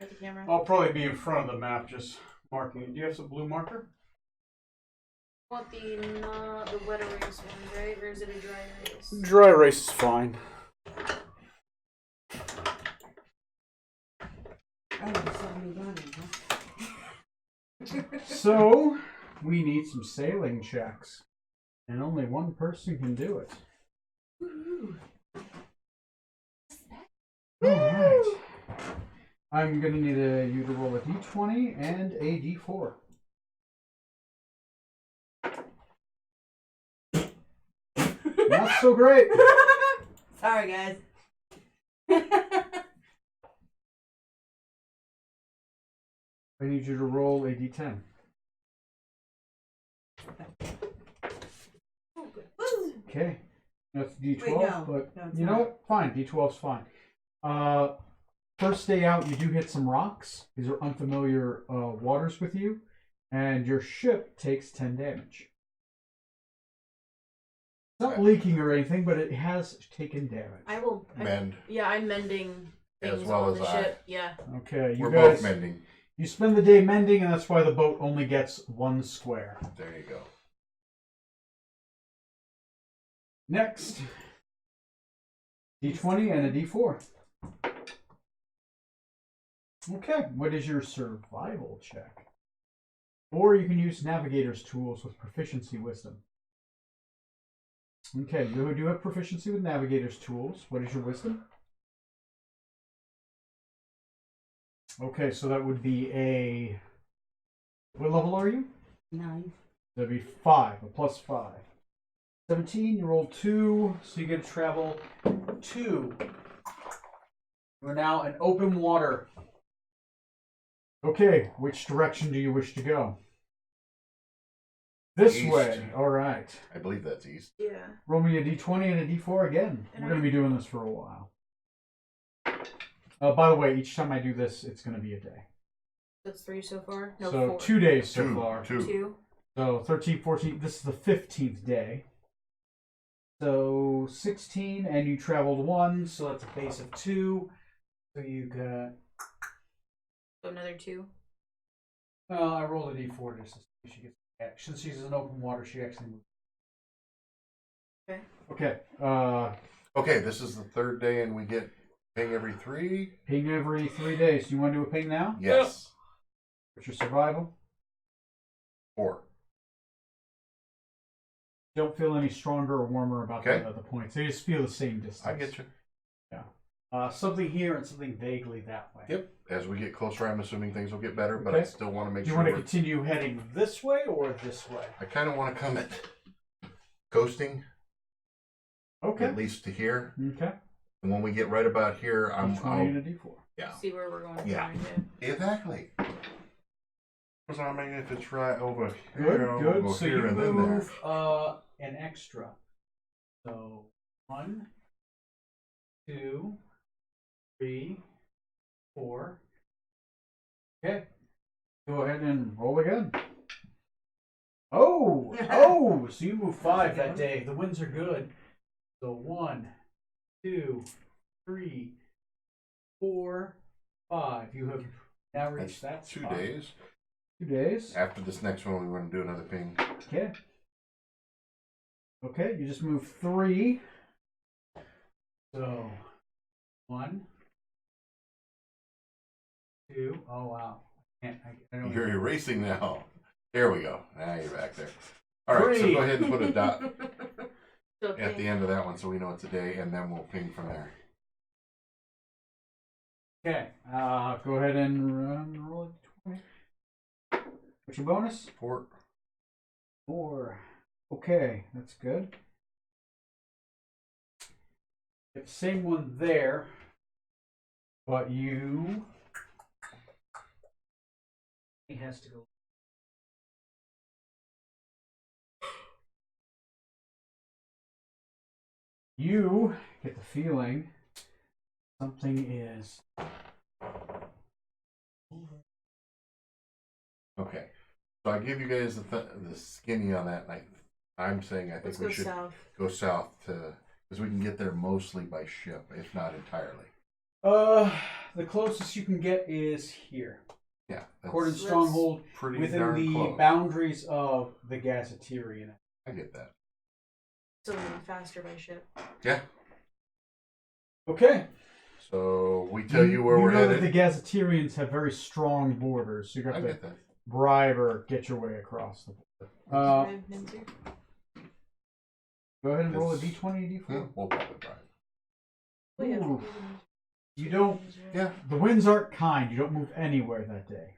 B: got the camera.
A: I'll probably be in front of the map, just marking it. Do you have some blue marker?
B: Want the wet erase one, right? Or is it a dry erase?
A: Dry erase is fine.
D: Oh, you saw me running, huh?
A: So, we need some sailing checks. And only one person can do it. Alright. I'm going to need you to roll a d20 and a d4. Not so great.
D: Sorry, guys.
A: I need you to roll a d10. Okay. That's d12,
D: Wait, no.
A: but
D: No, it's
A: you know
D: not.
A: what? Fine, d12's fine. First day out, you do hit some rocks. These are unfamiliar waters with you, and your ship takes 10 damage. It's not leaking or anything, but it has taken damage.
B: I will
C: Mend.
B: Yeah, I'm mending
C: As
B: things
C: well
B: on
C: as
B: the
C: I.
B: ship. Yeah.
A: Okay, you
C: We're
A: guys.
C: both mending.
A: You spend the day mending, and that's why the boat only gets one square.
C: There you go.
A: Next, d20 and a d4. Okay, what is your survival check? Or you can use navigator's tools with proficiency wisdom. Okay, you do have proficiency with navigator's tools. What is your wisdom? Okay, so that would be a... What level are you?
D: 9.
A: That'd be 5, a plus 5. 17, you roll 2, so you get to travel 2. We're now in open water. Okay, which direction do you wish to go? This
C: East.
A: way. All right.
C: I believe that's east.
B: Yeah.
A: Roll me a d20 and a d4 again. We're going to be doing this for a while. By the way, each time I do this, it's going to be a day.
B: That's 3 so far. No,
A: So
B: 4.
A: 2 days so
C: Two.
A: far.
C: 2.
B: 2.
A: So 13, 14, this is the 15th day. So 16, and you traveled 1, so that's a base of 2. So you got.
B: So another 2.
A: I rolled a d4 just to see if she gets. Since she's in open water, she actually moves.
B: Okay.
A: Okay.
C: Okay, this is the 3rd day, and we get ping every 3.
A: Ping every 3 days. Do you want to do a ping now?
C: Yes.
A: What's your survival?
C: 4.
A: Don't feel any stronger or warmer about
C: Okay.
A: the points. They just feel the same distance.
C: I get you.
A: Something here and something vaguely that way.
C: Yep. As we get closer, I'm assuming things will get better, but
A: Okay.
C: I still want to make
A: Do you
C: sure.
A: want to continue heading this way or this way?
C: I kind of want to come at coasting,
A: Okay.
C: at least to here.
A: Okay.
C: And when we get right about here, I'm.
A: D20 and a D4.
C: Yeah.
B: See where we're going.
C: Yeah. Exactly. Because I mean, if it's right over here,
A: Good,
C: I'll
A: good.
C: go
A: So
C: here
A: you
C: and then there.
A: move an extra. So 1, 2, 3, 4. Okay. Go ahead and roll again. Oh! Oh! So you move 5 that day. The winds are good. So 1, 2, 3, 4, 5. You have now reached that
C: That's 2
A: spot.
C: days.
A: 2 days.
C: After this next one, we want to do another ping.
A: Okay. Okay, you just move 3. So 1, 2. Oh wow! I don't.
C: You're erasing now. There we go. Now you're back there. All right, so
A: 3.
C: go ahead and put a dot
B: So
C: at the end of that one so we know it's a day, and then we'll ping from there.
A: Okay. Go ahead and roll a 20. What's your bonus?
C: 4.
A: 4. Okay, that's good. Get the same one there, but you. He has to go. You get the feeling something is.
C: Okay. So I give you guys the skinny on that. I'm saying I think
B: Let's
C: we
B: go
C: should
B: south.
C: go south to because we can get there mostly by ship, if not entirely.
A: The closest you can get is here.
C: Yeah.
A: Cordon
C: That's
A: Stronghold
C: pretty
A: within
C: darn
A: the
C: close.
A: boundaries of the Gazetteerian.
C: I get that.
B: So we're moving faster by ship.
C: Yeah.
A: Okay.
C: So we tell you where we're
A: know
C: headed.
A: that the Gazetteerians have very strong borders. So you
C: I
A: have to
C: get that.
A: bribe or get your way across the border. Go ahead and roll a
C: This-
A: d20, d4.
C: We'll probably try.
A: Ooh. You don't.
C: Yeah.
A: The winds aren't kind. You don't move anywhere that day.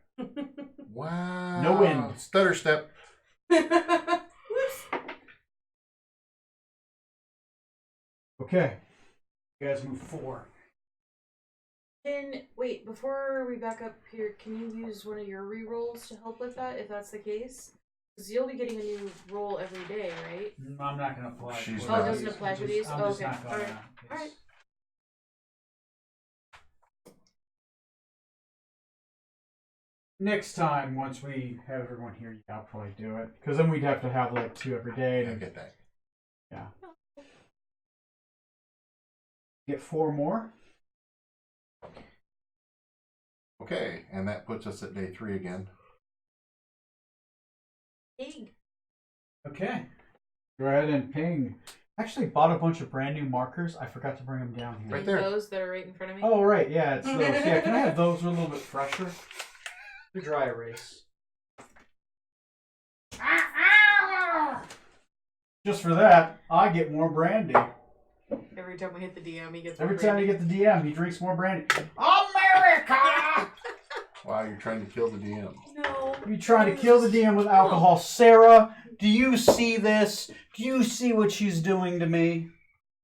C: Wow.
A: No wind.
C: Stutter step.
A: Okay. You guys move 4.
B: Wait, before we back up here, can you use one of your re-rolls to help with that, if that's the case? Because you'll be getting a new roll every day, right?
A: I'm not going to apply.
C: She's
A: for
C: not.
B: Oh, it
A: these.
B: doesn't apply for
A: I'm
B: these?
A: just
B: Oh,
A: not
B: okay.
A: gonna-
B: Alright.
A: yes.
B: Alright.
A: Next time, once we have everyone here, yeah, I'll probably do it. Because then we'd have to have like 2 every day.
C: I
A: And
C: get that.
A: yeah. Get 4 more.
C: Okay, and that puts us at day 3 again.
B: Pig.
A: Okay. Go ahead and ping. Actually, bought a bunch of brand new markers. I forgot to bring them down here.
C: Right there.
B: Those that are right in front of me?
A: Oh, right. Yeah, it's those. Yeah, can I have those? They're a little bit fresher. They're dry erase. Just for that, I get more brandy.
B: Every time we hit the DM, he gets
A: Every
B: more
A: time you
B: brandy.
A: get the DM, he drinks more brandy. America!
C: Wow, you're trying to kill the DM.
B: No.
A: You trying to kill the DM with alcohol. Sarah, do you see this? Do you see what she's doing to me?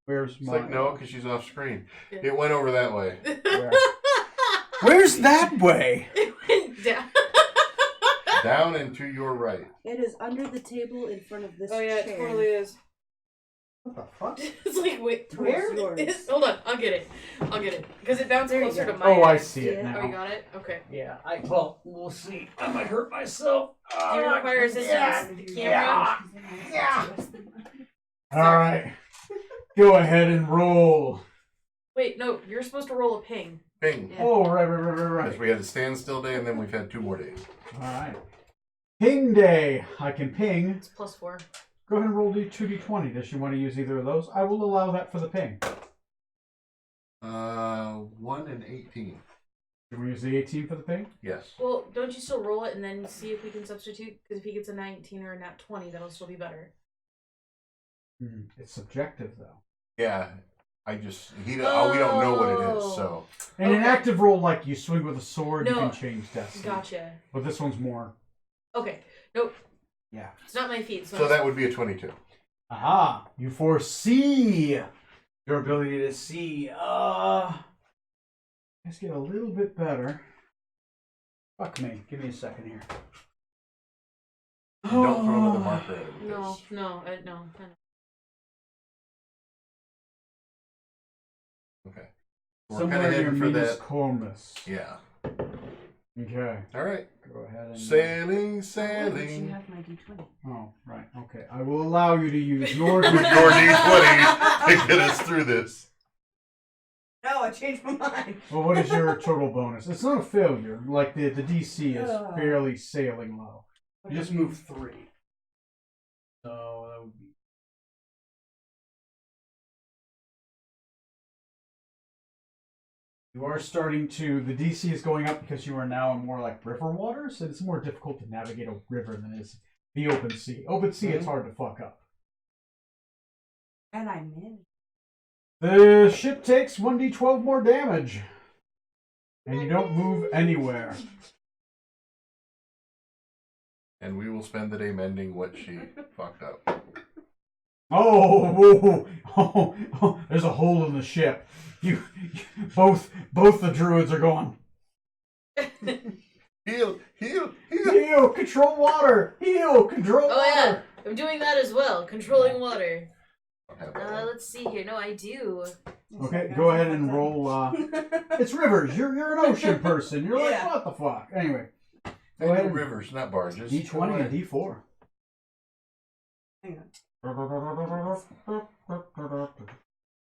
A: Where's
C: It's
A: my...
C: like, no, because she's off screen.
B: Yeah.
C: It went over that way.
A: Where? Where's that way?
B: It went down.
C: Down and to your right.
D: It is under the table in front of this
B: Oh yeah,
D: chair.
B: it totally is.
A: What the fuck?
B: It's like, wait,
D: Towards
B: where?
D: yours.
B: Hold on, I'll get it. Because it bounced
D: There you
B: closer
D: go.
B: to my
A: Oh, I
B: head.
A: see it
D: Yeah.
A: now.
B: Oh, you got it? Okay.
A: Yeah, well, we'll see. I might hurt myself.
B: Do you require assistance with the camera?
A: All right. Go ahead and roll.
B: Wait, no, you're supposed to roll a ping.
C: Ping.
D: Yeah.
A: Oh, right.
C: Because we had a standstill day, and then we've had 2 more days.
A: All right. Ping day. I can ping.
B: It's +4.
A: Go ahead and roll 2d20. Does she want to use either of those? I will allow that for the ping.
C: 1 and 18.
A: You want to use the 18 for the ping?
C: Yes.
B: Well, don't you still roll it and then see if we can substitute? Because if he gets a 19 or a nat 20, that'll still be better.
A: It's subjective, though.
C: Yeah. We don't know what it is, so.
A: In an active roll, like you swing with a sword, you
B: No.
A: can change destiny.
B: Gotcha.
A: But this one's more.
B: Okay. Nope.
A: Yeah.
B: It's not my feet.
C: So that would be a 22.
A: Aha! You foresee your ability to see. Let's get a little bit better. Fuck me. Give me a second here.
C: And don't throw another marker at it.
B: No.
C: Okay. We're
A: Somewhere
C: kind of
A: near
C: heading for
A: Minas
C: that.
A: Cormus.
C: Yeah.
A: Okay.
C: All right.
A: Go ahead and.
C: Sailing.
D: You have my D20.
A: Oh, right. Okay. I will allow you to use your
C: With your D20 to get us through this.
D: No, I changed my mind.
A: Well, what is your total bonus? It's not a failure. Like the DC is barely sailing low. You just move 3. So that would be. You are starting to. The DC is going up because you are now in more like river waters, and it's more difficult to navigate a river than it is the open sea. Open sea, it's hard to fuck up.
D: And I managed.
A: The ship takes 1d12 more damage. And you don't move anywhere.
C: And we will spend the day mending what she fucked up.
A: Oh, there's a hole in the ship. Both the druids are going.
C: Heal.
A: Heal, control water. Heal, control water.
B: Oh, yeah. I'm doing that as well. Controlling water.
C: Okay.
B: Let's see here. No, I do.
A: Okay, go ahead and roll. It's rivers. You're an ocean person. You're like,
D: Yeah.
A: what the fuck? Anyway,
C: They
A: go
C: do
A: ahead.
C: rivers, not barges.
A: D20 and D4.
D: Hang on.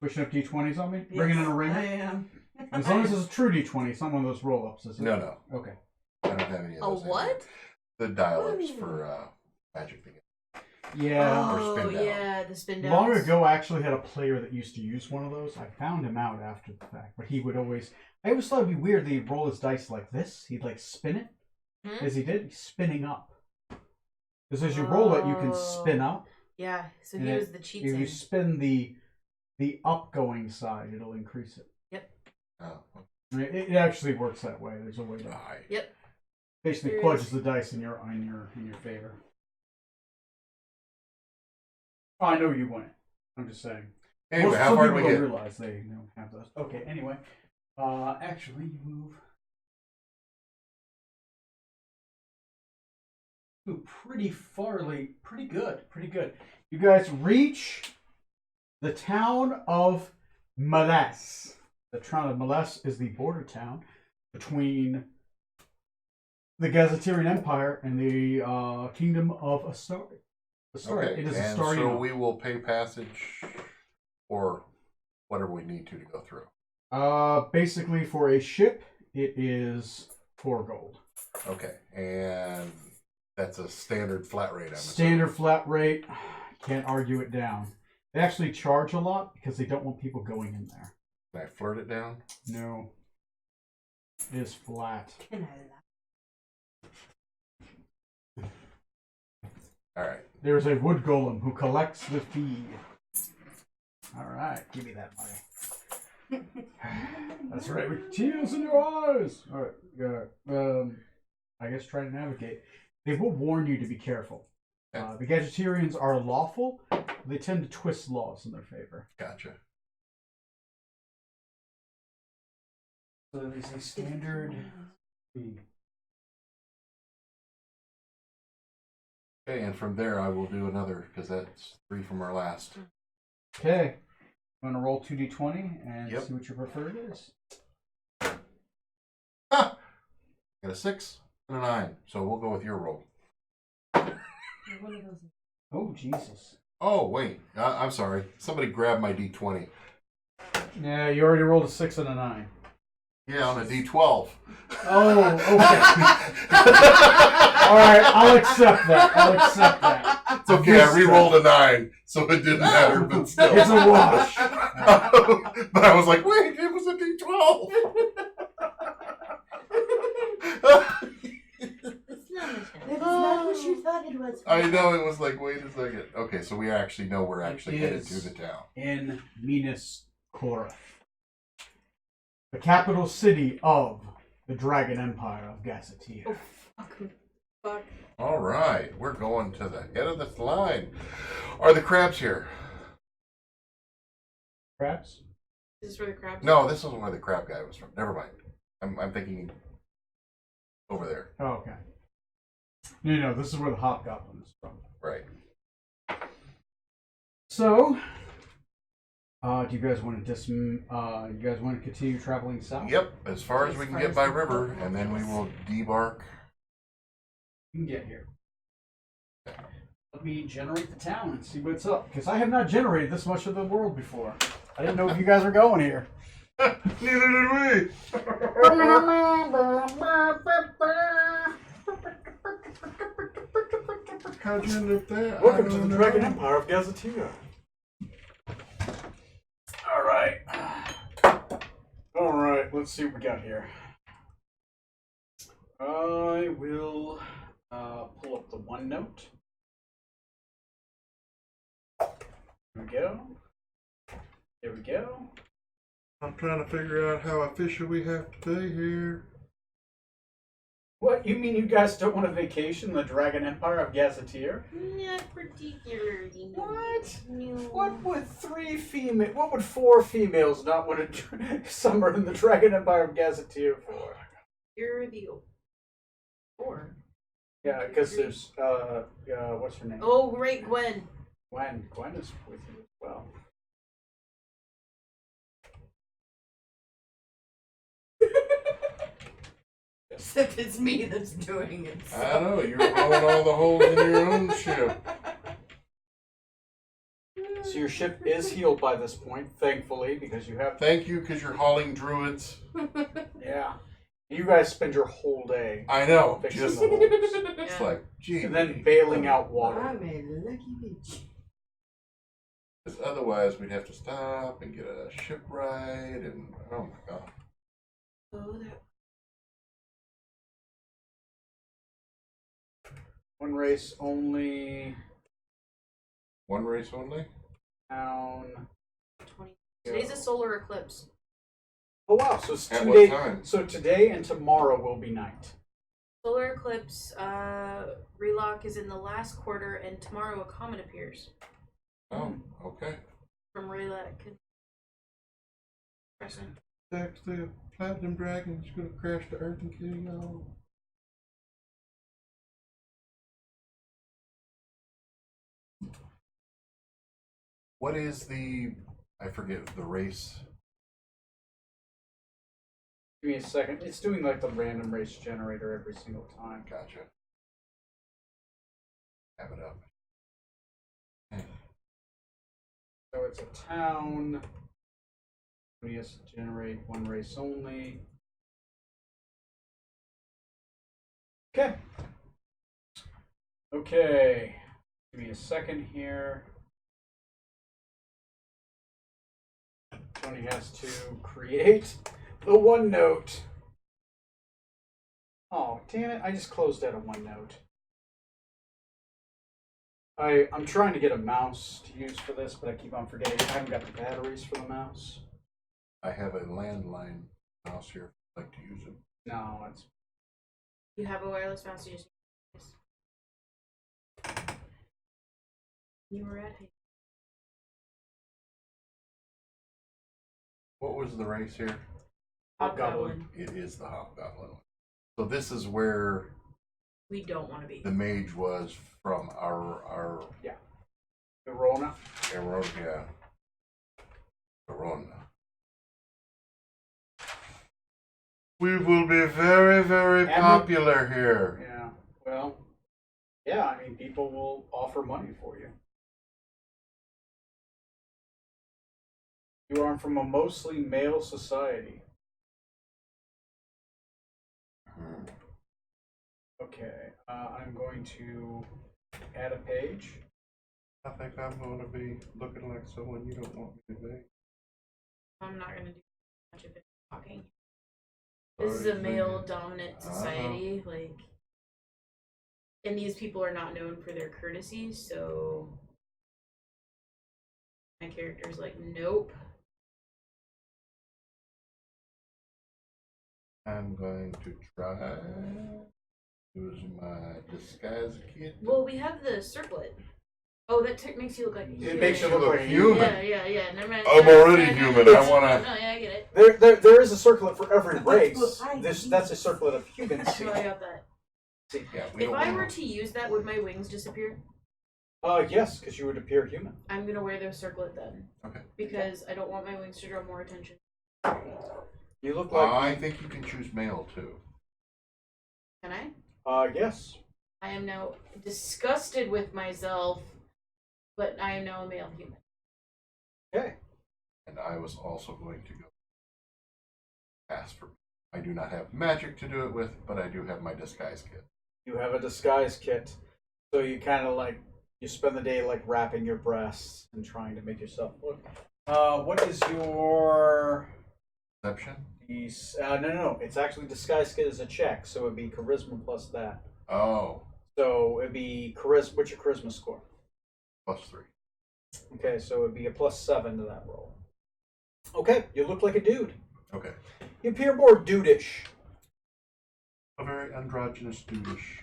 A: Pushing up D20s on me? Bringing in a ringer?
D: I am.
A: As long as it's a true D20, it's not one of those roll-ups, is it?
C: No.
A: Okay.
C: I don't have any of
B: A
C: those.
B: what?
C: The dial-ups for magic thing.
A: Yeah.
C: Or
B: Oh,
C: spin down.
B: yeah, the spin down.
A: Long ago, I actually had a player that used to use one of those. I found him out after the fact, but he would always. I always thought it'd be weird that he'd roll his dice like this. He'd like spin it. As he did, he's spinning up. Because as you roll it, you can spin up.
B: Yeah, so
A: and
B: he was the cheats
A: If
B: in.
A: you spin the upgoing side, it'll increase it.
B: Yep.
C: Oh,
A: It actually works that way. There's a way to.
C: die.
B: Yep.
A: Basically,
B: There
A: plunges
B: is.
A: the dice in your favor. Oh, I know you win it. I'm just saying.
C: Anyway, how
A: Some
C: far do
A: people
C: we
A: don't
C: get?
A: realize they don't have those. Okay, anyway. Actually, you move. Ooh, pretty good. You guys reach the town of Malès. The town of Malès is the border town between the Gazetarian Empire and the Kingdom of Astari.
C: Okay,
A: It is
C: and
A: Astarian.
C: so we will pay passage or whatever we need to go through.
A: Basically, for a ship, it is 4 gold.
C: Okay, and that's a standard flat rate.
A: Standard flat rate. Can't argue it down. They actually charge a lot because they don't want people going in there.
C: Can I flirt it down?
A: No. It is flat.
D: Can I
C: All right.
A: There's a wood golem who collects the fee. Alright, give me that money. That's right, with tears in your eyes. Alright, I guess try to navigate. They will warn you to be careful. The Gadgetarians are lawful. They tend to twist laws in their favor.
C: Gotcha.
A: So there's a standard fee.
C: Okay, and from there I will do another because that's 3 from our last.
A: Okay. I'm going to roll 2d20 and
C: Yep.
A: see what your preferred is.
C: Ah! Got a 6 and a 9, so we'll go with your roll.
D: one of those?
A: Oh, Jesus.
C: Oh, wait. I'm sorry. Somebody grabbed my D20.
A: Yeah, you already rolled a 6 and a 9.
C: Yeah, on a D12.
A: Oh, okay. All right, I'll accept that.
C: It's okay. I re-rolled a 9, so it didn't matter, but still.
A: It's a wash.
C: But I was like, wait, it was a D12.
D: It's not what you thought it was.
C: I know, it was like, wait a second. Okay, so we actually know we're actually headed
A: is.
C: to the town.
A: In Minas Tirith, the capital city of the Dragon Empire of Gazetteer.
B: Oh, fuck.
C: All right, we're going to the head of this line. Are the crabs here?
A: Crabs?
B: Is this where the crabs?
C: No, this isn't where the crab guy was from. Never mind. I'm thinking over there.
A: Oh, okay. No, this is where the Hobgoblin is from.
C: Right.
A: So, do you guys want to continue traveling south?
C: Yep, as far as we can get by river, and then we will debark.
A: You can get here. Let me generate the town and see what's up, because I have not generated this much of the world before. I didn't know if you guys are going here.
C: Neither did we. How'd you end up there?
A: Welcome to the Dragon Empire of Gazetteer. Alright, let's see what we got here. I will pull up the OneNote. There we go. There we go.
C: I'm trying to figure out how official we have to be here.
A: What, you mean you guys don't want a vacation in the Dragon Empire of Gazetteer?
B: Not particularly.
A: What?
B: No.
A: What would what would 4 females not want to summer in the Dragon Empire of Gazetteer for?
B: You're the four.
A: Yeah, because there's what's her name?
B: Oh, right, Gwen.
A: Gwen is with you as well.
E: Except it's me that's doing it. So.
C: I know, you're rolling all the holes in your own ship.
A: So your ship is healed by this point, thankfully, because you have.
C: Thank you, because you're hauling druids.
A: Yeah. You guys spend your whole day
C: I know,
A: fixing
C: just
A: the holes.
C: it's
B: Yeah.
C: like, gee.
A: And then bailing out water.
E: I'm a lucky bitch.
C: Because otherwise we'd have to stop and get a ship ride, and oh my god.
B: Oh, that.
A: One race only.
C: One race only?
A: Town.
B: 20. Today's a solar eclipse.
A: Oh wow! So it's
C: At
A: 2
C: what
A: days.
C: time?
A: So today and tomorrow will be night.
B: Solar eclipse, relock is in the last quarter, and tomorrow a comet appears
C: Oh, okay.
B: from Raylac Crescent.
C: Actually, a platinum dragon is going to crash to Earth and kill y'all. What is I forget the race.
A: Give me a second. It's doing like the random race generator every single time.
C: Gotcha. Have it up.
A: So it's a town. We has to generate one race only. Okay. Okay. Give me a second here. Tony has to create the OneNote. Oh, damn it. I just closed out a OneNote. I'm trying to get a mouse to use for this, but I keep on forgetting. I haven't got the batteries for the mouse.
C: I have a landline mouse here. I'd like to use it.
A: No, it's
B: You have a wireless mouse, you just. You were at.
C: What was the race here?
A: Hobgoblin.
C: It is the Hobgoblin. So this is where
B: We don't want to be.
C: the mage was from our
A: Verona.
C: Verona. We will be very, very popular here.
A: Yeah. Well, yeah. I mean, people will offer money for you. You are from a mostly male society. Okay, I'm going to add a page.
C: I think I'm going to be looking like someone you don't want me to be.
B: I'm not gonna do much of it talking. This is a male-dominant society, like, and these people are not known for their courtesy, so my character's like, nope.
C: I'm going to try use my disguise kit.
B: Well, we have the circlet. Oh, that makes you look like a human.
A: It makes you look like a
C: human.
B: Yeah. Never mind.
C: I'm already human. I wanna.
B: No, yeah, I get it.
A: There is a circlet for every race.
D: Well,
A: That's a circlet of humans.
B: I got that.
C: Yeah,
B: If I were to use that, would my wings disappear?
A: Yes, because you would appear human.
B: I'm gonna wear the circlet then.
C: Okay.
B: Because I don't want my wings to draw more attention.
A: You look like.
C: I think you can choose male too.
B: Can I?
A: Yes.
B: I am now disgusted with myself, but I am now a male human.
A: Okay.
C: And I was also going to go ask for. I do not have magic to do it with, but I do have my disguise kit.
A: You have a disguise kit, so you kind of like you spend the day like wrapping your breasts and trying to make yourself look. What is your?
C: Perception?
A: No. It's actually disguise kit is a check, so it'd be charisma plus that.
C: Oh,
A: So it'd be charisma. What's your charisma score?
C: +3.
A: Okay, so it'd be a +7 to that roll. Okay, you look like a dude.
C: Okay.
A: You appear more dudeish.
C: A very androgynous dudish.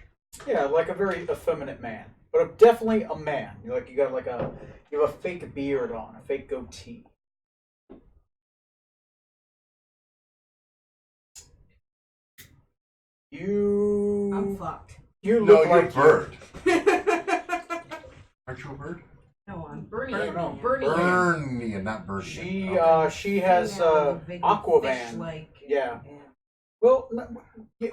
A: Yeah, like a very effeminate man, but definitely a man. You got like you have a fake beard on, a fake goatee.
D: I'm fucked.
A: You
C: No,
A: look
C: you're
A: like
C: a bird. Aren't you a bird?
D: No, I'm
B: Bernie.
A: No.
B: Bernie.
C: And not bird.
A: She
C: Okay.
A: she has
D: big
A: Aquaman.
D: fish-like,
A: Yeah. Well,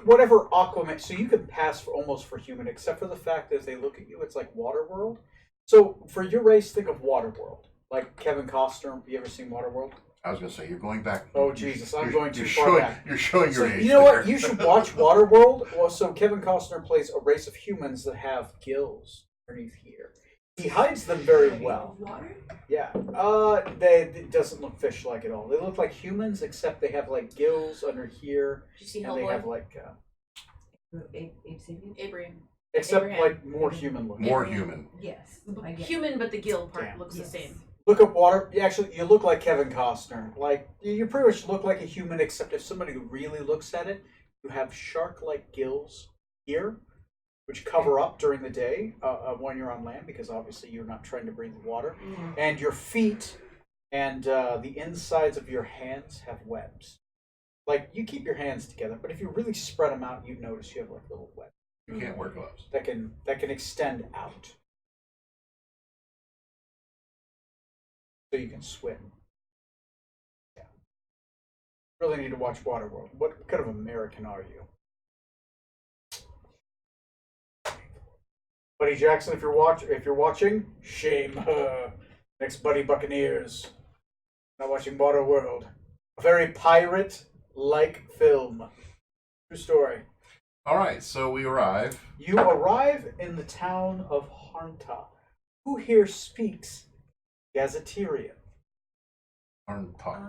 A: whatever Aquaman. So you can pass for almost for human, except for the fact that as they look at you, it's like Waterworld. So for your race, think of Waterworld, like Kevin Costner. You ever seen Waterworld?
C: I was going to say, you're going back.
A: Oh, Jesus, I'm going too
C: you're
A: far
C: showing,
A: back.
C: You're showing your
A: So,
C: age.
A: you know what?
C: there.
A: You should watch Waterworld. Well, so Kevin Costner plays a race of humans that have gills underneath here. He hides them very well. Yeah. It doesn't look fish-like at all. They look like humans, except they have like gills under here,
B: Did you see
A: and they
B: Hellboy?
A: have like,
B: Abraham.
A: except
B: Abraham.
A: like more human looking.
C: More
B: Abraham.
C: human.
D: Yes. I get
B: Human, but the gill part
A: Damn.
B: looks
D: Yes.
B: the same.
A: Look up water. Actually, you look like Kevin Costner. Like you pretty much look like a human, except if somebody really looks at it, you have shark-like gills here, which cover up during the day when you're on land, because obviously you're not trying to breathe the water.
D: Yeah.
A: And your feet and the insides of your hands have webs. Like you keep your hands together, but if you really spread them out, you'd notice you have like little webs
C: You can't wear gloves.
A: that can extend out, so you can swim. Yeah. Really need to watch Waterworld. What kind of American are you? Buddy Jackson, if you're watching, shame. Next Buddy Buccaneers. Not watching Waterworld. A very pirate-like film. True story.
C: All right, so we arrive.
A: You arrive in the town of Harnta. Who here speaks Gazetterian?
C: Arn talk.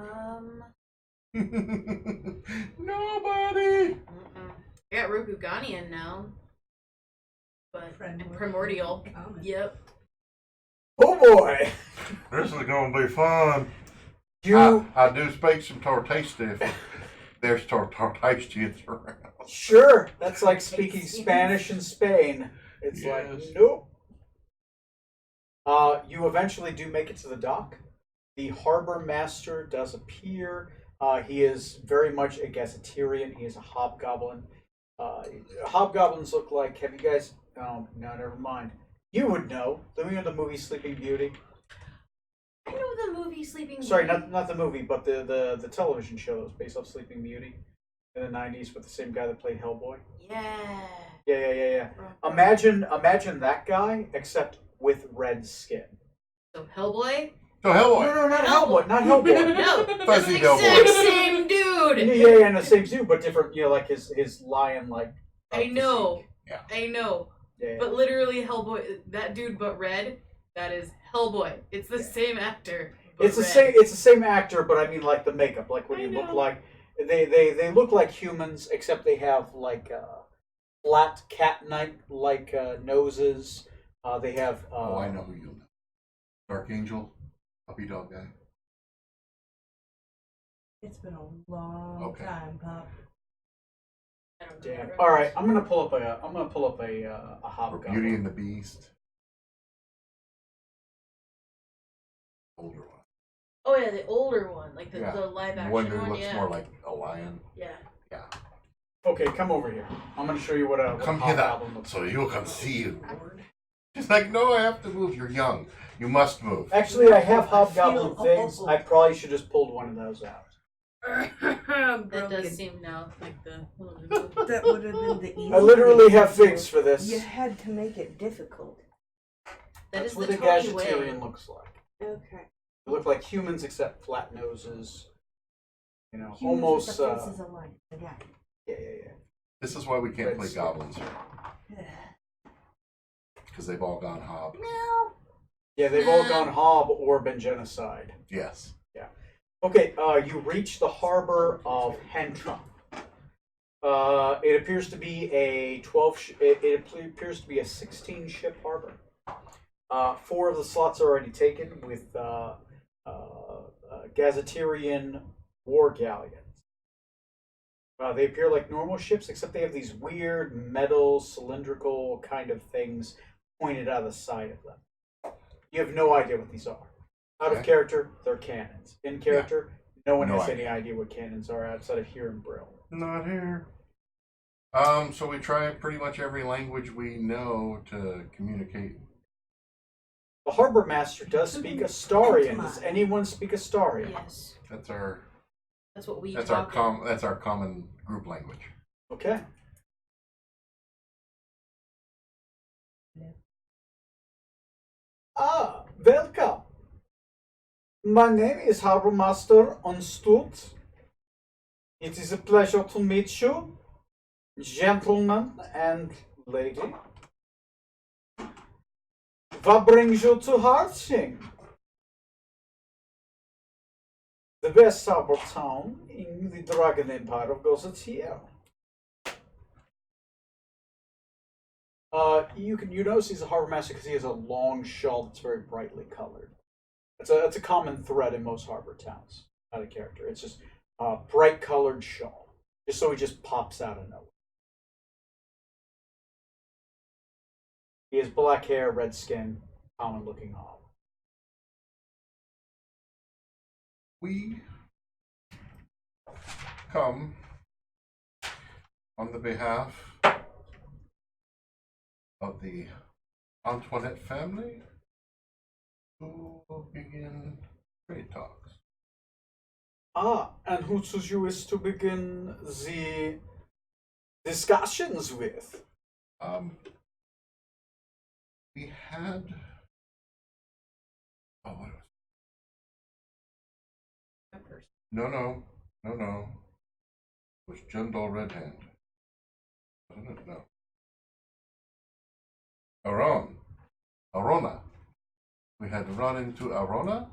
B: Mm-mm.
C: Nobody.
B: I got Rokuganian now. But and Primordial.
D: Common.
B: Yep.
A: Oh boy!
C: This is gonna be fun.
A: You
C: I do speak some Tortasta if there's Tortastians around.
A: sure? That's like speaking Spanish in Spain. It's like
C: Yes.
A: nope. You eventually do make it to the dock. The harbor master does appear. He is very much a gazetterian. He is a hobgoblin. Hobgoblins look like. Have you guys? Oh no, never mind. You would know. The movie Sleeping Beauty.
B: I know the movie Sleeping
A: Sorry,
B: Beauty.
A: not the movie, but the television show that was based off Sleeping Beauty in the '90s with the same guy that played Hellboy.
B: Yeah.
A: Yeah. Imagine that guy, except with red skin.
B: So Hellboy?
C: So Hellboy.
A: No, not Hellboy. Not Hellboy.
B: No, that's
C: Fuzzy
B: the
C: Hellboy.
B: exact same dude.
A: Yeah, and the same dude, but different. Like his lion-like.
B: I know.
A: physique.
C: Yeah.
B: I know.
A: Yeah.
B: But literally, Hellboy, that dude, but red. That is Hellboy. It's the same actor. But
A: It's the
B: red.
A: same. It's the same actor, but I mean, like the makeup, like what
B: I
A: he look
B: know.
A: like. They look like humans, except they have like flat cat-like noses. They have.
C: Oh, I know who you know. Dark Angel, puppy dog guy.
D: It's been a long
C: Okay.
D: time, Pop.
B: I don't know
A: Damn.
B: that
A: All right,
B: reference.
A: I'm gonna pull up a
C: Or
A: hobgoblin.
C: Beauty and the Beast. Older one.
B: Oh yeah, the older one, like the,
C: Yeah.
B: the live action
C: One
B: one.
C: who looks
B: Yeah.
C: more like a lion.
B: Yeah.
C: Yeah.
A: Okay, come over here. I'm gonna show you what a
C: Come
A: hobgoblin
C: hither,
A: looks
C: so
A: like.
C: you can see it. She's like, no, I have to move. You're young. You must move.
A: Actually, I have hobgoblin
D: feel
A: things.
D: old.
A: I probably should just pulled one of those out.
B: That
D: Broken.
B: does seem now like the.
D: That would have been the easy.
A: I literally
D: thing
A: have
D: to do.
A: figs for this.
D: You had to make it difficult.
B: That
A: That's
B: is
A: what
B: the
A: the
B: Tony way.
A: Gadgetarian looks like.
D: Okay.
A: They look like humans except flat noses.
D: Humans
A: almost.
D: with the faces alike. Yeah.
A: Yeah.
C: This is why we can't
A: Red
C: play
A: skin.
C: goblins here. Because they've all gone hob.
A: Yeah, they've all gone hob or been genocide.
C: Yes.
A: Okay, you reach the harbor of Hentrum. It appears to be a 12. It appears to be a 16 ship harbor. 4 of the slots are already taken with Gazetarian war galleons. They appear like normal ships, except they have these weird metal cylindrical kind of things pointed out of the side of them. You have no idea what these are. Out of
C: Okay.
A: character, they're cannons. In character, no one
C: No
A: has
C: idea.
A: any idea what cannons are outside of here and Brill.
C: Not here. So we try pretty much every language we know to communicate.
A: The harbor master does speak Astarian. Does anyone speak Astarian?
B: Yes,
C: That's our
B: that's what we
C: that's our
B: talk.
C: that's our common group language.
A: Okay. Welcome. My name is Harbor Master Unstut. It is a pleasure to meet you, gentlemen and lady. What brings you to Hartsing? The best harbor town in the Dragon Empire of Gozatia. You notice he's a harbor master because he has a long shawl that's very brightly colored. That's a common thread in most harbor towns. Out of character, it's just a bright colored shawl, just so he just pops out of nowhere. He has black hair, red skin, common looking hob.
C: We come on the behalf of the Antoinette family to begin trade talks.
A: And who does you wish to begin the discussions with?
C: We had what was no. It was Jundal Red Hand. Wasn't it? No. Arona. We had run into Arona,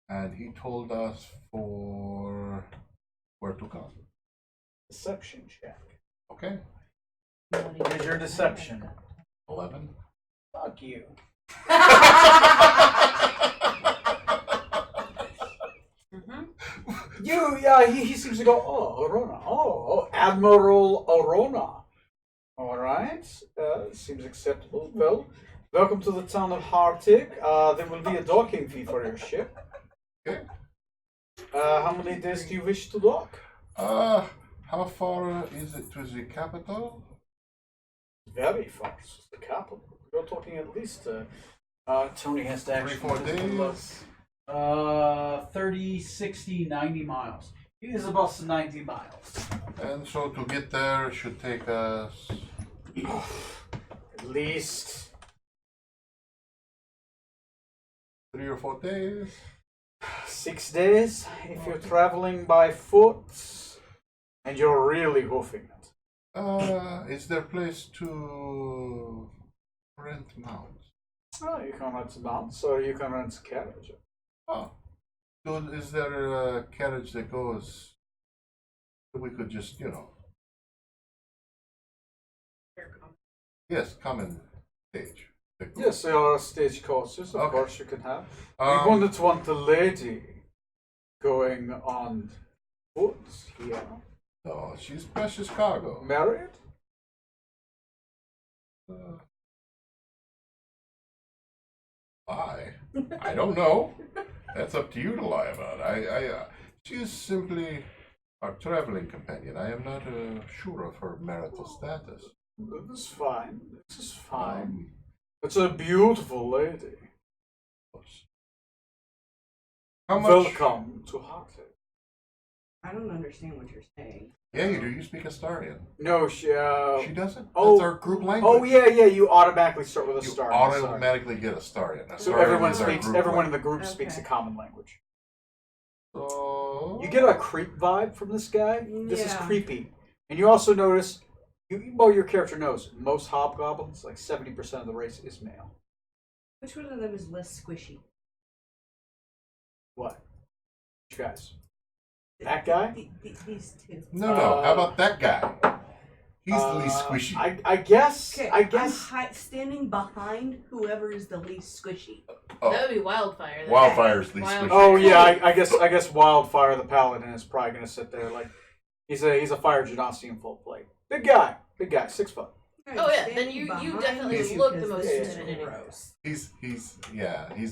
C: and he told us for where to come.
A: Deception check.
C: Okay.
A: Here's your deception.
C: 11.
A: Fuck you. He seems to go, oh, Arona. Oh, Admiral Arona. All right. Seems acceptable. Well, welcome to the town of Hartig. There will be a docking fee for your ship.
C: Okay.
A: How many days do you wish to dock?
C: How far is it to the capital?
A: Very far. It's the capital. You're talking at least. Tony has to actually.
C: 3-4 days.
A: 30, 60, 90 miles. It is about 90 miles.
C: And so to get there it should take us
A: At least
C: 3 or 4 days.
A: 6 days if you're traveling by foot, and you're really hoofing it.
C: Is there a place to rent mounts?
A: Oh, you can rent mounts, or you can rent a carriage.
C: Oh. So is there a carriage that goes that we could just, yes, common stage. that goes-
A: Yes, there are stage coaches, of
C: Okay.
A: course you can have. We
C: Um,
A: wouldn't want a lady going on foot here.
C: no, she's precious cargo.
A: Married?
C: I don't know. That's up to you to lie about. She is simply our traveling companion. I am not sure of her marital status.
A: This is fine. This is fine.
C: Um,
A: It's a beautiful lady.
C: how much?
A: Welcome to Heartache.
E: I don't understand what you're saying.
C: Yeah, you do. You speak Astarian.
A: No, she
C: She doesn't.
A: oh.
C: That's our group language.
A: Oh yeah, you automatically start with a
C: You
A: star.
C: automatically get Astarian.
A: So
C: Astarian
A: everyone
C: is our
A: speaks.
C: group
A: Everyone in
C: language.
A: the group speaks a
E: Okay.
A: common language.
C: So
A: You get a creep vibe from this guy. This is
E: Yeah.
A: creepy, and you also notice. Well, your character knows most hobgoblins, like 70% of the race, is male.
E: Which one of them is less squishy?
A: What? Which guys? That guy?
E: These two.
C: No. How about that guy? He's the least squishy.
A: I guess.
E: Okay,
A: I guess.
E: I'm standing behind whoever is the least squishy.
C: Oh,
B: That would be Wildfire. then.
C: Wildfire's least
B: Wildfire.
C: squishy.
A: Oh yeah, I guess Wildfire the Paladin is probably gonna sit there like he's a fire genasi in full plate. Big guy, 6 foot.
B: Oh, yeah, then you definitely look the most intimidating.
C: He's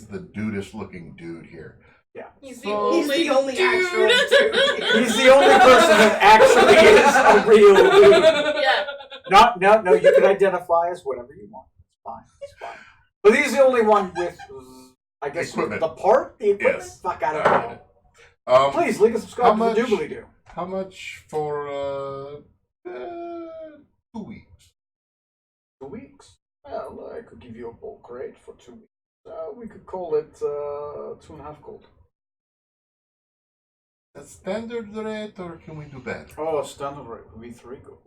C: the dudest looking dude here.
A: Yeah,
B: He's the
C: So-
B: only,
E: He's the only
B: dude.
E: actual dude.
A: he's the only person that actually is a real dude.
B: Yeah.
A: No, you can identify as whatever you want. It's fine. But he's the only one with, I guess,
C: Equipment.
A: the equipment.
C: Yes.
A: Fuck, I don't know.
C: Um,
A: Please, link and subscribe
C: how
A: to
C: much-
A: the Doobly Doo.
C: How much for 2 weeks?
A: 2 weeks? Well, I could give you a bulk rate for 2 weeks. We could call it 2.5 gold.
C: That's standard rate, or can we do better?
A: Oh, standard rate would be 3 gold.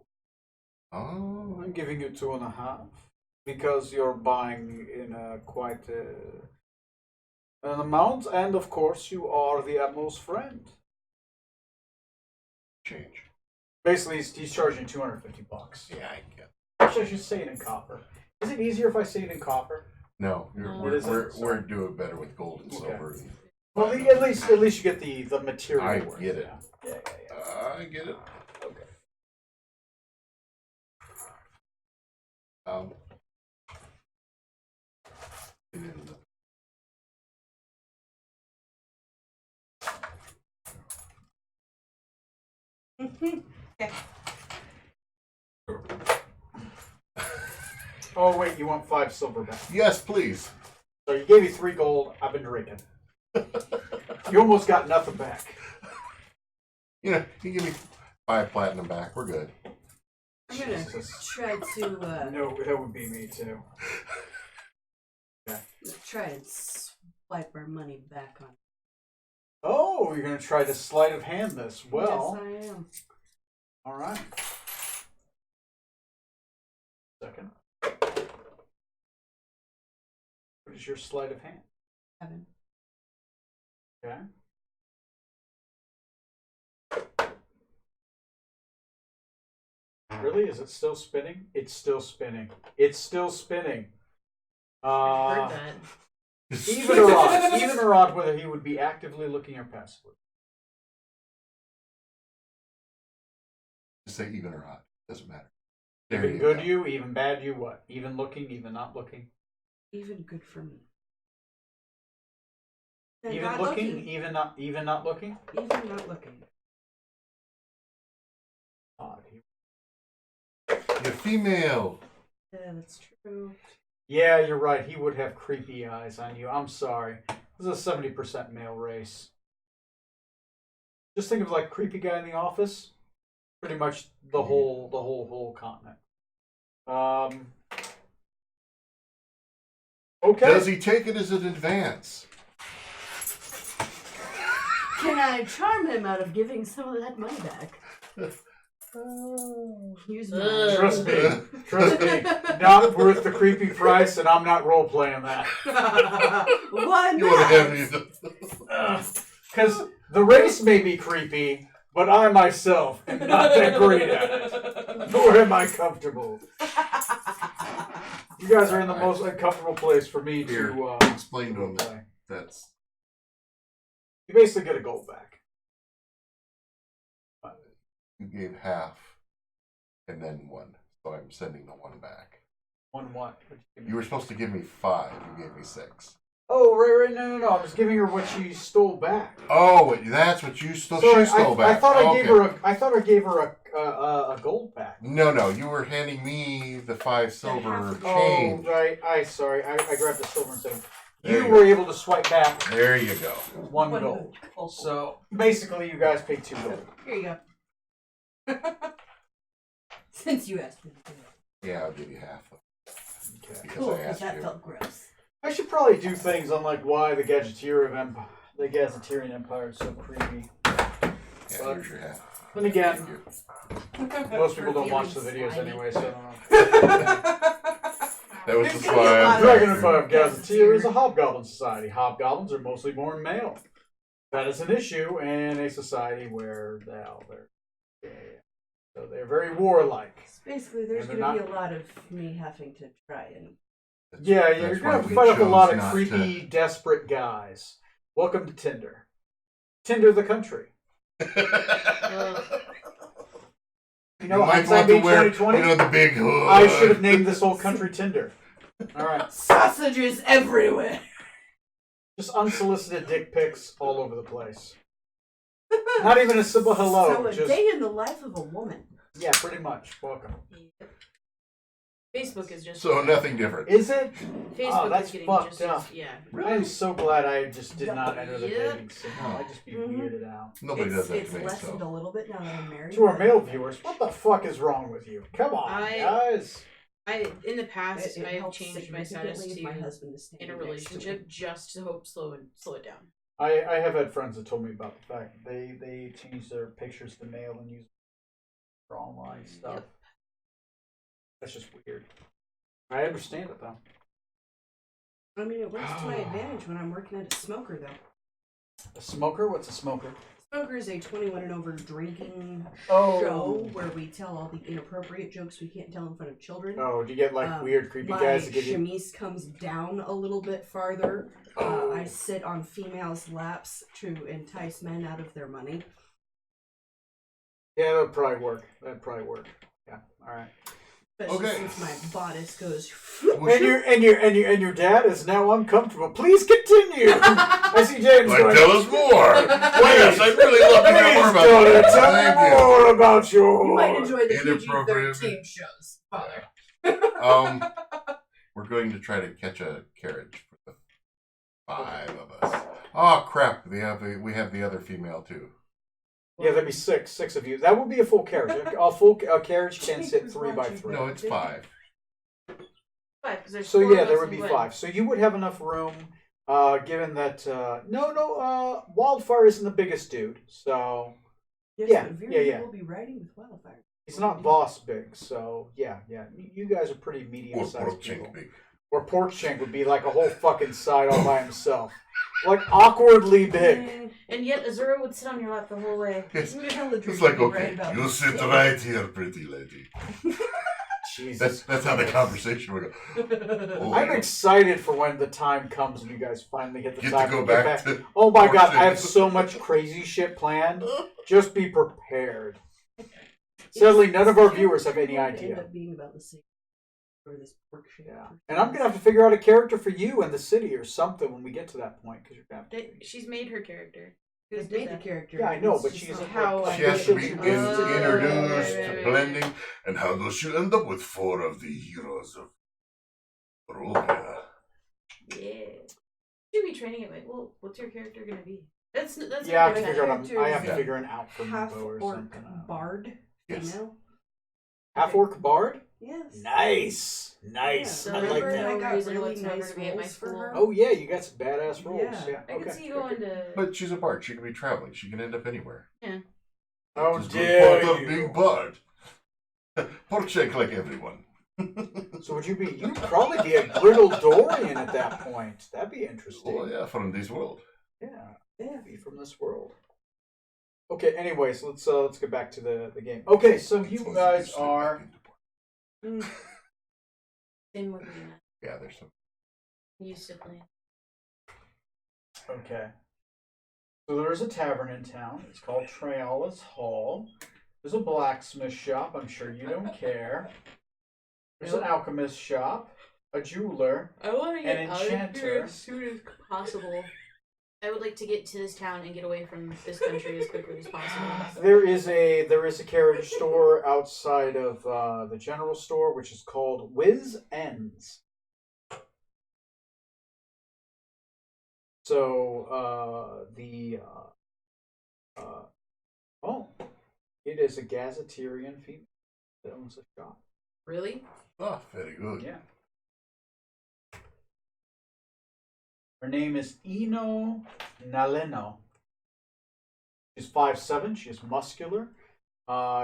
C: Oh,
A: I'm giving you 2.5 because you're buying in quite an amount, and of course you are the Admiral's friend.
C: change.
A: Basically, he's charging $250.
C: Yeah, I get.
A: Actually, I should say it in copper. Is it easier if I say it in copper?
C: No,
A: What is it?
C: we're doing better with gold and silver. And
A: Well, at least you get the material.
C: I
A: worth,
C: get it.
A: Yeah.
C: I get it.
A: Okay.
C: Um,
A: Oh wait, you want 5 silver back?
C: yes, please.
A: So you gave me 3 gold. I've been drinking. You almost got nothing back.
C: You give me 5 platinum back. We're good.
E: I'm gonna
A: Jesus.
E: try to
A: No, that would be me too.
E: try and swipe our money back on.
A: Oh, you're gonna try to sleight of hand this. Well,
E: Yes, I am.
A: all right. Second. What is your sleight of hand?
E: 7.
A: Okay. Really? Is it still spinning? It's still spinning. It's still spinning.
B: Heard that.
A: Even or odd whether he would be actively looking or passively.
C: Say even or odd. Doesn't matter. There
A: Even
C: you
A: good
C: go.
A: you, even bad you, what? Even looking, even not looking.
E: Even good for me. And
A: Even
E: not
A: looking, even not looking.
E: Even not looking.
A: Odd.
C: You're female.
E: Yeah, that's true.
A: Yeah, you're right. He would have creepy eyes on you. I'm sorry. This is a 70% male race. Just think of like creepy guy in the office. Pretty much the whole continent. Okay.
C: Does he take it as an advance?
E: Can I charm him out of giving some of that money back? Use my
A: Trust me, not worth the creepy price, and I'm not role playing that.
E: Why
C: You want to have
E: not?
C: me?
A: Because the race may be creepy, but I myself am not that great at it. Nor am I comfortable. You guys are in the most uncomfortable place for me
C: Here,
A: to
C: explain to him
A: play.
C: That's
A: You basically get a gold back.
C: you gave half, and then 1. So I'm sending the 1 back.
A: One what?
C: You were supposed to give me 5. You gave me 6.
A: Oh, right, no. I was giving her what she stole back.
C: Oh, that's what you stole.
A: Sorry,
C: She stole back.
A: I thought I
C: Okay.
A: gave her a gold back.
C: No, you were handing me the 5 silver
E: half-
C: change.
A: Oh, right. I grabbed the silver thing.
C: There
A: You
C: you
A: were
C: go.
A: able to swipe back
C: There you go.
A: 1 gold. So basically, you guys paid 2 gold.
E: Here you go. Since you asked me to do it.
C: Yeah, I'll give you half.
A: Okay.
C: Because
E: Cool,
C: I
E: because
C: asked
E: that
C: you.
E: felt gross.
A: I should probably do things on like why the Gadgeteerian Empire is so creepy.
C: Yeah, here's your half.
A: Then again,
C: Thank you.
A: most people
E: For
A: don't watch the
E: feeling
A: videos
E: slimy.
A: anyway, so I don't know.
C: That was
E: There's
C: the
E: gonna be a lot
C: slime.
E: of
A: Dragon Empire of
E: Gazetteer.
A: Gazetteer is a hobgoblin society. Hobgoblins are mostly born male. That is an issue in a society where so they're very warlike.
E: Basically, there's
A: And
E: going
A: they're
E: to be a lot of me having to try and.
A: Yeah, you're
C: That's
A: gonna
C: why
A: have to
C: we
A: fight up a lot
C: chose
A: of
C: not
A: creepy,
C: to-
A: desperate guys. Welcome to Tinder. Tinder the country. You know,
C: might
A: hindsight
C: want to
A: being
C: wear,
A: 2020,
C: the big hood.
A: I should have named this whole country Tinder. All right,
E: Sausages everywhere!
A: just unsolicited dick pics all over the place. Not even a simple hello.
E: So, a
A: just
E: day in the life of a woman.
A: yeah, pretty much. Welcome.
B: Facebook is just.
C: So nothing different.
A: Is it?
B: Facebook
A: that's
B: is getting
A: fucked
B: just
A: up.
B: yeah.
A: I'm so glad I just did not enter the
B: Yep.
A: dating scene.
C: Oh.
A: I'd just be
E: Mhm.
A: weirded out.
C: Nobody does that
E: It's
C: to me.
E: lessened
C: So.
E: a little bit now that I'm married.
A: To our male viewers, what the fuck is wrong with you? Come on, guys.
B: In the past
E: It
B: I have
E: helps
B: changed my status
E: significantly if
B: to
E: my husband is
B: in a
E: standing next to me.
B: relationship just to hope slow it down.
A: I have had friends that told me about the fact they change their pictures to male and use for online stuff.
B: Yep.
A: That's just weird. I understand it though.
E: I mean, it works to my advantage when I'm working at a smoker, though.
A: A smoker? What's a smoker?
E: Smoker is a 21 and over drinking
A: Oh.
E: show where we tell all the inappropriate jokes we can't tell in front of children.
A: Oh, do you get like weird, creepy
E: My
A: guys that give you?
E: chemise comes down a little bit farther.
A: Oh.
E: I sit on females' laps to entice men out of their money.
A: Yeah, that'd probably work. Yeah. All right.
E: Especially
C: Okay.
E: since my bodice goes.
A: And your dad is now uncomfortable. Please continue. I see James
C: Like,
A: going.
C: tell us more. Yes, I'd really love to hear more about
A: Please,
C: that.
A: tell
C: Thank
A: me
C: you.
A: more about your.
E: You might enjoy the
C: Inappropriate.
E: PG-13 shows, Father.
C: We're going to try to catch a carriage for the 5 of us. Oh crap! We have the other female too.
A: Yeah, there'd be six of you. That would be a full carriage. A full carriage can sit 3x3.
C: No, it's 5.
B: 5 because there's
A: So
B: 4
A: yeah,
B: of
A: there
B: us
A: would
B: and
A: be
B: Gwen.
A: 5. So you would have enough room. Given that Wildfire isn't the biggest dude, so
E: Yes,
A: Yeah,
E: but Vera
A: yeah.
E: will be riding with Wildfire.
A: he's not boss big. So yeah. You guys are pretty
C: Or
A: medium-sized
C: pork
A: people.
C: chink big.
A: Or Porkshank would be like a whole fucking side all by himself, like awkwardly big.
B: And yet Azura would sit on your lap the whole way.
C: Yes.
E: You're telling the truth,
C: It's like,
E: you'd be
C: okay,
E: right about
C: you
E: this.
C: sit right here, pretty lady.
A: Jesus.
C: That's how the conversation would go. Oh,
A: I'm
C: you
A: excited for when the time comes and you guys finally hit the
C: get
A: time
C: to go
A: get
C: back to.
A: Oh my god,
C: Porkshank.
A: I have so much crazy shit planned. Just be prepared. Sadly, none of our viewers have any
E: End
A: idea.
E: up being about the same. Or this pork shit.
A: Yeah, and I'm gonna have to figure out a character for you in the city or something when we get to that point because you're gonna. Have to
B: She's made her character.
E: I've made the character.
A: Yeah, I know,
E: It's
A: but
E: just
A: she's
E: not
B: how
C: She has to be introduced
B: right,
C: to
B: right.
C: blending, and how does she end up with 4 of the heroes of Barovia?
B: Yeah. Should be training it. Well, what's your character gonna be? That's
A: Yeah, I have
B: not
A: to
B: gonna
A: figure
B: matter.
A: out. I have to
C: Yeah.
A: figure an out for
E: half
A: Bo or
E: orc
A: something.
E: bard
C: Yes.
E: female.
A: Half orc bard.
E: Yes.
A: Nice.
F: Nice.
B: So
F: I like
B: remember
F: that.
D: I
B: no
D: got
B: reason
D: really
B: whatsoever
D: nice
B: to be at my
D: roles for
B: school?
D: her.
A: Oh yeah, you got some badass roles.
D: Yeah.
A: Yeah.
B: I
A: Okay.
B: could see you going to.
C: But she's a bard. She can be traveling. She can end up anywhere.
B: Yeah.
A: How
C: This is
A: dare
C: good part of
A: you.
C: being bard. Pork shake like everyone.
A: So would you be? You'd probably be a griddle Dorian at that point. That'd be interesting.
C: Oh yeah, from this world.
A: Yeah.
D: Yeah.
A: Be from this world. Okay. Anyways, let's get back to the game. Okay, so you guys are.
B: Same with me.
C: Yeah, there's some.
B: Used to play.
A: Okay. So there is a tavern in town. It's called Triola's Hall. There's a blacksmith shop. I'm sure you don't care. There's an alchemist shop, a jeweler.
B: I want to get
A: An
B: out of here
A: enchanter.
B: as soon as possible. I would like to get to this town and get away from this country as quickly as possible.
A: There is a carriage store outside of the general store, which is called Whiz Ends. So it is a Gazetteerian female that owns the shop.
B: Really?
C: Oh, very good.
A: Yeah. Her name is Ino Naleno. She's 5'7". She is muscular.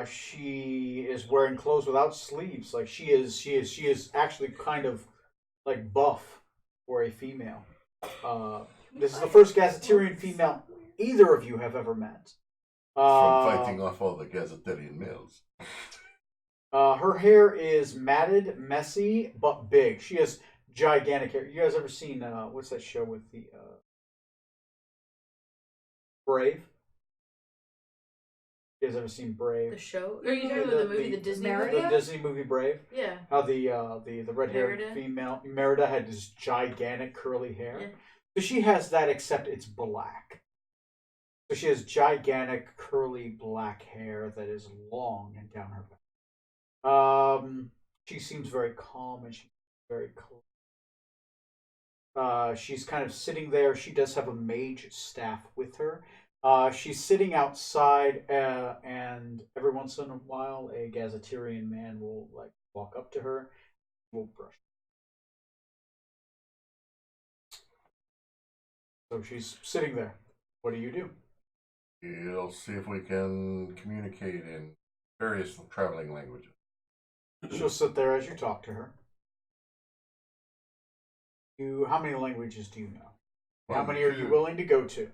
A: She is wearing clothes without sleeves. Like she is actually kind of like buff for a female. This is the first Gazetteerian female either of you have ever met.
C: From fighting off all the Gazetteerian males.
A: Her hair is matted, messy, but big. She has gigantic hair. You guys ever seen what's that show with the Brave? You guys ever seen Brave?
B: The show? Are you talking about the movie, the Disney movie?
A: The Disney movie Brave?
B: Yeah.
A: How the red haired
B: Merida?
A: female Merida had this gigantic curly hair.
B: Yeah.
A: So she has that, except it's black. So she has gigantic curly black hair that is long and down her back. She seems very calm and she's very cool. She's kind of sitting there. She does have a mage staff with her. She's sitting outside, and every once in a while, a Gazetteerian man will like walk up to her, will brush. So she's sitting there. What do you do?
C: We'll see if we can communicate in various traveling languages.
A: She'll sit there as you talk to her. How many languages do you know? How many are you willing to go through?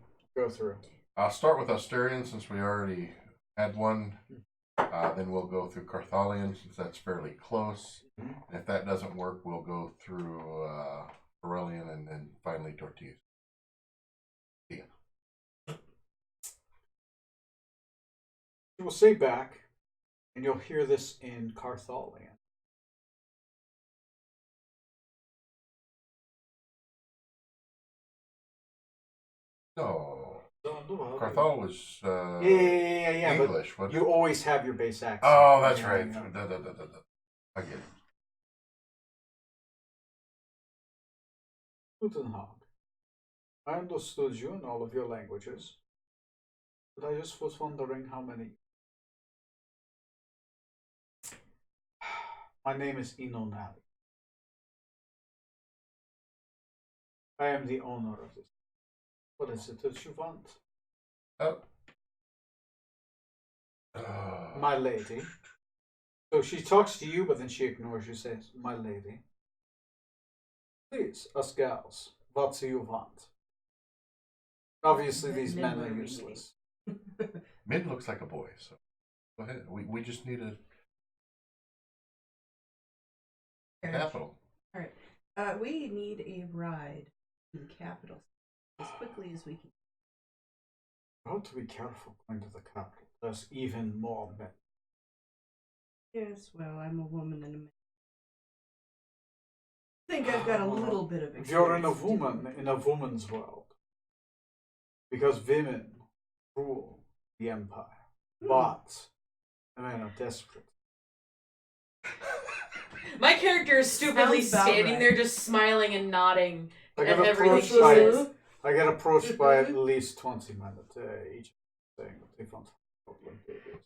C: I'll start with Asturian since we already had one. Then we'll go through Carthalian since that's fairly close. And if that doesn't work, we'll go through Aurelian and then finally Tortillas. Yeah.
A: You will say back, and you'll hear this in Carthalian.
C: No. Carthal was
A: Yeah.
C: English.
A: But you always have your base accent.
C: Oh, that's right.
A: Yeah.
C: I get it.
A: Guten Tag. I understood you in all of your languages, but I just was wondering how many. My name is Inonali. I am the owner of this. What is it that you want? My lady. So she talks to you, but then she ignores you, says, my lady. Please, us gals, what do you want? Obviously, these men are useless.
C: Min looks like a boy, so go ahead. We just need a capital.
D: All right. We need a ride to the capital as quickly as we can.
A: You have to be careful going to the capital. There's even more men.
D: Yes, well, I'm a woman and a man. I think I've got a little bit of experience.
A: You're in a woman's world. Because women rule the empire. But the men are desperate.
B: My character is stupidly
D: Sounds about
B: standing
D: right.
B: there just smiling and nodding
A: I
B: at
A: get
B: everything
A: approached
B: she says.
A: I get approached by at least 20 men a day, each saying that they want problem babies.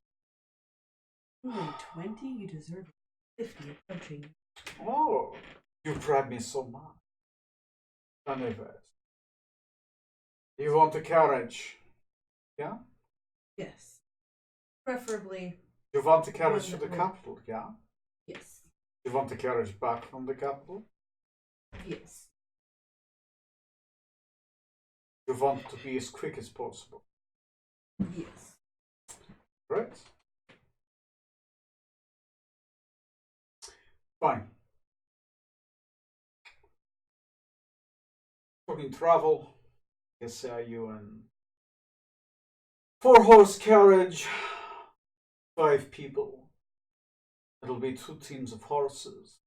D: Only 20? You deserve 50 approaching.
A: Oh, you bribed me so much. Anyways, you want a carriage? Yeah?
E: Yes. Preferably,
A: You want a carriage to
E: One
A: the
E: that will-
A: capital? Yeah?
E: yes.
A: You want a carriage back from the capital?
E: Yes.
A: You want to be as quick as possible?
E: Yes.
A: Right? Fine. Talking travel, yes, you and 4-horse carriage, 5 people. It'll be 2 teams of horses.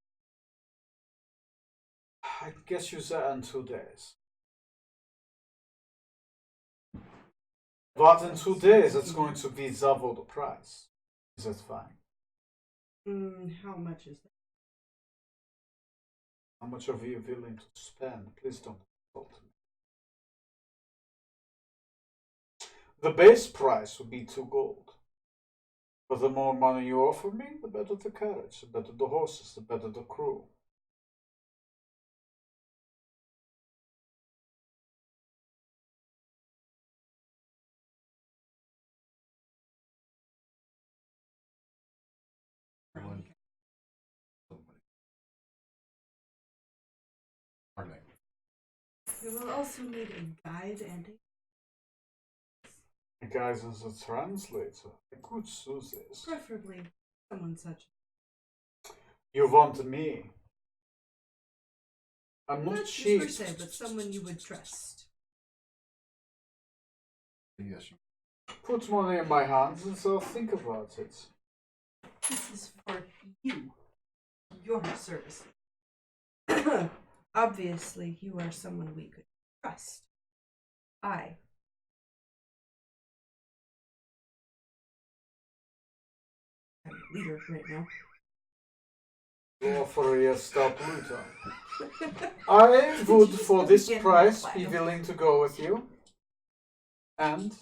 A: I guess you said in 2 days. But in 2 days, it's going to be double the price. Is that fine?
E: How much is that?
A: How much are you willing to spend? Please don't insult me. The base price would be 2 gold. But the more money you offer me, the better the carriage, the better the horses, the better the crew.
C: Everyone. Somebody. Pardon me.
E: We will also need a guide and
A: The guys as a translator, I could do this.
E: preferably someone such.
A: You want me? I'm not
E: Not just
A: cheap.
E: per se, but someone you would trust.
C: Yes, you.
A: Put money in my hands and so I'll think about it.
E: This is for you. Your service. Obviously, you are someone we could trust. I'm a leader right now.
A: Go for a stop Luton. I would, for this price, be willing to go with you and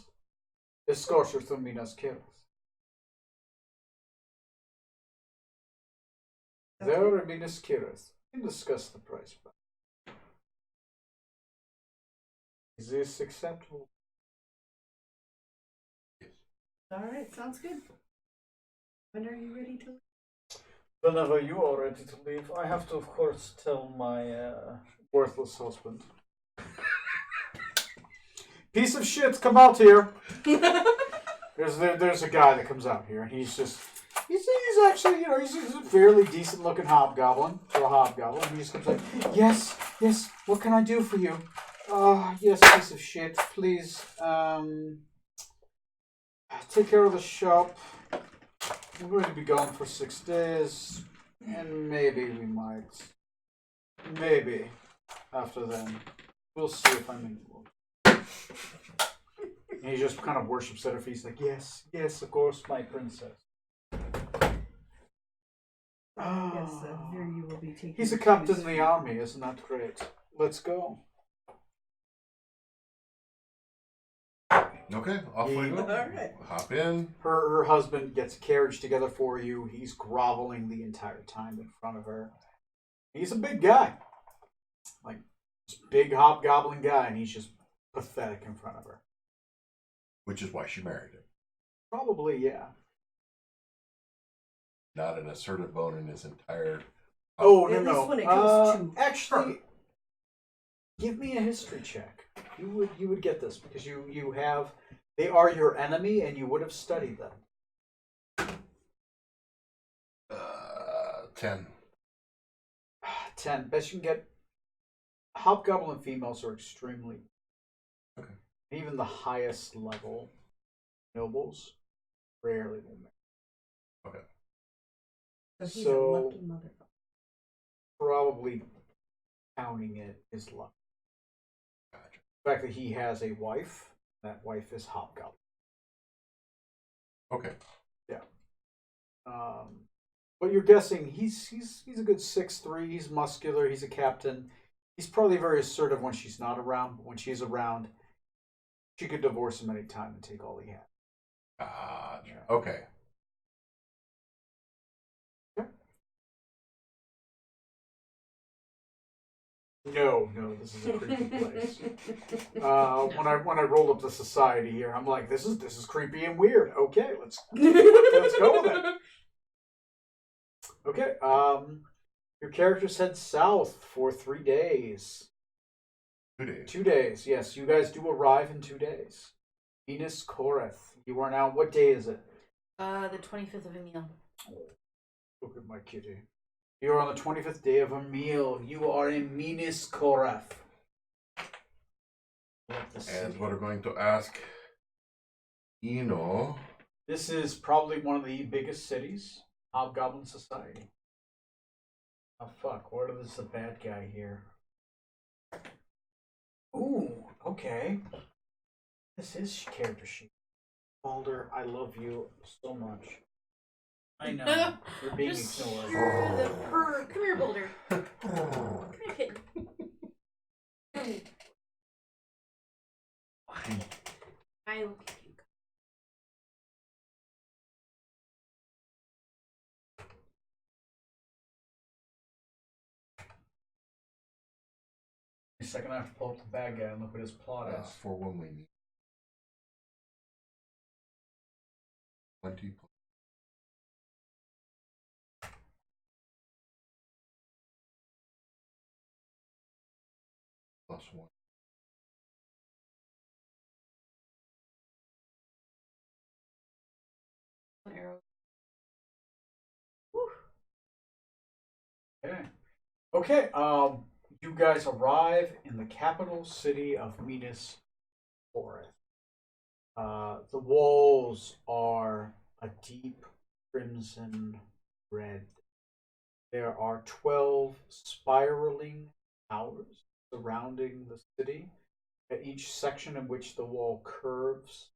A: escort you to Minas Tirith. There in Minas Tirith, we can discuss the price. Is this acceptable?
E: All right, sounds good. When are you ready to leave?
A: Whenever you are ready to leave, I have to, of course, tell my worthless husband. Piece of shit, come out here. There's a guy that comes out here, and he's actually, he's a fairly decent looking hobgoblin for a hobgoblin. He just comes like, yes, what can I do for you? Yes, piece of shit, please, take care of the shop. We're going to be gone for 6 days, and maybe after then, we'll see if I'm in the mood. And he just kind of worships at her feet. He's like, yes, of course, my princess.
E: I guess here you will be taking.
A: He's a captain in the army, isn't that great? Let's go.
C: Okay, off we go.
E: All right.
C: Hop in.
A: Her husband gets a carriage together for you. He's groveling the entire time in front of her. He's a big guy. Like, this big hobgoblin guy, and he's just pathetic in front of her.
C: Which is why she married him.
A: Probably, yeah.
C: Not an assertive bone in his entire.
A: Oh,
E: At
A: no.
E: least when it comes to
A: actually, give me a history check. You would get this because you have, they are your enemy and you would have studied them.
C: 10.
A: 10. Best you can get. Hobgoblin females are extremely.
C: Okay.
A: Even the highest level nobles rarely will marry.
C: Okay.
E: So he's
A: So-
E: a lucky motherfucker.
A: Probably counting it is luck.
C: Gotcha.
A: The fact that he has a wife, that wife is hobgoblin.
C: Okay.
A: But you're guessing he's a good 6'3". He's muscular. He's a captain. He's probably very assertive when she's not around. But when she's around, she could divorce him any time and take all he had.
C: Gotcha. Okay.
A: No, this is a creepy place. When I rolled up the society here, I'm like, this is creepy and weird. Okay, let's go with it. Okay, your characters head south for 3 days.
C: 2 days.
A: 2 days, yes. You guys do arrive in 2 days. Venus Koreth. You are now. What day is it?
B: The 25th of Emil.
A: Look at my kitty. You are on the 25th day of Emil. You are in Venus Koreth.
C: And we're going to ask Eno.
A: This is probably one of the biggest cities. Hobgoblin Society. Oh fuck! What is the bad guy here? Ooh, okay. This is character sheet. Balder, I love you so much. I know. You're being
B: Just
A: ignored.
B: hear the purr. Come here, Boulder. Come here, kitten. I will give you.
A: A second, I have to pull up the bad guy and look what his plot is.
C: For when we need 20 plus 1.
B: One arrow.
A: Okay. Okay. You guys arrive in the capital city of Minas Tirith. The walls are a deep crimson red. There are 12 spiraling towers surrounding the city, at each section in which the wall curves,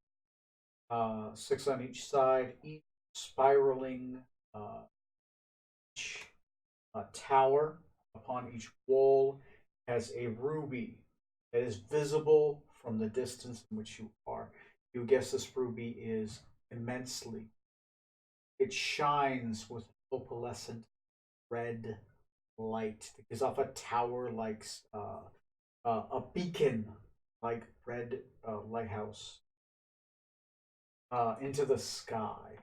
A: 6 on each side, each spiraling each tower upon each wall has a ruby that is visible from the distance in which you are. You guess this ruby is immensely. It shines with opalescent red light that gives off a tower like a beacon like red lighthouse into the sky.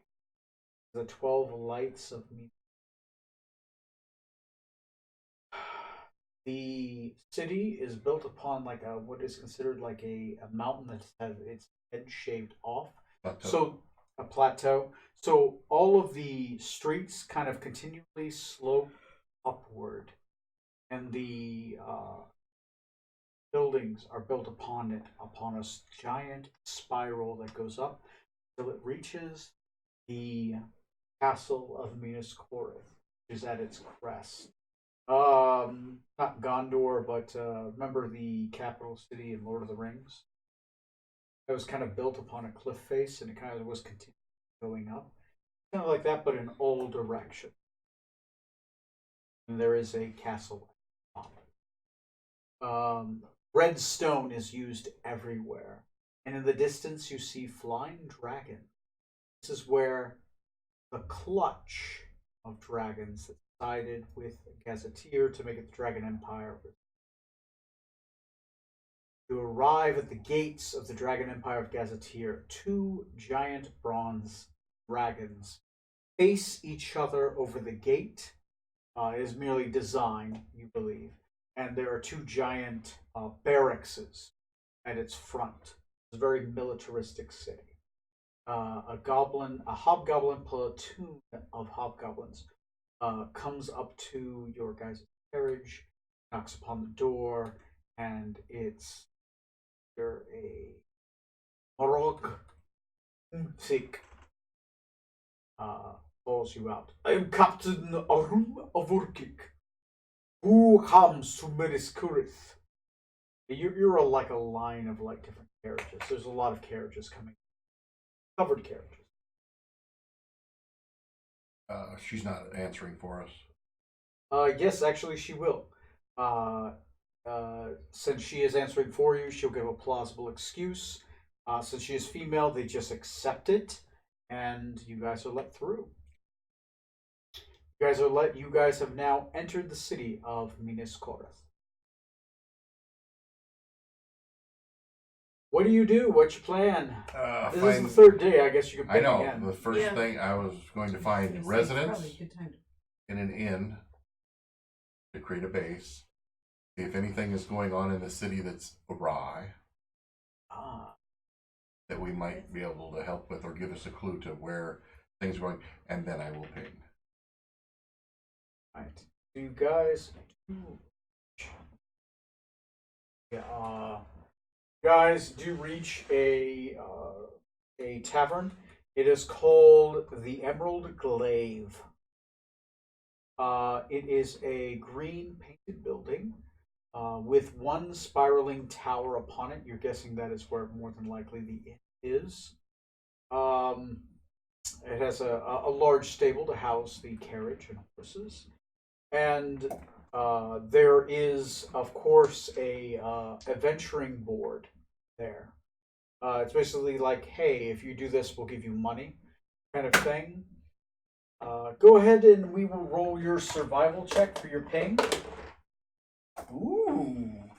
A: The 12 lights of me. The city is built upon like what is considered like a mountain that has its head shaved off.
C: Plateau.
A: So a plateau. So all of the streets kind of continually slope upward, and the buildings are built upon it, upon a giant spiral that goes up till it reaches the castle of Minas Tirith, which is at its crest. Not Gondor, but remember the capital city in Lord of the Rings? It was kind of built upon a cliff face, and it kind of was continuing going up, kind of like that, but in all directions. And there is a castle at the top. Red stone is used everywhere, and in the distance you see flying dragons. This is where the clutch of dragons that sided with Gazetteer to make it the Dragon Empire. You arrive at the gates of the Dragon Empire of Gazetteer. 2 giant bronze dragons face each other over the gate. It is merely design, you believe. And there are 2 giant barracks at its front. It's a very militaristic city. A hobgoblin platoon of hobgoblins comes up to your guys' carriage, knocks upon the door, and it's you're a Morog Sick calls you out. I am Captain Arum of Urkik. Who comes to Minas Tirith? You're like a line of like different carriages. There's a lot of carriages coming. Covered carriages.
C: She's not answering for us.
A: Yes, actually, she will. Since she is answering for you, she'll give a plausible excuse. Since she is female, they just accept it, and you guys are let through. You guys have now entered the city of Minas Tirith. What do you do? What's your plan? This is
C: Find,
A: the third day. I guess you could
C: I
A: pick
C: know.
A: again.
C: The first
B: Yeah.
C: thing I was going to
D: I
C: find
D: was gonna say, it's
C: residents
D: probably a good time to
C: in an inn to create a base. See if anything is going on in the city that's awry
A: Ah,
C: that we might be able to help with or give us a clue to where things are going, and then I will ping.
A: right. You guys. Yeah. Guys do reach a tavern. It is called the Emerald Glaive. It is a green painted building with one spiraling tower upon it. You're guessing that is where more than likely the inn is. It has a large stable to house the carriage and horses. And there is, of course, a venturing board there. It's basically like, hey, if you do this, we'll give you money, kind of thing. Go ahead and we will roll your survival check for your ping. Ooh.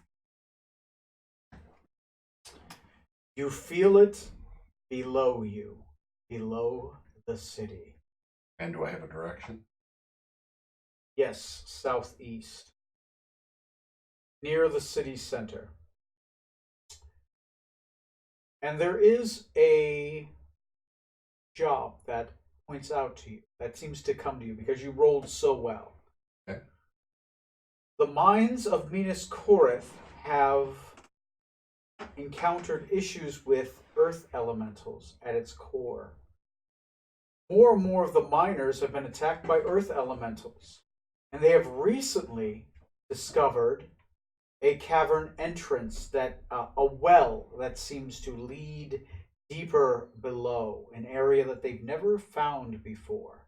A: You feel it below you, below the city.
C: And do I have a direction?
A: Yes, southeast. Near the city center. And there is a job that points out to you, that seems to come to you because you rolled so well.
C: Okay.
A: The mines of Minas Korith have encountered issues with earth elementals at its core. More and more of the miners have been attacked by earth elementals, and they have recently discovered a cavern entrance that a well that seems to lead deeper below, an area that they've never found before.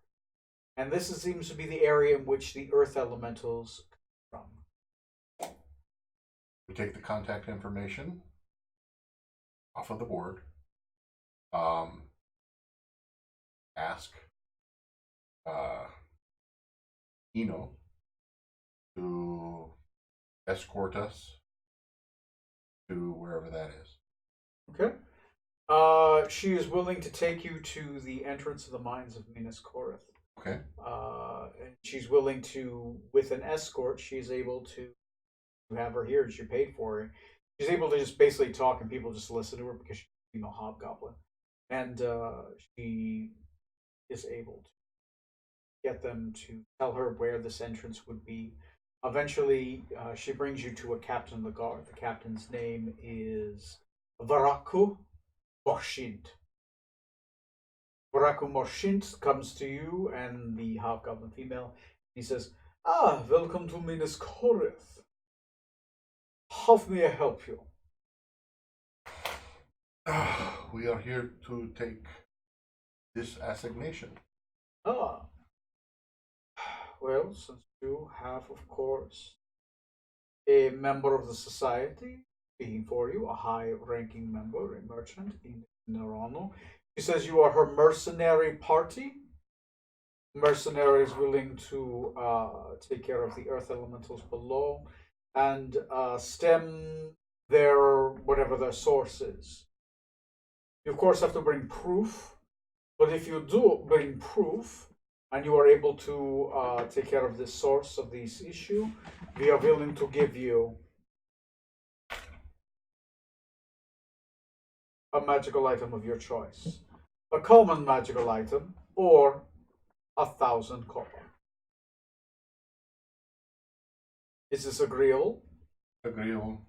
A: And seems to be the area in which the earth elementals come from.
C: We take the contact information off of the board. Ask Eno to escort us to wherever that is.
A: Okay. She is willing to take you to the entrance of the mines of Minas Korith.
C: Okay.
A: And she's willing to, with an escort, she's able to have her here. She paid for her. She's able to just basically talk and people just listen to her because she's a female hobgoblin. And she is able to get them to tell her where this entrance would be. Eventually, she brings you to a captain of the guard. The captain's name is Varaku Morshint. Varaku Morshint comes to you and the hobgoblin female. He says, welcome to Minas Korith. How may I help you?
C: We are here to take this assignation.
A: Ah. Well, since you have, of course, a member of the society speaking for you, a high-ranking member, a merchant in Nerano. She says you are her mercenary party. Mercenaries willing to take care of the earth elementals below and stem their whatever their source is. You of course have to bring proof, but if you do bring proof and you are able to take care of the source of this issue, we are willing to give you a magical item of your choice, a common magical item, or 1,000 copper. Is this agreeable?
C: Agreeable.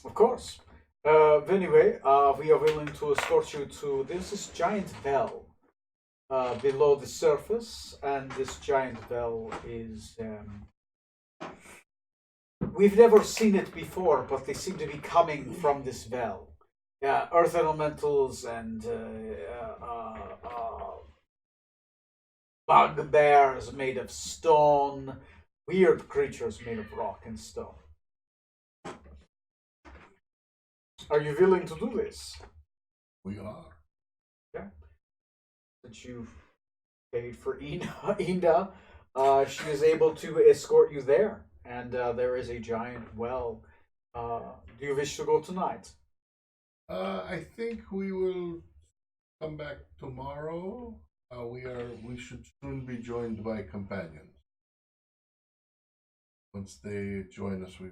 A: Of course. Anyway, we are willing to escort you to this giant bell below the surface, and this giant bell is. We've never seen it before, but they seem to be coming from this bell. Earth elementals and bugbears made of stone, weird creatures made of rock and stone. Are you willing to do this?
C: We are.
A: Yeah. Since you've paid for Inda, she is able to escort you there. And there is a giant well. Do you wish to go tonight?
C: I think we will come back tomorrow. We should soon be joined by companions. Once they join us, we.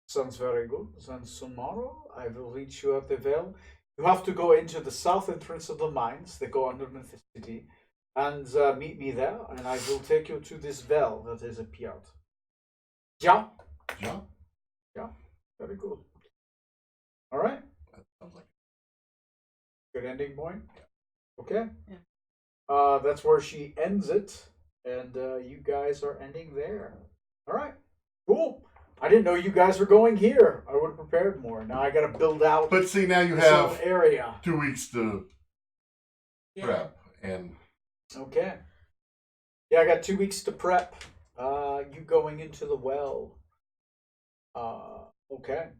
A: Sounds very good. Then tomorrow I will reach you at the well. You have to go into the south entrance of the mines that go underneath the city, and meet me there, and I will take you to this well that has appeared. Yeah?
C: Yeah.
A: Yeah. Very good. All right.
C: That sounds like.
A: Good ending point. Okay.
B: Yeah.
A: That's where she ends it, and you guys are ending there. All right. Cool. I didn't know you guys were going here. I would have prepared more. Now I got to build out.
C: But see, now you
A: this little
C: have
A: area.
C: 2 weeks to
B: Yeah.
C: prep, and
A: Okay. Yeah, I got 2 weeks to prep. You going into the well. Okay.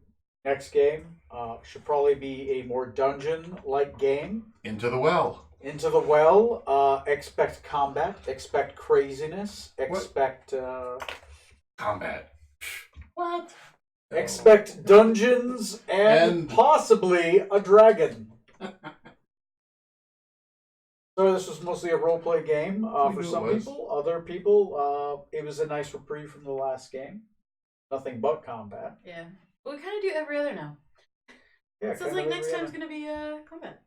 A: Next game should probably be a more dungeon-like game.
C: into the well.
A: Into the well. Expect combat. Expect craziness. Expect.
C: Combat. What?
A: Expect dungeons and possibly a dragon. So this was mostly a roleplay game
C: We
A: for
C: knew it
A: some
C: was.
A: people. Other people, it was a nice reprieve from the last game. Nothing but combat.
B: Yeah. We kind of do every other now.
A: Yeah,
B: Sounds
A: kinda
B: like next
A: every
B: time's
A: other-
B: gonna be combat.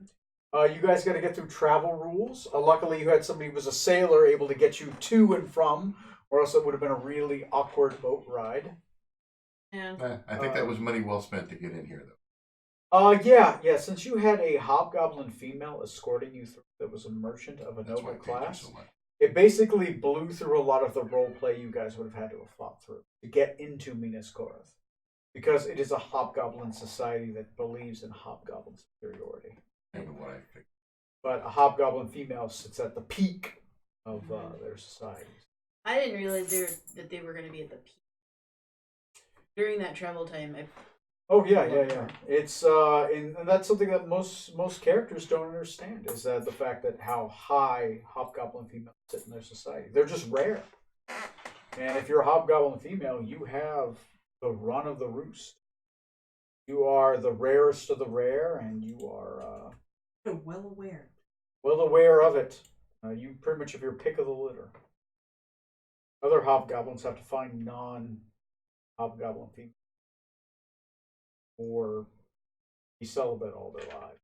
A: You guys got to get through travel rules. Luckily, you had somebody who was a sailor able to get you to and from, or else it would have been a really awkward boat ride.
B: Yeah.
C: I think that was money well spent to get in here, though.
A: Yeah. Since you had a hobgoblin female escorting you through that was a merchant of a
C: That's why
A: noble
C: I paid you
A: class,
C: so much.
A: it basically blew through a lot of the role play you guys would have had to have fought through to get into Minas Tirith. Because it is a hobgoblin society that believes in hobgoblin superiority.
C: Maybe what I figured.
A: But a hobgoblin female sits at the peak of their society.
B: I didn't realize that they were gonna be at the peak during that travel time.
A: Oh yeah. It's and that's something that most characters don't understand is that the fact that how high hobgoblin females sit in their society. They're just rare. And if you're a hobgoblin female, you have the run of the roost. You are the rarest of the rare, and you are
E: Well aware.
A: well aware of it. You pretty much have your pick of the litter. Other hobgoblins have to find non-hobgoblin females or be celibate all their lives.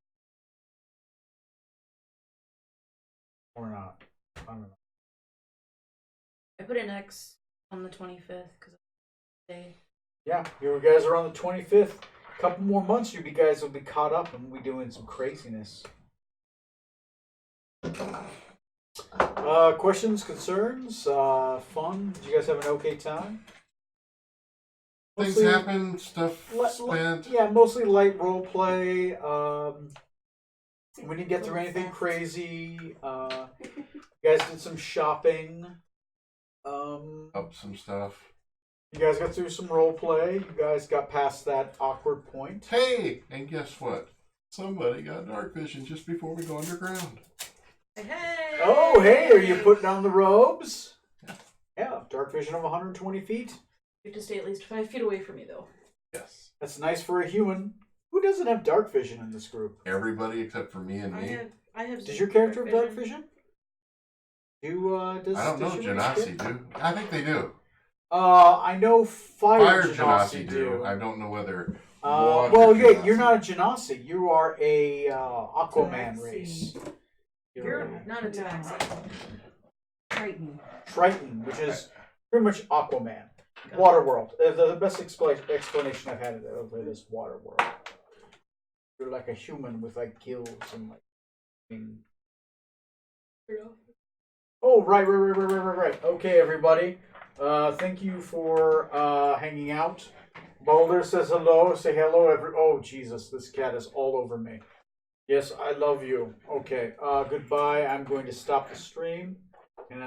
A: Or not. I don't know.
B: I put an X on the 25th because they.
A: Yeah, you guys are on the 25th. A couple more months, you guys will be caught up and we'll be doing some craziness. Questions, concerns, fun? Did you guys have an okay time?
C: Things
A: Mostly-
C: happen, stuff spent.
A: Yeah, mostly light role play. We didn't get through anything
E: Fast.
A: crazy. You guys did some shopping.
C: Up some stuff.
A: You guys got through some role play. You guys got past that awkward point.
C: Hey, and guess what? Somebody got dark vision just before we go underground.
B: Hey!
A: Oh, hey, are you putting on the robes? Yeah, dark vision of 120 feet.
B: You have to stay at least 5 feet away from me, though.
C: Yes.
A: That's nice for a human. Who doesn't have dark vision in this group?
C: Everybody except for me and me.
B: I have.
A: Does your character have dark vision? Does
C: I don't know,
A: does your
C: Genasi
A: character?
C: do. I think they do.
A: I know Fire
C: Genasi
A: Genasi
C: do.
A: do.
C: I don't know whether.
A: Well, yeah,
C: Genasi.
A: you're not a Genasi. You are a Aquaman
E: Taxi.
A: race.
B: You're not a taxi.
E: Triton.
A: Triton, which is pretty much Aquaman. Waterworld. The best explanation I've had of it is Waterworld. You're like a human with like gills and like. Oh, right. Okay, everybody. Thank you for hanging out. Boulder says hello. Say hello, Oh, Jesus, this cat is all over me. Yes, I love you. Okay. Goodbye. I'm going to stop the stream and